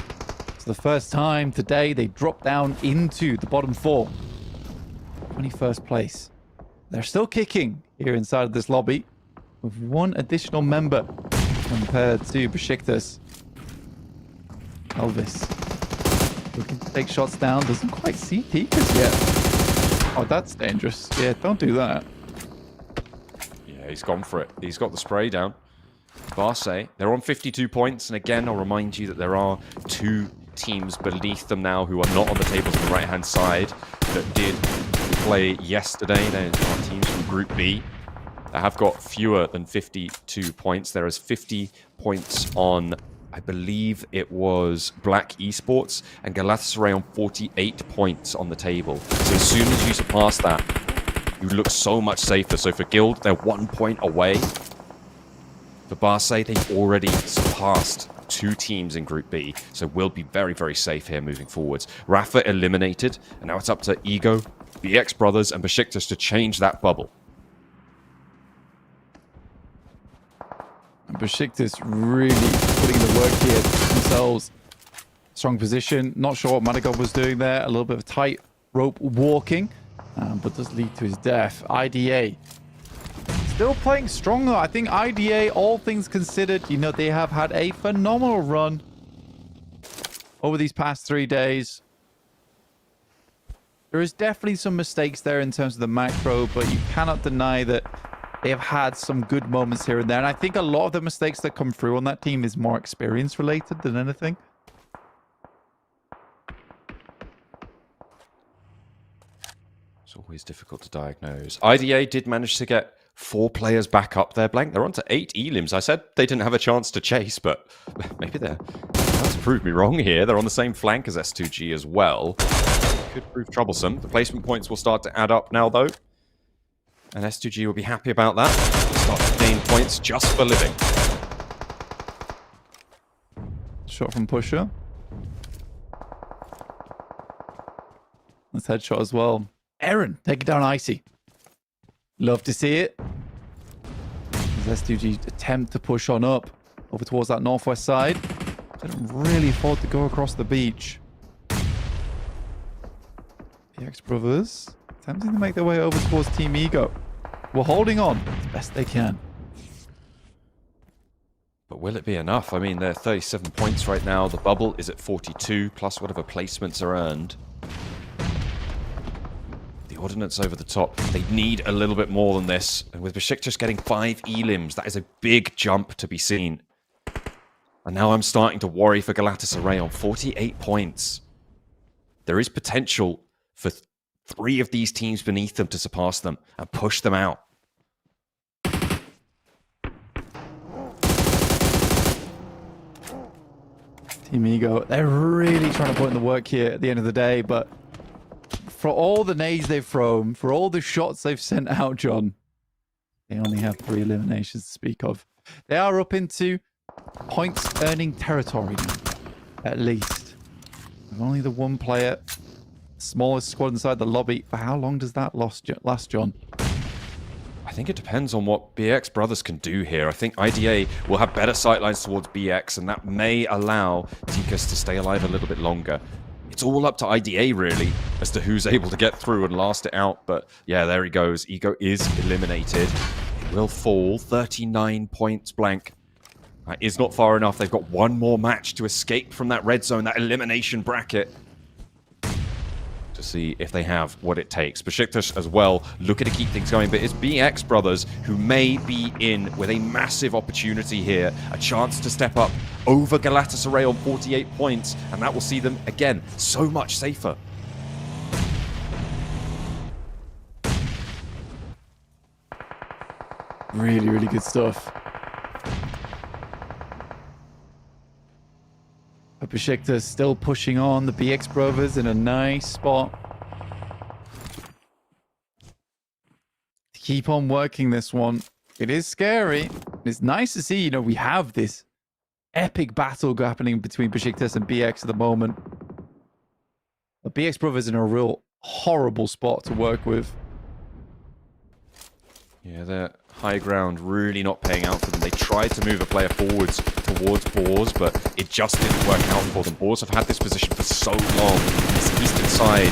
For the first time today, they drop down into the bottom 4. 21st place. They're still kicking here inside of this lobby. with one additional member compared to Besiktas. Elvis looking to take shots down. Doesn't quite see peekers yet. Oh, that's dangerous. Yeah, don't do that. Yeah, he's gone for it. He's got the spray down. Barsay, they're on 52 points. And again, I'll remind you that there are 2 teams beneath them now who are not on the tables on the right-hand side that did play yesterday. They are teams from Group B that have got fewer than 52 points. There is 50 points on, I believe it was BRX Esports, and Galatasaray on 48 points on the table. So as soon as you surpass that, you look so much safer. So for Guild, they're 1 point away. For Barsay, they've already surpassed 2 teams in Group B, so we'll be very, very safe here moving forwards. Rafa eliminated, and now it's up to Ego, BX Brothers, and Besiktas to change that bubble. And Besiktas really putting the work here themselves. Strong position. Not sure what Madagov was doing there. A little bit of tight rope walking, but does lead to his death. IDA still playing strong though. I think IDA, all things considered, you know, they have had a phenomenal run over these past 3 days. There is definitely some mistakes there in terms of the macro, but you cannot deny that they have had some good moments here and there. And I think a lot of the mistakes that come through on that team is more experience related than anything. It's always difficult to diagnose. IDA did manage to get 4 players back up there, Blank. They're on to 8 elims. I said they didn't have a chance to chase, but maybe they're about to prove me wrong here. They're on the same flank as S2G as well. Could prove troublesome. The placement points will start to add up now, though. And S2G will be happy about that. Start to gain points just for living. Shot from Pusher. That's headshot as well. Aaron, take it down Icy. Love to see it. As S2G attempt to push on up over towards that northwest side. Didn't really afford to go across the beach. BRX Brothers attempting to make their way over towards Team Ego. We're holding on as best they can. But will it be enough? I mean, they're 37 points right now. The bubble is at 42, plus whatever placements are earned. The ordnance over the top. They need a little bit more than this. And with Besiktas getting 5 elims, that is a big jump to be seen. And now I'm starting to worry for Galatasaray on 48 points. There is potential for 3 of these teams beneath them to surpass them and push them out. Team Ego, they're really trying to put in the work here at the end of the day, but for all the nades they've thrown, for all the shots they've sent out, John, they only have 3 eliminations to speak of. They are up into points earning territory now, at least. With only the 1 player, smallest squad inside the lobby. For how long does that last, John? I think it depends on what BX Brothers can do here. I think IDA will have better sightlines towards BX, and that may allow Tikas to stay alive a little bit longer. It's all up to IDA, really, as to who's able to get through and last it out. But yeah, there he goes. Ego is eliminated. It will fall 39 points blank. That is not far enough. They've got 1 more match to escape from that red zone, that elimination bracket, to see if they have what it takes. Besiktas as well, looking to keep things going, but it's BX Brothers who may be in with a massive opportunity here, a chance to step up over Galatasaray on 48 points, and that will see them, again, so much safer. Really, really good stuff. But Besiktas still pushing on. The BX Brothers in a nice spot to keep on working this one. It is scary. It's nice to see, you know, we have this epic battle happening between Besiktas and BX at the moment. The BX Brothers in a real horrible spot to work with. Yeah, their high ground really not paying out for them. They tried to move a player forwards towards Boars, but it just didn't work out for them. Boars have had this position for so long. This eastern side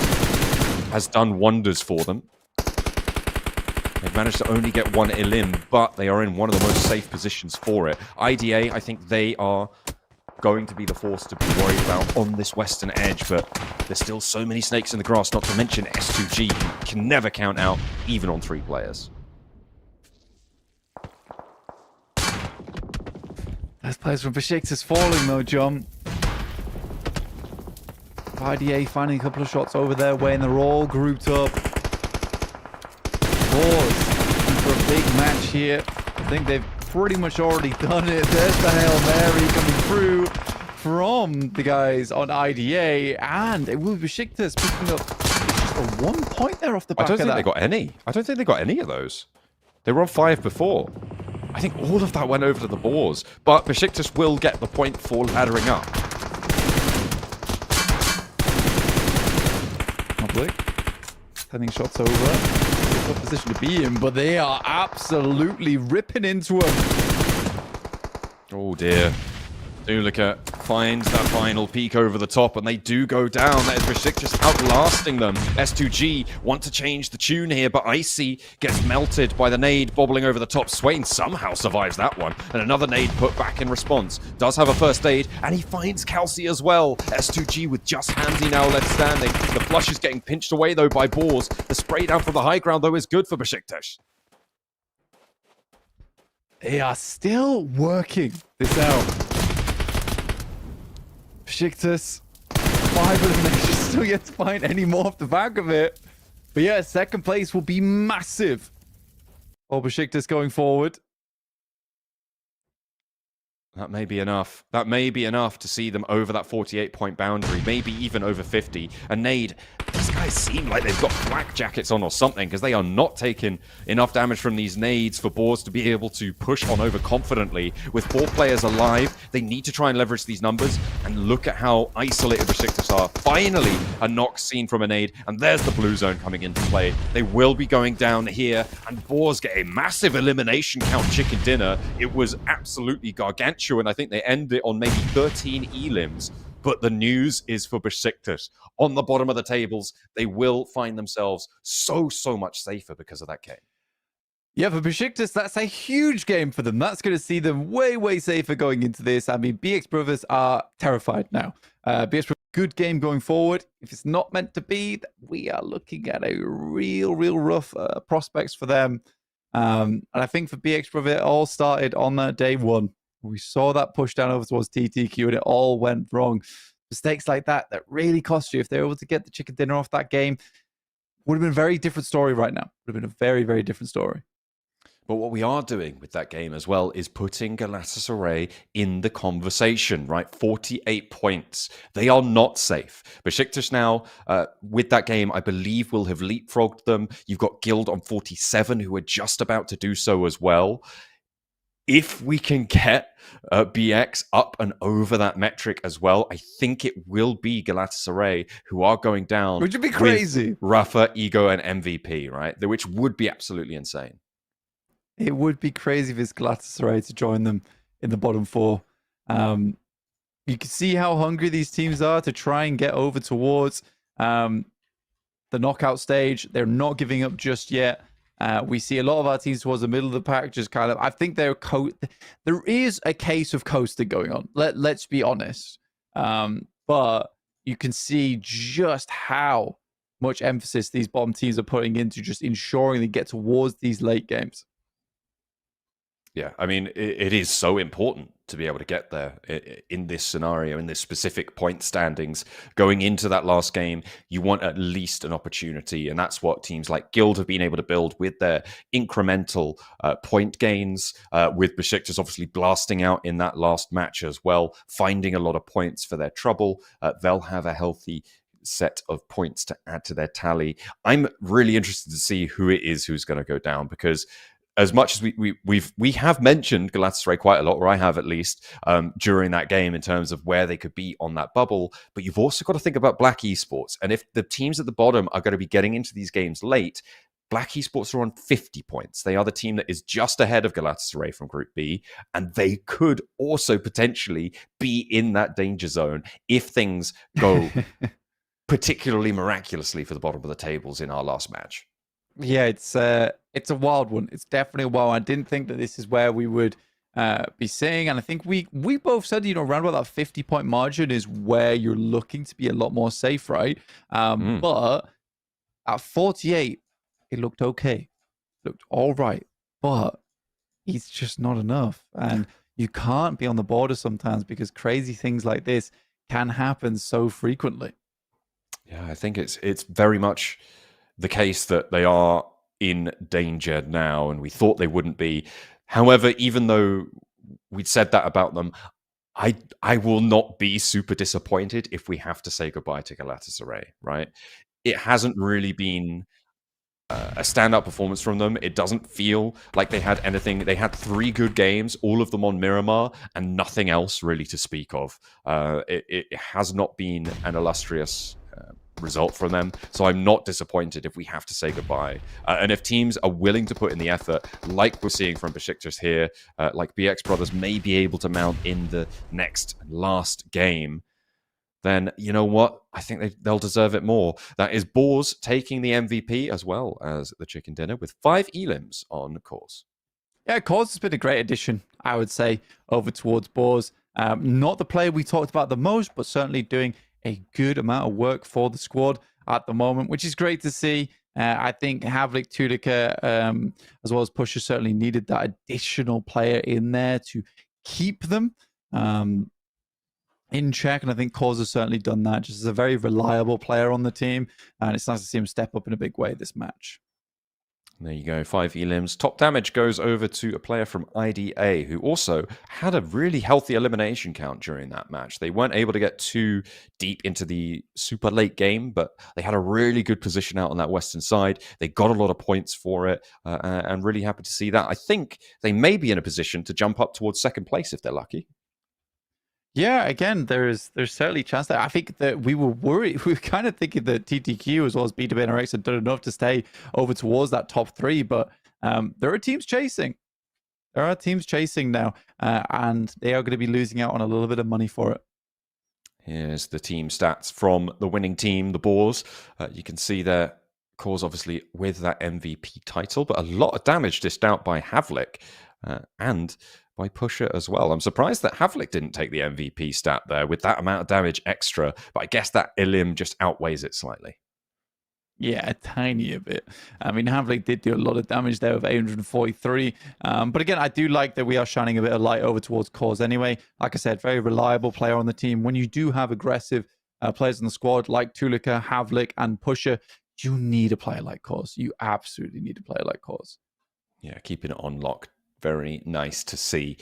has done wonders for them. They've managed to only get one elim, but they are in one of the most safe positions for it. IDA, I think they are going to be the force to be worried about on this western edge, but there's still so many snakes in the grass, not to mention S2G, who can never count out, even on 3 players. Those players from Besiktas falling though, John. IDA finding a couple of shots over their way, and they're all grouped up. Pause for a big match here. I think they've pretty much already done it. There's the Hail Mary coming through from the guys on IDA, and it will be Besiktas picking up just a 1 point there off the back of that. I don't think they got any. I don't think they got any of those. They were on 5 before. I think all of that went over to the Boars, but Besiktas will get the point for laddering up. Public sending shots over. It's a tough position to be in, but they are absolutely ripping into him. Oh dear. RUKH finds that final peak over the top, and they do go down. That is Besiktas outlasting them. S2G want to change the tune here, but Icy gets melted by the nade bobbling over the top. Swain somehow survives that one, and another nade put back in response. Does have a first aid, and he finds Calci as well. S2G with just Handy now left standing. The flush is getting pinched away, though, by Boars. The spray down from the high ground, though, is good for Besiktas. They are still working this out. Besiktas, 5 eliminations, still yet to find any more off the back of it. But yeah, second place will be massive for Besiktas going forward. That may be enough. That may be enough to see them over that 48-point boundary, maybe even over 50. And Nade, these guys seem like they've got flak jackets on or something, because they are not taking enough damage from these nades for Boars to be able to push on over confidently. With 4 players alive, they need to try and leverage these numbers, and look at how isolated Besiktas are. Finally, a knock seen from a nade, and there's the blue zone coming into play. They will be going down here, and Boars get a massive elimination count chicken dinner. It was absolutely gargantuan, and I think they end it on maybe 13 elims. But the news is for Besiktas. On the bottom of the tables, they will find themselves so much safer because of that game. Yeah, for Besiktas, that's a huge game for them. That's going to see them way safer going into this. I mean, BX Brothers are terrified now. BX Brothers, good game going forward. If it's not meant to be, we are looking at a real rough prospects for them. And I think for BX Brothers, it all started on that day 1. We saw that push down over towards TTQ, and it all went wrong. Mistakes like that really cost you. If they were able to get the chicken dinner off that game, would have been a very different story right now. Would have been a very different story. But what we are doing with that game as well is putting Galatasaray in the conversation, right? 48 points. They are not safe. Besiktas now, with that game, I believe will have leapfrogged them. You've got Guild on 47, who are just about to do so as well. If we can get BX up and over that metric as well, I think it will be Galatasaray who are going down. Which would be crazy. RUKH, Ego, and MVP, right? Which would be absolutely insane. It would be crazy if it's Galatasaray to join them in the bottom 4. You can see how hungry these teams are to try and get over towards the knockout stage. They're not giving up just yet. We see a lot of our teams towards the middle of the pack just kind of, I think there is a case of coasting going on. Let's be honest. But you can see just how much emphasis these bottom teams are putting into just ensuring they get towards these late games. Yeah, I mean, it is so important to be able to get there in this scenario, in this specific point standings. Going into that last game, you want at least an opportunity, and that's what teams like Guild have been able to build with their incremental point gains, with Besiktas obviously blasting out in that last match as well, finding a lot of points for their trouble. They'll have a healthy set of points to add to their tally. I'm really interested to see who it is who's going to go down, because as much as we have mentioned Galatasaray quite a lot, or I have at least, during that game in terms of where they could be on that bubble, but you've also got to think about RUKH Esports. And if the teams at the bottom are going to be getting into these games late, RUKH Esports are on 50 points. They are the team that is just ahead of Galatasaray from Group B, and they could also potentially be in that danger zone if things go particularly miraculously for the bottom of the tables in our last match. Yeah, it's a wild one. It's definitely a wild one. I didn't think that this is where we would be seeing, and I think we both said, you know, around about that 50-point margin is where you're looking to be a lot more safe, right? But at 48, it looked okay, looked all right, but it's just not enough, and you can't be on the border sometimes because crazy things like this can happen so frequently. Yeah, I think it's very much the case that they are in danger now, and we thought they wouldn't be. However, even though we'd said that about them, I will not be super disappointed if we have to say goodbye to Galatasaray, right? It hasn't really been a standout performance from them. It doesn't feel like they had anything. They had 3 good games, all of them on Miramar, and nothing else really to speak of. It has not been an illustrious result from them, so I'm not disappointed if we have to say goodbye. And if teams are willing to put in the effort, like we're seeing from Besiktas here, like BX Brothers may be able to mount in the next last game, then you know what? I think they'll deserve it more. That is Boars taking the MVP as well as the chicken dinner with 5 elims on course. Yeah, Cause has been a great addition, I would say, over towards Boars. Not the player we talked about the most, but certainly doing a good amount of work for the squad at the moment, which is great to see. I think Havlik, Tulica, as well as Pusher certainly needed that additional player in there to keep them in check, and I think Cause has certainly done that, just as a very reliable player on the team, and it's nice to see him step up in a big way this match. There you go, 5 elims. Top damage goes over to a player from IDA who also had a really healthy elimination count during that match. They weren't able to get too deep into the super late game, but they had a really good position out on that western side. They got a lot of points for it, and really happy to see that. I think they may be in a position to jump up towards second place if they're lucky. Yeah, again, there's certainly a chance there. I think that we were worried. We were kind of thinking that TTQ as well as BRX had done enough to stay over towards that top 3, but there are teams chasing. There are teams chasing now, and they are going to be losing out on a little bit of money for it. Here's the team stats from the winning team, the Boars. You can see their Cause obviously with that MVP title, but a lot of damage dished out by Havlik and by Pusher as well. I'm surprised that Havlik didn't take the MVP stat there with that amount of damage extra, but I guess that Ilim just outweighs it slightly. Yeah, a tiny bit. I mean, Havlik did do a lot of damage there with 843. But again, I do like that we are shining a bit of light over towards Cause anyway. Like I said, very reliable player on the team. When you do have aggressive players in the squad like Tulica, Havlik, and Pusher, you need a player like Cause. You absolutely need a player like Cause. Yeah, keeping it on lock. Very nice to see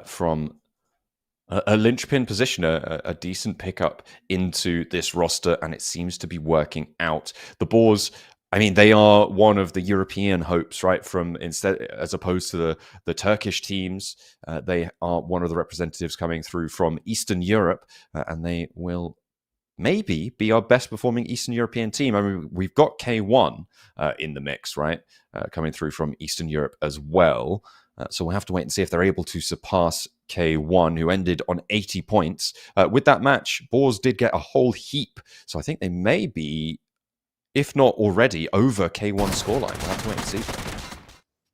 from a linchpin position, a decent pickup into this roster, and it seems to be working out. The Boars, I mean, they are one of the European hopes, right? From instead, as opposed to the Turkish teams, they are one of the representatives coming through from Eastern Europe, and they will maybe be our best performing Eastern European team. I mean, we've got K1 in the mix, right? Coming through from Eastern Europe as well. So we'll have to wait and see if they're able to surpass K1, who ended on 80 points. With that match, Boars did get a whole heap. So I think they may be, if not already, over K1 scoreline. We'll have to wait and see.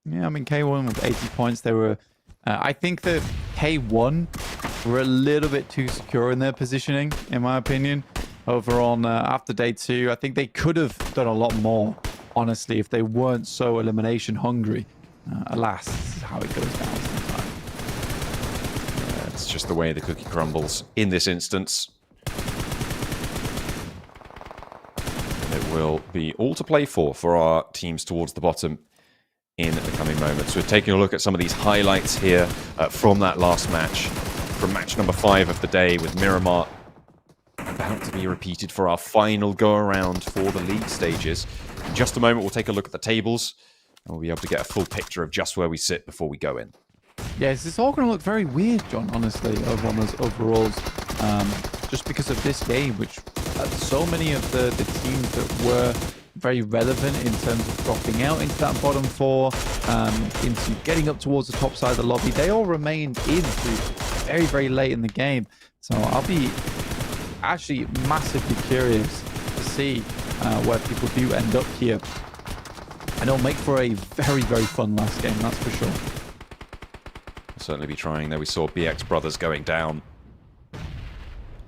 Yeah, I mean, K1 with 80 points, they were... I think that K1 were a little bit too secure in their positioning, in my opinion. Over on after day 2, I think they could have done a lot more, honestly, if they weren't so elimination hungry. Alas, this is how it goes down sometimes. It's just the way the cookie crumbles in this instance. And it will be all to play for our teams towards the bottom in the coming moments. We're taking a look at some of these highlights here from that last match, from match number 5 of the day with Miramar about to be repeated for our final go-around for the league stages. In just a moment, we'll take a look at the tables, and we'll be able to get a full picture of just where we sit before we go in. Yes, it's all going to look very weird, John, honestly, over on those overalls. Just because of this game, which so many of the teams that were very relevant in terms of dropping out into that bottom 4, into getting up towards the top side of the lobby, they all remained in through very, very late in the game. So I'll be actually massively curious to see where people do end up here. And it'll make for a very, very fun last game, that's for sure. We'll certainly be trying there. We saw BX Brothers going down.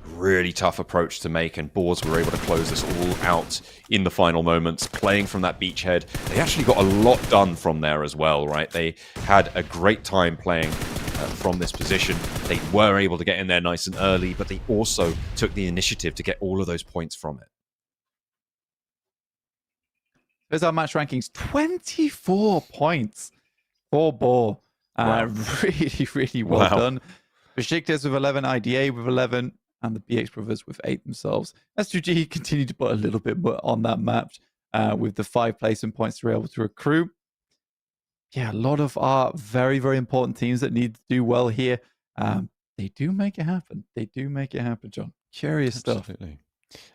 Really tough approach to make, and Boars were able to close this all out in the final moments, playing from that beachhead. They actually got a lot done from there as well, right? They had a great time playing from this position. They were able to get in there nice and early, but they also took the initiative to get all of those points from it. There's our match rankings. 24 points for Boar. Wow. Really, really well done. Besiktas with 11, IDA with 11, and the BX Brothers with 8 themselves. S2G continued to put a little bit more on that map with the 5 placement points to be able to recruit. Yeah, a lot of our very, very important teams that need to do well here. They do make it happen. They do make it happen, John. Curious stuff.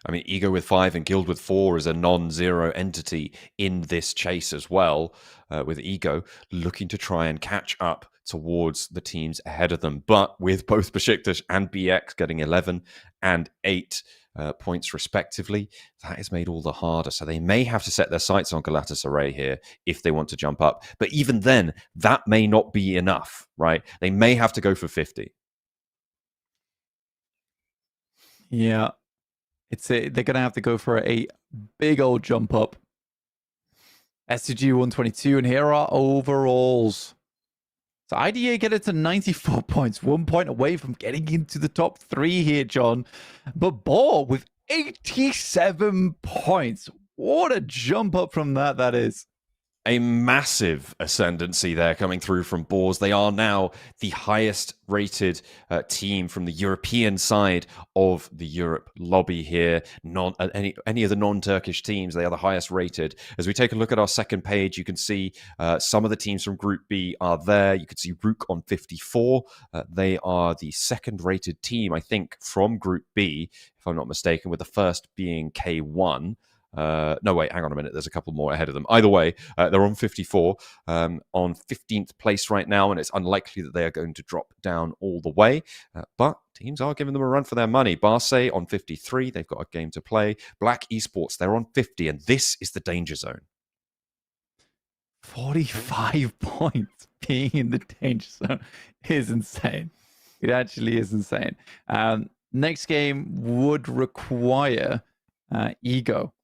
I mean, Ego with 5 and Guild with 4 is a non-zero entity in this chase as well, with Ego looking to try and catch up towards the teams ahead of them. But with both Besiktas and BX getting 11 and 8 points respectively, that has made all the harder. So they may have to set their sights on Galatasaray here if they want to jump up. But even then, that may not be enough, right? They may have to go for 50. Yeah. They're going to have to go for a big old jump up. S2G 122, and here are our overalls. So IDA get it to 94 points, 1 point away from getting into the top 3 here, John. But Boar with 87 points. What a jump up from that is. A massive ascendancy there coming through from Boars. They are now the highest rated team from the European side of the Europe lobby here. Any of the non-Turkish teams, they are the highest rated. As we take a look at our second page, you can see some of the teams from Group B are there. You can see RUKH on 54. They are the second rated team, I think, from Group B, if I'm not mistaken, with the first being K1. No, wait, hang on a minute. There's a couple more ahead of them. Either way, they're on 54, on 15th place right now, and it's unlikely that they are going to drop down all the way. But teams are giving them a run for their money. Barsay on 53. They've got a game to play. RUKH Esports, they're on 50, and this is the danger zone. 45 points being in the danger zone is insane. It actually is insane. Next game would require Ego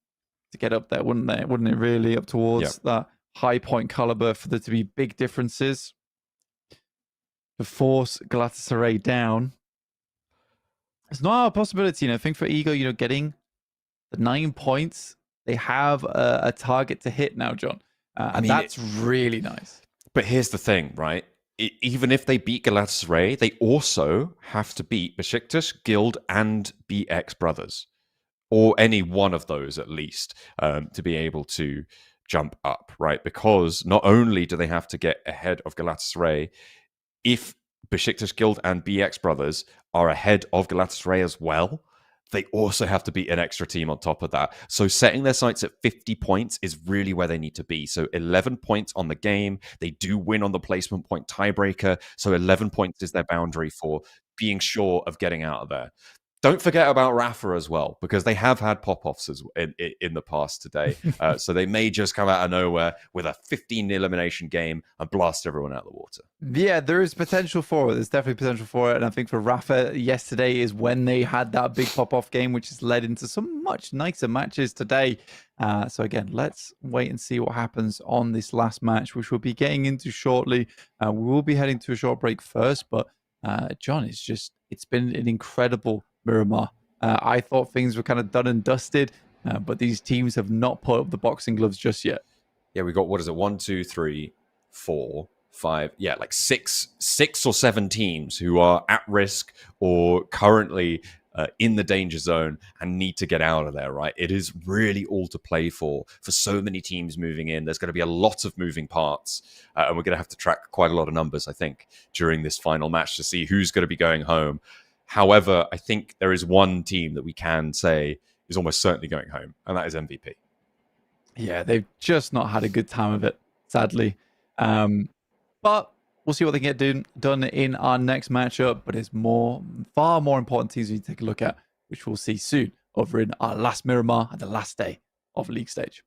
to get up there, wouldn't they? Wouldn't it really, up towards that high point caliber for there to be big differences to force Galatasaray down? It's not a possibility, I think for Ego, getting the 9 points, they have a target to hit now, John. I mean, that's really nice. But here's the thing, right? Even if they beat Galatasaray, they also have to beat Besiktas, Guild, and BX Brothers. Or any one of those at least, to be able to jump up, right? Because not only do they have to get ahead of Galatasaray, if Besiktas Guild and BX Brothers are ahead of Galatasaray as well, they also have to beat an extra team on top of that. So setting their sights at 50 points is really where they need to be. So 11 points on the game. They do win on the placement point tiebreaker. So 11 points is their boundary for being sure of getting out of there. Don't forget about Rafa as well, because they have had pop-offs in the past today. So they may just come out of nowhere with a 15 elimination game and blast everyone out of the water. Yeah, there is potential for it. There's definitely potential for it. And I think for Rafa, yesterday is when they had that big pop-off game, which has led into some much nicer matches today. So again, let's wait and see what happens on this last match, which we'll be getting into shortly. We will be heading to a short break first, but John, it's been an incredible Miramar. I thought things were kind of done and dusted, but these teams have not put up the boxing gloves just yet. Yeah, we got, what is it, 1, 2, 3, 4, 5, yeah, like six or seven teams who are at risk or currently in the danger zone and need to get out of there, right? It is really all to play for so many teams moving in. There's going to be a lot of moving parts, and we're going to have to track quite a lot of numbers, I think, during this final match to see who's going to be going home. However, I think there is one team that we can say is almost certainly going home, and that is MVP. Yeah, they've just not had a good time of it, sadly. But we'll see what they can get done in our next matchup. But it's far more important teams we need to take a look at, which we'll see soon over in our last Miramar and the last day of League Stage.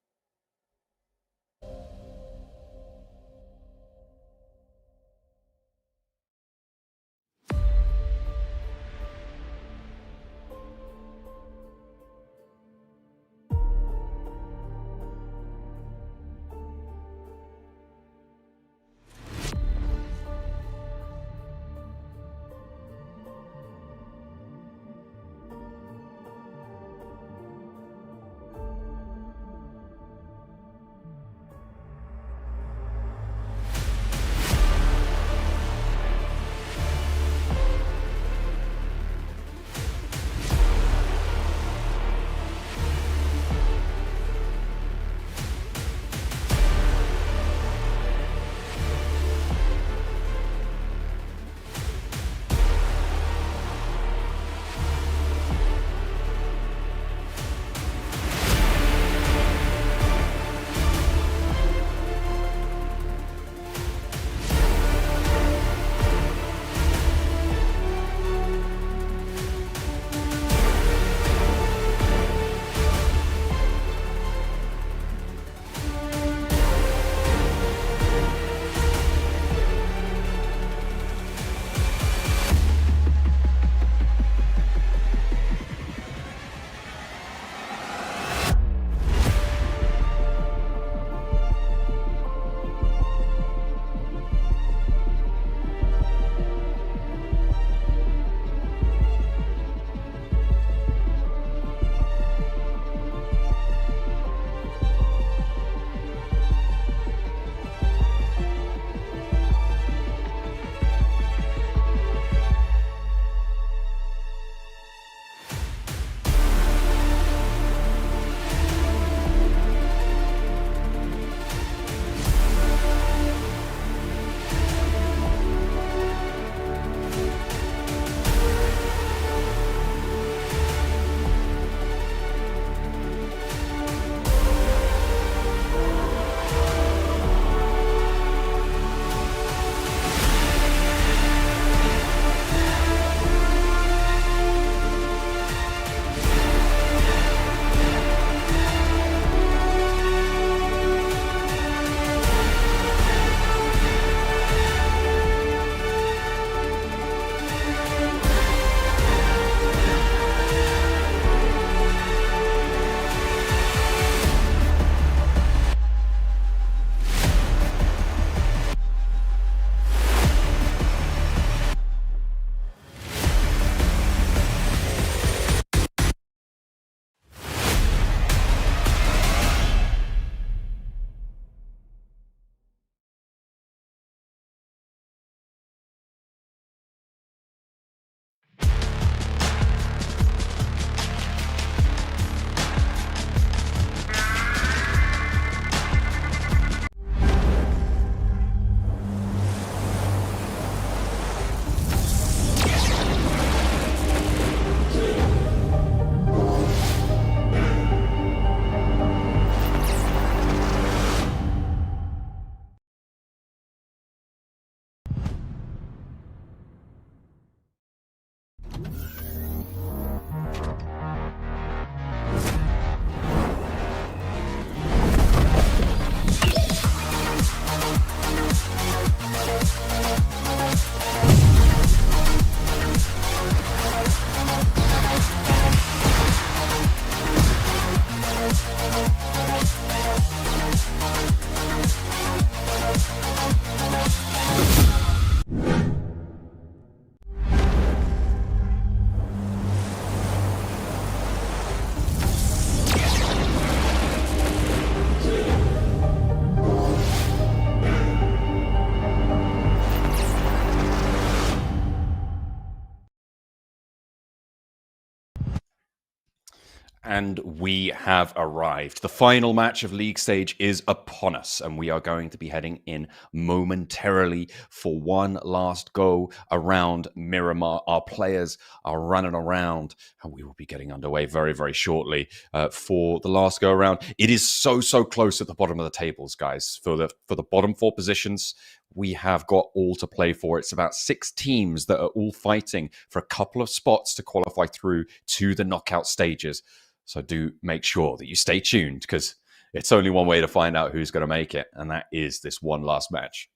And we have arrived. The final match of League Stage is upon us, and we are going to be heading in momentarily for one last go around Miramar. Our players are running around, and we will be getting underway very, very shortly for the last go around. It is so close at the bottom of the tables, guys. For the bottom 4 positions, we have got all to play for. It's about 6 teams that are all fighting for a couple of spots to qualify through to the knockout stages. So do make sure that you stay tuned, because it's only one way to find out who's going to make it, and that is this one last match.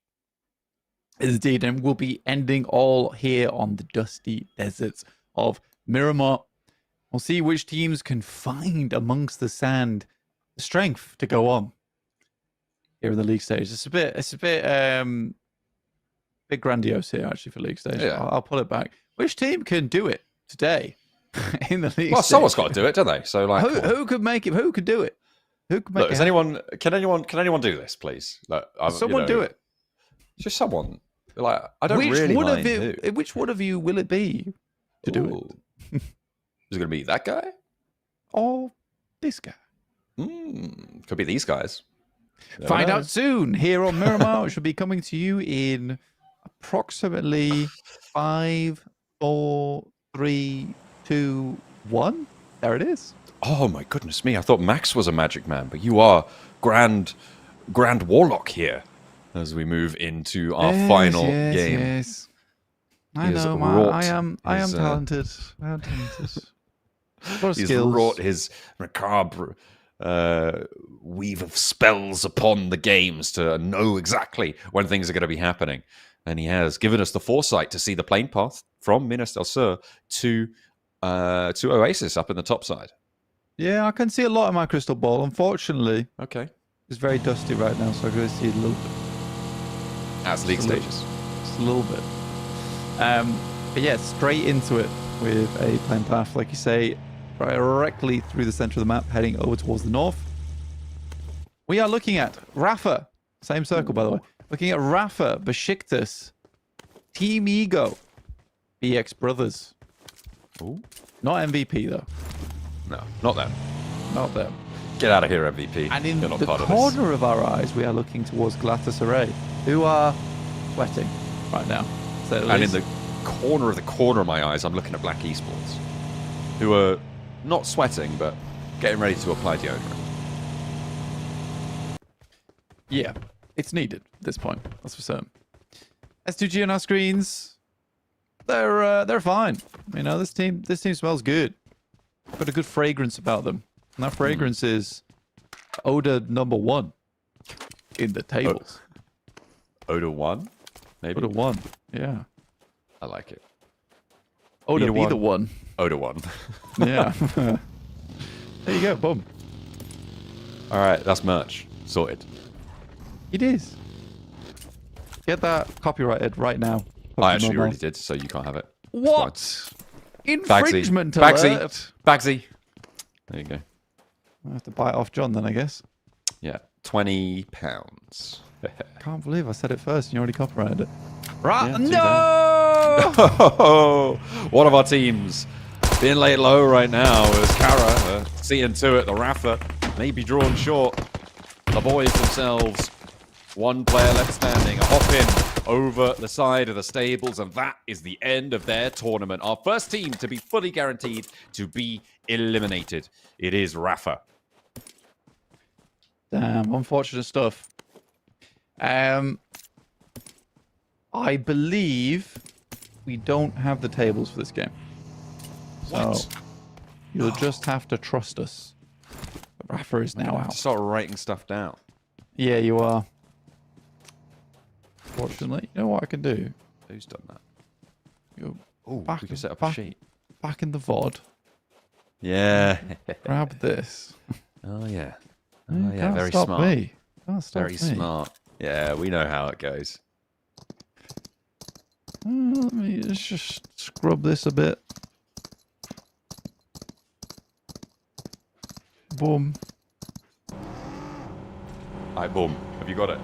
Indeed, and we'll be ending all here on the dusty deserts of Miramar. We'll see which teams can find amongst the sand the strength to go on here in the league stage. It's a bit grandiose here actually for league stage. Yeah. I'll pull it back. Which team can do it today in the league? Well, stage? someone's got to do it, don't they? So, like, who could make it? Who could do it? Who could make look, it? Can anyone do this, please? Like, Someone do it. Just someone. Like, I don't Which really one mind of who. you? Which one of you will it be to do it? Is it going to be that guy? Or this guy? Could be these guys. Never Find know. out soon here on Miramar. It should be coming to you in approximately 5, 4, 3, 2, 1. There it is. Oh my goodness me! I thought Max was a magic man, but you are Grand Warlock here. As we move into our final game. Yes. I He has know. wrought I am his, talented. I am talented. What He's skills? wrought his macabre weave of spells upon the games to know exactly when things are going to be happening. And he has given us the foresight to see the plane path from Minas del Sur to Oasis up in the top side. Yeah, I can see a lot in my crystal ball. Unfortunately, Okay. it's very dusty right now, so I can only see a little bit. As league Just a stages. Just a little bit. But yeah, straight into it with a plane path, like you say, directly through the center of the map, heading over towards the north. We are looking at Rafa, same circle by the way. Looking at Rafa, Besiktas, Team Ego, BX Brothers. Ooh. Not MVP though. No, not them. Not them. Get out of here, MVP. And in You're not the part of this. corner of our eyes, we are looking towards Galatasaray, who are sweating right now. And in the corner of my eyes, I'm looking at BRX Esports, who are not sweating, but getting ready to apply deodorant. Yeah, it's needed at this point. That's for certain. S2G on our screens, they're fine. You know, this team smells good. Got a good fragrance about them, and that fragrance is odor number 1 in the tables. Odor 1, maybe. Odor 1, yeah. I like it. Odor Either be the one. Odor 1. Yeah. There you go. Boom. All right, that's merch sorted. It is. Get that copyrighted right now. I actually already did, so you can't have it. What? Bagsy. Infringement Bagsy. alert. Bagsy. There you go. I have to buy it off John then, I guess. Yeah, £20. Can't believe I said it first and you already copyrighted it. Right? Yeah, too No! One of our teams being laid low right now is Carya. Seeing to it, the Rafa may be drawn short. The boys themselves, one player left standing, a hop in over the side of the stables, and that is the end of their tournament. Our first team to be fully guaranteed to be eliminated. It is Rafa. Damn, unfortunate stuff. I believe we don't have the tables for this game. So What? you'll just have to trust us. Rafa is now out. Start writing stuff down. Yeah, you are. Fortunately, you know what I can do? Who's done that? Go Oh, back, we can set up back, a sheet. back in the VOD. Yeah. Grab this. Oh, yeah. You Oh, yeah, can't very stop smart. Me. Can't stop Very me. smart. Yeah, we know how it goes. Let me just scrub this a bit. Boom. Alright, boom. Have you got it?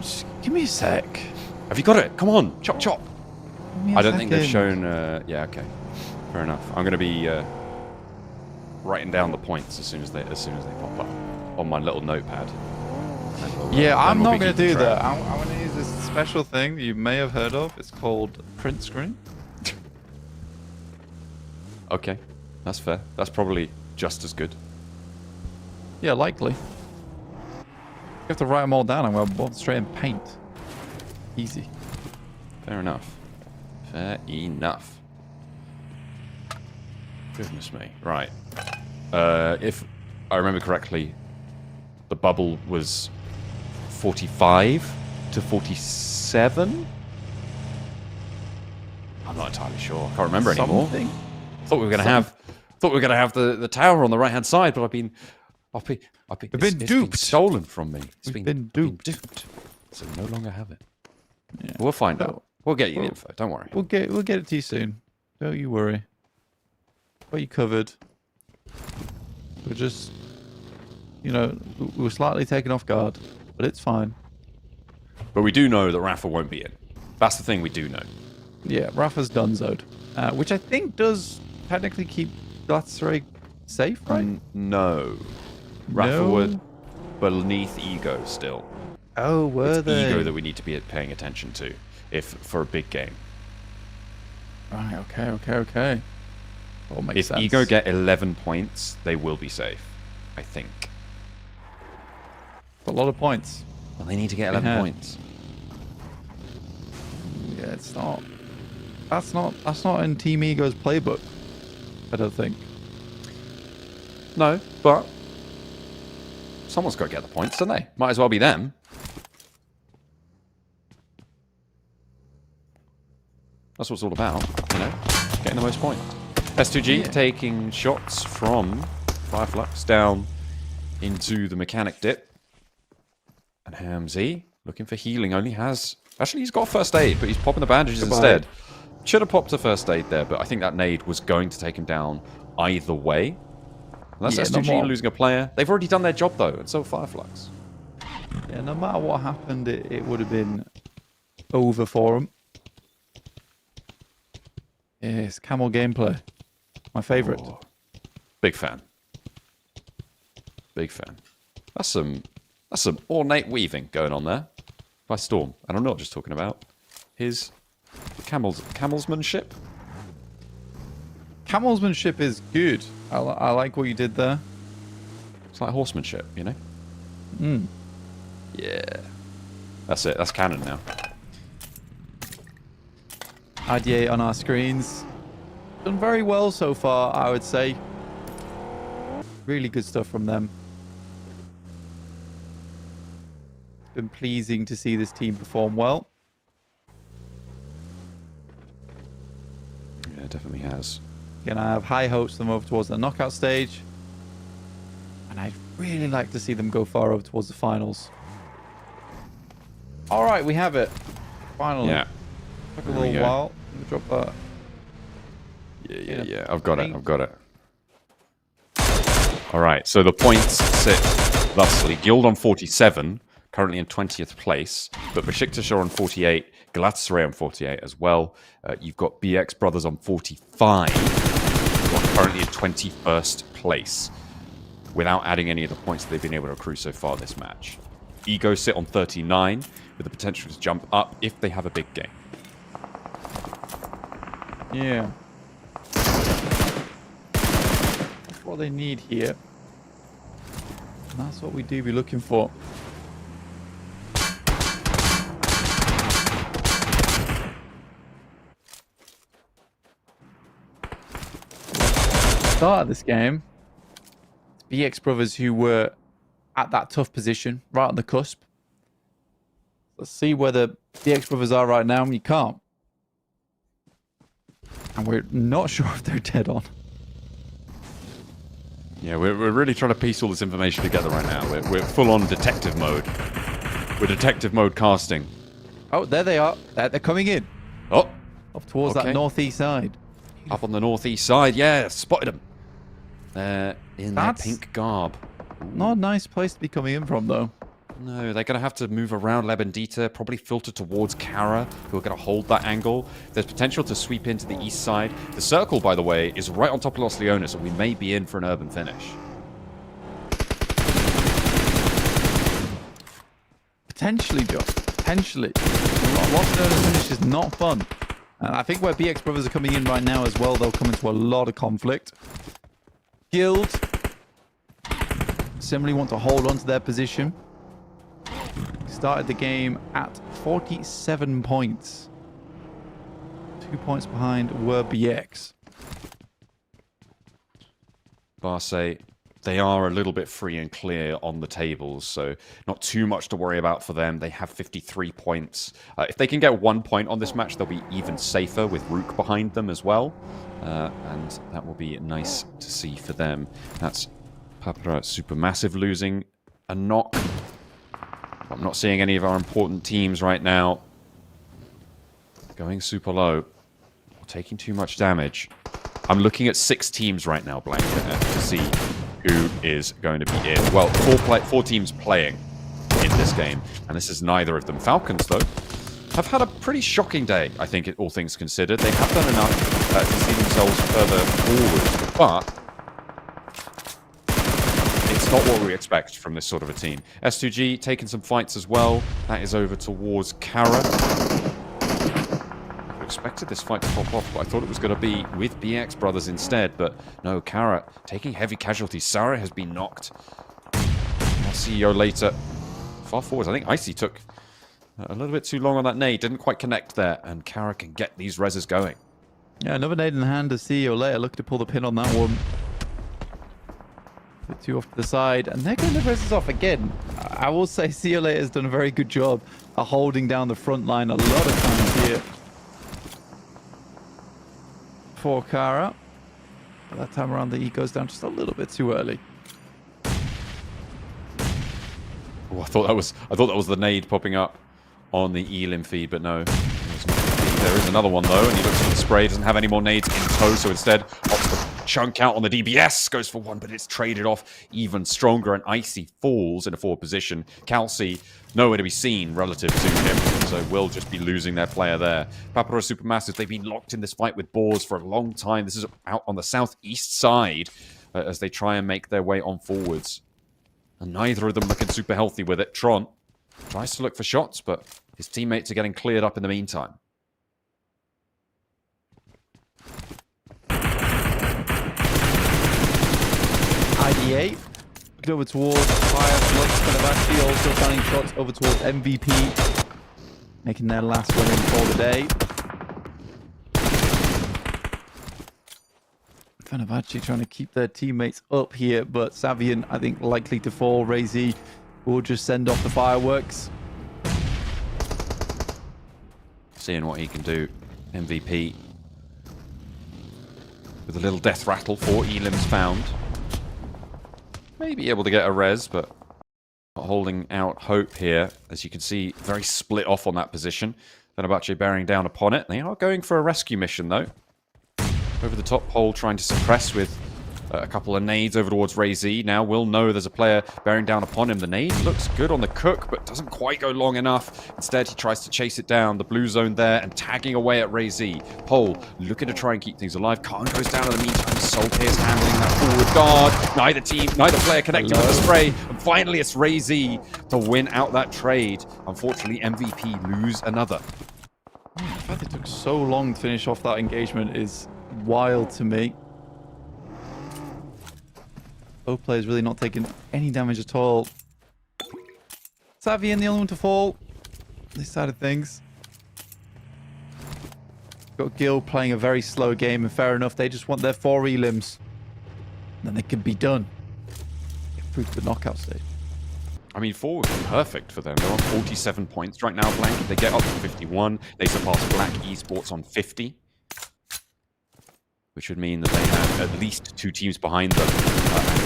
Just give me a sec. Have you got it? Come on. Chop, chop. Give me a I don't think they've second. shown... yeah, okay. Fair enough. I'm going to be writing down the points as soon as they pop up on my little notepad. Yeah, I'm we'll not be going to keeping do track. that. I'm going to use this special thing that you may have heard of. It's called print screen. Okay, that's fair. That's probably just as good. Yeah, likely. You have to write them all down. I'm going to bolt straight in paint. Easy. Fair enough. Fair enough. Goodness me. Right. If I remember correctly, the bubble was 45 to 47? I'm not entirely sure. I can't remember anymore. Something. Thought we were going to have the tower on the right hand side, but it's been duped. stolen from me. We've been duped. So we no longer have it. Yeah. We'll find So- out. We'll get you the info. Don't worry. We'll get it to you soon. Don't you worry. Got you covered. We're just, we were slightly taken off guard, but it's fine. But we do know that Rafa won't be in. That's the thing we do know. Yeah, Rafa's donezoed, which I think does technically keep Galatasaray safe, right? No. Rafa No? were beneath ego still. Oh, were It's they? ego that we need to be paying attention to for a big game. Right, okay. All makes If sense. ego get 11 points, they will be safe. I think. a lot of points. Well, they need to get 11 Yeah. points. Yeah, it's not. That's not in Team Ego's playbook. I don't think. No, but someone's got to get the points, don't they? Might as well be them. That's what it's all about, getting the most points. S2G Yeah. taking shots from Flux down into the mechanic dip. And Hamzy, looking for healing, only has... Actually, he's got first aid, but he's popping the bandages instead. Should have popped a first aid there, but I think that nade was going to take him down either way. And that's Yeah, no S2G more. losing a player. They've already done their job, though, and so Fireflux. Yeah, no matter what happened, it would have been over for him. Yes, camel gameplay. My favourite. Oh, big fan. Big fan. That's some ornate weaving going on there by Storm. And I'm not just talking about his camelsmanship. Camelsmanship is good. I like what you did there. It's like horsemanship, Mm. Yeah. That's it. That's canon now. ID8 on our screens. Done very well so far, I would say. Really good stuff from them. Been pleasing to see this team perform well. Yeah, it definitely has. Again, I have high hopes for them over towards the knockout stage. And I'd really like to see them go far over towards the finals. All right, we have it. Finally. Yeah. Took a There we little go. while. Let me drop that. Yeah. I've got it. All right. So the points sit thusly. Guild on 47, currently in 20th place. But Besiktas are on 48. Galatasaray on 48 as well. You've got BX Brothers on 45. Who are currently in 21st place. Without adding any of the points that they've been able to accrue so far this match. Ego sit on 39 with the potential to jump up if they have a big game. Yeah. That's what they need here. And that's what we do be looking for. Start of this game, it's BX Brothers who were at that tough position, right on the cusp. Let's see where the BX Brothers are right now, and you can't. And we're not sure if they're dead on. Yeah, we're really trying to piece all this information together right now. We're full on detective mode. We're detective mode casting. Oh, there they are. They're coming in. Oh, Up towards Okay. that northeast side. up on the northeast side. Yeah, spotted them. They're in their That's- pink garb. Not a nice place to be coming in from, though. No, they're going to have to move around Lebendita, probably filter towards Carya, who are going to hold that angle. There's potential to sweep into the east side. The circle, by the way, is right on top of Los Leones, and we may be in for an urban finish. Potentially, John. Potentially. Los Leones finish is not fun. I think where BX Brothers are coming in right now as well, they'll come into a lot of conflict. Guild similarly want to hold on to their position. Started the game at 47 points. 2 points behind were BX. Barsay, they are a little bit free and clear on the tables, so not too much to worry about for them. They have 53 points. If they can get 1 point on this match, they'll be even safer with RUKH behind them as well. And that will be nice to see for them. That's Papara Supermassive losing a knock. I'm not seeing any of our important teams right now going super low or taking too much damage. I'm looking at 6 teams right now, Blank, to see who is going to be in. Well, 4 teams playing in this game, and this is neither of them. Falcons, though, have had a pretty shocking day, I think, all things considered. They have done enough to see themselves further forward, but it's not what we expect from this sort of a team. S2G taking some fights as well. That is over towards Carya. I expected this fight to pop off, but I thought it was going to be with BX Brothers instead. But no, Carya taking heavy casualties. Sarah has been knocked. I'll see you later. Far forwards. I think Icy took a little bit too long on that nade. Didn't quite connect there. And Carya can get these reses going. Yeah, another nade in the hand to CEO later. Looking to pull the pin on that one. Bit too off to the side, and they're getting the reses off again. I will say CEO later has done a very good job of holding down the front line a lot of times here for Carya. But that time around, he goes down just a little bit too early. Oh, I thought that was the nade popping up on the Elim feed, but no. There is another one though, and he looks at the spray, doesn't have any more nades in tow, so instead pops the chunk out on the DBS, goes for one, but it's traded off even stronger, and Icy falls in a forward position. Calci nowhere to be seen relative to him, so we'll just be losing their player there. Papara Supermassive, they've been locked in this fight with Boars for a long time. This is out on the southeast side as they try and make their way on forwards. And neither of them looking super healthy with it. Tron tries to look for shots, but his teammates are getting cleared up in the meantime. IDA looking over towards Fire, Flux, Fenerbahçe also finding shots over towards MVP, making their last winning for the day. Fenerbahçe trying to keep their teammates up here, but Savian, I think, likely to fall. Razy will just send off the fireworks. Seeing what he can do. MVP with a little death rattle. 4 elims found. May be able to get a res, but not holding out hope here. As you can see, very split off on that position. Fenerbahçe bearing down upon it. They are going for a rescue mission, though. Over the top pole, trying to suppress with a couple of nades over towards Razy. Now we'll know there's a player bearing down upon him. The nade looks good on the Cook, but doesn't quite go long enough. Instead, he tries to chase it down. The blue zone there and tagging away at Razy. Pole looking to try and keep things alive. Khan goes down in the meantime. Soltier's handling that forward guard. Neither player connected with the spray. And finally, it's Razy to win out that trade. Unfortunately, MVP lose another. The fact it took so long to finish off that engagement is wild to me. Both players really not taking any damage at all. Savian the only one to fall. This side of things. Got Gil playing a very slow game, and fair enough, they just want their 4 elims. Then they can be done. Get through to the knockout stage. I mean, 4 would be perfect for them. They're on 47 points right now, Blank. If they get up to 51, they surpass RUKH Esports on 50. Which would mean that they have at least 2 teams behind them.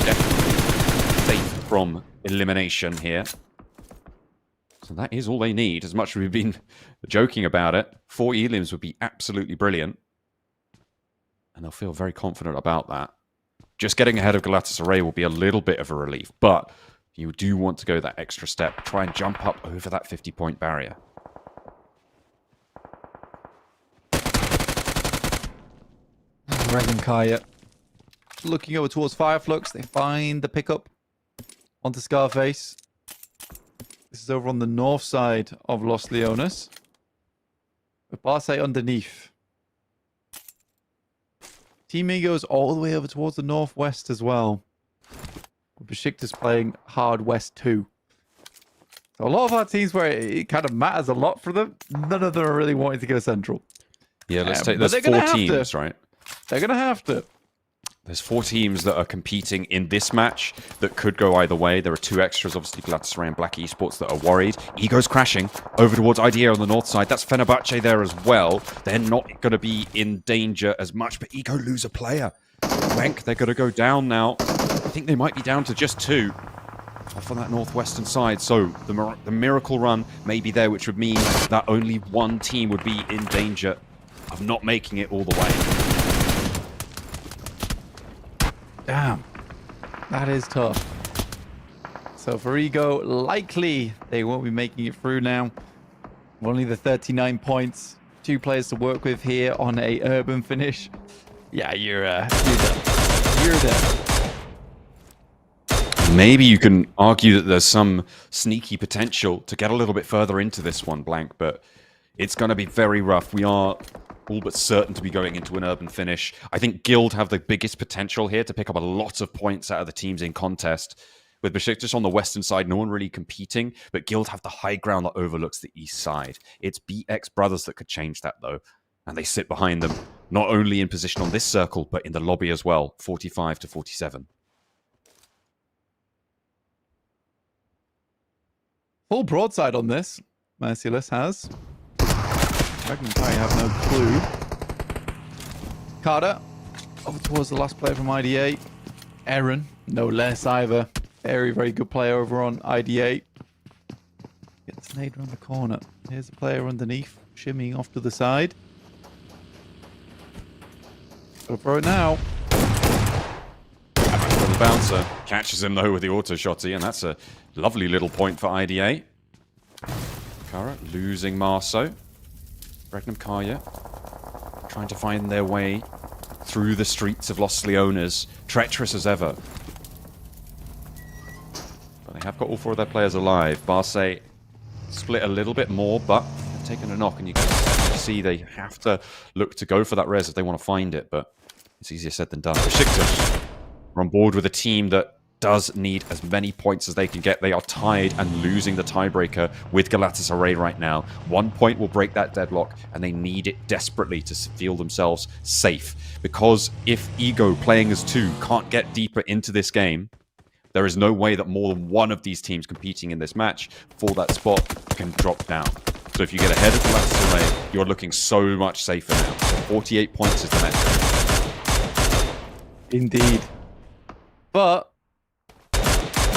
Definitely safe from elimination here. So that is all they need. As much as we've been joking about it, 4 elims would be absolutely brilliant. And they'll feel very confident about that. Just getting ahead of Galatasaray will be a little bit of a relief. But You do want to go that extra step. Try and jump up over that 50-point barrier. Regnum Carya looking over towards Flux. They find the pickup onto Scarface. This is over on the north side of Los Leones. With Barsay underneath. Team Ego's all the way over towards the northwest as well. Besiktas playing hard west too. So a lot of our teams where it kind of matters a lot for them, none of them are really wanting to go central. Yeah, let's take... There's 4 teams, right? They're going to have to. There's 4 teams that are competing in this match that could go either way. There are 2 extras, obviously Galatasaray and RUKH Esports, that are worried. Ego's crashing over towards IDA on the north side. That's Fenerbahçe there as well. They're not going to be in danger as much, but Ego lose a player. Wenk, they're going to go down now. I think they might be down to just 2 off on that northwestern side. So the miracle run may be there, which would mean that only 1 team would be in danger of not making it all the way. Damn. That is tough. So for Ego, likely they won't be making it through now. Only the 39 points. 2 players to work with here on a urban finish. Yeah, you're done. You're done. Maybe you can argue that there's some sneaky potential to get a little bit further into this one, Blank, but it's going to be very rough. We are all but certain to be going into an urban finish. I think Guild have the biggest potential here to pick up a lot of points out of the teams in contest. With Besiktas on the western side, no one really competing, but Guild have the high ground that overlooks the east side. It's BX Brothers that could change that, though, and they sit behind them, not only in position on this circle, but in the lobby as well, 45 to 47. Full broadside on this. Merciless has. Regnum have no clue. Carter over towards the last player from IDA. Aaron, no less either. Very, very good player over on IDA. Get the snade around the corner. Here's the player underneath, shimmying off to the side. Go for it now. The bouncer catches him though with the auto shotty, and that's a lovely little point for IDA. Kara losing Marso. Regnum Carya trying to find their way through the streets of Los Leones, treacherous as ever. But they have got all 4 of their players alive. Barsay split a little bit more, but they've taken a knock, and you can see they have to look to go for that res if they want to find it, but it's easier said than done. Besiktas are on board with a team that does need as many points as they can get. They are tied and losing the tiebreaker with Galatasaray right now. 1 point will break that deadlock, and they need it desperately to feel themselves safe. Because if Ego, playing as 2, can't get deeper into this game, there is no way that more than one of these teams competing in this match for that spot can drop down. So if you get ahead of Galatasaray, you're looking so much safer now. So 48 points is the metric. Indeed. But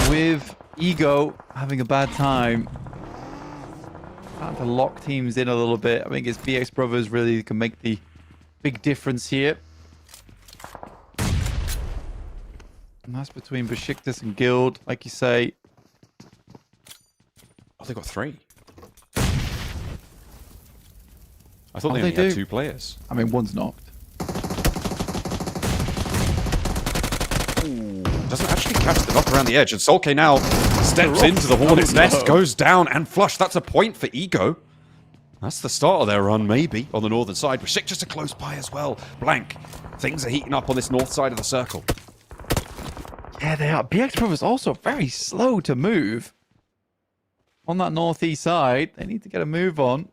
with Ego having a bad time, trying to lock teams in a little bit. I think it's BX Brothers really can make the big difference here. And that's between Besiktas and Guild, like you say. Oh, they got 3. I thought they only had 2 players. I mean, one's knocked. Doesn't actually catch the knock around the edge, and Solke now steps into the Hornet's nest, goes down, and flush. That's a point for Ego. That's the start of their run, maybe, on the northern side. Besiktas are close by as well. Blank. Things are heating up on this north side of the circle. Yeah, they are. BX Brothers also very slow to move. On that northeast side, they need to get a move on.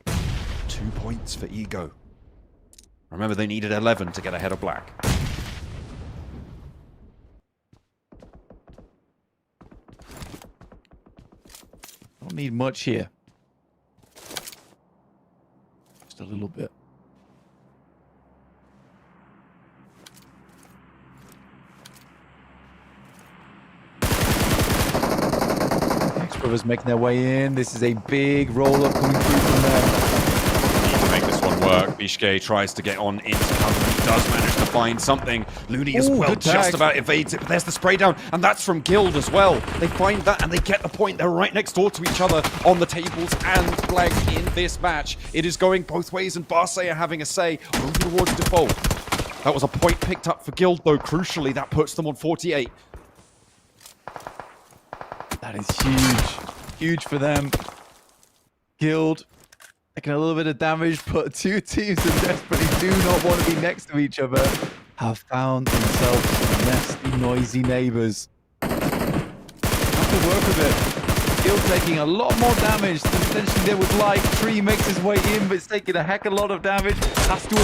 2 points for Ego. Remember, they needed 11 to get ahead of Black. Don't need much here. Just a little bit. BX Brothers making their way in. This is a big roll-up coming through from them. Need to make this one work. Bishke tries to get on into cover. does manage to find something. Looney as Ooh, well good tag. just about evades it, but there's the spray down, and that's from Guild as well. They find that, and they get the point. They're right next door to each other on the tables, and Blank in this match. It is going both ways, and Barsay are having a say over towards Default. That was a point picked up for Guild, though. Crucially, that puts them on 48. That is huge. Huge for them. Guild taking a little bit of damage, but two teams that desperately do not want to be next to each other have found themselves nasty, noisy neighbors. Have to work with it. Guild taking a lot more damage than potentially they would like. Tree makes his way in, but it's taking a heck of a lot of damage. Has to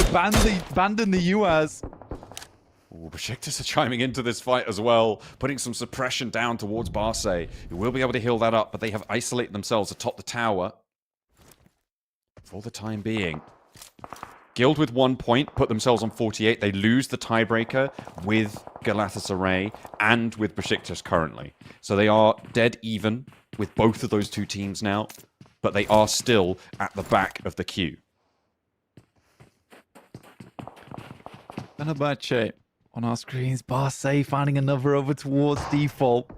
abandon the UAS. Ooh, Besiktas are chiming into this fight as well, putting some suppression down towards Barsay, who will be able to heal that up, but they have isolated themselves atop the tower for the time being. Guild with 1 point, put themselves on 48. They lose the tiebreaker with Galatasaray and with Besiktas currently. So they are dead even with both of those two teams now, but they are still at the back of the queue. Fenerbahçe on our screens. Barsay finding another over towards default.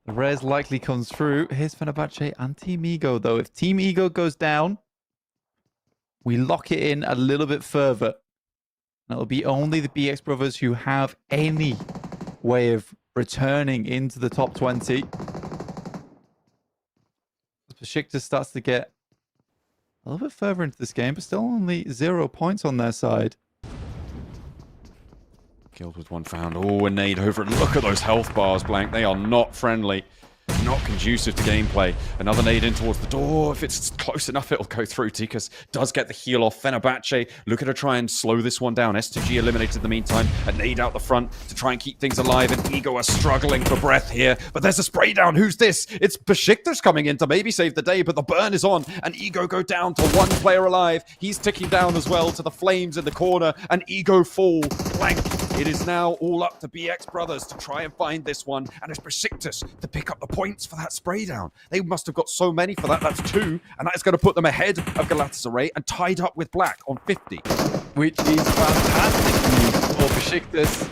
The res likely comes through. Here's Fenerbahçe and Team Ego, though. If Team Ego goes down, we lock it in a little bit further. And it'll be only the BRX brothers who have any way of returning into the top 20. Besiktas starts to get a little bit further into this game, but still only 0 points on their side. Guild with one found. Oh, a nade over it. Look at those health bars, Blank. They are not friendly. Not conducive to gameplay. Another nade in towards the door. If it's close enough, it'll go through. Tikas does get the heal off. Fenerbahçe looking to try and slow this one down. S2G eliminated in the meantime. A nade out the front to try and keep things alive. And Ego are struggling for breath here. But there's a spray down. Who's this? It's Besiktas coming in to maybe save the day. But the burn is on. And Ego go down to one player alive. He's ticking down as well to the flames in the corner. And Ego fall. Blank. It is now all up to BRX brothers to try and find this one. And it's Besiktas to pick up the points for that spray down. They must have got so many for that. That's 2. And that is going to put them ahead of Galatasaray and tied up with Black on 50. Which is fantastic news for Besiktas.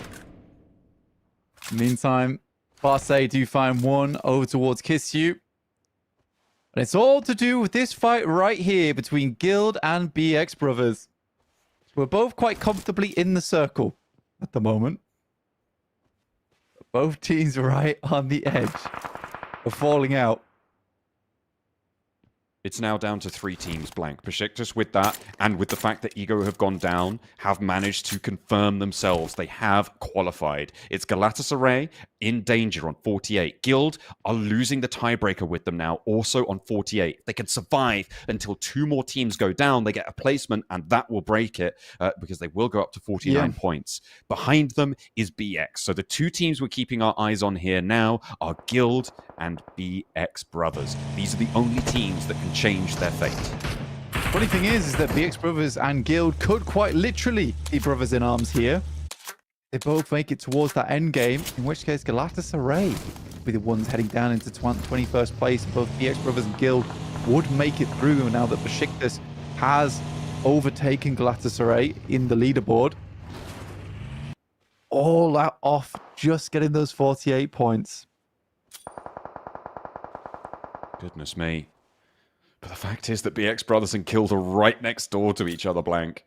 Meantime, Barsay do find one over towards Kisyu. And it's all to do with this fight right here between Guild and BRX brothers. We're both quite comfortably in the circle at the moment. Both teams right on the edge of falling out. It's now down to 3 teams, Blank. Besiktas with that, and with the fact that Ego have gone down, have managed to confirm themselves. They have qualified. It's Galatasaray in danger on 48. Guild are losing the tiebreaker with them now, also on 48. They can survive until 2 more teams go down. They get a placement, and that will break it, because they will go up to 49 points. Behind them is BX. So the 2 teams we're keeping our eyes on here now are Guild and BX brothers. These are the only teams that can change their fate. Funny thing is that BX brothers and Guild could quite literally be brothers in arms here. They both make it towards that end game, in which case Galatasaray will be the ones heading down into 21st place. Both BX brothers and Guild would make it through now that Besiktas has overtaken Galatasaray in the leaderboard. All out off just getting those 48 points. Goodness me. But the fact is that BX brothers and Guild are right next door to each other, Blank.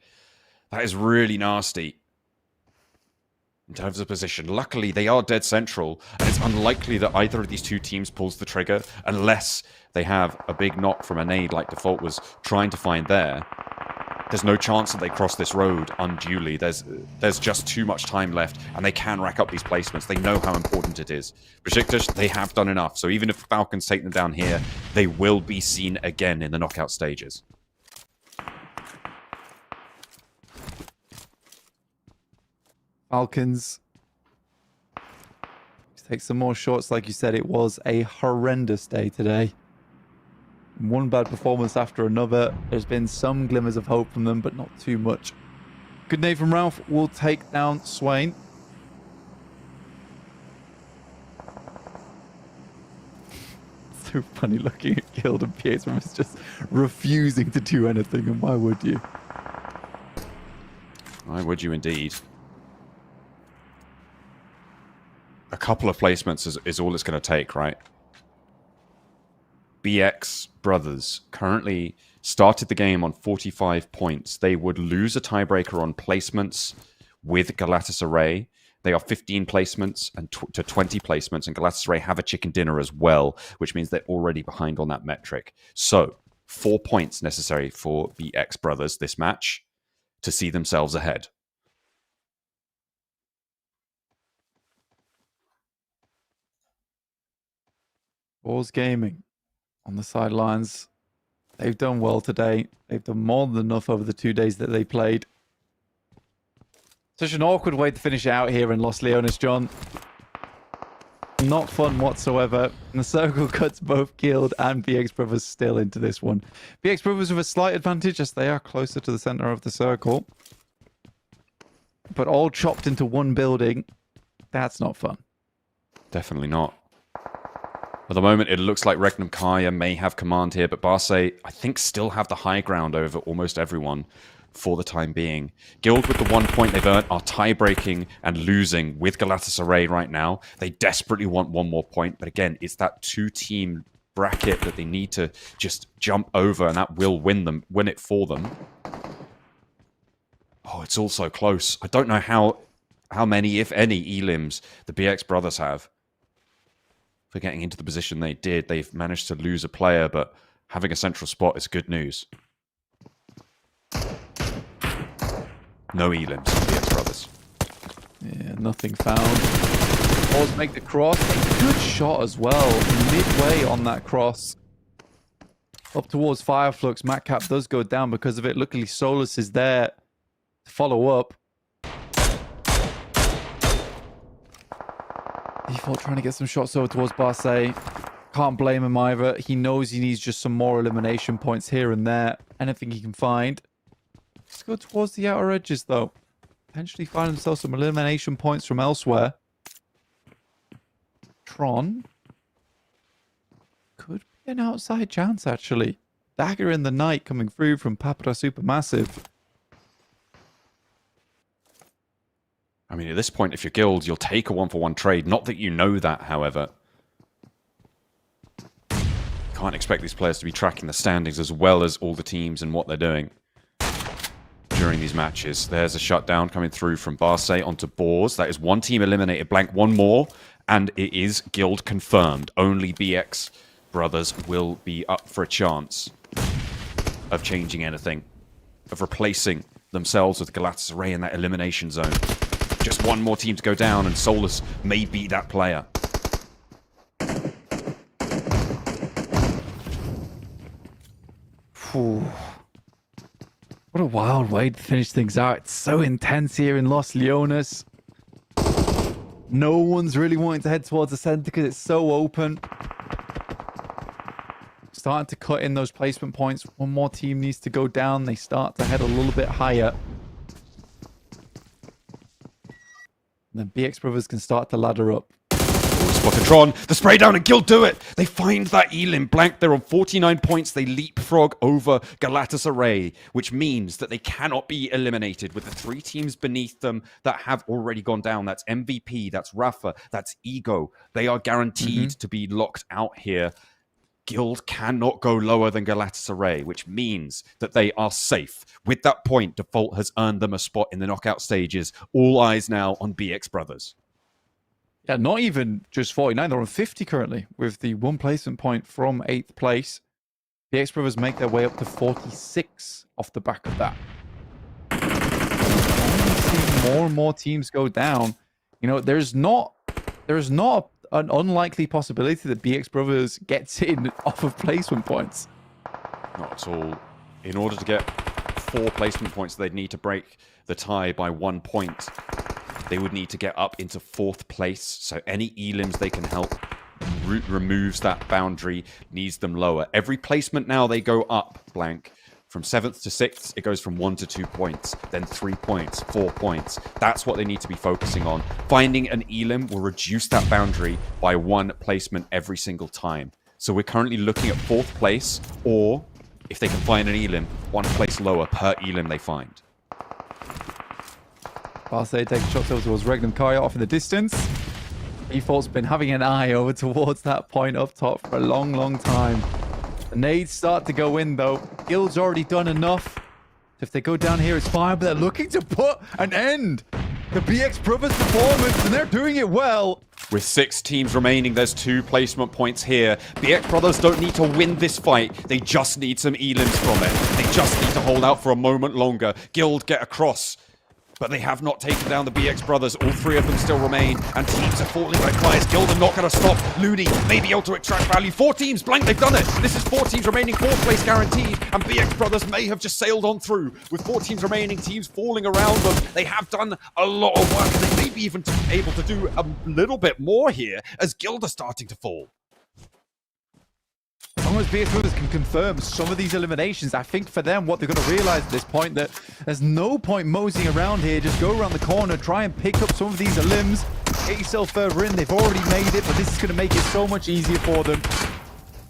That is really nasty in terms of position. Luckily, they are dead central, and it's unlikely that either of these 2 teams pulls the trigger unless they have a big knock from a nade like Default was trying to find there. There's no chance that they cross this road unduly. There's just too much time left, and they can rack up these placements. They know how important it is. Besiktas, they have done enough. So even if Falcons take them down here, they will be seen again in the knockout stages. Falcons take some more shots. Like you said, it was a horrendous day today. One bad performance after another. There's been some glimmers of hope from them, but not too much. Good nade from Ralph will take down Swain. So funny looking at Guild and Pietz from just refusing to do anything, and why would you? Why would you indeed? A couple of placements is all it's going to take, right? BX Brothers currently started the game on 45 points. They would lose a tiebreaker on placements with Galatasaray. They are 15 placements and to 20 placements, and Galatasaray have a chicken dinner as well, which means they're already behind on that metric. So, 4 points necessary for BX Brothers this match to see themselves ahead. Balls Gaming on the sidelines. They've done well today. They've done more than enough over the 2 days that they played. Such an awkward way to finish out here in Los Leones, John. Not fun whatsoever. And the circle cuts both Guild and BX Brothers still into this one. BX Brothers with a slight advantage as they are closer to the center of the circle. But all chopped into one building. That's not fun. Definitely not. At the moment, it looks like Regnum Carya may have command here, but Barsay, I think, still have the high ground over almost everyone for the time being. Guild, with the 1 point they've earned, are tie-breaking and losing with Galatasaray right now. They desperately want one more point, but again, it's that two-team bracket that they need to just jump over, and that will win it for them. Oh, it's all so close. I don't know how many, if any, elims the BX Brothers have. For getting into the position they did, they've managed to lose a player, but having a central spot is good news. No elims for BX Brothers. Yeah, nothing found. Balls make the cross. A good shot as well. Midway on that cross. Up towards Fireflux. Matcap does go down because of it. Luckily, Solus is there to follow up. Default trying to get some shots over towards Barsay. Can't blame him either. He knows he needs just some more elimination points here and there. Anything he can find. Let's go towards the outer edges, though. Potentially find himself some elimination points from elsewhere. Tron. Could be an outside chance, actually. Dagger in the night coming through from Papra Supermassive. I mean, at this point, if you're Guild, you'll take a one-for-one trade. Not that you know that, however. Can't expect these players to be tracking the standings as well as all the teams and what they're doing during these matches. There's a shutdown coming through from Barsay onto Boars. That is one team eliminated. Blank one more, and it is Guild confirmed. Only BX Brothers will be up for a chance of changing anything, of replacing themselves with Galatasaray in that elimination zone. Just one more team to go down, and Solus may be that player. Whew. What a wild way to finish things out. It's so intense here in Los Leones. No one's really wanting to head towards the center because it's so open. Starting to cut in those placement points. One more team needs to go down. They start to head a little bit higher. And then BX Brothers can start to ladder up. Spotted Tron, the spray down, and Guild do it. They find that Elim. Blank, they're on 49 points. They leapfrog over Galatasaray, which means that they cannot be eliminated with the three teams beneath them that have already gone down. That's MVP, that's Rafa, that's Ego. They are guaranteed to be locked out here. Guild cannot go lower than Galatasaray, which means that they are safe. With that point, Default has earned them a spot in the knockout stages. All eyes now on BX Brothers. Yeah, not even just 49. They're on 50 currently with the one placement point from 8th place. BX Brothers make their way up to 46 off the back of that. See more and more teams go down. You know, there's not an unlikely possibility that BX Brothers gets in off of placement points. Not at all. In order to get 4 placement points, they'd need to break the tie by 1 point. They would need to get up into 4th place. So any elims they can help removes that boundary, needs them lower. Every placement now they go up, Blank. From 7th to 6th, it goes from 1 to 2 points, then 3 points, 4 points. That's what they need to be focusing on. Finding an elim will reduce that boundary by 1 placement every single time. So we're currently looking at 4th place, or if they can find an elim, 1 place lower per elim they find. Barsay taking shots over towards Regnum. Carya off in the distance. Default's been having an eye over towards that point up top for a long, long time. The nades start to go in, though. Guild's already done enough. If they go down here, it's fine, but they're looking to put an end to BX Brothers' performance, and they're doing it well. With 6 teams remaining, there's 2 placement points here. BX Brothers don't need to win this fight. They just need some elims from it. They just need to hold out for a moment longer. Guild get across. But they have not taken down the BX Brothers. All 3 of them still remain. And teams are falling like flies. Guild are not going to stop. Looney may be able to extract value. 4 teams. Blank, they've done it. This is 4 teams remaining. 4th place guaranteed. And BX Brothers may have just sailed on through. With 4 teams remaining, teams falling around them. They have done a lot of work. And they may be even able to do a little bit more here as Guild are starting to fall. As long as BX Brothers can confirm some of these eliminations, I think for them, what they're going to realize at this point, that there's no point moseying around here. Just go around the corner, try and pick up some of these elims, get yourself further in. They've already made it, but this is going to make it so much easier for them.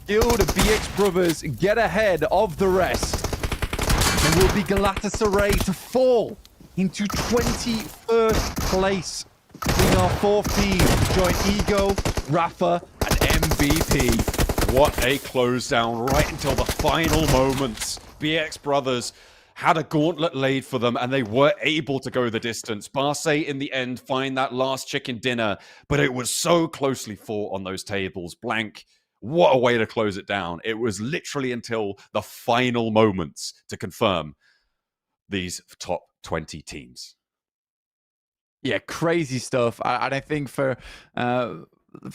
Guild and BX Brothers get ahead of the rest. It will be Galatasaray to fall into 21st place. Being our 4th team, join Ego, Rafa, and MVP. What a close down right until the final moments. BX Brothers had a gauntlet laid for them and they were able to go the distance. Barsay in the end find that last chicken dinner, but it was so closely fought on those tables. Blank, what a way to close it down. It was literally until the final moments to confirm these top 20 teams. Yeah, crazy stuff. And I think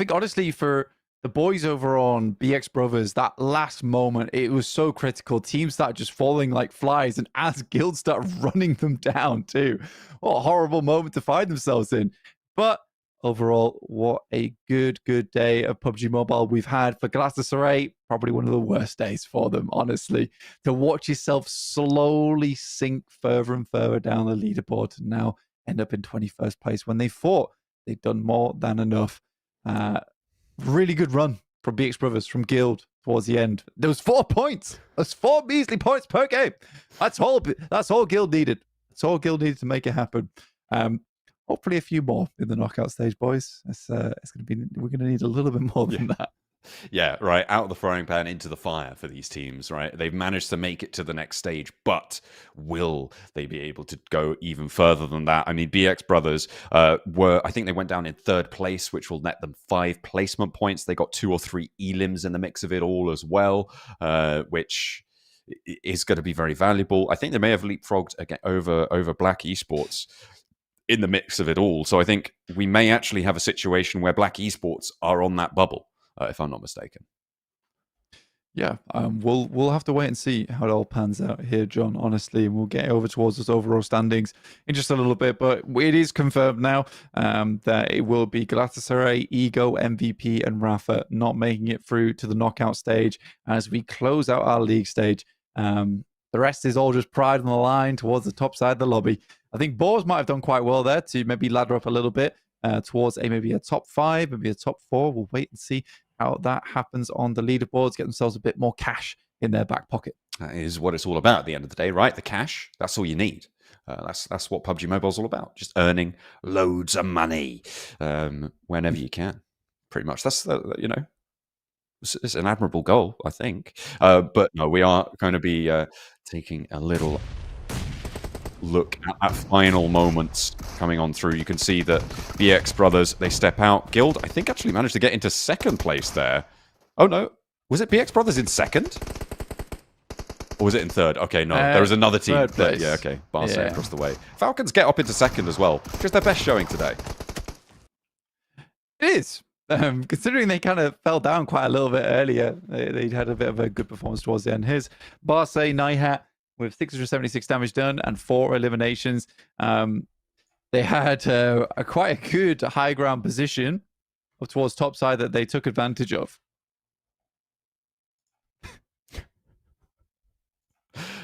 honestly for the boys over on BX Brothers, that last moment, it was so critical. Teams started just falling like flies, and as Guild started running them down too. What a horrible moment to find themselves in. But overall, what a good day of PUBG Mobile we've had for Galatasaray. Probably one of the worst days for them, honestly. To watch yourself slowly sink further and further down the leaderboard and now end up in 21st place when they thought they'd done more than enough. Really good run from BX Brothers, from Guild towards the end. There was 4 points. There's 4 measly points per game. That's all Guild needed. That's all Guild needed to make it happen. Hopefully a few more in the knockout stage, boys. We're gonna need a little bit more than that. Yeah, right. Out of the frying pan into the fire for these teams, right? They've managed to make it to the next stage, but will they be able to go even further than that? I mean, BX Brothers I think they went down in 3rd place, which will net them 5 placement points. They got 2 or 3 elims in the mix of it all as well, which is going to be very valuable. I think they may have leapfrogged again over RUKH Esports in the mix of it all. So I think we may actually have a situation where RUKH Esports are on that bubble. If I'm not mistaken. Yeah, we'll have to wait and see how it all pans out here, John, honestly, and we'll get over towards those overall standings in just a little bit, but it is confirmed now that it will be Galatasaray, Ego, MVP, and Rafa not making it through to the knockout stage as we close out our league stage. The rest is all just pride on the line towards the top side of the lobby. I think Boars might have done quite well there to maybe ladder up a little bit towards maybe a top 5, maybe a top 4. We'll wait and see how that happens on the leaderboards, get themselves a bit more cash in their back pocket. That is what it's all about at the end of the day, right? The cash, that's all you need. That's what PUBG Mobile is all about. Just earning loads of money whenever you can. Pretty much. That's, it's an admirable goal, I think. But no, we are going to be taking a little look at final moments coming on through. You can see that BX Brothers, they step out. Guild, I think, actually managed to get into 2nd place there. Oh, no. Was it BX Brothers in 2nd? Or was it in 3rd? Okay, no. There was another team. Yeah, okay. Barsay across the way. Falcons get up into 2nd as well. Just their best showing today. It is. Considering they kind of fell down quite a little bit earlier, they had a bit of a good performance towards the end. Here's Barsay Nihat with 676 damage done and 4 eliminations. They had quite a good high ground position up towards top side that they took advantage of.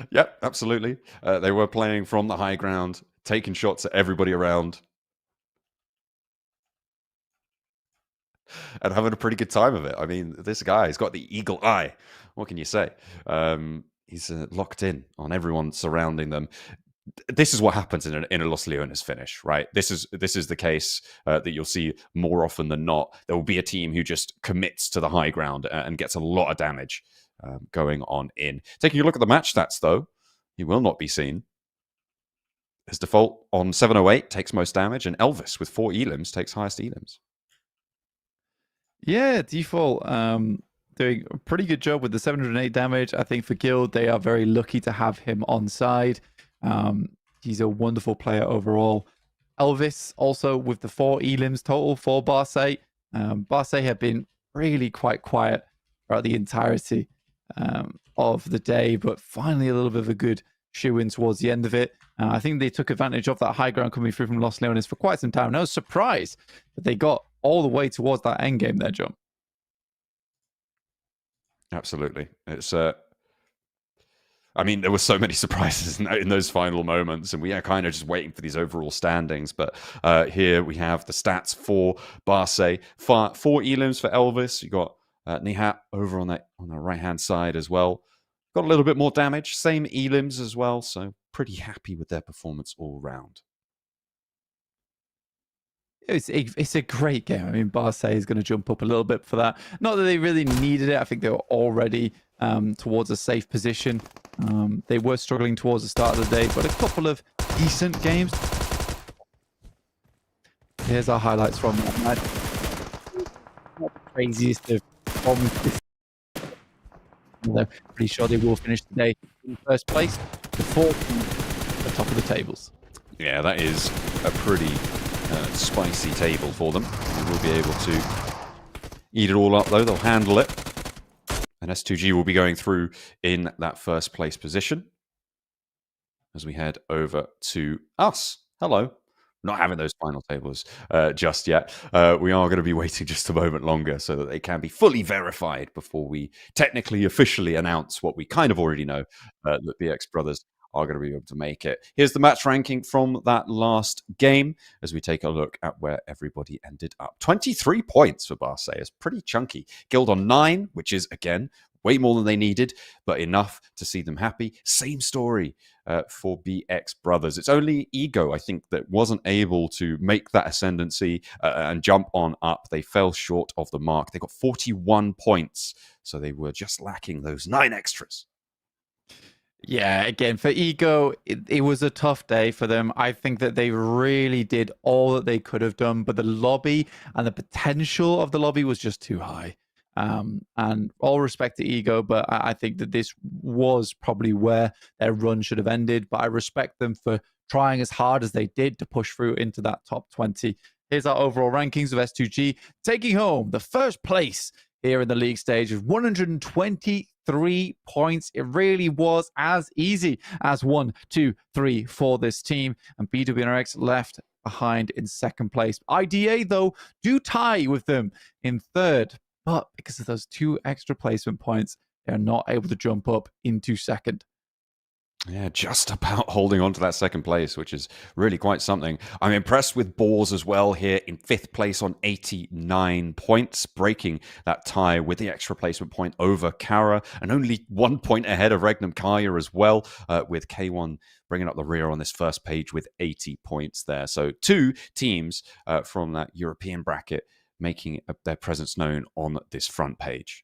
Yep, absolutely. They were playing from the high ground, taking shots at everybody around, and having a pretty good time of it. I mean, this guy, he's got the eagle eye. What can you say? He's locked in on everyone surrounding them. this is what happens in a Los Leones finish, right? This is the case that you'll see more often than not. There will be a team who just commits to the high ground and gets a lot of damage going on in. Taking a look at the match stats, though, he will not be seen. His default on 708 takes most damage, and Elvis with 4 elims takes highest elims. Yeah, default doing a pretty good job with the 708 damage. I think for Guild, they are very lucky to have him on side. He's a wonderful player overall. Elvis also with the 4 elims total for Barsay. Barsay have been really quite quiet throughout the entirety of the day, but finally a little bit of a good shoe-in towards the end of it. I think they took advantage of that high ground coming through from Los Leones for quite some time. And I was surprised that they got all the way towards that end game there, John. Absolutely. It's I mean, there were so many surprises in those final moments, and we are kind of just waiting for these overall standings. But here we have the stats for Barsay. 4 elims for Elvis. You got Nihat over on the right-hand side as well. Got a little bit more damage. Same elims as well, so pretty happy with their performance all round. It's a great game. I mean, Barsay is going to jump up a little bit for that. Not that they really needed it. I think they were already towards a safe position. They were struggling towards the start of the day, but a couple of decent games. Here's our highlights from that match. Not the craziest of performances. They're pretty sure they will finish today in first place, before the top of the tables. Yeah, that is a pretty spicy table for them. They will be able to eat it all up, though. They'll handle it. And S2G will be going through in that first place position as we head over to us. Hello. Not having those final tables just yet. We are going to be waiting just a moment longer so that they can be fully verified before we technically, officially announce what we kind of already know, that BRX Brothers are going to be able to make it. Here's the match ranking from that last game as we take a look at where everybody ended up. 23 points for Barsay. It's pretty chunky. Guild on 9, which is, again, way more than they needed, but enough to see them happy. Same story for BRX Brothers. It's only Ego, I think, that wasn't able to make that ascendancy and jump on up. They fell short of the mark. They got 41 points, so they were just lacking those 9 extras. Yeah, again, for Ego, it was a tough day for them. I think that they really did all that they could have done, but the lobby and the potential of the lobby was just too high. And all respect to Ego, but I think that this was probably where their run should have ended. But I respect them for trying as hard as they did to push through into that top 20. Here's our overall rankings of S2G, taking home the first place here in the league stage with 123 points. It really was as easy as 1, 2, 3 for this team. And BWNRX left behind in second place. IDA, though, do tie with them in third. But because of those 2 extra placement points, they're not able to jump up into second. Yeah, just about holding on to that second place, which is really quite something. I'm impressed with Boars as well here in 5th place on 89 points, breaking that tie with the extra placement point over Carya, and only 1 point ahead of Regnum Carya as well, with K1 bringing up the rear on this first page with 80 points there. So 2 teams from that European bracket making their presence known on this front page.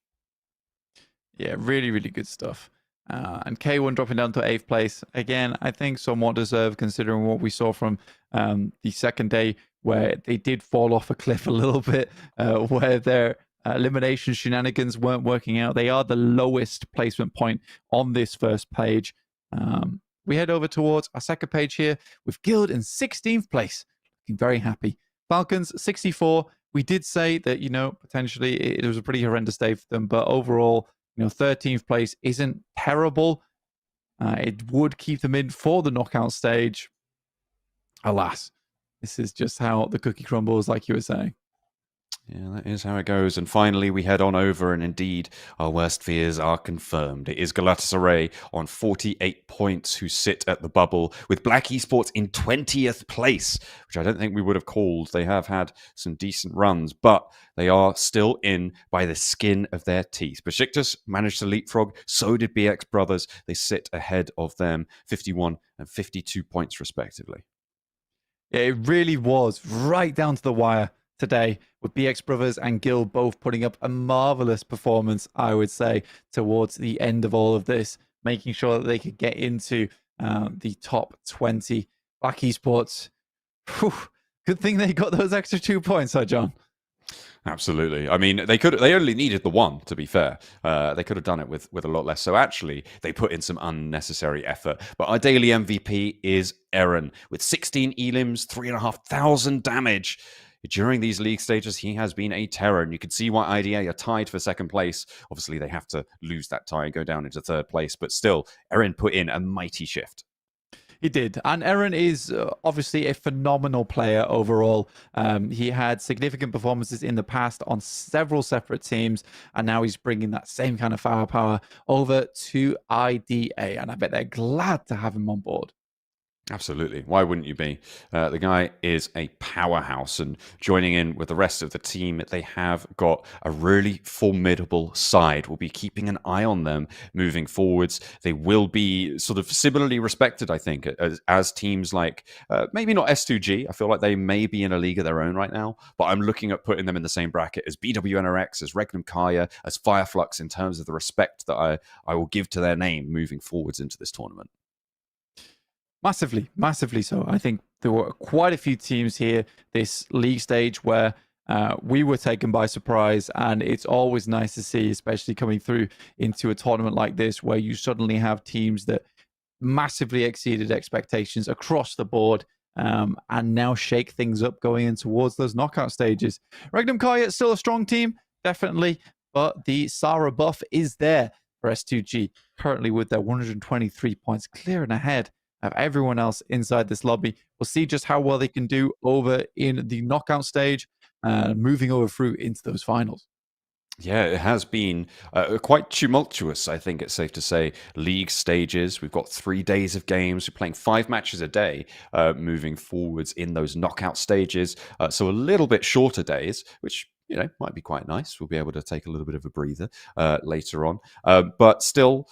Yeah, really, really good stuff. And K1 dropping down to 8th place. Again, I think somewhat deserved considering what we saw from the second day, where they did fall off a cliff a little bit, where their elimination shenanigans weren't working out. They are the lowest placement point on this first page. We head over towards our second page here with Guild in 16th place. Looking very happy. Falcons, 64. We did say that, potentially it was a pretty horrendous day for them, but overall, 13th place isn't terrible. It would keep them in for the knockout stage. Alas, this is just how the cookie crumbles, like you were saying. Yeah, that is how it goes. And finally, we head on over, and indeed, our worst fears are confirmed. It is Galatasaray on 48 points who sit at the bubble, with BRX Esports in 20th place, which I don't think we would have called. They have had some decent runs, but they are still in by the skin of their teeth. Besiktas managed to leapfrog, so did BX Brothers. They sit ahead of them, 51 and 52 points, respectively. Yeah, it really was right down to the wire today, with BX Brothers and Gil both putting up a marvelous performance, I would say, towards the end of all of this, making sure that they could get into the top 20. BRX Esports, whew, good thing they got those extra 2 points, huh, John? Absolutely. I mean, they only needed the one, to be fair. They could have done it with a lot less. So actually, they put in some unnecessary effort. But our daily MVP is Eren, with 16 elims, 3,500 damage. During these league stages, he has been a terror, and you can see why IDA are tied for second place. Obviously, they have to lose that tie and go down into third place, but still, Eren put in a mighty shift. He did. And Eren is obviously a phenomenal player overall. He had significant performances in the past on several separate teams, and now he's bringing that same kind of firepower over to IDA. And I bet they're glad to have him on board. Absolutely. Why wouldn't you be? The guy is a powerhouse, and joining in with the rest of the team, they have got a really formidable side. We'll be keeping an eye on them moving forwards. They will be sort of similarly respected, I think, as teams like maybe not S2G. I feel like they may be in a league of their own right now, but I'm looking at putting them in the same bracket as BWNRX, as Regnum Carya, as Flux in terms of the respect that I will give to their name moving forwards into this tournament. Massively, massively so. I think there were quite a few teams here this league stage where we were taken by surprise, and it's always nice to see, especially coming through into a tournament like this, where you suddenly have teams that massively exceeded expectations across the board, and now shake things up going in towards those knockout stages. Regnum Carya, still a strong team, definitely, but the Sarah buff is there for S2G, currently with their 123 points, clearing ahead of everyone else inside this lobby. We'll see just how well they can do over in the knockout stage, moving over through into those finals. Yeah, it has been quite tumultuous, I think it's safe to say, league stages. We've got 3 days of games. We're playing 5 matches a day moving forwards in those knockout stages. So a little bit shorter days, which might be quite nice. We'll be able to take a little bit of a breather later on. But still,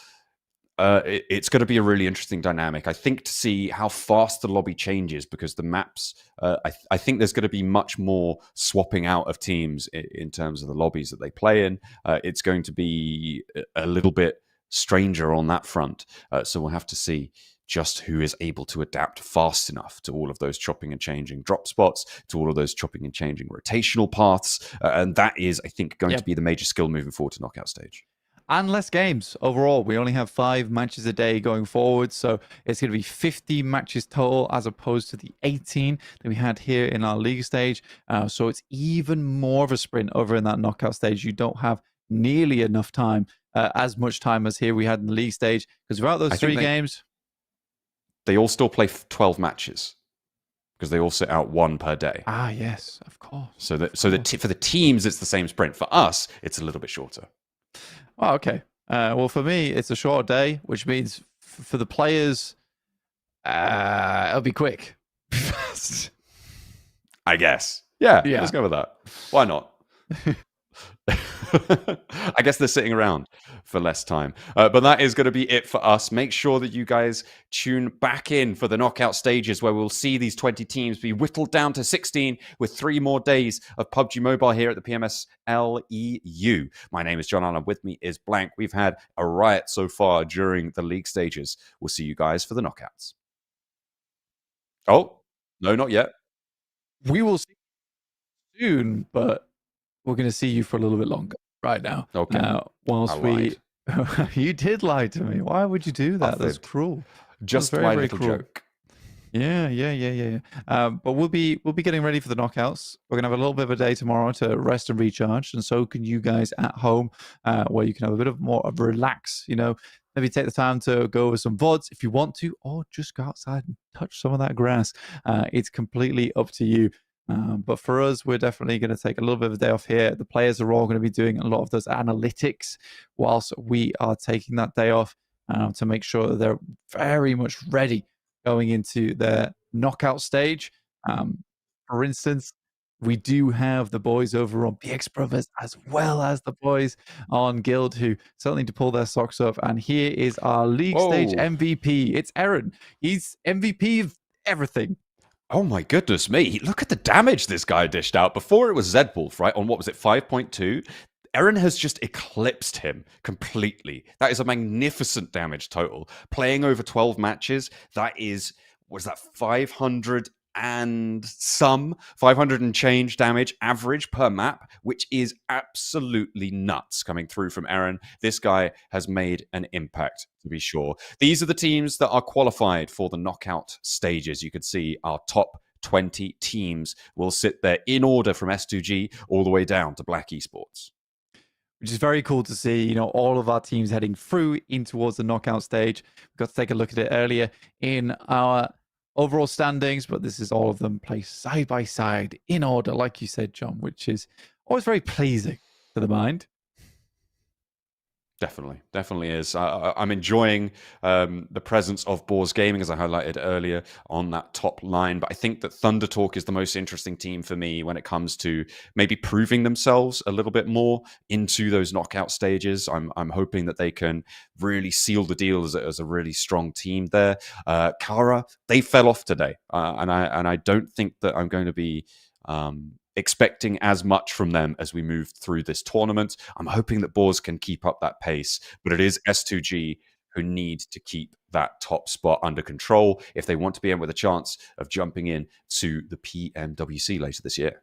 it's going to be a really interesting dynamic, I think, to see how fast the lobby changes, because the maps, I think there's going to be much more swapping out of teams in terms of the lobbies that they play in. It's going to be a little bit stranger on that front. So we'll have to see just who is able to adapt fast enough to all of those chopping and changing drop spots, to all of those chopping and changing rotational paths. And that is, I think, going to be the major skill moving forward to knockout stage. And less games overall. We only have 5 matches a day going forward, so it's going to be 50 matches total as opposed to the 18 that we had here in our league stage. So it's even more of a sprint over in that knockout stage. You don't have nearly enough time, as much time as here we had in the league stage, because without those 3 games, they all still play 12 matches. Because they all sit out 1 per day. Ah, yes, of course. So for the teams, it's the same sprint. For us, it's a little bit shorter. Oh, okay. Well, for me, it's a short day, which means for the players, it'll be quick. I guess. Yeah, let's go with that. Why not? I guess they're sitting around for less time. But that is going to be it for us. Make sure that you guys tune back in for the knockout stages, where we'll see these 20 teams be whittled down to 16 with 3 more days of PUBG Mobile here at the Pmsl EU. My name is John Allen. With me is Blank. We've had a riot so far during the league stages. We'll see you guys for the knockouts. Oh, no, not yet. We will see you soon, but we're going to see you for a little bit longer right now. Okay. Whilst we... You did lie to me. Why would you do that? That's cruel. Just very, my very little cruel. joke. Yeah. But we'll be getting ready for the knockouts. We're gonna have a little bit of a day tomorrow to rest and recharge, and so can you guys at home, where you can have a bit of more of a relax. Maybe take the time to go over some VODs if you want to, or just go outside and touch some of that grass. It's completely up to you. But for us, we're definitely going to take a little bit of a day off here. The players are all going to be doing a lot of those analytics whilst we are taking that day off to make sure that they're very much ready going into their knockout stage. For instance, we do have the boys over on BX Brothers as well as the boys on Guild who certainly need to pull their socks up. And here is our league stage Whoa. MVP. It's Eren. He's MVP of everything. Oh my goodness me. Look at the damage this guy dished out. Before it was Zedwolf, right? On what was it, 5.2? Eren has just eclipsed him completely. That is a magnificent damage total. Playing over 12 matches, that is, was that 500 and 500 and change damage average per map, which is absolutely nuts coming through from Eren. This guy has made an impact, to be sure. These are the teams that are qualified for the knockout stages. You can see our top 20 teams will sit there in order from S2G all the way down to BRX Esports. Which is very cool to see, you know, all of our teams heading through in towards the knockout stage. We got to take a look at it earlier in our overall standings, but this is all of them placed side by side in order, like you said, John, which is always very pleasing to the mind. Definitely is. I'm enjoying the presence of Boars Gaming, as I highlighted earlier, on that top line. But I think that Thunder Talk is the most interesting team for me when it comes to maybe proving themselves a little bit more into those knockout stages. I'm hoping that they can really seal the deal as a really strong team there. Carya, they fell off today, and I don't think that I'm going to be expecting as much from them as we move through this tournament. I'm hoping that Boars can keep up that pace, but it is S2G who need to keep that top spot under control if they want to be in with a chance of jumping in to the PMWC later this year.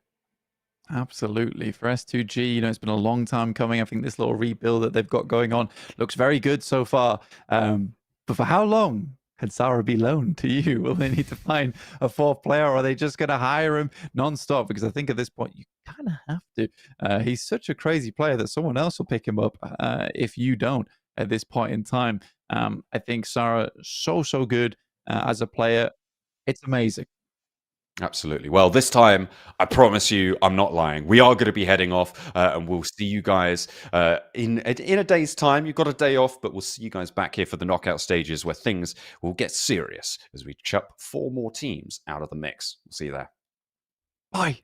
Absolutely. For S2G, you know, it's been a long time coming. I think this little rebuild that they've got going on looks very good so far. But for how long can Sarah be loaned to you? Will they need to find a fourth player, or are they just going to hire him non-stop? Because I think at this point, you kind of have to. He's such a crazy player that someone else will pick him up if you don't at this point in time. I think Sarah, so good as a player. It's amazing. Absolutely. Well, this time, I promise you, I'm not lying. We are going to be heading off, and we'll see you guys in a day's time. You've got a day off, but we'll see you guys back here for the knockout stages where things will get serious as we chuck 4 more teams out of the mix. We'll see you there. Bye.